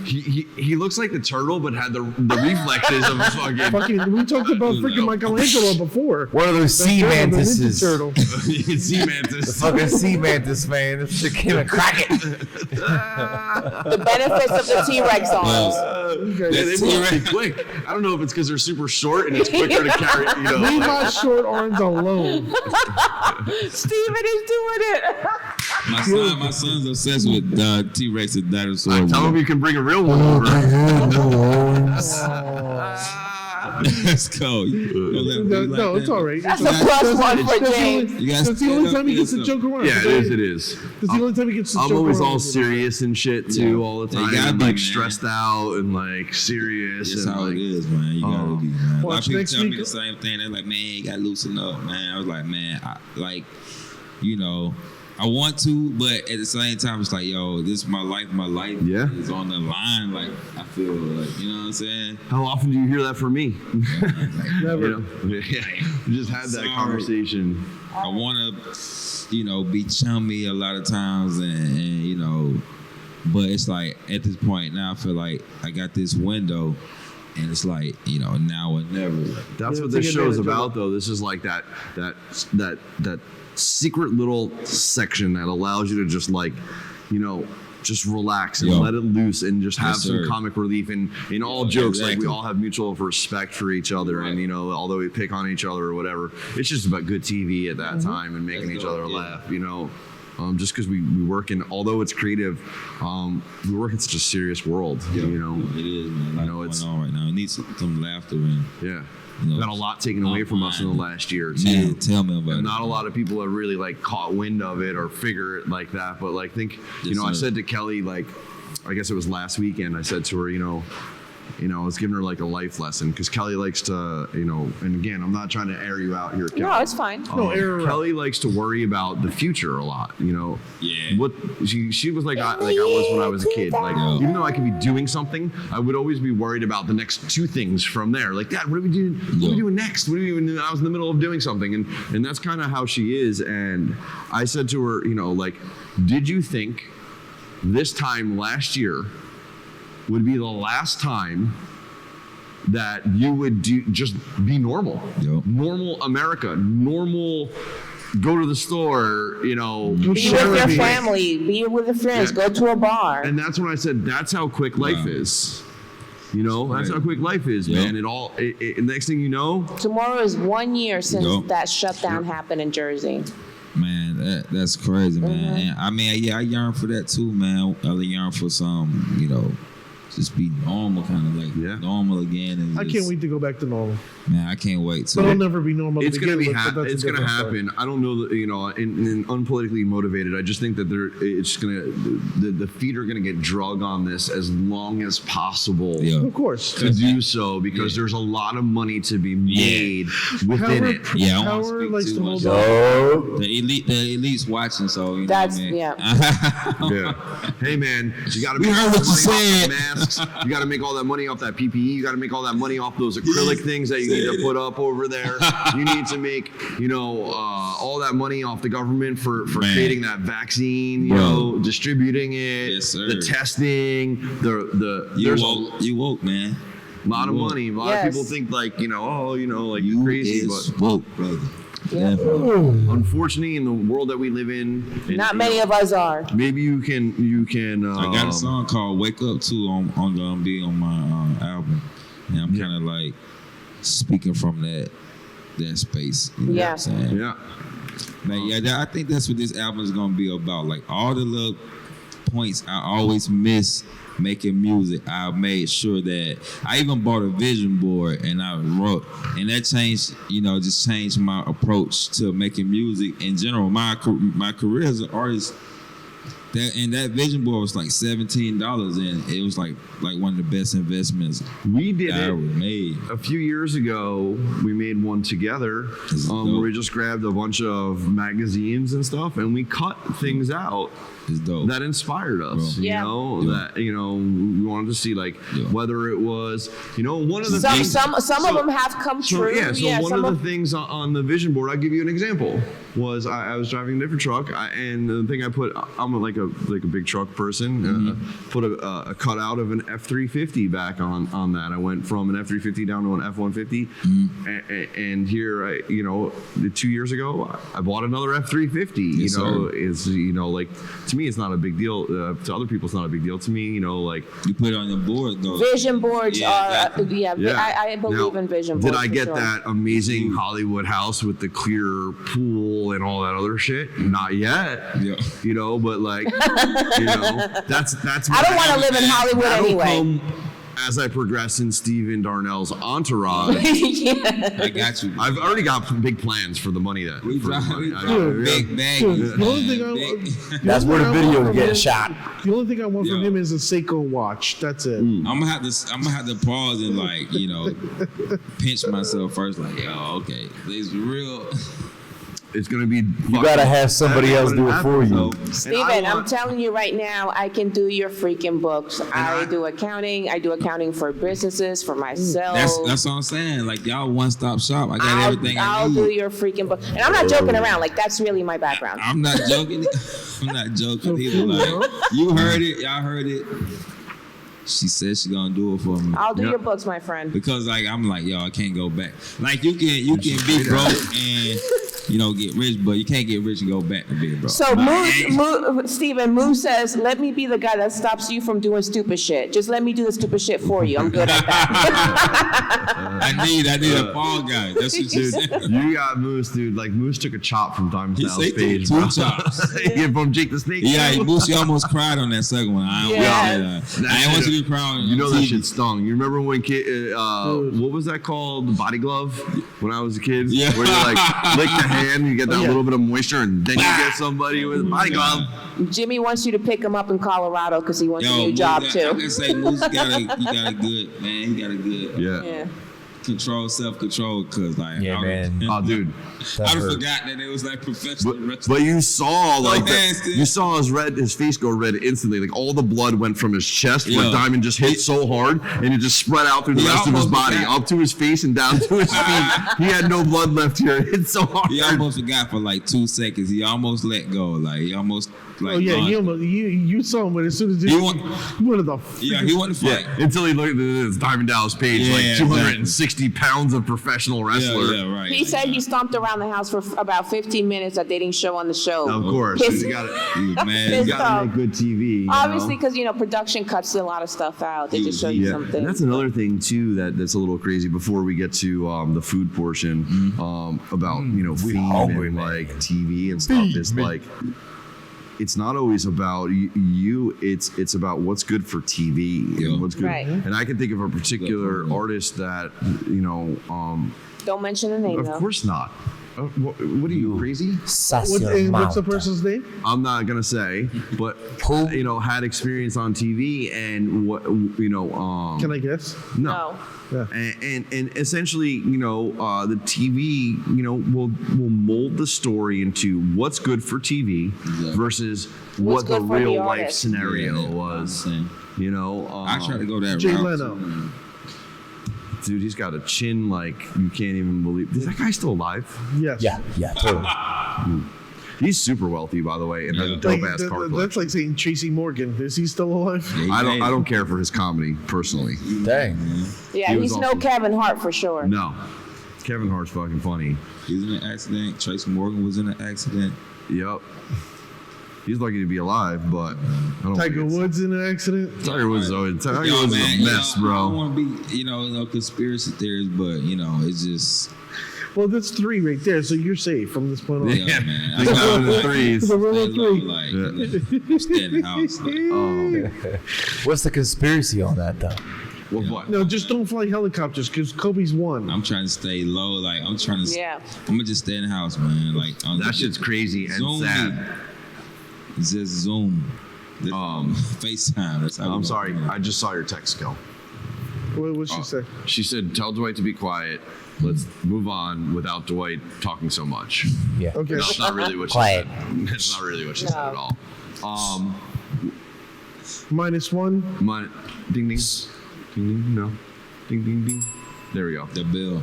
Speaker 1: he looks like the turtle, but had the reflexes of a fucking
Speaker 2: We talked about freaking Michelangelo before.
Speaker 7: One of those sea
Speaker 2: The Ninja
Speaker 7: mantises.
Speaker 2: Turtle.
Speaker 1: sea mantis.
Speaker 7: Fucking sea mantis, man. This shit came and crack it.
Speaker 4: The benefits of the T-Rex arms.
Speaker 1: Yeah, they move pretty quick. I don't know if it's because they're super short and it's quicker to carry. You know,
Speaker 2: Leave
Speaker 1: like-
Speaker 2: my short arms alone.
Speaker 4: Steven is doing it.
Speaker 3: My son's obsessed with T-Rex and dinosaurs.
Speaker 1: Tell him you can bring a real one over.
Speaker 3: Let's go.
Speaker 2: No, it's all right.
Speaker 4: That's a plus one for James.
Speaker 3: You guys
Speaker 2: That's the only
Speaker 3: stand up
Speaker 2: time he
Speaker 3: for
Speaker 2: gets to
Speaker 3: yourself.
Speaker 2: joke around.
Speaker 1: Yeah, it is. It is.
Speaker 2: That's the only time he gets to joke
Speaker 1: I'm always
Speaker 2: around
Speaker 1: all
Speaker 2: with it.
Speaker 1: serious and shit too,
Speaker 3: Yeah.
Speaker 1: all the
Speaker 3: You
Speaker 1: time,
Speaker 3: gotta
Speaker 1: and
Speaker 3: be,
Speaker 1: like
Speaker 3: man.
Speaker 1: stressed out and like serious.
Speaker 3: That's
Speaker 1: and
Speaker 3: how
Speaker 1: like,
Speaker 3: it is, man. You gotta be, man. A lot of
Speaker 2: Watch
Speaker 3: people
Speaker 2: next
Speaker 3: tell me
Speaker 2: week.
Speaker 3: the same thing. They're like, man, you gotta loosen up, man. I was like, man, I want to, but at the same time, it's like, yo, this is my life. My life
Speaker 1: Yeah.
Speaker 3: is on the line. Like, I feel like, you know what I'm saying?
Speaker 1: How often do you hear that from me?
Speaker 2: Never.
Speaker 1: You know? Yeah. We just had that
Speaker 3: Sorry.
Speaker 1: conversation.
Speaker 3: I want to, be chummy a lot of times, and but it's like at this point now, I feel like I got this window, and it's like, now or never.
Speaker 1: That's
Speaker 2: Yeah,
Speaker 1: what
Speaker 2: take
Speaker 1: this show is
Speaker 2: advantage of
Speaker 1: about,
Speaker 2: it.
Speaker 1: though. This is like that secret little section that allows you to just like, just relax and
Speaker 3: Yo.
Speaker 1: let it loose and just have
Speaker 3: Yes,
Speaker 1: some
Speaker 3: sir.
Speaker 1: comic relief in all jokes. Like
Speaker 3: exactly.
Speaker 1: we all have mutual respect for each other,
Speaker 3: Right.
Speaker 1: and although we pick on each other or whatever, it's just about good TV at that time and making
Speaker 3: That's
Speaker 1: each
Speaker 3: dope,
Speaker 1: other
Speaker 3: yeah.
Speaker 1: laugh. Just because we work in, although it's creative, we work in such a serious world.
Speaker 3: It is, man. Like,
Speaker 1: it's-
Speaker 3: going on right now. It needs some laughter and
Speaker 1: Yeah.
Speaker 3: You know,
Speaker 1: Got a lot taken away from us in the last year too.
Speaker 3: Man, tell me about
Speaker 1: And
Speaker 3: it.
Speaker 1: not a lot of people have really like caught wind of it or figure it like that. But like,
Speaker 3: Yes,
Speaker 1: I
Speaker 3: sir.
Speaker 1: said to Kelly, like, I guess it was last weekend, I said to her, I was giving her like a life lesson because Kelly likes to, and again, I'm not trying to air you out here, Kelly.
Speaker 4: No, it's fine.
Speaker 1: Kelly likes to worry about the future a lot,
Speaker 3: Yeah.
Speaker 1: What she was like I was when I was a kid. Like, even though I could be doing something, I would always be worried about the next two things from there. Like, Dad, what are we doing? What are we doing next? What are we doing? I was in the middle of doing something, and that's kind of how she is. And I said to her, like, did you think this time last year would be the last time that you would just be normal?
Speaker 3: Yep.
Speaker 1: Normal America, normal, go to the store,
Speaker 4: Be with your family, be with your friends, go to a bar.
Speaker 1: And that's when I said, that's how quick life is. That's how quick life is, man. Next thing you know,
Speaker 4: tomorrow is 1 year since that shutdown happened in Jersey.
Speaker 3: Man, that's crazy, man. And I mean, I yearn for that too, man. I yearn for some, just be normal, kind of like normal again. And
Speaker 2: I can't wait to go back to normal.
Speaker 3: Man, I can't wait to.
Speaker 2: But it'll never be normal.
Speaker 1: It's gonna be. It's gonna happen. I don't know that in unpolitically motivated. I just think that it's gonna. The feet are gonna get drug on this as long as possible.
Speaker 3: Yeah.
Speaker 2: Of course.
Speaker 1: To do so because there's a lot of money to be made within it.
Speaker 3: Yeah, I
Speaker 2: Power
Speaker 3: want
Speaker 2: likes
Speaker 3: to
Speaker 2: to
Speaker 3: speak
Speaker 2: hold
Speaker 3: too much. The elite's watching, so
Speaker 4: that's
Speaker 3: what I mean?
Speaker 1: Yeah. Hey man, you gotta.
Speaker 3: We
Speaker 1: make
Speaker 3: heard
Speaker 1: all
Speaker 3: what
Speaker 1: the
Speaker 3: you
Speaker 1: money
Speaker 3: said.
Speaker 1: off the masks. You gotta make all that money off that PPE. You gotta make all that money off those acrylic things that you need to put up over there. You need to make, all that money off the government for creating that vaccine, distributing it, the testing,
Speaker 3: You woke, man.
Speaker 1: A lot of money. A lot of people think like, you're crazy, but
Speaker 3: woke, brother.
Speaker 4: Yeah.
Speaker 1: Unfortunately, in the world that we live in,
Speaker 4: not many of us are.
Speaker 1: Maybe you can.
Speaker 3: I got a song called "Wake Up" too on gonna be on my album, and I'm kind of like speaking from that space. You know what I'm saying?
Speaker 1: Yeah.
Speaker 3: I think that's what this album is gonna be about. Like all the little points I always miss making music, I made sure that I even bought a vision board and I wrote, and that changed, just changed my approach to making music in general. My career as an artist. That vision board was like $17, and it was like one of the best investments
Speaker 1: we did
Speaker 3: I ever made.
Speaker 1: A few years ago, we made one together where we just grabbed a bunch of magazines and stuff, and we cut things out that inspired us. That we wanted to see whether it was one of the things.
Speaker 4: Some of them have come true.
Speaker 1: One of the things on the vision board, I'll give you an example. Was I was driving a different truck, and the thing I put, I'm like a big truck person, put a cutout of an F-350 back on that. I went from an F-350 down to an F-150, and here, 2 years ago, I bought another F-350.
Speaker 3: Yes,
Speaker 1: is to me, it's not a big deal. To other people, it's not a big deal. To me,
Speaker 3: you put it on your board though.
Speaker 4: Vision boards are, I believe in vision boards.
Speaker 1: Did I get that amazing Hollywood house with the clear pool and all that other shit? Not yet. Yeah. But that's.
Speaker 4: I don't want to live in Hollywood anyway.
Speaker 1: As I progress in Steve Darnell's entourage,
Speaker 3: I got you.
Speaker 1: I've already got big plans for the money that.
Speaker 3: Big bag.
Speaker 7: That's where the video is getting shot.
Speaker 2: The only thing I want from him is a Seiko watch. That's it.
Speaker 3: I'm gonna have to pause and pinch myself first. Okay, this is real.
Speaker 1: It's gonna be.
Speaker 7: You gotta have somebody else do it for you.
Speaker 4: Steven, I'm telling you right now, I can do your freaking books. I do accounting. I do accounting for businesses, for myself.
Speaker 3: That's what I'm saying. Like y'all one-stop shop. I got everything I
Speaker 4: I'll
Speaker 3: need.
Speaker 4: do your freaking book, and I'm not joking around. That's really my background.
Speaker 3: I'm not joking. I'm not joking either. You heard it. Y'all heard it. She said she's gonna do it for me.
Speaker 4: I'll do your books, my friend.
Speaker 3: Because I'm I can't go back. You can be broke and get rich, but you can't get rich and go back to being broke.
Speaker 4: So Steven, Moo says, let me be the guy that stops you from doing stupid shit. Just let me do the stupid shit for you. I'm good at that.
Speaker 3: I need a fall guy. That's what you said.
Speaker 1: You got Moose, dude. Moose took a chop from Diamond Styles Page,
Speaker 3: two chops.
Speaker 1: From Jake the Snake.
Speaker 3: Yeah, Moose, you almost cried on that second one. I didn't want you to cry on
Speaker 1: that shit stung. You remember when what was that called? The body glove? When I was a kid?
Speaker 3: Yeah.
Speaker 1: Where you lick the hand, you get that little bit of moisture, and then you get somebody with a body glove.
Speaker 4: Jimmy wants you to pick him up in Colorado because he wants a new job too.
Speaker 3: I can say Moose got a good man. He got a good
Speaker 4: Yeah.
Speaker 3: self-control, cause like
Speaker 7: man.
Speaker 1: Oh, dude,
Speaker 3: I forgot that it was like professional.
Speaker 1: but you saw like
Speaker 3: nasty.
Speaker 1: you saw his face go red instantly. Like all the blood went from his chest where Diamond just hit so hard, and it just spread out through the rest of his body, up to his face and down to his feet. He had no blood left here. It hit so hard.
Speaker 3: He almost forgot for like 2 seconds. He almost let go. Like he almost. Like,
Speaker 2: you saw him, but as soon as he wanted to.
Speaker 3: He wanted to fight
Speaker 1: until he looked at this Diamond Dallas Page, like 260 pounds of professional wrestler.
Speaker 3: Yeah, right.
Speaker 4: He said he stomped around the house for about 15 minutes that they didn't show on the show.
Speaker 1: Of course, you got to make good TV.
Speaker 4: Obviously, because production cuts a lot of stuff out. They just show you something.
Speaker 1: And that's another thing too that's a little crazy. Before we get to the food portion, about fame and like TV and stuff. It's like. It's not always about you. It's about what's good for TV and what's good. Right. And I can think of a particular artist that
Speaker 4: Don't mention the name.
Speaker 1: Of course not. What are you, crazy?
Speaker 2: What's the person's name?
Speaker 1: I'm not gonna say, but had experience on TV and what
Speaker 2: Can I guess?
Speaker 1: No. Yeah. And essentially, the TV, will mold the story into what's good for TV versus what the real life scenario was.
Speaker 3: I try to go that
Speaker 2: Jay
Speaker 3: route.
Speaker 2: Leno.
Speaker 1: Dude, he's got a chin like you can't even believe. Is that guy still alive?
Speaker 2: Yes.
Speaker 7: Yeah, totally.
Speaker 1: He's super wealthy, by the way, and has a dope ass car collection.
Speaker 2: That's like saying Tracy Morgan. Is he still alive?
Speaker 1: I don't care for his comedy personally.
Speaker 7: Dang.
Speaker 4: Yeah, he's no Kevin Hart for sure.
Speaker 1: No, Kevin Hart's fucking funny.
Speaker 3: He was in an accident. Tracy Morgan was in an accident.
Speaker 1: Yep. He's lucky to be alive, but I don't.
Speaker 2: Tiger Woods in an accident.
Speaker 1: Tiger Woods is a mess, bro.
Speaker 3: I don't want to be, no conspiracy theories, but it's just.
Speaker 2: Well, that's 3 right there, so you're safe from this point on.
Speaker 3: Yeah, man.
Speaker 1: I got the threes.
Speaker 2: The roll of 3.
Speaker 3: Stay in the house.
Speaker 7: What's the conspiracy on that, though?
Speaker 1: What?
Speaker 2: No, just don't fly helicopters because Kobe's won.
Speaker 3: I'm trying to stay low. Like I'm trying to.
Speaker 4: Yeah.
Speaker 3: I'm gonna just stay in the house, man. Like
Speaker 1: that shit's crazy and sad.
Speaker 3: It's just Zoom. FaceTime. That's how
Speaker 1: I'm sorry. I just saw your text, Kel.
Speaker 2: What'd she say?
Speaker 1: She said, "Tell Dwight to be quiet. Let's move on without Dwight talking so much."
Speaker 7: Yeah.
Speaker 2: Okay.
Speaker 1: That's not really what she
Speaker 7: Quiet.
Speaker 1: said. That's not really what she said at all.
Speaker 2: -1.
Speaker 1: Ding ding. Ding ding. No. Ding ding ding. There we go.
Speaker 3: The bill.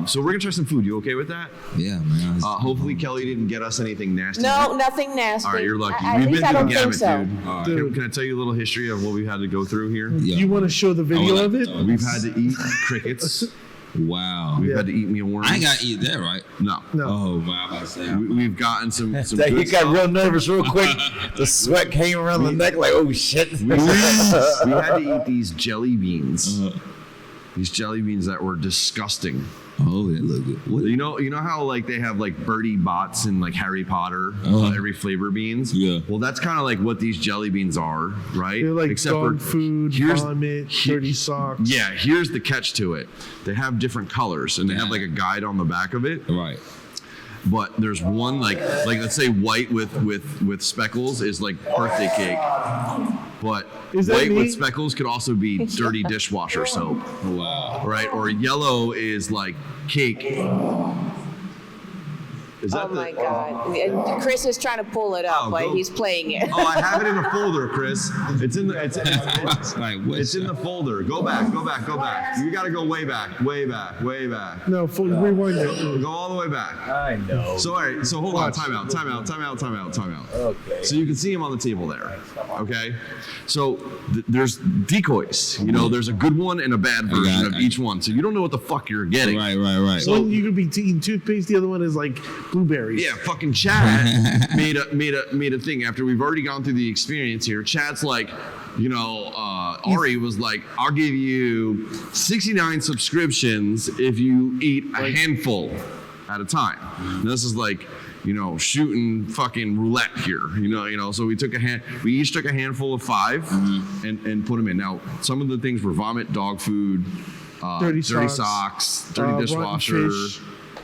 Speaker 1: So we're gonna try some food. You okay with that?
Speaker 3: Yeah, man.
Speaker 1: Hopefully Kelly didn't get us anything nasty.
Speaker 4: No, nothing nasty.
Speaker 1: All right, you're lucky.
Speaker 4: At
Speaker 1: We've
Speaker 4: least
Speaker 1: been
Speaker 4: I
Speaker 1: through
Speaker 4: don't
Speaker 1: the
Speaker 4: think
Speaker 1: gamut,
Speaker 4: so.
Speaker 1: dude. Can I tell you a little history of what we've had to go through here?
Speaker 3: Yeah.
Speaker 2: You want to show the video of it?
Speaker 1: We've had to eat crickets.
Speaker 3: Wow.
Speaker 1: We've had to eat mealworms.
Speaker 3: I ain't gotta eat that, right?
Speaker 1: No.
Speaker 3: Oh, wow. I'm about to say.
Speaker 1: We've gotten some
Speaker 7: That
Speaker 1: good
Speaker 7: you got
Speaker 1: stuff.
Speaker 7: real nervous real quick. The sweat came around the neck like, oh shit.
Speaker 1: We had to eat these jelly beans. These jelly beans that were disgusting.
Speaker 3: Oh, that look good. What?
Speaker 1: You know how like they have like Bertie Bott's and like Harry Potter, every flavor beans.
Speaker 3: Yeah.
Speaker 1: Well, that's kind of like what these jelly beans are, right?
Speaker 2: They're like dog food, vomit, dirty socks.
Speaker 1: Yeah. Here's the catch to it: they have different colors, and they have like a guide on the back of it.
Speaker 3: Right.
Speaker 1: But there's one like let's say white with speckles is like birthday cake. But
Speaker 2: Is that
Speaker 1: white
Speaker 2: me?
Speaker 1: with speckles could also be dirty dishwasher soap.
Speaker 3: Wow.
Speaker 1: Right? Or yellow is like cake. Is that
Speaker 4: Oh my God! And Chris is trying to pull it up, but he's playing it.
Speaker 1: Oh, I have it in a folder, Chris. It's in the
Speaker 3: Like,
Speaker 1: it's in the folder. Go back. You got to go way back.
Speaker 2: No, rewind it.
Speaker 1: Go all the way back.
Speaker 7: I know.
Speaker 1: So all right. So hold on. Time out.
Speaker 7: Okay.
Speaker 1: So you can see him on the table there. Okay. So there's decoys. There's a good one and a bad version of each one. So you don't know what the fuck you're getting.
Speaker 3: Right.
Speaker 2: So one you could be eating toothpaste. The other one is like blueberries.
Speaker 1: Yeah, fucking Chad made a thing after we've already gone through the experience here. Chad's like, Ari was like, I'll give you 69 subscriptions if you eat a handful at a time. And this is like, shooting fucking roulette here. So we each took a handful of 5 and put them in. Now, some of the things were vomit, dog food, dirty socks, dirty dishwasher.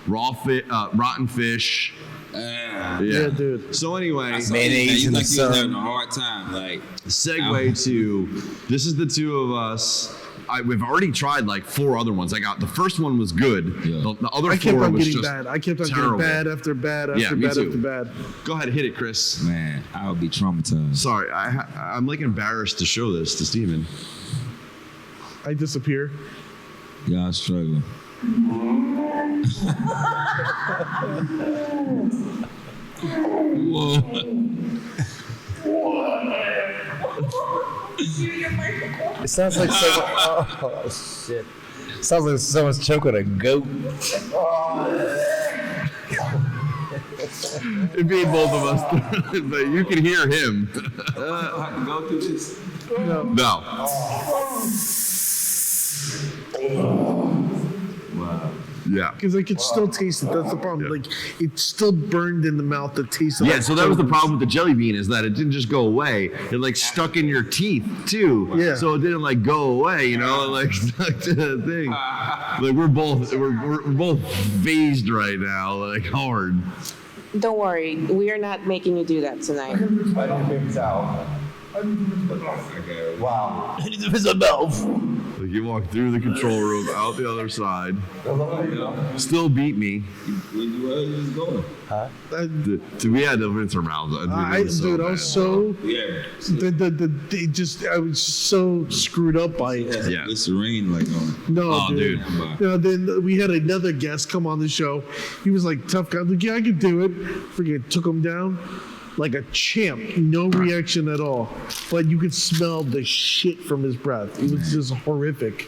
Speaker 1: rotten fish.
Speaker 2: Yeah, dude.
Speaker 1: So anyway,
Speaker 7: Mayonnaise in the
Speaker 3: like he was having a hard time. Like
Speaker 1: segue to this is the two of us. We've already tried like 4 other ones. The first one was good.
Speaker 3: Yeah.
Speaker 1: The other
Speaker 2: I kept
Speaker 1: 4
Speaker 2: on
Speaker 1: was
Speaker 2: getting
Speaker 1: just
Speaker 2: bad. I kept on
Speaker 1: terrible.
Speaker 2: getting bad after bad after
Speaker 1: Yeah, me
Speaker 2: bad
Speaker 1: too.
Speaker 2: after bad.
Speaker 1: Go ahead, hit it, Chris.
Speaker 3: man, I would be traumatized.
Speaker 1: Sorry, I'm like embarrassed to show this to Steven.
Speaker 2: I disappear.
Speaker 3: Y'all struggling. Whoa.
Speaker 7: It sounds like someone. Oh shit! Sounds like someone's choking a goat.
Speaker 1: It'd be both of us, but you can hear him.
Speaker 3: Go through this.
Speaker 1: No. Yeah.
Speaker 2: Because I could still taste it. That's the problem. Like, it's still burned in the mouth, the taste of
Speaker 1: Yeah,
Speaker 2: it.
Speaker 1: so that was the problem with the jelly bean is that it didn't just go away. It like stuck in your teeth too.
Speaker 2: Yeah.
Speaker 1: So it didn't like go away, you know, it like stuck to the thing. Like we're both phased right now, like hard.
Speaker 4: Don't worry, we are not making you do that tonight.
Speaker 7: Wow.
Speaker 1: Like you walk through the control room, out the other side. Still beat me.
Speaker 3: Where you was going?
Speaker 1: We had to rinse our mouths.
Speaker 2: Dude, I was so
Speaker 3: Yeah.
Speaker 2: I was so screwed up by it.
Speaker 1: Yeah.
Speaker 3: Listerine like on.
Speaker 2: No,
Speaker 1: Oh, dude.
Speaker 2: You know, then we had another guest come on the show. He was like tough guy. I'm like, yeah, I could do it. Freaking took him down like a champ. No reaction at all. But you could smell the shit from his breath. It was just horrific.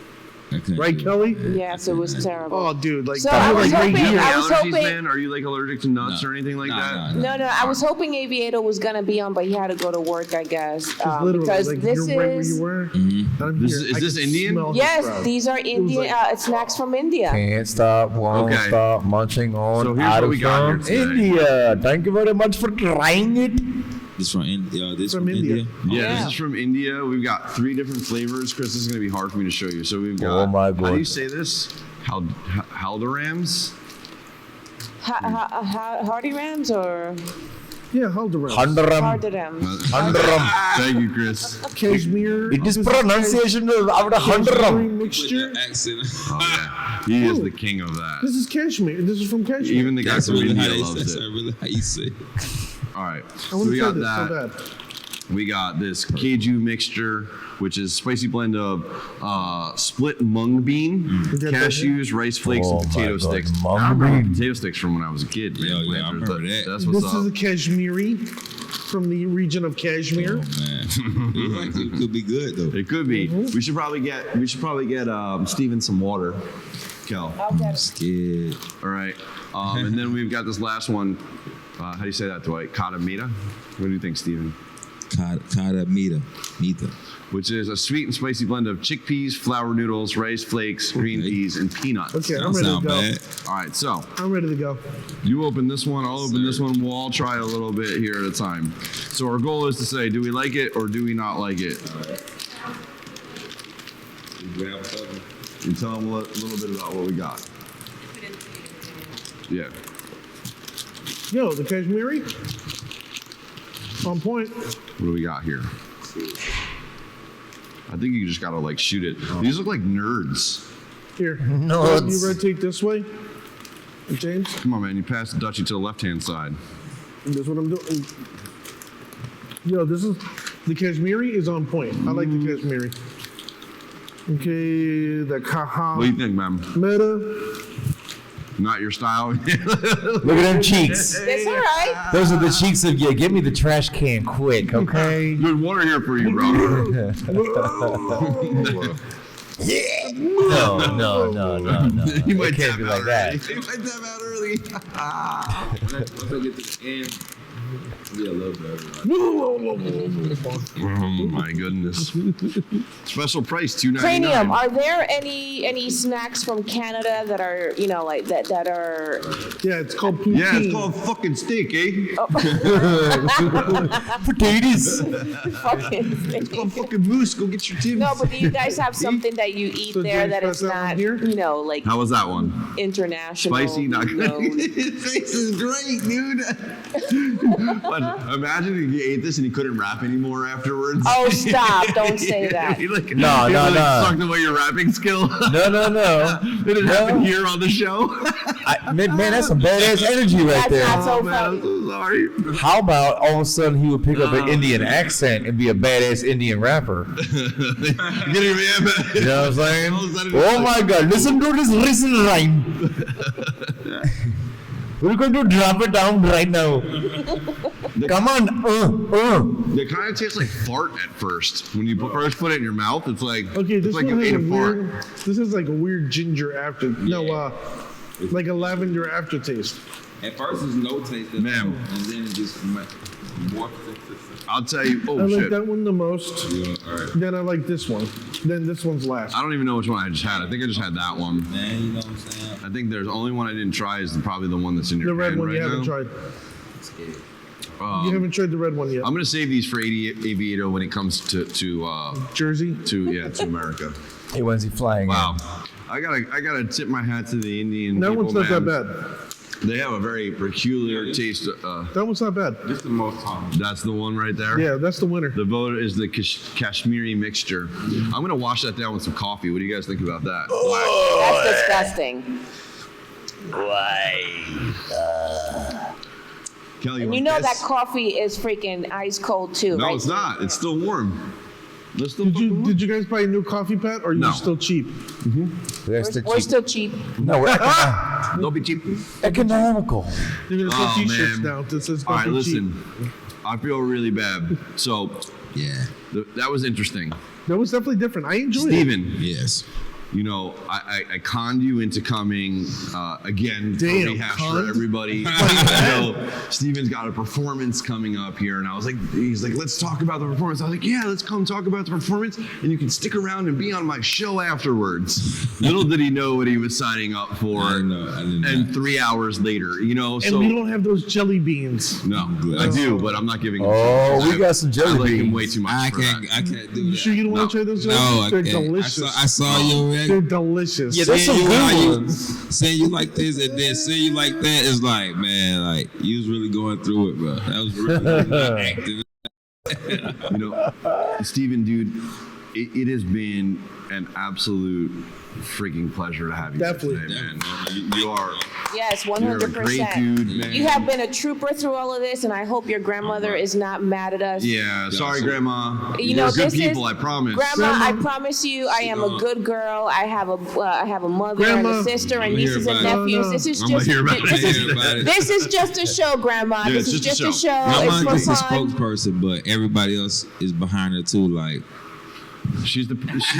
Speaker 2: Right, Kelly?
Speaker 4: Yes, it was terrible.
Speaker 2: Oh, dude, like
Speaker 4: So
Speaker 2: that
Speaker 4: I was
Speaker 2: right
Speaker 4: hoping-
Speaker 2: here.
Speaker 4: I was
Speaker 1: Allergies,
Speaker 4: hoping-
Speaker 1: man? Are you like allergic to nuts or anything like that?
Speaker 4: No, I was hoping Aviator was gonna be on, but he had to go to work, I guess.
Speaker 2: Literally,
Speaker 4: Because
Speaker 2: like,
Speaker 4: this
Speaker 2: you're right where
Speaker 4: is
Speaker 2: you were. I'm
Speaker 1: This
Speaker 2: here.
Speaker 1: is
Speaker 2: I
Speaker 1: this
Speaker 2: could
Speaker 1: Indian?
Speaker 2: smell his
Speaker 4: yes,
Speaker 2: breath.
Speaker 4: these are Indian snacks from India.
Speaker 7: Can't stop, won't
Speaker 1: Okay.
Speaker 7: stop munching on.
Speaker 1: So here's what we got here today.
Speaker 7: India. Thank you very much for trying it.
Speaker 3: This from India. This
Speaker 2: From
Speaker 3: from
Speaker 2: India.
Speaker 3: India.
Speaker 1: Yeah, this is from India. We've got 3 different flavors. Chris, this is going to be hard for me to show you. So we've got,
Speaker 7: Oh my
Speaker 1: how do you
Speaker 7: God.
Speaker 1: say this? Halderams?
Speaker 4: Hardy Rams or
Speaker 2: Yeah, Halderam.
Speaker 7: Handaram.
Speaker 4: Harderams?
Speaker 7: Handaram.
Speaker 1: Thank you, Chris.
Speaker 2: Cashmere.
Speaker 7: It is
Speaker 2: this
Speaker 7: pronunciation of our
Speaker 2: cashmere
Speaker 7: Handaram.
Speaker 2: mixture.
Speaker 3: With the accent.
Speaker 1: Oh, yeah. He is the king of that.
Speaker 2: This is cashmere. This is from cashmere.
Speaker 1: Even the guy
Speaker 3: That's
Speaker 1: from
Speaker 3: really
Speaker 1: India
Speaker 3: how you
Speaker 1: loves
Speaker 3: say. That's
Speaker 1: it.
Speaker 3: really how you say.
Speaker 1: All right.
Speaker 2: I
Speaker 1: So
Speaker 2: want
Speaker 1: we
Speaker 2: to try
Speaker 1: got
Speaker 2: this so
Speaker 1: that.
Speaker 2: bad.
Speaker 1: We got this Keju mixture, which is spicy blend of split mung bean, cashews, rice flakes,
Speaker 7: Oh
Speaker 1: and potato
Speaker 7: my God,
Speaker 1: sticks.
Speaker 7: mung
Speaker 1: I remember
Speaker 7: bean.
Speaker 1: potato sticks from when I was a kid, man.
Speaker 3: Yo, yeah, I remember that.
Speaker 1: That's what's
Speaker 2: This
Speaker 1: up.
Speaker 2: is a Kashmiri from the region of Kashmir.
Speaker 3: Man, it like it could be good though.
Speaker 1: It could be.
Speaker 2: Mm-hmm.
Speaker 1: We should probably get Steven some water. Kel.
Speaker 3: I'm scared.
Speaker 1: All right. And then we've got this last one. How do you say that, Dwight? Katamita? What do you think, Steven?
Speaker 3: Kata Mita.
Speaker 1: Which is a sweet and spicy blend of chickpeas, flour noodles, rice flakes, green peas, and peanuts.
Speaker 2: Okay, I'm
Speaker 3: Don't
Speaker 2: ready to
Speaker 3: sound
Speaker 2: go.
Speaker 3: bad.
Speaker 1: All right, so
Speaker 2: I'm ready to go.
Speaker 1: you open this one, I'll open this one. We'll all try a little bit here at a time. So our goal is to say, do we like it or do we not like it?
Speaker 3: Grab something.
Speaker 1: And tell them a little bit about what we got. Yeah.
Speaker 2: Yo, the Kashmiri? On point.
Speaker 1: What do we got here? I think you just gotta like shoot it. These look like nerds.
Speaker 2: Here.
Speaker 7: No,
Speaker 2: You rotate this way. James,
Speaker 1: Come on, man. You pass the Dutchie to the left-hand side.
Speaker 2: this is what I'm doing. Yo, this is the Kashmiri is on point. I like the Kashmiri. Okay, the Kaha
Speaker 1: What do you think, man?
Speaker 2: Meta.
Speaker 1: Not your style.
Speaker 7: Look at them cheeks.
Speaker 4: It's all right.
Speaker 7: Those are the cheeks of you. Give me the trash can quick, okay?
Speaker 1: Good water here for you, bro.
Speaker 7: No.
Speaker 1: You might
Speaker 7: It can't
Speaker 1: tap
Speaker 7: be
Speaker 1: out
Speaker 7: like that.
Speaker 1: early. You might tap out early.
Speaker 3: Once I get to the end, Yeah, a little bit.
Speaker 1: Oh my goodness! Special price $2.99.
Speaker 4: Cranium. Are there any snacks from Canada that are like that are?
Speaker 2: Yeah, it's called poutine.
Speaker 1: Yeah, it's called fucking steak, eh?
Speaker 7: Potatoes.
Speaker 4: Fucking.
Speaker 1: It's called fucking moose. Go get your Tim's.
Speaker 4: No, but do you guys have something that you eat
Speaker 2: So
Speaker 4: there
Speaker 2: do you
Speaker 4: that is
Speaker 2: express that one
Speaker 4: not,
Speaker 2: here?
Speaker 4: like
Speaker 1: How was that one?
Speaker 4: international?
Speaker 1: Spicy, not good.
Speaker 4: known?
Speaker 1: His face is great, dude. But imagine if you ate this and you couldn't rap anymore afterwards.
Speaker 4: Oh, stop! Don't say that.
Speaker 1: You like,
Speaker 7: No,
Speaker 1: you
Speaker 7: no,
Speaker 1: like
Speaker 7: no.
Speaker 1: Sucked away your rapping skill.
Speaker 7: No.
Speaker 1: Did it happen here on the show?
Speaker 7: Man, that's some badass energy right
Speaker 4: That's
Speaker 7: there.
Speaker 4: not so
Speaker 1: Man, I'm
Speaker 4: funny.
Speaker 1: so sorry.
Speaker 7: How about all of a sudden he would pick up an Indian accent and be a badass Indian rapper?
Speaker 1: You know
Speaker 7: You know what I'm saying?
Speaker 1: All of a sudden
Speaker 7: Oh
Speaker 1: it's
Speaker 7: my god, listen to this risen rhyme. We're going to drop it down right now. Come on.
Speaker 1: They kind of taste like fart at first. When you first put it in your mouth, it's like
Speaker 2: Okay,
Speaker 1: it's
Speaker 2: this
Speaker 1: like
Speaker 2: one
Speaker 1: you
Speaker 2: has
Speaker 1: ate
Speaker 2: a
Speaker 1: a fart.
Speaker 2: weird. This is like a weird ginger after. No, like a lavender aftertaste.
Speaker 3: At first, there's no taste at
Speaker 1: Man.
Speaker 3: all, and then it just morphs into
Speaker 1: I'll tell you.
Speaker 2: I
Speaker 1: Oh
Speaker 2: like
Speaker 1: shit!
Speaker 2: that one the most.
Speaker 3: yeah, all right.
Speaker 2: Then I like this one. Then this one's last.
Speaker 1: I don't even know which one I just had. I think I just had that one.
Speaker 3: Man, you know what I'm saying?
Speaker 1: I think there's the only one I didn't try is probably the one that's in your
Speaker 2: The red
Speaker 1: hand
Speaker 2: one
Speaker 1: right
Speaker 2: you haven't
Speaker 1: now.
Speaker 2: tried. You haven't tried the red one yet.
Speaker 1: I'm gonna save these for Aviato when it comes to
Speaker 2: Jersey.
Speaker 1: to America.
Speaker 7: Hey, when's he flying?
Speaker 1: Wow, I gotta tip my hat to the Indian.
Speaker 2: That
Speaker 1: people,
Speaker 2: one's not
Speaker 1: man.
Speaker 2: that bad.
Speaker 1: They have a very peculiar taste.
Speaker 2: That one's not bad.
Speaker 3: This is the most common.
Speaker 1: That's the one right there.
Speaker 2: Yeah, that's the winner.
Speaker 1: The vote is the Kashmiri mixture. I'm gonna wash that down with some coffee. What do you guys think about that?
Speaker 4: That's disgusting.
Speaker 1: Kelly,
Speaker 4: And you know that coffee is freaking ice cold too,
Speaker 1: No,
Speaker 4: right?
Speaker 1: it's not. It's still warm. It's still
Speaker 2: Did you guys buy a new coffee pad, or are you
Speaker 1: No.
Speaker 2: still cheap?
Speaker 7: They're
Speaker 4: We're still cheap.
Speaker 7: No, we're
Speaker 1: Don't be cheap.
Speaker 7: economical.
Speaker 2: They're gonna sell
Speaker 1: Oh,
Speaker 2: T-shirts
Speaker 1: man.
Speaker 2: now that says
Speaker 1: All right,
Speaker 2: coffee cheap.
Speaker 1: listen. I feel really bad. So
Speaker 3: Yeah.
Speaker 1: that was interesting.
Speaker 2: That was definitely different. I enjoyed it.
Speaker 1: Steven,
Speaker 3: Yes.
Speaker 1: you know, I conned you into coming again
Speaker 2: Damn,
Speaker 1: to rehash
Speaker 2: conned?
Speaker 1: for everybody. You know, Steven's got a performance coming up here, and I was like, he's like, let's talk about the performance. I was like, yeah, let's come talk about the performance, and you can stick around and be on my show afterwards. Little did he know what he was signing up for.
Speaker 3: I didn't know. I didn't know.
Speaker 1: And 3 hours later, you know,
Speaker 2: And
Speaker 1: so
Speaker 2: we don't have those jelly beans.
Speaker 1: no, I do, but I'm not giving him.
Speaker 7: Oh, we got some jelly
Speaker 1: I like him
Speaker 7: beans.
Speaker 1: way too much
Speaker 3: I
Speaker 1: for
Speaker 3: can't do
Speaker 2: You
Speaker 3: that.
Speaker 2: sure you don't want to try those jelly
Speaker 3: No,
Speaker 2: beans?
Speaker 3: I
Speaker 2: They're
Speaker 3: can't.
Speaker 2: delicious.
Speaker 3: I saw you already.
Speaker 2: They're delicious.
Speaker 7: Yeah, there's some
Speaker 3: Saying you
Speaker 7: good
Speaker 3: how you-
Speaker 7: ones.
Speaker 3: Saying you like this and then saying you like that is like, man, like you was really going through it, bro. That was really acting.
Speaker 1: You know, Steven, dude, it has been an absolute freaking pleasure to have you here
Speaker 2: Definitely.
Speaker 1: today, man. You are
Speaker 4: Yes,
Speaker 1: you're a
Speaker 4: 100%.
Speaker 1: great dude, man.
Speaker 4: You have been a trooper through all of this, and I hope your grandmother is not mad at us.
Speaker 1: Yeah, sorry, Grandma.
Speaker 4: You
Speaker 1: You're
Speaker 4: know,
Speaker 1: good
Speaker 4: this
Speaker 1: people,
Speaker 4: is,
Speaker 1: I promise.
Speaker 4: Grandma, I promise you, I am a good girl. I have a mother and
Speaker 2: Grandma.
Speaker 4: a sister and
Speaker 3: I'm
Speaker 4: nieces
Speaker 3: here
Speaker 4: and
Speaker 3: about
Speaker 2: it.
Speaker 4: nephews.
Speaker 2: No,
Speaker 4: This is
Speaker 1: I'm gonna
Speaker 4: just
Speaker 1: hear about
Speaker 4: this
Speaker 1: it.
Speaker 4: is,
Speaker 3: Hear about it.
Speaker 4: this is just a show, Grandma.
Speaker 1: Yeah,
Speaker 4: This
Speaker 1: it's
Speaker 4: is
Speaker 1: just
Speaker 4: just
Speaker 1: a
Speaker 4: a
Speaker 1: show.
Speaker 4: show.
Speaker 3: Grandma's
Speaker 4: It's
Speaker 3: just
Speaker 4: for
Speaker 3: a
Speaker 4: fun.
Speaker 3: spokesperson, but everybody else is behind her too. Like,
Speaker 1: She's the patriarch,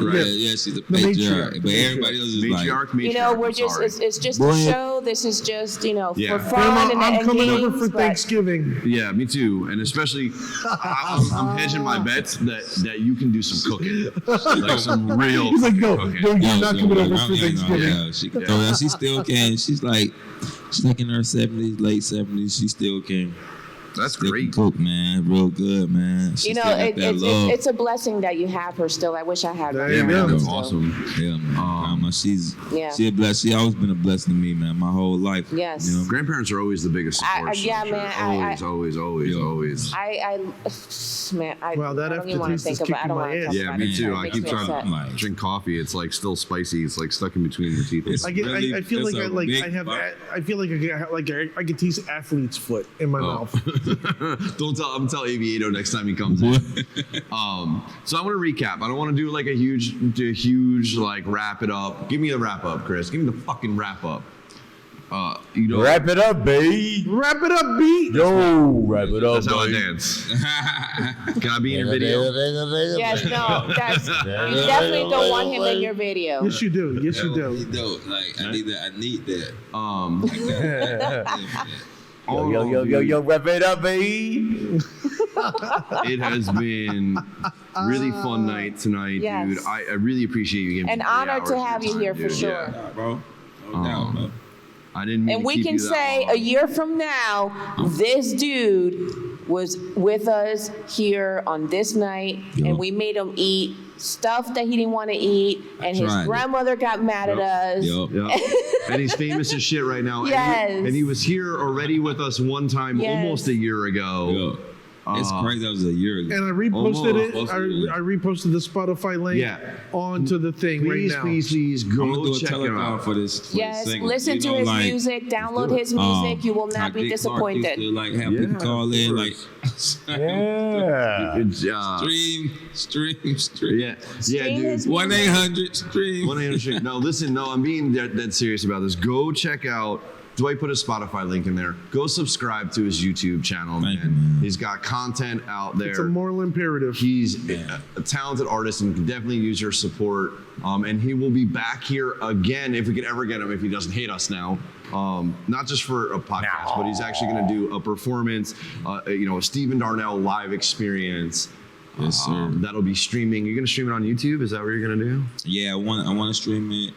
Speaker 3: yeah,
Speaker 1: right?
Speaker 3: yeah, she's the
Speaker 2: matriarch,
Speaker 3: patriarch,
Speaker 2: the
Speaker 3: but everybody else is like,
Speaker 1: Matriarch,
Speaker 4: You know, we're
Speaker 1: I'm
Speaker 4: just
Speaker 1: sorry.
Speaker 4: it's just
Speaker 3: Boy.
Speaker 4: a show. This is just
Speaker 1: Yeah.
Speaker 4: for
Speaker 2: Grandma,
Speaker 4: fun
Speaker 2: I'm
Speaker 4: and
Speaker 2: coming
Speaker 4: games,
Speaker 2: over for
Speaker 4: but-
Speaker 2: Thanksgiving.
Speaker 1: Yeah, me too. And especially, I'm hedging my bets that you can do some cooking, like some real.
Speaker 2: He's like, no,
Speaker 1: cooking.
Speaker 2: no, you're
Speaker 3: yeah,
Speaker 2: not
Speaker 3: so,
Speaker 2: coming
Speaker 3: like,
Speaker 2: over
Speaker 3: I'm-
Speaker 2: for
Speaker 3: yeah, no,
Speaker 2: Thanksgiving.
Speaker 3: yeah, she can throw that. She still can. She's like in her 70s, late 70s. She still can.
Speaker 1: That's
Speaker 3: Still
Speaker 1: great.
Speaker 3: can cook, man. Real good, man. She
Speaker 4: You know,
Speaker 3: still got that love.
Speaker 4: it's a blessing that you have her still. I wish I had
Speaker 2: There
Speaker 4: my
Speaker 2: you
Speaker 1: Yeah,
Speaker 2: go.
Speaker 1: man,
Speaker 4: grandma
Speaker 1: that's
Speaker 4: still.
Speaker 1: awesome.
Speaker 3: Yeah, man. Grandma, she's
Speaker 4: Yeah.
Speaker 3: she a bless. She always been a blessing to me, man. My whole life.
Speaker 4: Yes.
Speaker 3: You know.
Speaker 1: Grandparents are always the biggest supporters.
Speaker 4: yeah,
Speaker 1: for sure.
Speaker 4: man,
Speaker 1: Always.
Speaker 4: Man, I
Speaker 2: Wow, that
Speaker 4: don't even want to
Speaker 2: aftertaste
Speaker 4: think
Speaker 2: is
Speaker 4: about. I
Speaker 2: kicking
Speaker 4: don't
Speaker 2: my
Speaker 4: want to
Speaker 2: ass.
Speaker 4: talk
Speaker 1: Yeah,
Speaker 4: about
Speaker 1: me
Speaker 4: it.
Speaker 1: too.
Speaker 4: It
Speaker 1: I
Speaker 4: makes
Speaker 1: keep
Speaker 4: me
Speaker 1: trying
Speaker 4: upset.
Speaker 1: to drink coffee. It's like still spicy. It's like stuck in between your teeth.
Speaker 3: It's
Speaker 2: I get.
Speaker 3: really-
Speaker 2: I feel
Speaker 3: it's
Speaker 2: like
Speaker 3: a
Speaker 2: I like.
Speaker 3: big
Speaker 2: I have.
Speaker 3: bite.
Speaker 2: I feel like I can taste athlete's foot in my mouth.
Speaker 1: Don't tell. I'm gonna tell Aviato next time he comes in. So I want to recap. I don't want to do like a huge like wrap it up. Give me the wrap up, Chris. Give me the fucking wrap up.
Speaker 7: Wrap it up, babe.
Speaker 2: Wrap it up, B.
Speaker 7: Yo, wrap it up,
Speaker 1: That's how I
Speaker 7: babe.
Speaker 1: dance. Can I be in your video?
Speaker 4: Yes, no, that's, you definitely don't want him in your video.
Speaker 2: Yes, you do. Yes, you do.
Speaker 3: Like I need that.
Speaker 7: Yo, wrap it up, babe.
Speaker 1: It has been really fun night tonight,
Speaker 4: Yes.
Speaker 1: dude. I really appreciate you giving me
Speaker 4: An
Speaker 1: 3
Speaker 4: honor
Speaker 1: hours
Speaker 4: to
Speaker 1: of
Speaker 4: have
Speaker 1: your
Speaker 4: you here
Speaker 1: time,
Speaker 4: for
Speaker 1: dude.
Speaker 4: sure.
Speaker 1: Yeah.
Speaker 3: Bro. No doubt, bro.
Speaker 1: I didn't mean
Speaker 4: And
Speaker 1: to
Speaker 4: we
Speaker 1: keep
Speaker 4: can
Speaker 1: you that
Speaker 4: say
Speaker 1: long.
Speaker 4: a year from now, this dude was with us here on this night, and we made him eat stuff that he didn't want to eat, and his
Speaker 3: tried it.
Speaker 4: grandmother got mad at us.
Speaker 1: Yeah. And he's famous as shit right now.
Speaker 4: Yes.
Speaker 1: And he was here already with us one time
Speaker 4: Yes.
Speaker 1: almost a year ago.
Speaker 3: Yo, it's crazy. That was a year ago.
Speaker 2: And I reposted
Speaker 1: Almost.
Speaker 2: I reposted the Spotify link onto the thing
Speaker 1: Please,
Speaker 2: right now.
Speaker 1: please
Speaker 3: I'm gonna
Speaker 1: go
Speaker 3: do a
Speaker 1: check it
Speaker 3: telethon
Speaker 1: out.
Speaker 3: for this. For
Speaker 4: Yes,
Speaker 3: this single.
Speaker 4: listen
Speaker 3: You
Speaker 4: to
Speaker 3: know,
Speaker 4: his
Speaker 3: like,
Speaker 4: music, download his music. You will
Speaker 3: how
Speaker 4: not be
Speaker 3: Dick Clark used
Speaker 4: disappointed.
Speaker 3: to, like have
Speaker 1: Yeah,
Speaker 3: people call
Speaker 1: of
Speaker 3: in like
Speaker 7: Yeah.
Speaker 1: It's,
Speaker 3: stream.
Speaker 1: yeah,
Speaker 4: Stream
Speaker 1: dude.
Speaker 4: his
Speaker 3: 1-800 stream.
Speaker 1: 1-800. No, listen, no, I'm being dead serious about this. Go check out. Dwight put a Spotify link in there. Go subscribe to his YouTube channel,
Speaker 3: Thank you,
Speaker 1: man.
Speaker 3: man.
Speaker 1: He's got content out there.
Speaker 2: It's a moral imperative.
Speaker 1: He's a talented artist and can definitely use your support. And he will be back here again if we could ever get him, if he doesn't hate us now. Not just for a podcast, but he's actually going to do a performance, a Stephen Darnell live experience.
Speaker 3: Yes, sir.
Speaker 1: That'll be streaming. You're going to stream it on YouTube? Is that what you're going to do?
Speaker 3: Yeah, I want to stream it.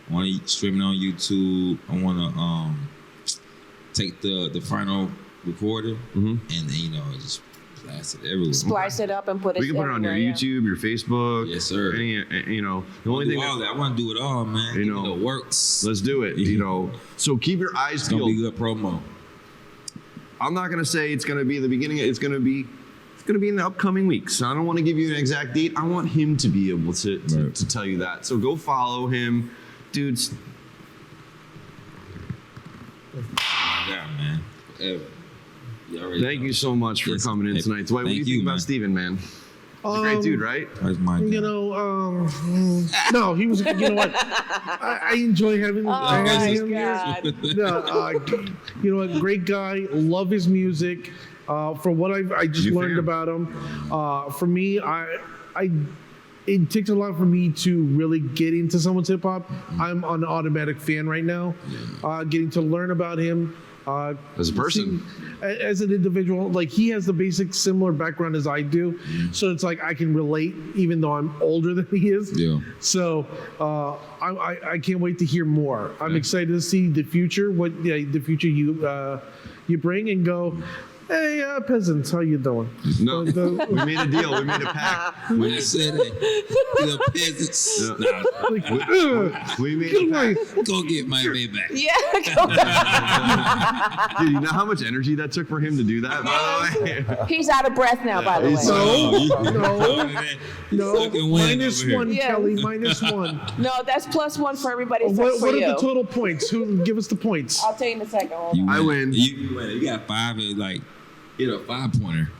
Speaker 3: I want to stream it on YouTube. I want to take the final recorder and then just blast it everywhere.
Speaker 4: Splice it up and put it.
Speaker 1: We can put it on your
Speaker 4: everywhere, yeah.
Speaker 1: YouTube, your Facebook.
Speaker 3: Yes, sir.
Speaker 1: The only thing
Speaker 3: I want to do it all, man.
Speaker 1: You know,
Speaker 3: it works.
Speaker 1: Let's do it. So keep your eyes
Speaker 3: It's gonna
Speaker 1: peeled.
Speaker 3: be good promo.
Speaker 1: I'm not gonna say it's gonna be the beginning. It's gonna be in the upcoming weeks. I don't want to give you an exact date. I want him to be able to tell you that. So go follow him, dudes.
Speaker 3: Yeah, man. Forever.
Speaker 1: Thank you so much for coming in tonight. Dwight, what do you think about Steven, man? He's a great dude, right?
Speaker 3: That's my guy.
Speaker 2: No, he was. You know what? I enjoy having him here. You know what? Great guy. Love his music. From what I just learned about him, for me, it takes a lot for me to really get into someone's hip hop. I'm an automatic fan right now. Getting to learn about him.
Speaker 1: As a person,
Speaker 2: as an individual, like he has the basic similar background as I do, so it's like I can relate, even though I'm older than he is.
Speaker 3: Yeah.
Speaker 2: So I can't wait to hear more. I'm excited to see the future. What the future you bring and go. Hey, peasants, how you doing?
Speaker 1: No, we made a deal. We made a pact.
Speaker 3: We said it. Peasants.
Speaker 1: We made a pact.
Speaker 3: Go get my way back.
Speaker 4: Yeah.
Speaker 1: Dude, you know how much energy that took for him to do that? By the way?
Speaker 4: He's out of breath now, by the way.
Speaker 2: No. Minus one,
Speaker 4: Yeah.
Speaker 2: Kelly. Minus one.
Speaker 4: No, that's +1 for everybody except
Speaker 2: What
Speaker 4: for
Speaker 2: are
Speaker 4: you.
Speaker 2: the total points? Who give us the points?
Speaker 4: I'll tell you in a second. Hold on.
Speaker 1: I win.
Speaker 3: You win. You got 5 and hit a 5-pointer.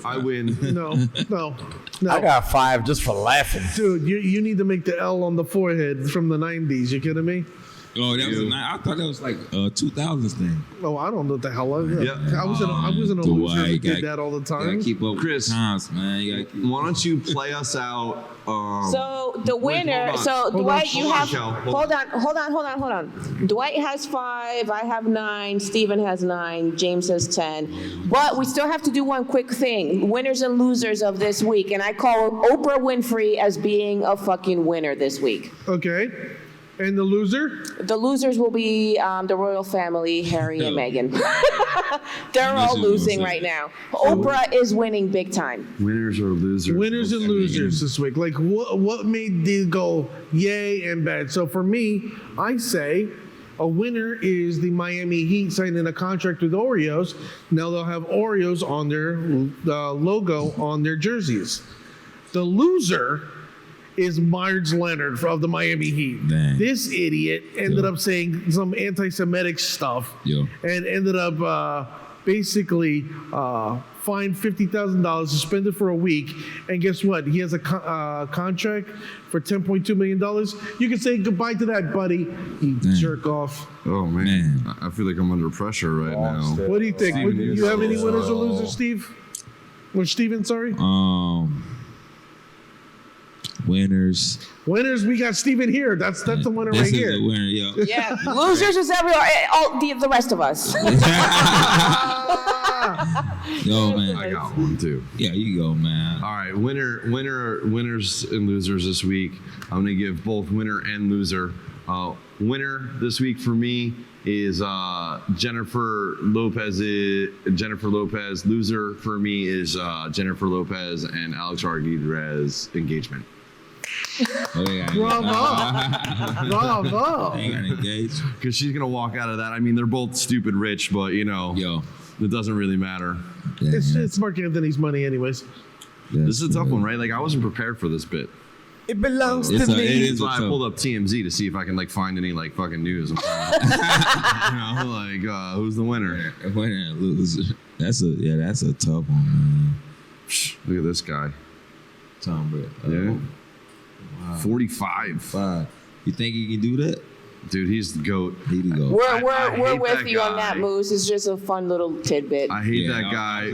Speaker 1: I win.
Speaker 2: No.
Speaker 7: I got 5 just for laughing.
Speaker 2: Dude, you need to make the L on the forehead from the 90s. You kidding me?
Speaker 3: Oh, that was I thought that was like a 2000s thing.
Speaker 2: Oh, I don't know what the hell. I
Speaker 1: Yeah.
Speaker 2: was in a
Speaker 3: Dwight,
Speaker 2: loser that
Speaker 3: gotta-
Speaker 2: did that all the
Speaker 3: You
Speaker 2: time.
Speaker 3: gotta keep up with
Speaker 1: Chris,
Speaker 3: the times, man. You gotta keep
Speaker 1: Why don't you play us out?
Speaker 4: So the winner,
Speaker 1: hold on.
Speaker 4: so
Speaker 1: Hold
Speaker 4: Dwight,
Speaker 1: on,
Speaker 4: you
Speaker 1: hold on,
Speaker 4: have,
Speaker 1: Kel,
Speaker 4: hold on. Dwight has 5, I have 9, Steven has 9, James has 10. But we still have to do one quick thing, winners and losers of this week. And I call Oprah Winfrey as being a fucking winner this week.
Speaker 2: Okay. And the loser?
Speaker 4: The losers will be the royal family, Harry and Meghan. They're all losing right now. Oprah is winning big time.
Speaker 1: Winners or losers?
Speaker 2: Winners and losers this week. Like, what made these go yay and bad? So for me, I say a winner is the Miami Heat signing a contract with Oreos. Now they'll have Oreos on their logo on their jerseys. The loser is Myers Leonard of the Miami Heat.
Speaker 3: Dang.
Speaker 2: This idiot ended up saying some anti-Semitic stuff and ended up basically fined $50,000, suspended for a week, and guess what? He has a contract for $10.2 million. You can say goodbye to that, buddy. You jerk off.
Speaker 1: Oh man. I feel like I'm under pressure right now.
Speaker 2: What do you think? Do you have any winners or losers, Steve? Or Steven, sorry?
Speaker 3: Winners.
Speaker 2: Winners, we got Steven here. That's the winner right here.
Speaker 3: The winner, yeah.
Speaker 4: Yeah, losers is everyone. All the rest of us.
Speaker 3: Yo, man.
Speaker 1: I got one too.
Speaker 3: Yeah, you go, man.
Speaker 1: All right, winners and losers this week. I'm gonna give both winner and loser. Winner this week for me is Jennifer Lopez. Loser for me is Jennifer Lopez and Alex Arguez engagement.
Speaker 2: Bravo.
Speaker 3: They got engaged.
Speaker 1: Because she's gonna walk out of that. I mean, they're both stupid rich, but it doesn't really matter.
Speaker 2: It's Mark Anthony's money, anyways.
Speaker 1: This is a tough one, right? Like I wasn't prepared for this bit.
Speaker 5: It belongs to me.
Speaker 1: So I pulled up TMZ to see if I can find any fucking news. Who's the winner?
Speaker 3: Winner and loser. That's a tough one, man.
Speaker 1: Look at this guy.
Speaker 3: Tom Brady.
Speaker 1: Yeah.
Speaker 3: Wow.
Speaker 1: 45.
Speaker 3: You think he can do that?
Speaker 1: Dude, he's the GOAT.
Speaker 3: He the GOAT.
Speaker 4: We're with you on that, Moose. It's just a fun little tidbit.
Speaker 1: I hate that guy,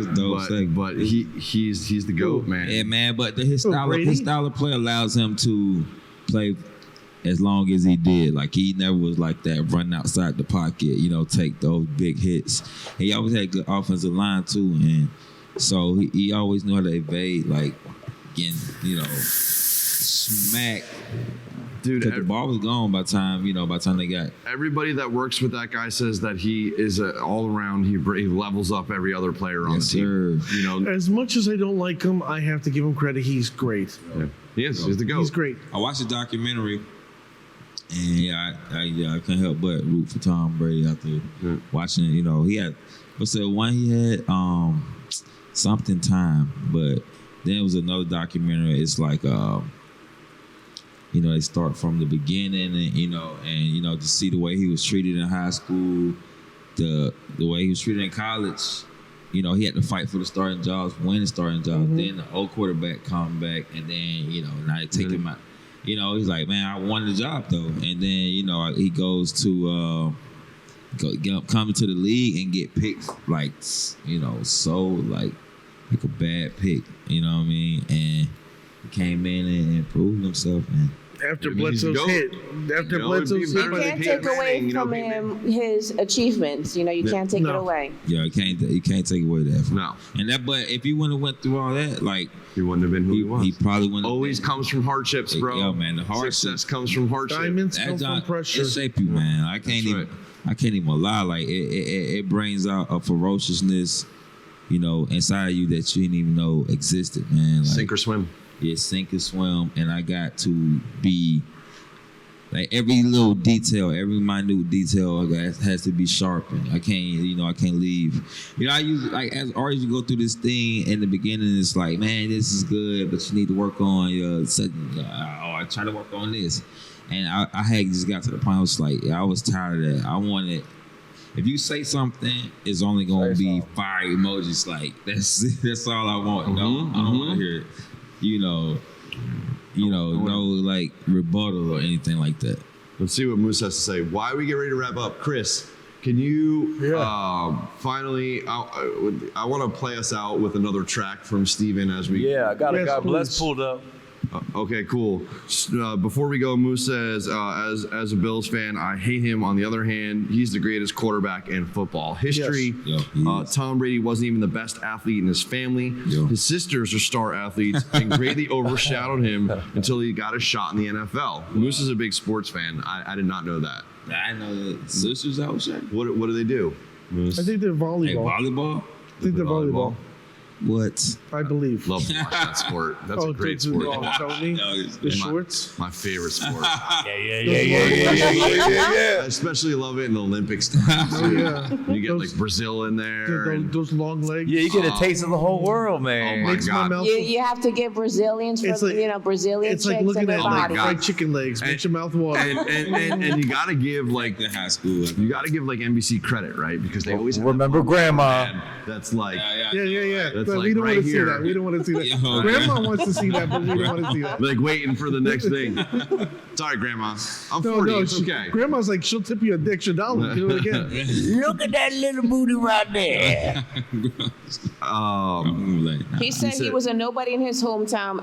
Speaker 1: but he's the GOAT, man.
Speaker 3: Yeah, man. But his style of play allows him to play as long as he did. Like he never was like that, running outside the pocket. Take those big hits. He always had good offensive line too, and so he always knew how to evade, getting smacked. Dude, the ball was gone by the time they got.
Speaker 1: Everybody that works with that guy says that he is all around. He levels up every other player on the team.
Speaker 3: Sir.
Speaker 2: As much as I don't like him, I have to give him credit. He's great.
Speaker 1: Yeah. He is. He's the GOAT.
Speaker 2: He's great.
Speaker 3: I watched the documentary, and I can't help but root for Tom Brady after watching. He had he had something time, but then it was another documentary. It's like they start from the beginning, and to see the way he was treated in high school, the way he was treated in college. He had to fight for the starting jobs, win the starting jobs. Mm-hmm. Then the old quarterback come back, and then now they take him out. He's like, man, I won the job though. And then he goes to come to the league and get picked so like a bad pick. You know what I mean? And he came in and proved himself, man.
Speaker 2: After Bledsoe's hit. After Bledsoe's hit.
Speaker 4: You can't take away from him his achievements. You can't take it away.
Speaker 3: Yeah, you can't take away that from him. And but if he wouldn't have went through all that, he
Speaker 1: wouldn't have been who he was.
Speaker 3: He probably wouldn't.
Speaker 1: Always comes from hardships, bro.
Speaker 3: Yo, man, the hardship.
Speaker 1: Success comes from hardship.
Speaker 2: Diamonds come from pressure.
Speaker 3: It shape you, man. I can't even lie. It brings out a ferociousness, inside you that you didn't even know existed, man.
Speaker 1: Sink or swim.
Speaker 3: Yeah, sink or swim, and I got to be every little detail, every minute detail has to be sharpened. I can't leave. I use as artists, you go through this thing in the beginning. It's like, man, this is good, but you need to work on I try to work on this, and I had just got to the point. I was I was tired of that. I wanted. If you say something, it's only gonna be fire emojis. That's all I want. I don't want to hear it. No rebuttal or anything like that.
Speaker 1: Let's see what Moose has to say. Why we get ready to wrap up, Chris? Can you finally? I want to play us out with another track from Steven as we.
Speaker 5: Yeah, I got God Bless pulled up.
Speaker 1: Okay, cool. Before we go, Moose says, as a Bills fan, I hate him. On the other hand, he's the greatest quarterback in football history.
Speaker 3: Yes.
Speaker 1: Tom Brady wasn't even the best athlete in his family. His sisters are star athletes and greatly overshadowed him until he got a shot in the NFL. Moose is a big sports fan. I did not know that.
Speaker 3: I know the sisters outside.
Speaker 1: What do they do, Moose?
Speaker 2: I think they're volleyball.
Speaker 3: Volleyball?
Speaker 2: I think they're volleyball.
Speaker 3: What?
Speaker 2: I believe.
Speaker 1: Love to watch that sport. That's a great sport.
Speaker 2: Tony, the shorts.
Speaker 1: My favorite sport.
Speaker 5: Yeah.
Speaker 1: I especially love it in the Olympics. You get Brazil in there.
Speaker 2: Those long legs.
Speaker 5: Yeah, you get a taste of the whole world, man.
Speaker 1: Oh my God.
Speaker 4: You have to get Brazilians for Brazilian
Speaker 2: it's
Speaker 4: chicks
Speaker 2: like looking
Speaker 4: and their
Speaker 2: at
Speaker 4: bodies.
Speaker 2: fried chicken legs. Makes your mouth water.
Speaker 1: And you gotta give
Speaker 3: the high school.
Speaker 1: You gotta give NBC credit, right? Because they always
Speaker 5: remember grandma.
Speaker 1: That's like
Speaker 2: Yeah.
Speaker 1: that's
Speaker 2: But
Speaker 1: like
Speaker 2: we don't
Speaker 1: right
Speaker 2: want to see
Speaker 1: here.
Speaker 2: that. We don't want to see that.
Speaker 3: Yo,
Speaker 2: Grandma wants to see that, but we don't want to see that.
Speaker 1: Like waiting for the next thing. Sorry, Grandma. I'm 40. It's okay.
Speaker 2: Grandma's like, she'll tip you an extra $1. Do it again.
Speaker 8: Look at that little booty right there.
Speaker 4: He said he was a nobody in his hometown.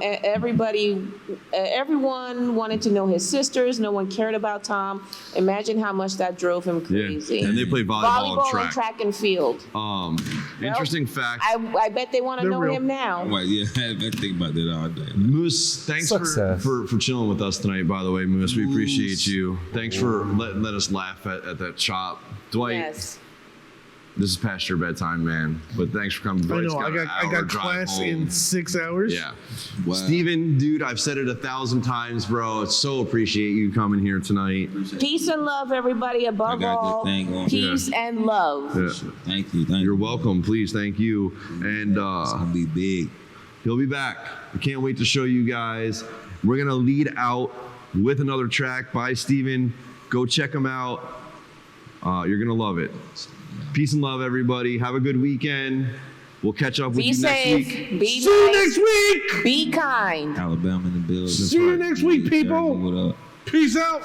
Speaker 4: Everyone wanted to know his sisters. No one cared about Tom. Imagine how much that drove him crazy.
Speaker 1: Yeah. And they play volleyball and track
Speaker 4: and field.
Speaker 1: Interesting fact.
Speaker 4: I bet they want to know him now.
Speaker 3: Well, yeah, I think about that all day.
Speaker 1: Moose, thanks for chilling with us tonight, by the way, Moose. We appreciate you. Thanks for letting us laugh at that shop. Dwight,
Speaker 4: Yes.
Speaker 1: this is past your bedtime, man. But thanks for coming.
Speaker 2: I
Speaker 1: Dwight's
Speaker 2: know. I got class in 6 hours.
Speaker 1: Yeah. Wow. Steven, dude, I've said it 1,000 times, bro. So appreciate you coming here tonight.
Speaker 4: Peace and love, everybody. Above all, peace and love.
Speaker 1: Yeah.
Speaker 3: Thank you.
Speaker 1: You're welcome. Please, thank you. And
Speaker 3: it's gonna be big.
Speaker 1: He'll be back. I can't wait to show you guys. We're gonna lead out with another track by Steven. Go check him out. You're gonna love it. Peace and love, everybody. Have a good weekend. We'll catch up with
Speaker 4: Be
Speaker 1: you
Speaker 4: safe.
Speaker 1: next week.
Speaker 4: Be
Speaker 2: See you next week.
Speaker 4: Be kind.
Speaker 3: Alabama in the building.
Speaker 2: See you next week, people.
Speaker 3: What up?
Speaker 2: Peace out.